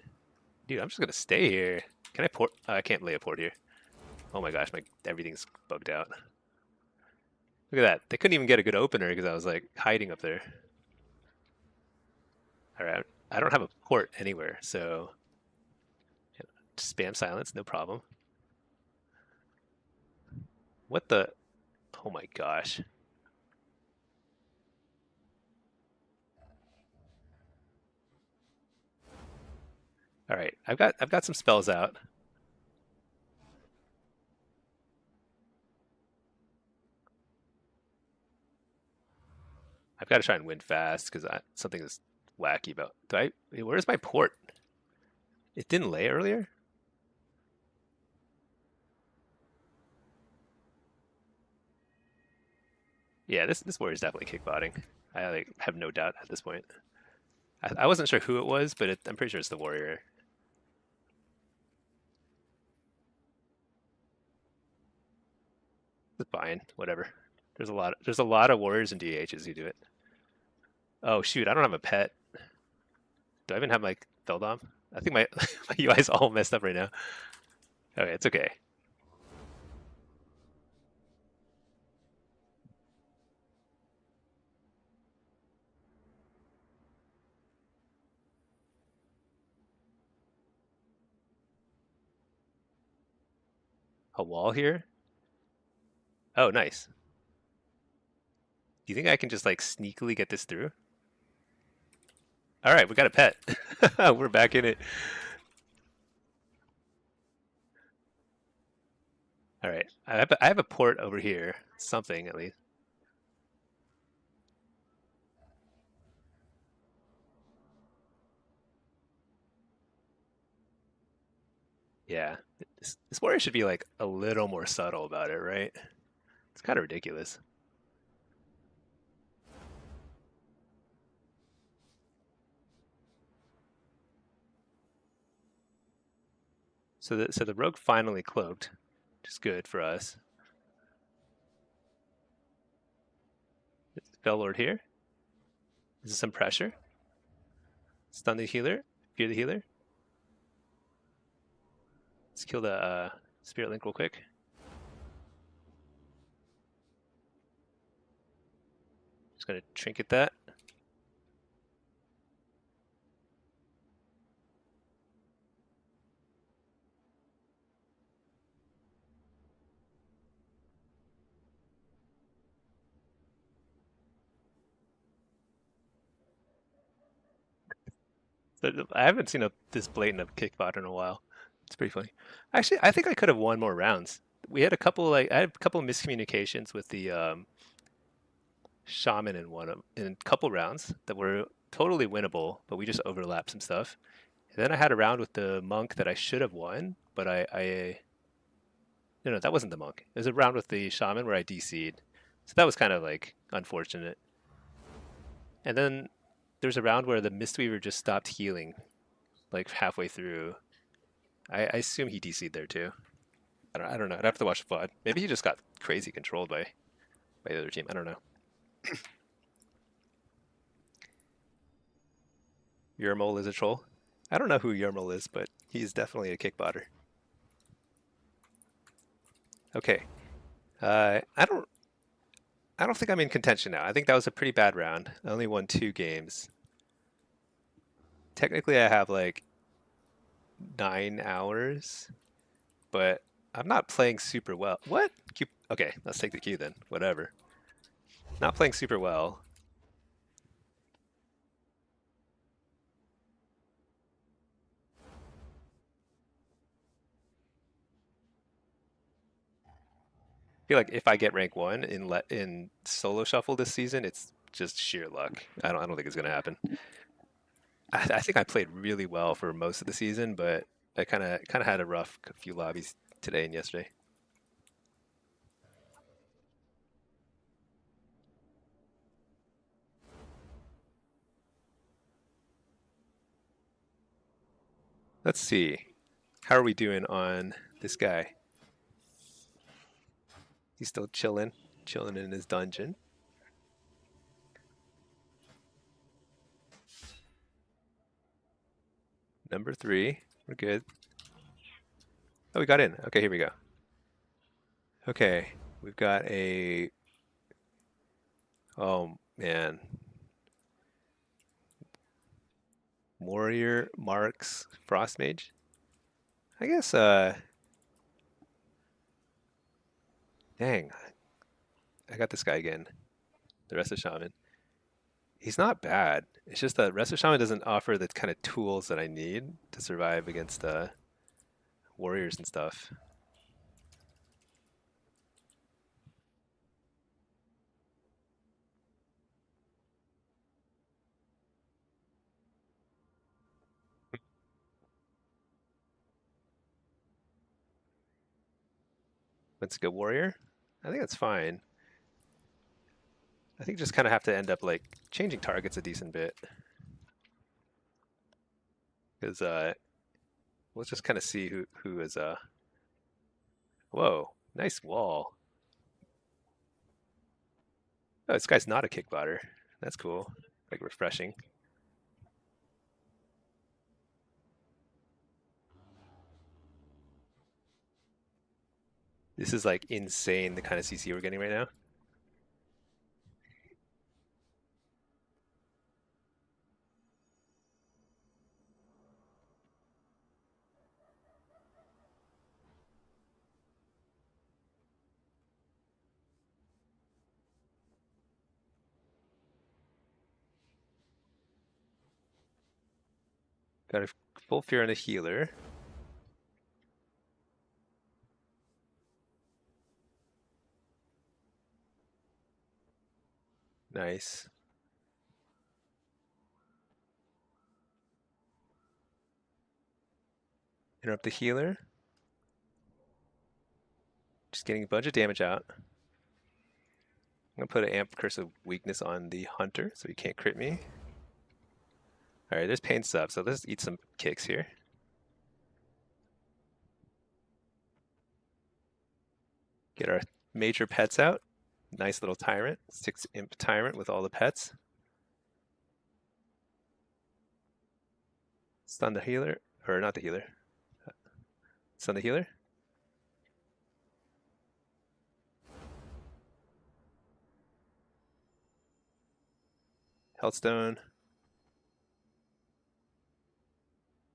Dude, I'm just gonna stay here. Can I port? I can't lay a port here. Oh my gosh, everything's bugged out. Look at that. They couldn't even get a good opener because I was like hiding up there. All right, I don't have a port anywhere, so spam silence, no problem. What the? Oh my gosh. All right, I've got some spells out. I've got to try and win fast because something is wacky about. Where's my port? It didn't lay earlier. Yeah, this warrior is definitely kickbotting. I like have no doubt at this point. I wasn't sure who it was, but I'm pretty sure it's the warrior. It's fine, whatever. There's a lot of warriors and DHs who do it. Oh shoot, I don't have a pet. Do I even have my Feldom? I think my my UI is all messed up right now. Okay, it's okay. A wall here? Oh, nice. Do you think I can just like sneakily get this through? All right, we got a pet. We're back in it. All right, I have a port over here. Something at least. Yeah, this warrior should be like a little more subtle about it, right? It's kind of ridiculous. So the rogue finally cloaked, which is good for us. Spell Lord here. This is some pressure. Stun the healer. Fear the healer. Let's kill the Spirit Link real quick. Just gonna trinket that. I haven't seen this blatant of kickbot in a while. It's pretty funny. Actually, I think I could have won more rounds. We had a couple I had a couple of miscommunications with the shaman in a couple rounds that were totally winnable, but we just overlapped some stuff. And then I had a round with the monk that I should have won, but I no, that wasn't the monk. It was a round with the shaman where I DC'd. So that was kind of like unfortunate. And then there's a round where the Mistweaver just stopped healing like halfway through. I assume he DC'd there too. I don't know. I'd have to watch the VOD. Maybe he just got crazy controlled by the other team. I don't know. Yermol is a troll. I don't know who Yermol is, but he's definitely a kickbotter. Okay. I don't think I'm in contention now. I think that was a pretty bad round. I only won 2 games. Technically, I have like 9 hours, but I'm not playing super well. What? Q okay, let's take the Q then. Whatever. Not playing super well. I feel like if I get rank 1 in solo shuffle this season, it's just sheer luck. I don't think it's gonna happen. I think I played really well for most of the season, but I kind of had a rough few lobbies today and yesterday. Let's see. How are we doing on this guy? He's still chilling in his dungeon. Number 3. We're good. Oh, we got in. Okay, here we go. Okay, we've got a. Oh man, Warrior Marks Frost Mage. I guess. Dang, I got this guy again. The rest of Shaman. He's not bad. It's just that rest of Shaman doesn't offer the kind of tools that I need to survive against warriors and stuff. Let's go warrior. I think that's fine. I think just kind of have to end up like changing targets a decent bit because let's just kind of see who is Whoa, nice wall. Oh, this guy's not a kickbotter. That's cool. Like refreshing. This is like insane the kind of CC we're getting right now. Got a full fear on the healer. Nice. Interrupt the healer. Just getting a bunch of damage out. I'm gonna put an amp curse of weakness on the hunter so he can't crit me. Alright, there's pain sub, so let's eat some kicks here. Get our major pets out. Nice little tyrant. 6 imp tyrant with all the pets. Stun the healer. Or not the healer. Stun the healer. Healthstone.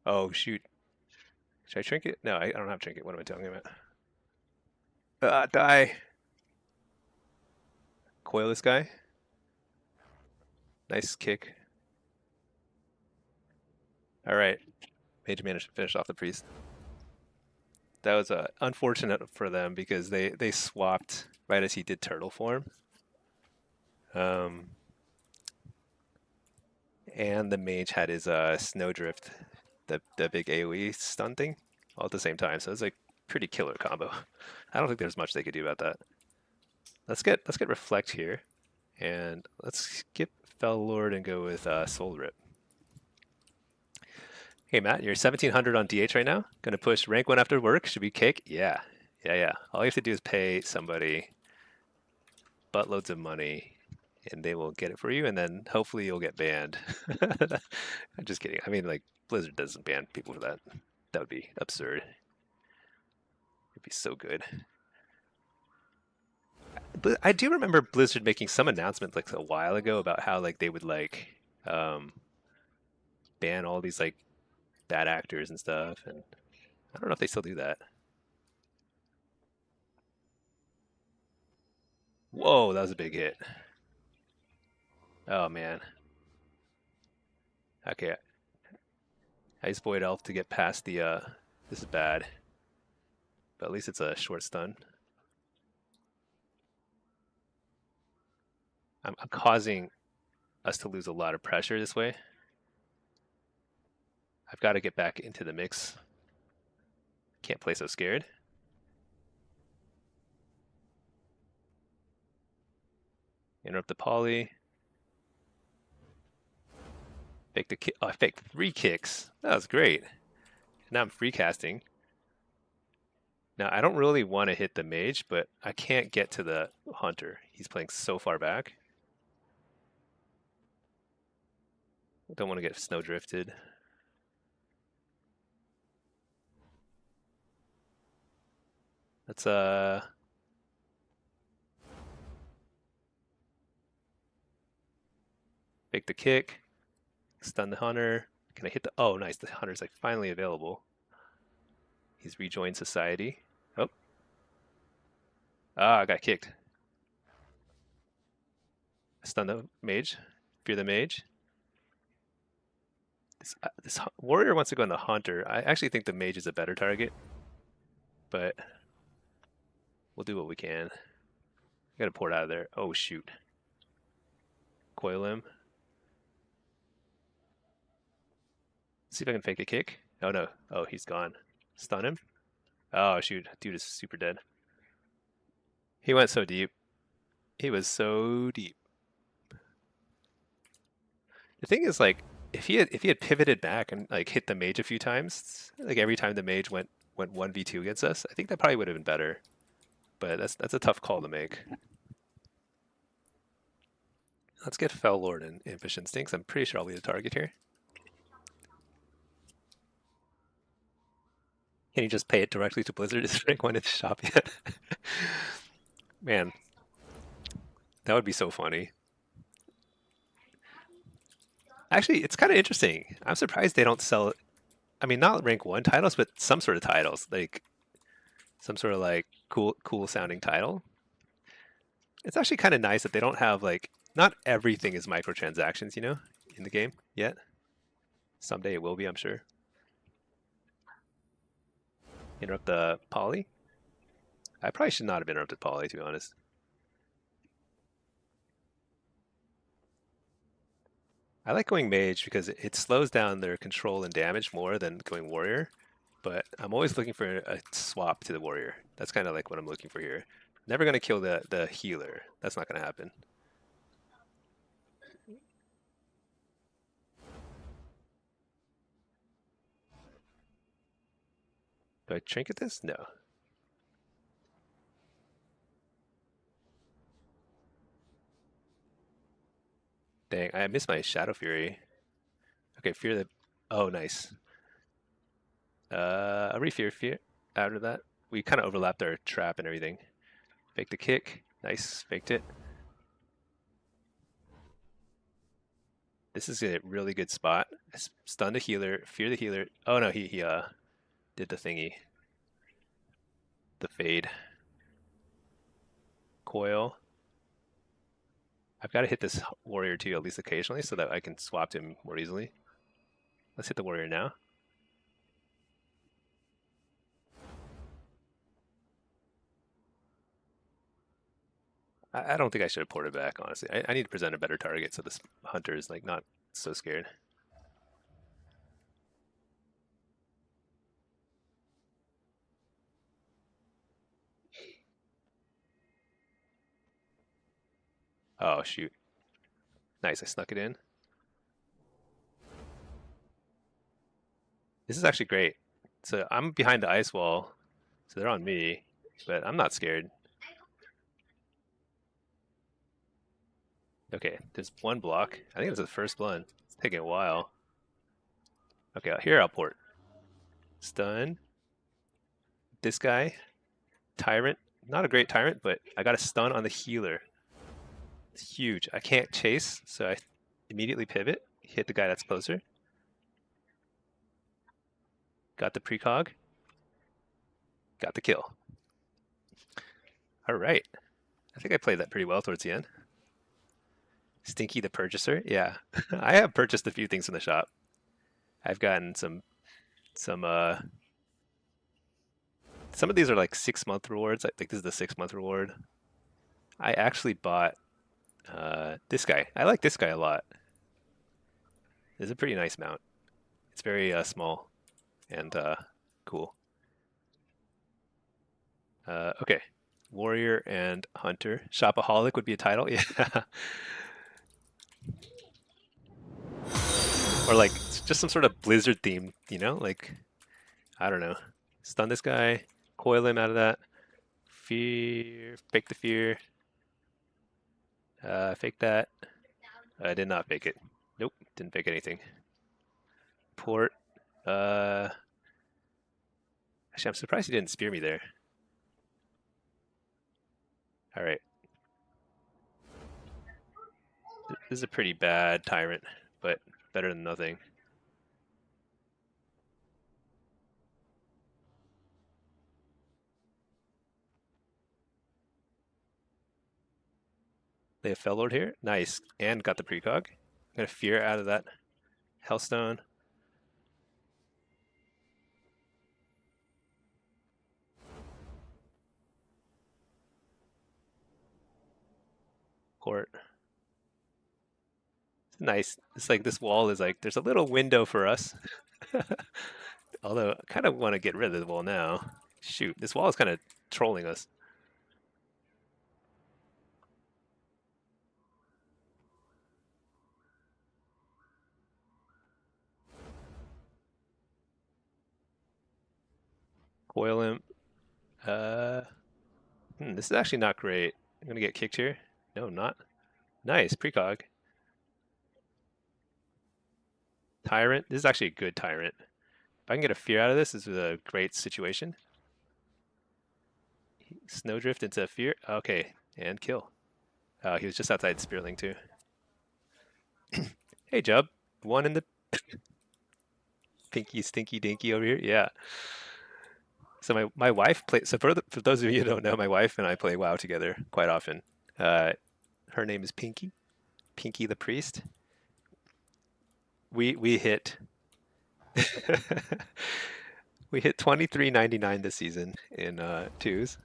Oh shoot. Should I trinket? No, I don't have trinket. What am I talking about? Die. Coil this guy. Nice kick. Alright. Mage managed to finish off the priest. That was unfortunate for them because they swapped right as he did turtle form. And the mage had his snowdrift, the big AoE stun thing, all at the same time. So it's like pretty killer combo. I don't think there's much they could do about that. Let's get reflect here, and let's skip Fell Lord and go with Soul Rip. Hey Matt, you're 1700 on DH right now. Gonna push rank 1 after work. Should we kick? Yeah. All you have to do is pay somebody buttloads of money and they will get it for you, and then hopefully you'll get banned. I'm just kidding. I mean, like, Blizzard doesn't ban people for that. That would be absurd. It'd be so good. But I do remember Blizzard making some announcement like a while ago about how like they would like ban all these like bad actors and stuff, and I don't know if they still do that. Whoa, that was a big hit. Oh man. Okay, I used Void Elf to get past the this is bad. But at least it's a short stun. I'm causing us to lose a lot of pressure this way. I've got to get back into the mix. Can't play so scared. Interrupt the poly. Fake the kick. Oh, I faked 3 kicks. That was great. Now I'm free casting. Now I don't really want to hit the mage, but I can't get to the hunter. He's playing so far back. I don't want to get snow drifted. Let's fake the kick. Stun the hunter. Can I hit the... Oh, nice. The hunter's like finally available. He's rejoined society. Oh. Ah, I got kicked. Stun the mage. Fear the mage. This warrior wants to go on the hunter. I actually think the mage is a better target. But we'll do what we can. I gotta pour it out of there. Oh, shoot. Coil him. See if I can fake a kick. Oh, no. Oh, he's gone. Stun him. Oh, shoot. Dude is super dead. He went so deep. He was so deep. The thing is, like, if he had pivoted back and like hit the mage a few times, like every time the mage went 1v2 against us, I think that probably would have been better. But that's a tough call to make. Let's get Fell Lord and Impish Instincts. I'm pretty sure I'll be the target here. Can you just pay it directly to Blizzard? Is Frank one in the shop yet? Man, that would be so funny. Actually, it's kind of interesting. I'm surprised they don't sell, I mean, not rank 1 titles, but some sort of titles, like some sort of like cool sounding title. It's actually kind of nice that they don't have like, not everything is microtransactions, you know, in the game yet. Someday it will be, I'm sure. Interrupt the poly. I probably should not have interrupted poly, to be honest. I like going mage because it slows down their control and damage more than going warrior, but I'm always looking for a swap to the warrior. That's kind of like what I'm looking for here. Never going to kill the healer. That's not going to happen. Do I trinket this? No. Dang, I missed my Shadow Fury. Okay, fear the... Oh, nice. I'll fear after that. We kind of overlapped our trap and everything. Fake the kick. Nice, faked it. This is a really good spot. Stun the healer, fear the healer. Oh no, he did the thingy. The fade. Coil. I've got to hit this warrior too, at least occasionally, so that I can swap to him more easily. Let's hit the warrior now. I don't think I should have ported back, honestly. I need to present a better target so this hunter is like not so scared. Oh, shoot. Nice, I snuck it in. This is actually great. So I'm behind the ice wall, so they're on me, but I'm not scared. Okay, there's one block. I think it's the first one. It's taking a while. Okay, here I'll port. Stun. This guy. Tyrant. Not a great tyrant, but I got a stun on the healer. It's huge. I can't chase, so I immediately pivot. Hit the guy that's closer. Got the precog. Got the kill. All right. I think I played that pretty well towards the end. Stinky the Purchaser? Yeah. I have purchased a few things in the shop. I've gotten some some of these are like 6 month rewards. I think this is the 6 month reward. I actually bought this guy. I like this guy a lot. It's a pretty nice mount. It's very small and cool. Okay. Warrior and Hunter. Shopaholic would be a title. Yeah. Or like just some sort of Blizzard theme, you know? Like, I don't know. Stun this guy, coil him out of that. Fear, fake the fear. Fake that. I did not fake it. Nope, didn't fake anything. Port. Actually, I'm surprised he didn't spear me there. All right. This is a pretty bad tyrant, but better than nothing. They have Fellord here. Nice. And got the precog. Got a fear out of that Hellstone. Port. It's nice. It's like this wall is like, there's a little window for us. Although, I kind of want to get rid of the wall now. Shoot, this wall is kind of trolling us. Coil him. This is actually not great. I'm gonna get kicked here. No, not. Nice, precog. Tyrant. This is actually a good tyrant. If I can get a fear out of this, this is a great situation. Snowdrift into fear. Okay, and kill. He was just outside Spearling too. Hey, Jub. One in the pinky stinky dinky over here. Yeah. So my wife plays. So for those of you who don't know, my wife and I play WoW together quite often. Her name is Pinky. Pinky the priest. We hit we hit 23.99 this season in twos.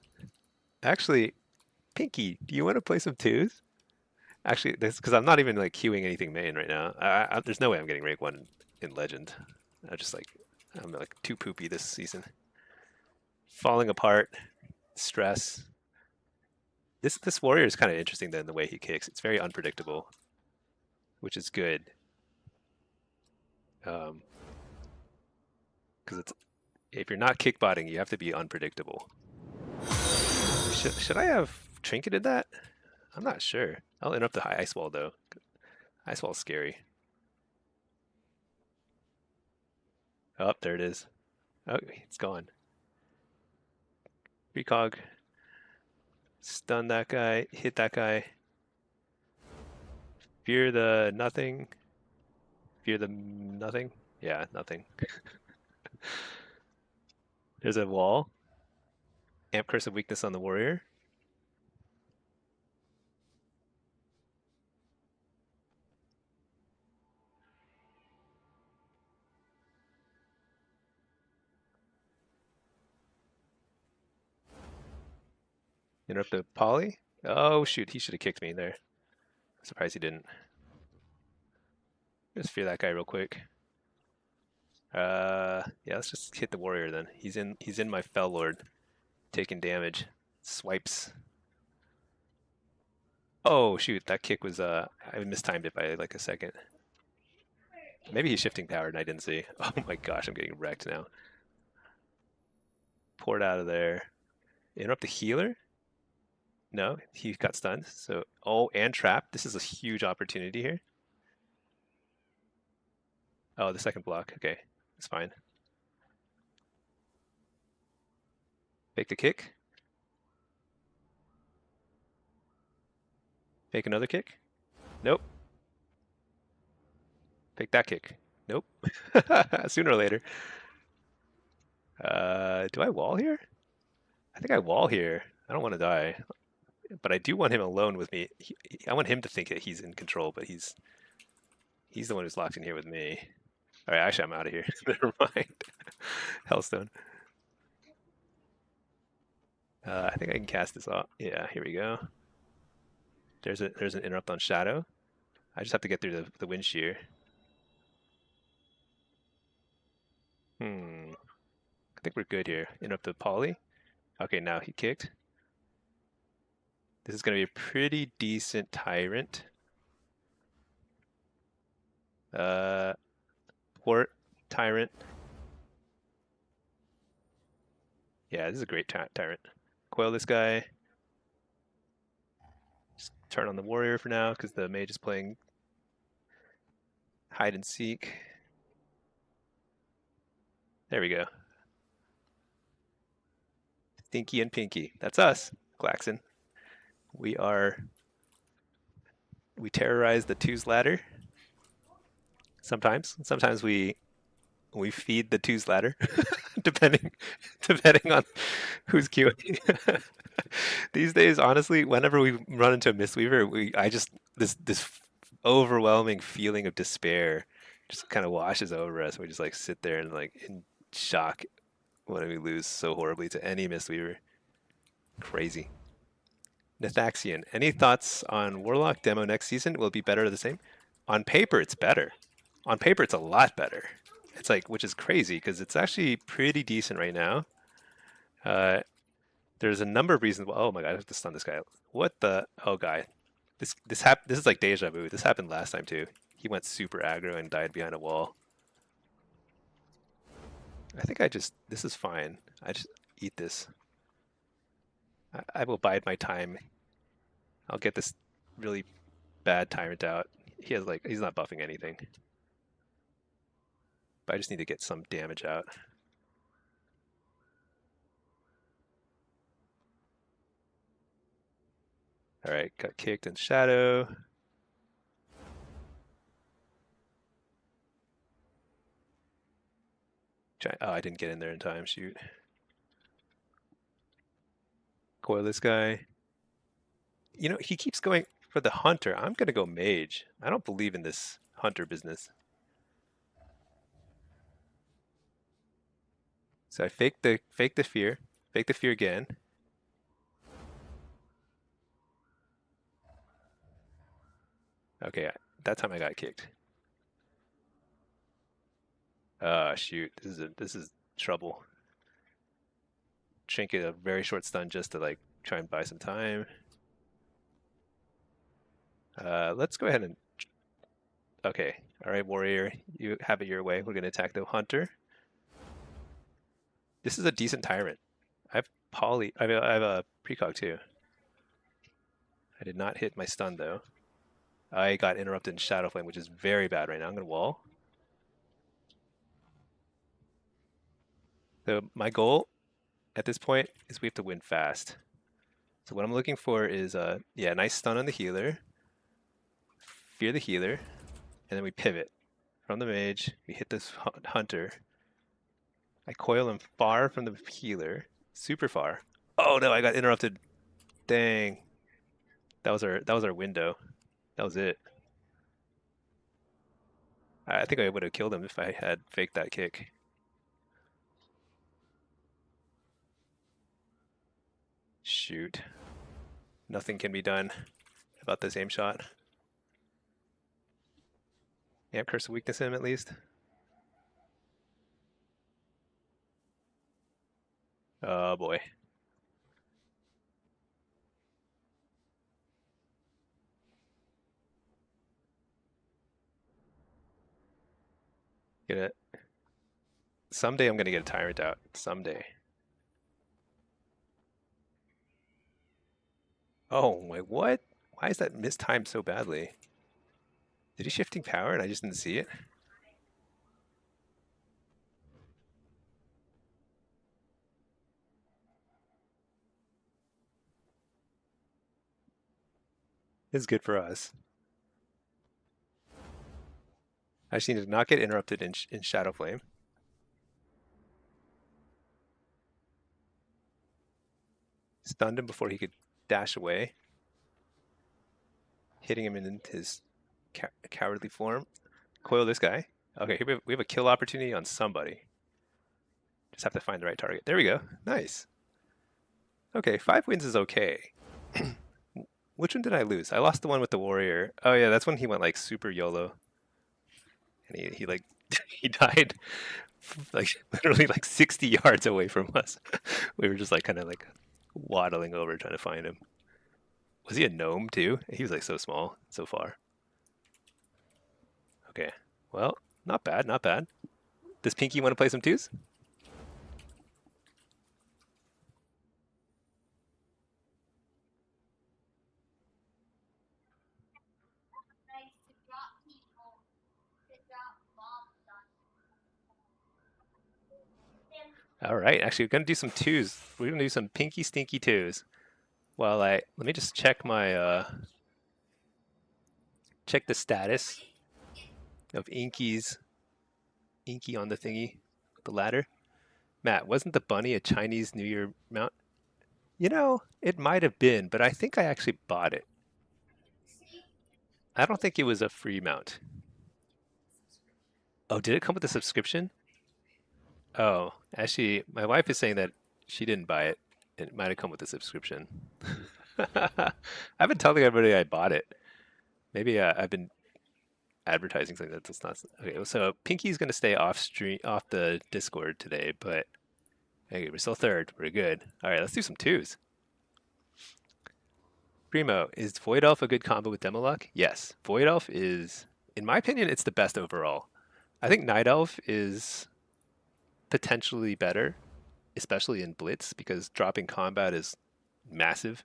Actually, Pinky, do you want to play some twos? Actually, that's because I'm not even like queuing anything main right now. There's no way I'm getting rank one in Legend. I'm like too poopy this season. Falling apart, stress. This warrior is kind of interesting then the way he kicks. It's very unpredictable, which is good. Because it's if you're not kickbotting, you have to be unpredictable. Should I have trinketed that? I'm not sure. I'll interrupt the high ice wall though. Ice wall's scary. Oh, there it is. Oh, it's gone. Precog. Stun that guy. Hit that guy. Fear the nothing. Fear the nothing. Yeah, nothing. There's a wall. Amp Curse of Weakness on the warrior. Interrupt the poly. Oh shoot, he should have kicked me there. I'm surprised he didn't. Just fear that guy real quick. Yeah, let's just hit the warrior then. He's in my Fell Lord, taking damage. Swipes. Oh shoot, that kick was I mistimed it by like a second. Maybe he's shifting power and I didn't see. Oh my gosh, I'm getting wrecked now. Poured out of there. Interrupt the healer? No, he got stunned. So, oh, and trapped. This is a huge opportunity here. Oh, the second block. Okay, it's fine. Fake the kick. Fake another kick. Nope. Fake that kick. Nope. Sooner or later. Do I wall here? I think I wall here. I don't want to die. But I do want him alone with me. I want him to think that he's in control, but he's the one who's locked in here with me. All right, actually, I'm out of here. Never mind. Hellstone. I think I can cast this off. Yeah, here we go. There's an interrupt on Shadow. I just have to get through the wind shear. I think we're good here. Interrupt the Poly. Okay, now he kicked. This is going to be a pretty decent Tyrant. Port Tyrant. Yeah, this is a great Tyrant. Coil this guy. Just turn on the Warrior for now because the Mage is playing hide and seek. There we go. Stinky and Pinky. That's us, Glaxon. We terrorize the twos ladder. Sometimes we feed the twos ladder, depending on who's queuing. These days, honestly, whenever we run into a Mistweaver, this overwhelming feeling of despair just kind of washes over us. We just like sit there and like in shock when we lose so horribly to any Mistweaver. Crazy. Nathaxian, any thoughts on Warlock demo next season? Will it be better or the same? On paper, it's better. On paper, it's a lot better. It's like, which is crazy because it's actually pretty decent right now. There's a number of reasons. Oh my god, I have to stun this guy. What the? Oh, guy. This is like deja vu. This happened last time too. He went super aggro and died behind a wall. I think this is fine. I just eat this. I will bide my time. I'll get this really bad Tyrant out. He's not buffing anything. But I just need to get some damage out. Alright, got kicked in Shadow. Oh, I didn't get in there in time, shoot. Coil this guy. You know, he keeps going for the Hunter. I'm going to go Mage. I don't believe in this Hunter business. So I fake the fear. Fake the fear again. Okay, that time I got kicked. Shoot, this is trouble. Trinket a very short stun just to like try and buy some time. Let's go ahead and okay. All right, Warrior, you have it your way. We're gonna attack the Hunter. This is a decent Tyrant. I have Poly. I have a precog too. I did not hit my stun though. I got interrupted in Shadow Flame, which is very bad right now. I'm gonna wall. So my goal at this point is we have to win fast. So what I'm looking for is yeah, nice stun on the healer. Fear the healer, and then we pivot from the mage. We hit this Hunter. I coil him far from the healer, super far. Oh no, I got interrupted. Dang. That was our window. That was it. I think I would have killed him if I had faked that kick. Shoot. Nothing can be done about this aim shot. Yeah, curse of weakness him at least. Oh boy. Get it. Someday I'm gonna get a Tyrant out. Someday. Oh, wait, what? Why is that mistimed so badly? Did he shifting power and I just didn't see it? It's good for us. I just need to not get interrupted in Shadow Flame. Stunned him before he could dash away, hitting him in his cowardly form. Coil this guy. Okay, here we have a kill opportunity on somebody. Just have to find the right target. There we go. Nice. Okay, 5 wins is okay. Which one did I lose? I lost the one with the warrior. Oh yeah, that's when he went like super YOLO. And he like he died like literally like 60 yards away from us. We were just like kind of like waddling over trying to find him. Was he a gnome too? He was like so small, so far. Okay. Well, not bad, not bad. Does Pinky want to play some twos? All right, actually, we're gonna do some twos. We're gonna do some pinky stinky twos. While let me just check my check the status of Inky on the thingy, the ladder. Matt, wasn't the bunny a Chinese New Year mount? You know, it might have been, but I think I actually bought it. I don't think it was a free mount. Oh, did it come with a subscription? Oh, actually, my wife is saying that she didn't buy it. It might have come with a subscription. I've been telling everybody I bought it. Maybe I've been advertising something that's not. Okay, so Pinky's gonna stay off the Discord today, but okay, we're still third. We're good. All right, let's do some twos. Primo, is Void Elf a good combo with Demolock? Yes, Void Elf is, in my opinion, it's the best overall. I think Night Elf is potentially better, especially in Blitz, because dropping combat is massive.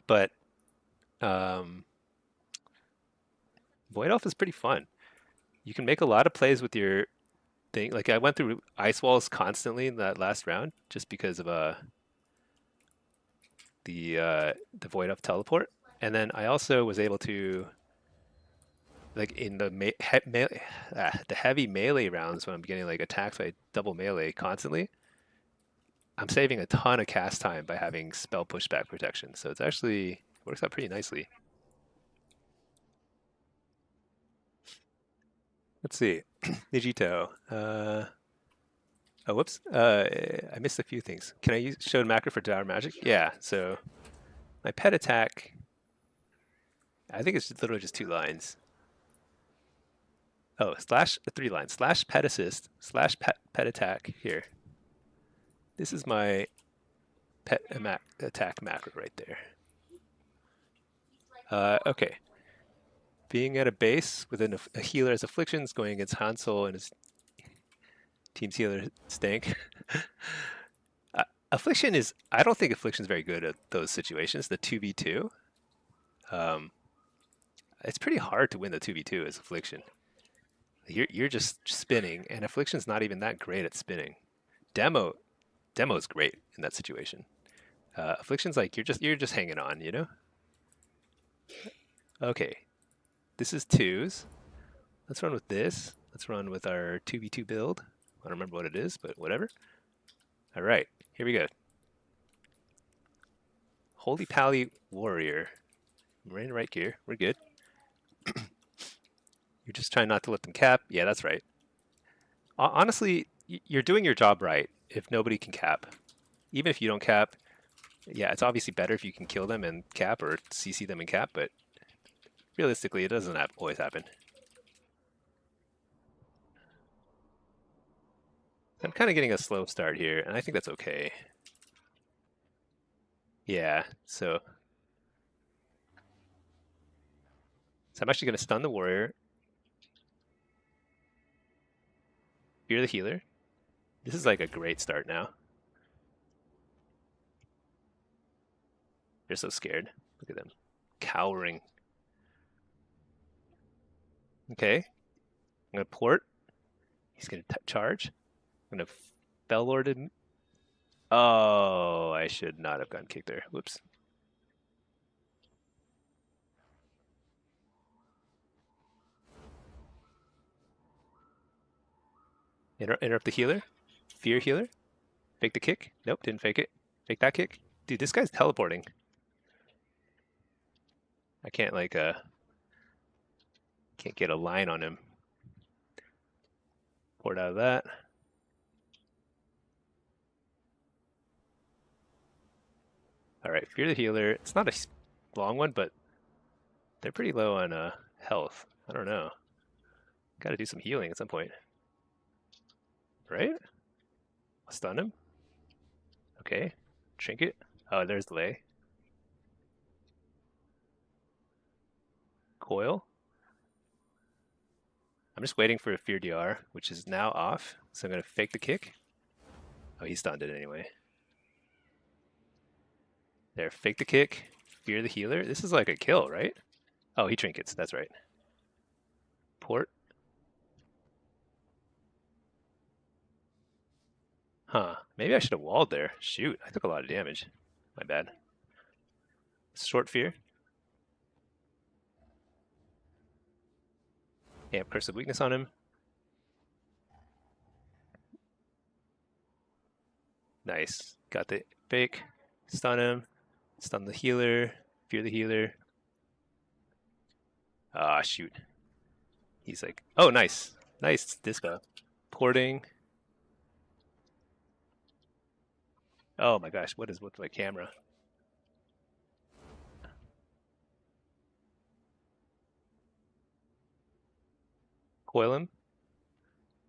But Void Elf is pretty fun. You can make a lot of plays with your thing. Like I went through ice walls constantly in that last round just because of the Void Elf teleport, and then I also was able to like in the the heavy melee rounds when I'm getting like attacked by double melee constantly. I'm saving a ton of cast time by having spell pushback protection, so it's actually works out pretty nicely. Let's see, Nijito. Oh, whoops. I missed a few things. Can I use showed macro for Dower Magic? Yeah. So my pet attack. I think it's literally just 2 lines. Oh, slash 3 lines. Slash pet assist. Slash pet attack. Here. This is my pet attack macro right there. Okay. Being at a base within a healer's afflictions, going against Hansel and his team's healer Stank. Affliction is, I don't think Affliction is very good at those situations. The 2v2. It's pretty hard to win the 2v2 as Affliction. You're just spinning, and Affliction's not even that great at spinning. Demo's great in that situation. Affliction's like you're just hanging on, you know? Okay. This is twos. Let's run with this. Let's run with our 2v2 build. I don't remember what it is, but whatever. All right, here we go. Holy Pally Warrior. We're in the right gear. We're good. You're just trying not to let them cap. Yeah, that's right. Honestly, you're doing your job right if nobody can cap. Even if you don't cap, yeah, it's obviously better if you can kill them and cap or CC them and cap, but realistically, it doesn't always happen. I'm kind of getting a slow start here, and I think that's okay. Yeah, so I'm actually going to stun the warrior. Fear the healer. This is like a great start now. They're so scared. Look at them. Cowering. Okay. I'm going to port. He's going to charge. I'm going to Fell Lord him. Oh, I should not have gotten kicked there. Whoops. Interrupt the healer. Fear healer. Fake the kick. Nope, didn't fake it. Fake that kick. Dude, this guy's teleporting. I can't can't get a line on him. Port out of that. All right, Fear the Healer. It's not a long one, but they're pretty low on health. I don't know. Got to do some healing at some point, right? I'll stun him. Okay, trinket. Oh, there's delay. Coil. I'm just waiting for a Fear DR, which is now off. So I'm gonna fake the kick. Oh, he stunned it anyway. There, fake the kick. Fear the Healer. This is like a kill, right? Oh, he trinkets. That's right. Port. Huh. Maybe I should have walled there. Shoot, I took a lot of damage. My bad. Short Fear. Amp Curse of Weakness on him. Nice. Got the fake. Stun him. Stun the healer. Fear the healer. Ah, shoot. He's like, oh, nice. Nice dispo. Porting. Oh my gosh, what is with my camera? Coil him.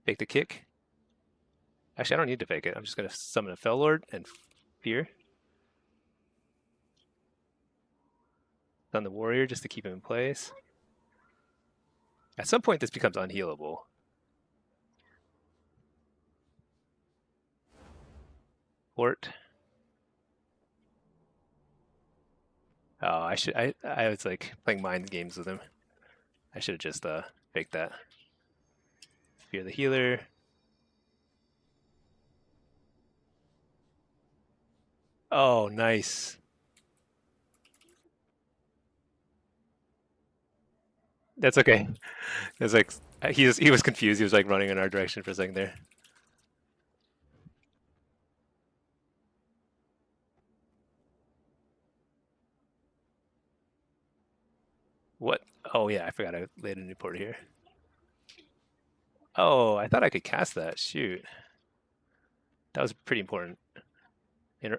Fake the kick. Actually, I don't need to fake it. I'm just going to summon a Fell Lord and Fear. Stun the warrior just to keep him in place. At some point, this becomes unhealable. Port. Oh, I was like playing mind games with him. I should have just faked that. Fear the healer. Oh, nice. That's okay. It's like he was confused. He was like running in our direction for a second there. What? Oh yeah, I forgot I laid a new port here. Oh, I thought I could cast that. Shoot, that was pretty important. Inter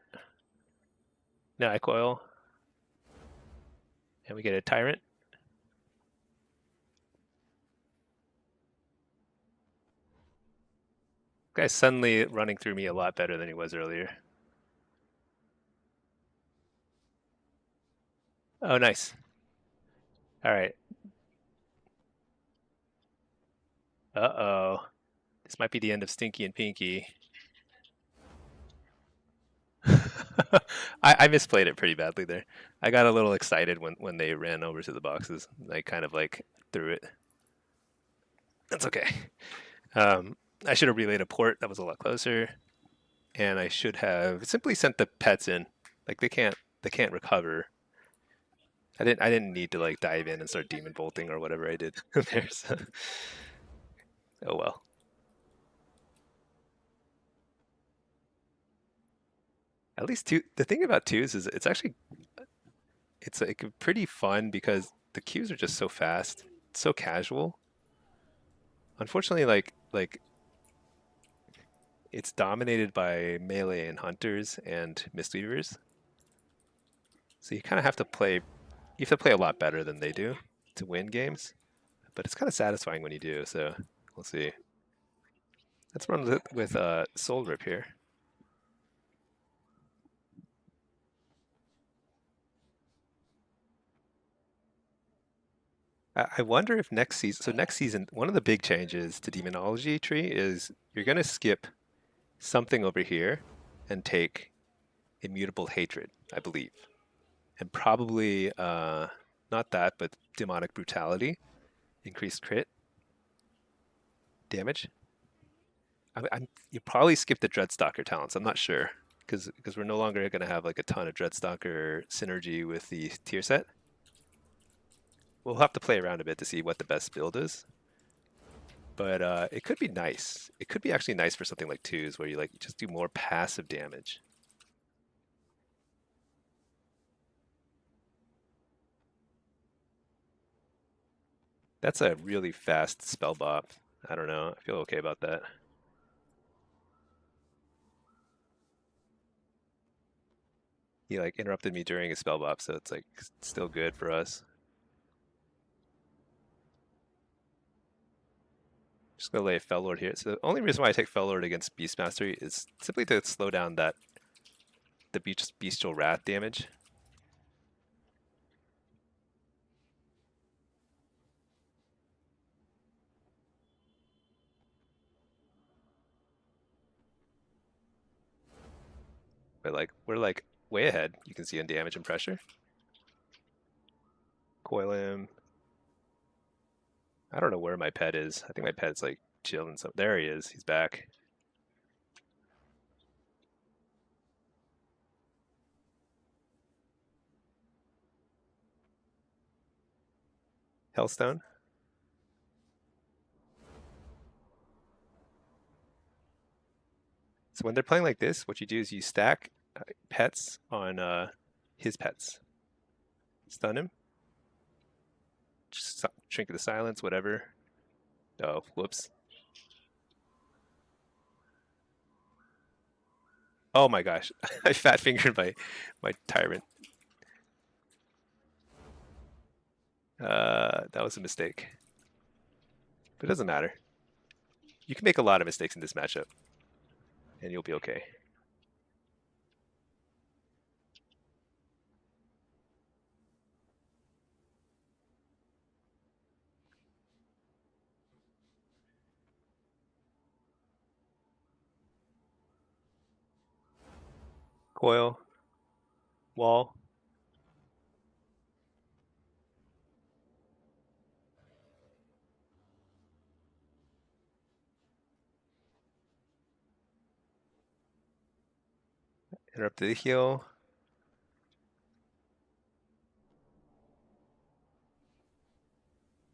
no, I coil, and we get a tyrant. Guy's suddenly running through me a lot better than he was earlier. Oh, nice. All right. Uh-oh. This might be the end of Stinky and Pinky. I misplayed it pretty badly there. I got a little excited when they ran over to the boxes. I kind of like threw it. That's okay. I should have relayed a port. That was a lot closer. And I should have simply sent the pets in. Like they can't recover. I didn't need to like dive in and start demon bolting or whatever I did there. So. Oh well. At least two. The thing about twos is it's actually it's like pretty fun because the queues are just so fast, it's so casual. Unfortunately, like it's dominated by melee and hunters and mistweavers. So you kind of have to play. You have to play a lot better than they do to win games. But it's kind of satisfying when you do. So we'll see. Let's run with Soul Rip here. I wonder if next season. So next season, one of the big changes to demonology tree is you're going to skip something over here and take immutable hatred, I believe, and probably not that, but demonic brutality, increased crit damage. You probably skip the Dreadstalker talents. I'm not sure because we're no longer going to have like a ton of Dreadstalker synergy with the tier set. We'll have to play around a bit to see what the best build is. But it could be nice. It could be actually nice for something like twos where you like just do more passive damage. That's a really fast spell bop. I don't know. I feel okay about that. He like interrupted me during a spell bop, so it's like still good for us. Just gonna lay a Fell Lord here. So the only reason why I take Fell Lord against Beast Mastery is simply to slow down the Bestial Wrath damage. But like we're like way ahead. You can see in damage and pressure. Coil him. I don't know where my pet is. I think my pet's like chilling. So there he is. He's back. Hellstone. So when they're playing like this, what you do is you stack pets on his pets. Stun him. Just Trinket of Silence, whatever. Oh, whoops. Oh my gosh. I fat fingered my tyrant. That was a mistake. But it doesn't matter. You can make a lot of mistakes in this matchup, and you'll be okay. Coil. Wall. Interrupt the heal.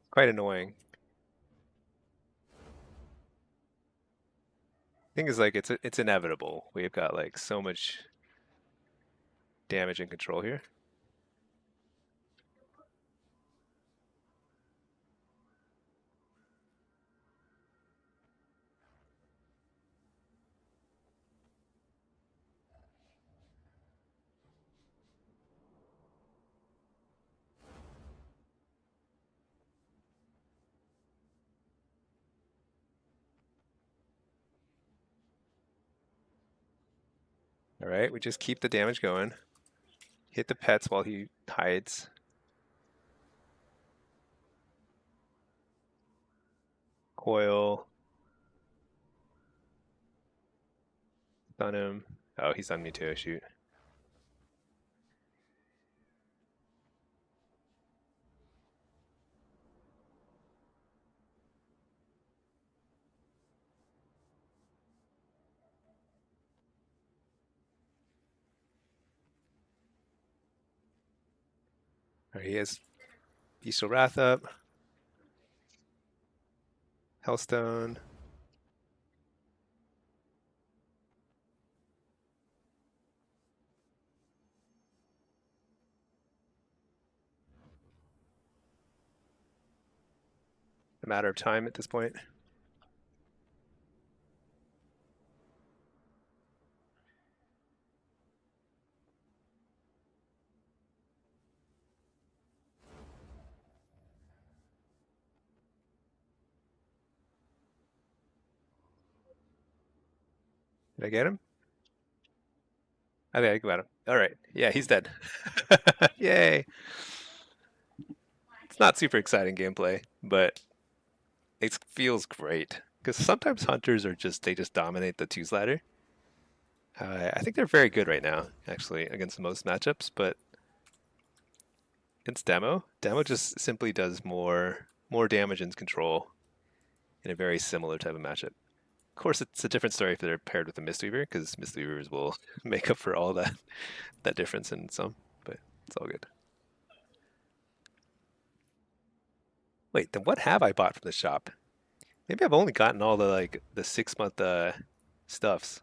Quite annoying. Thing is, like, it's inevitable. We've got like so much damage and control here. All right, we just keep the damage going. Hit the pets while he hides. Coil. Stun him. Oh, he's on me too. Shoot. All right, he has Bestial Wrath up. Hellstone. A matter of time at this point. Did I get him? I think I got him. All right. Yeah, he's dead. Yay. It's not super exciting gameplay, but it feels great. Because sometimes hunters are they just dominate the twos ladder. I think they're very good right now, actually, against most matchups, but against Demo just simply does more damage and control in a very similar type of matchup. Of course, it's a different story if they're paired with a Mistweaver, because Mistweavers will make up for all that difference in some, but it's all good. Wait, then what have I bought from the shop? Maybe I've only gotten all the 6 month stuffs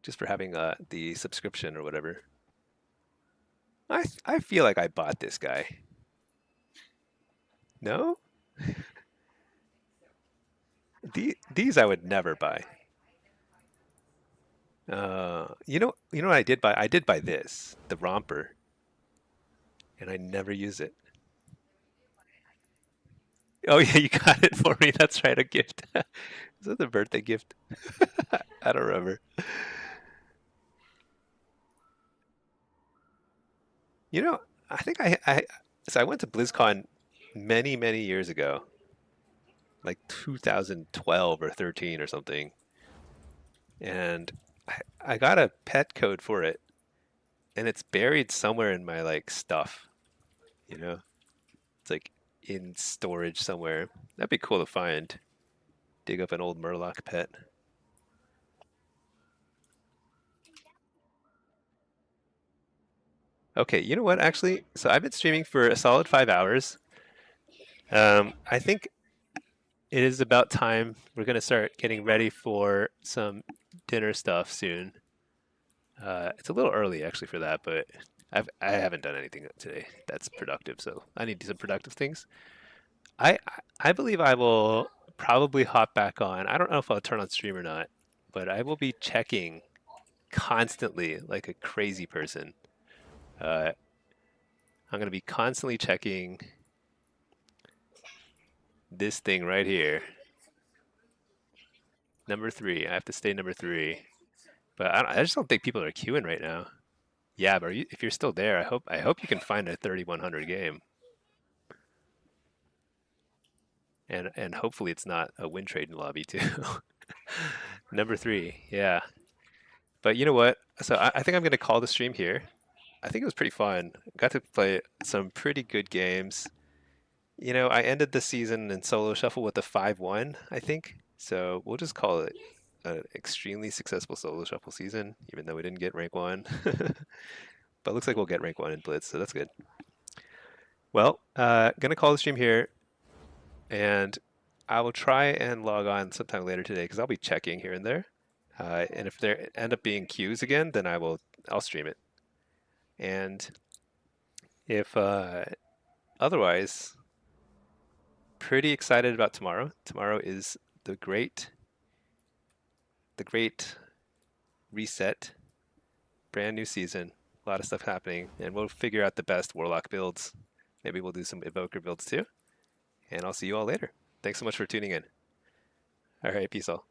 just for having the subscription or whatever. I feel like I bought this guy. No? These I would never buy. You know what I did buy? I did buy this, the romper, and I never use it. Oh yeah, you got it for me. That's right, a gift. Is that the birthday gift? I don't remember. You know, I think so I went to BlizzCon many years ago, like 2012 or 13 or something, and I got a pet code for it, and it's buried somewhere in my like stuff. You know, it's like in storage somewhere. That'd be cool to find. Dig up an old Murloc pet. Okay, you know what? Actually, so I've been streaming for a solid 5 hours. I think it is about time we're gonna start getting ready for some dinner stuff soon. It's a little early actually for that, but I haven't done anything today that's productive, so I need to do some productive things. I I believe I will probably hop back on. I don't know if I'll turn on stream or not, but I will be checking constantly like a crazy person. Uh, I'm gonna be constantly checking this thing right here. Number three. I have to stay number three. But I just don't think people are queuing right now. Yeah, but if you're still there, I hope you can find a 3100 game, and hopefully it's not a win trade lobby too. Number three, yeah. But you know what? So I think I'm gonna call the stream here. I think it was pretty fun. Got to play some pretty good games. You know, I ended the season in solo shuffle with a 5-1, I think. So we'll just call it an extremely successful solo shuffle season, even though we didn't get rank one. But looks like we'll get rank one in Blitz, so that's good. Well, gonna call the stream here, and I will try and log on sometime later today because I'll be checking here and there. And if there end up being queues again, then I'll stream it. And if otherwise, pretty excited about tomorrow. Tomorrow is the great reset, brand new season, a lot of stuff happening, and we'll figure out the best warlock builds. Maybe we'll do some evoker builds too. And I'll see you all later. Thanks so much for tuning in. All right, peace all.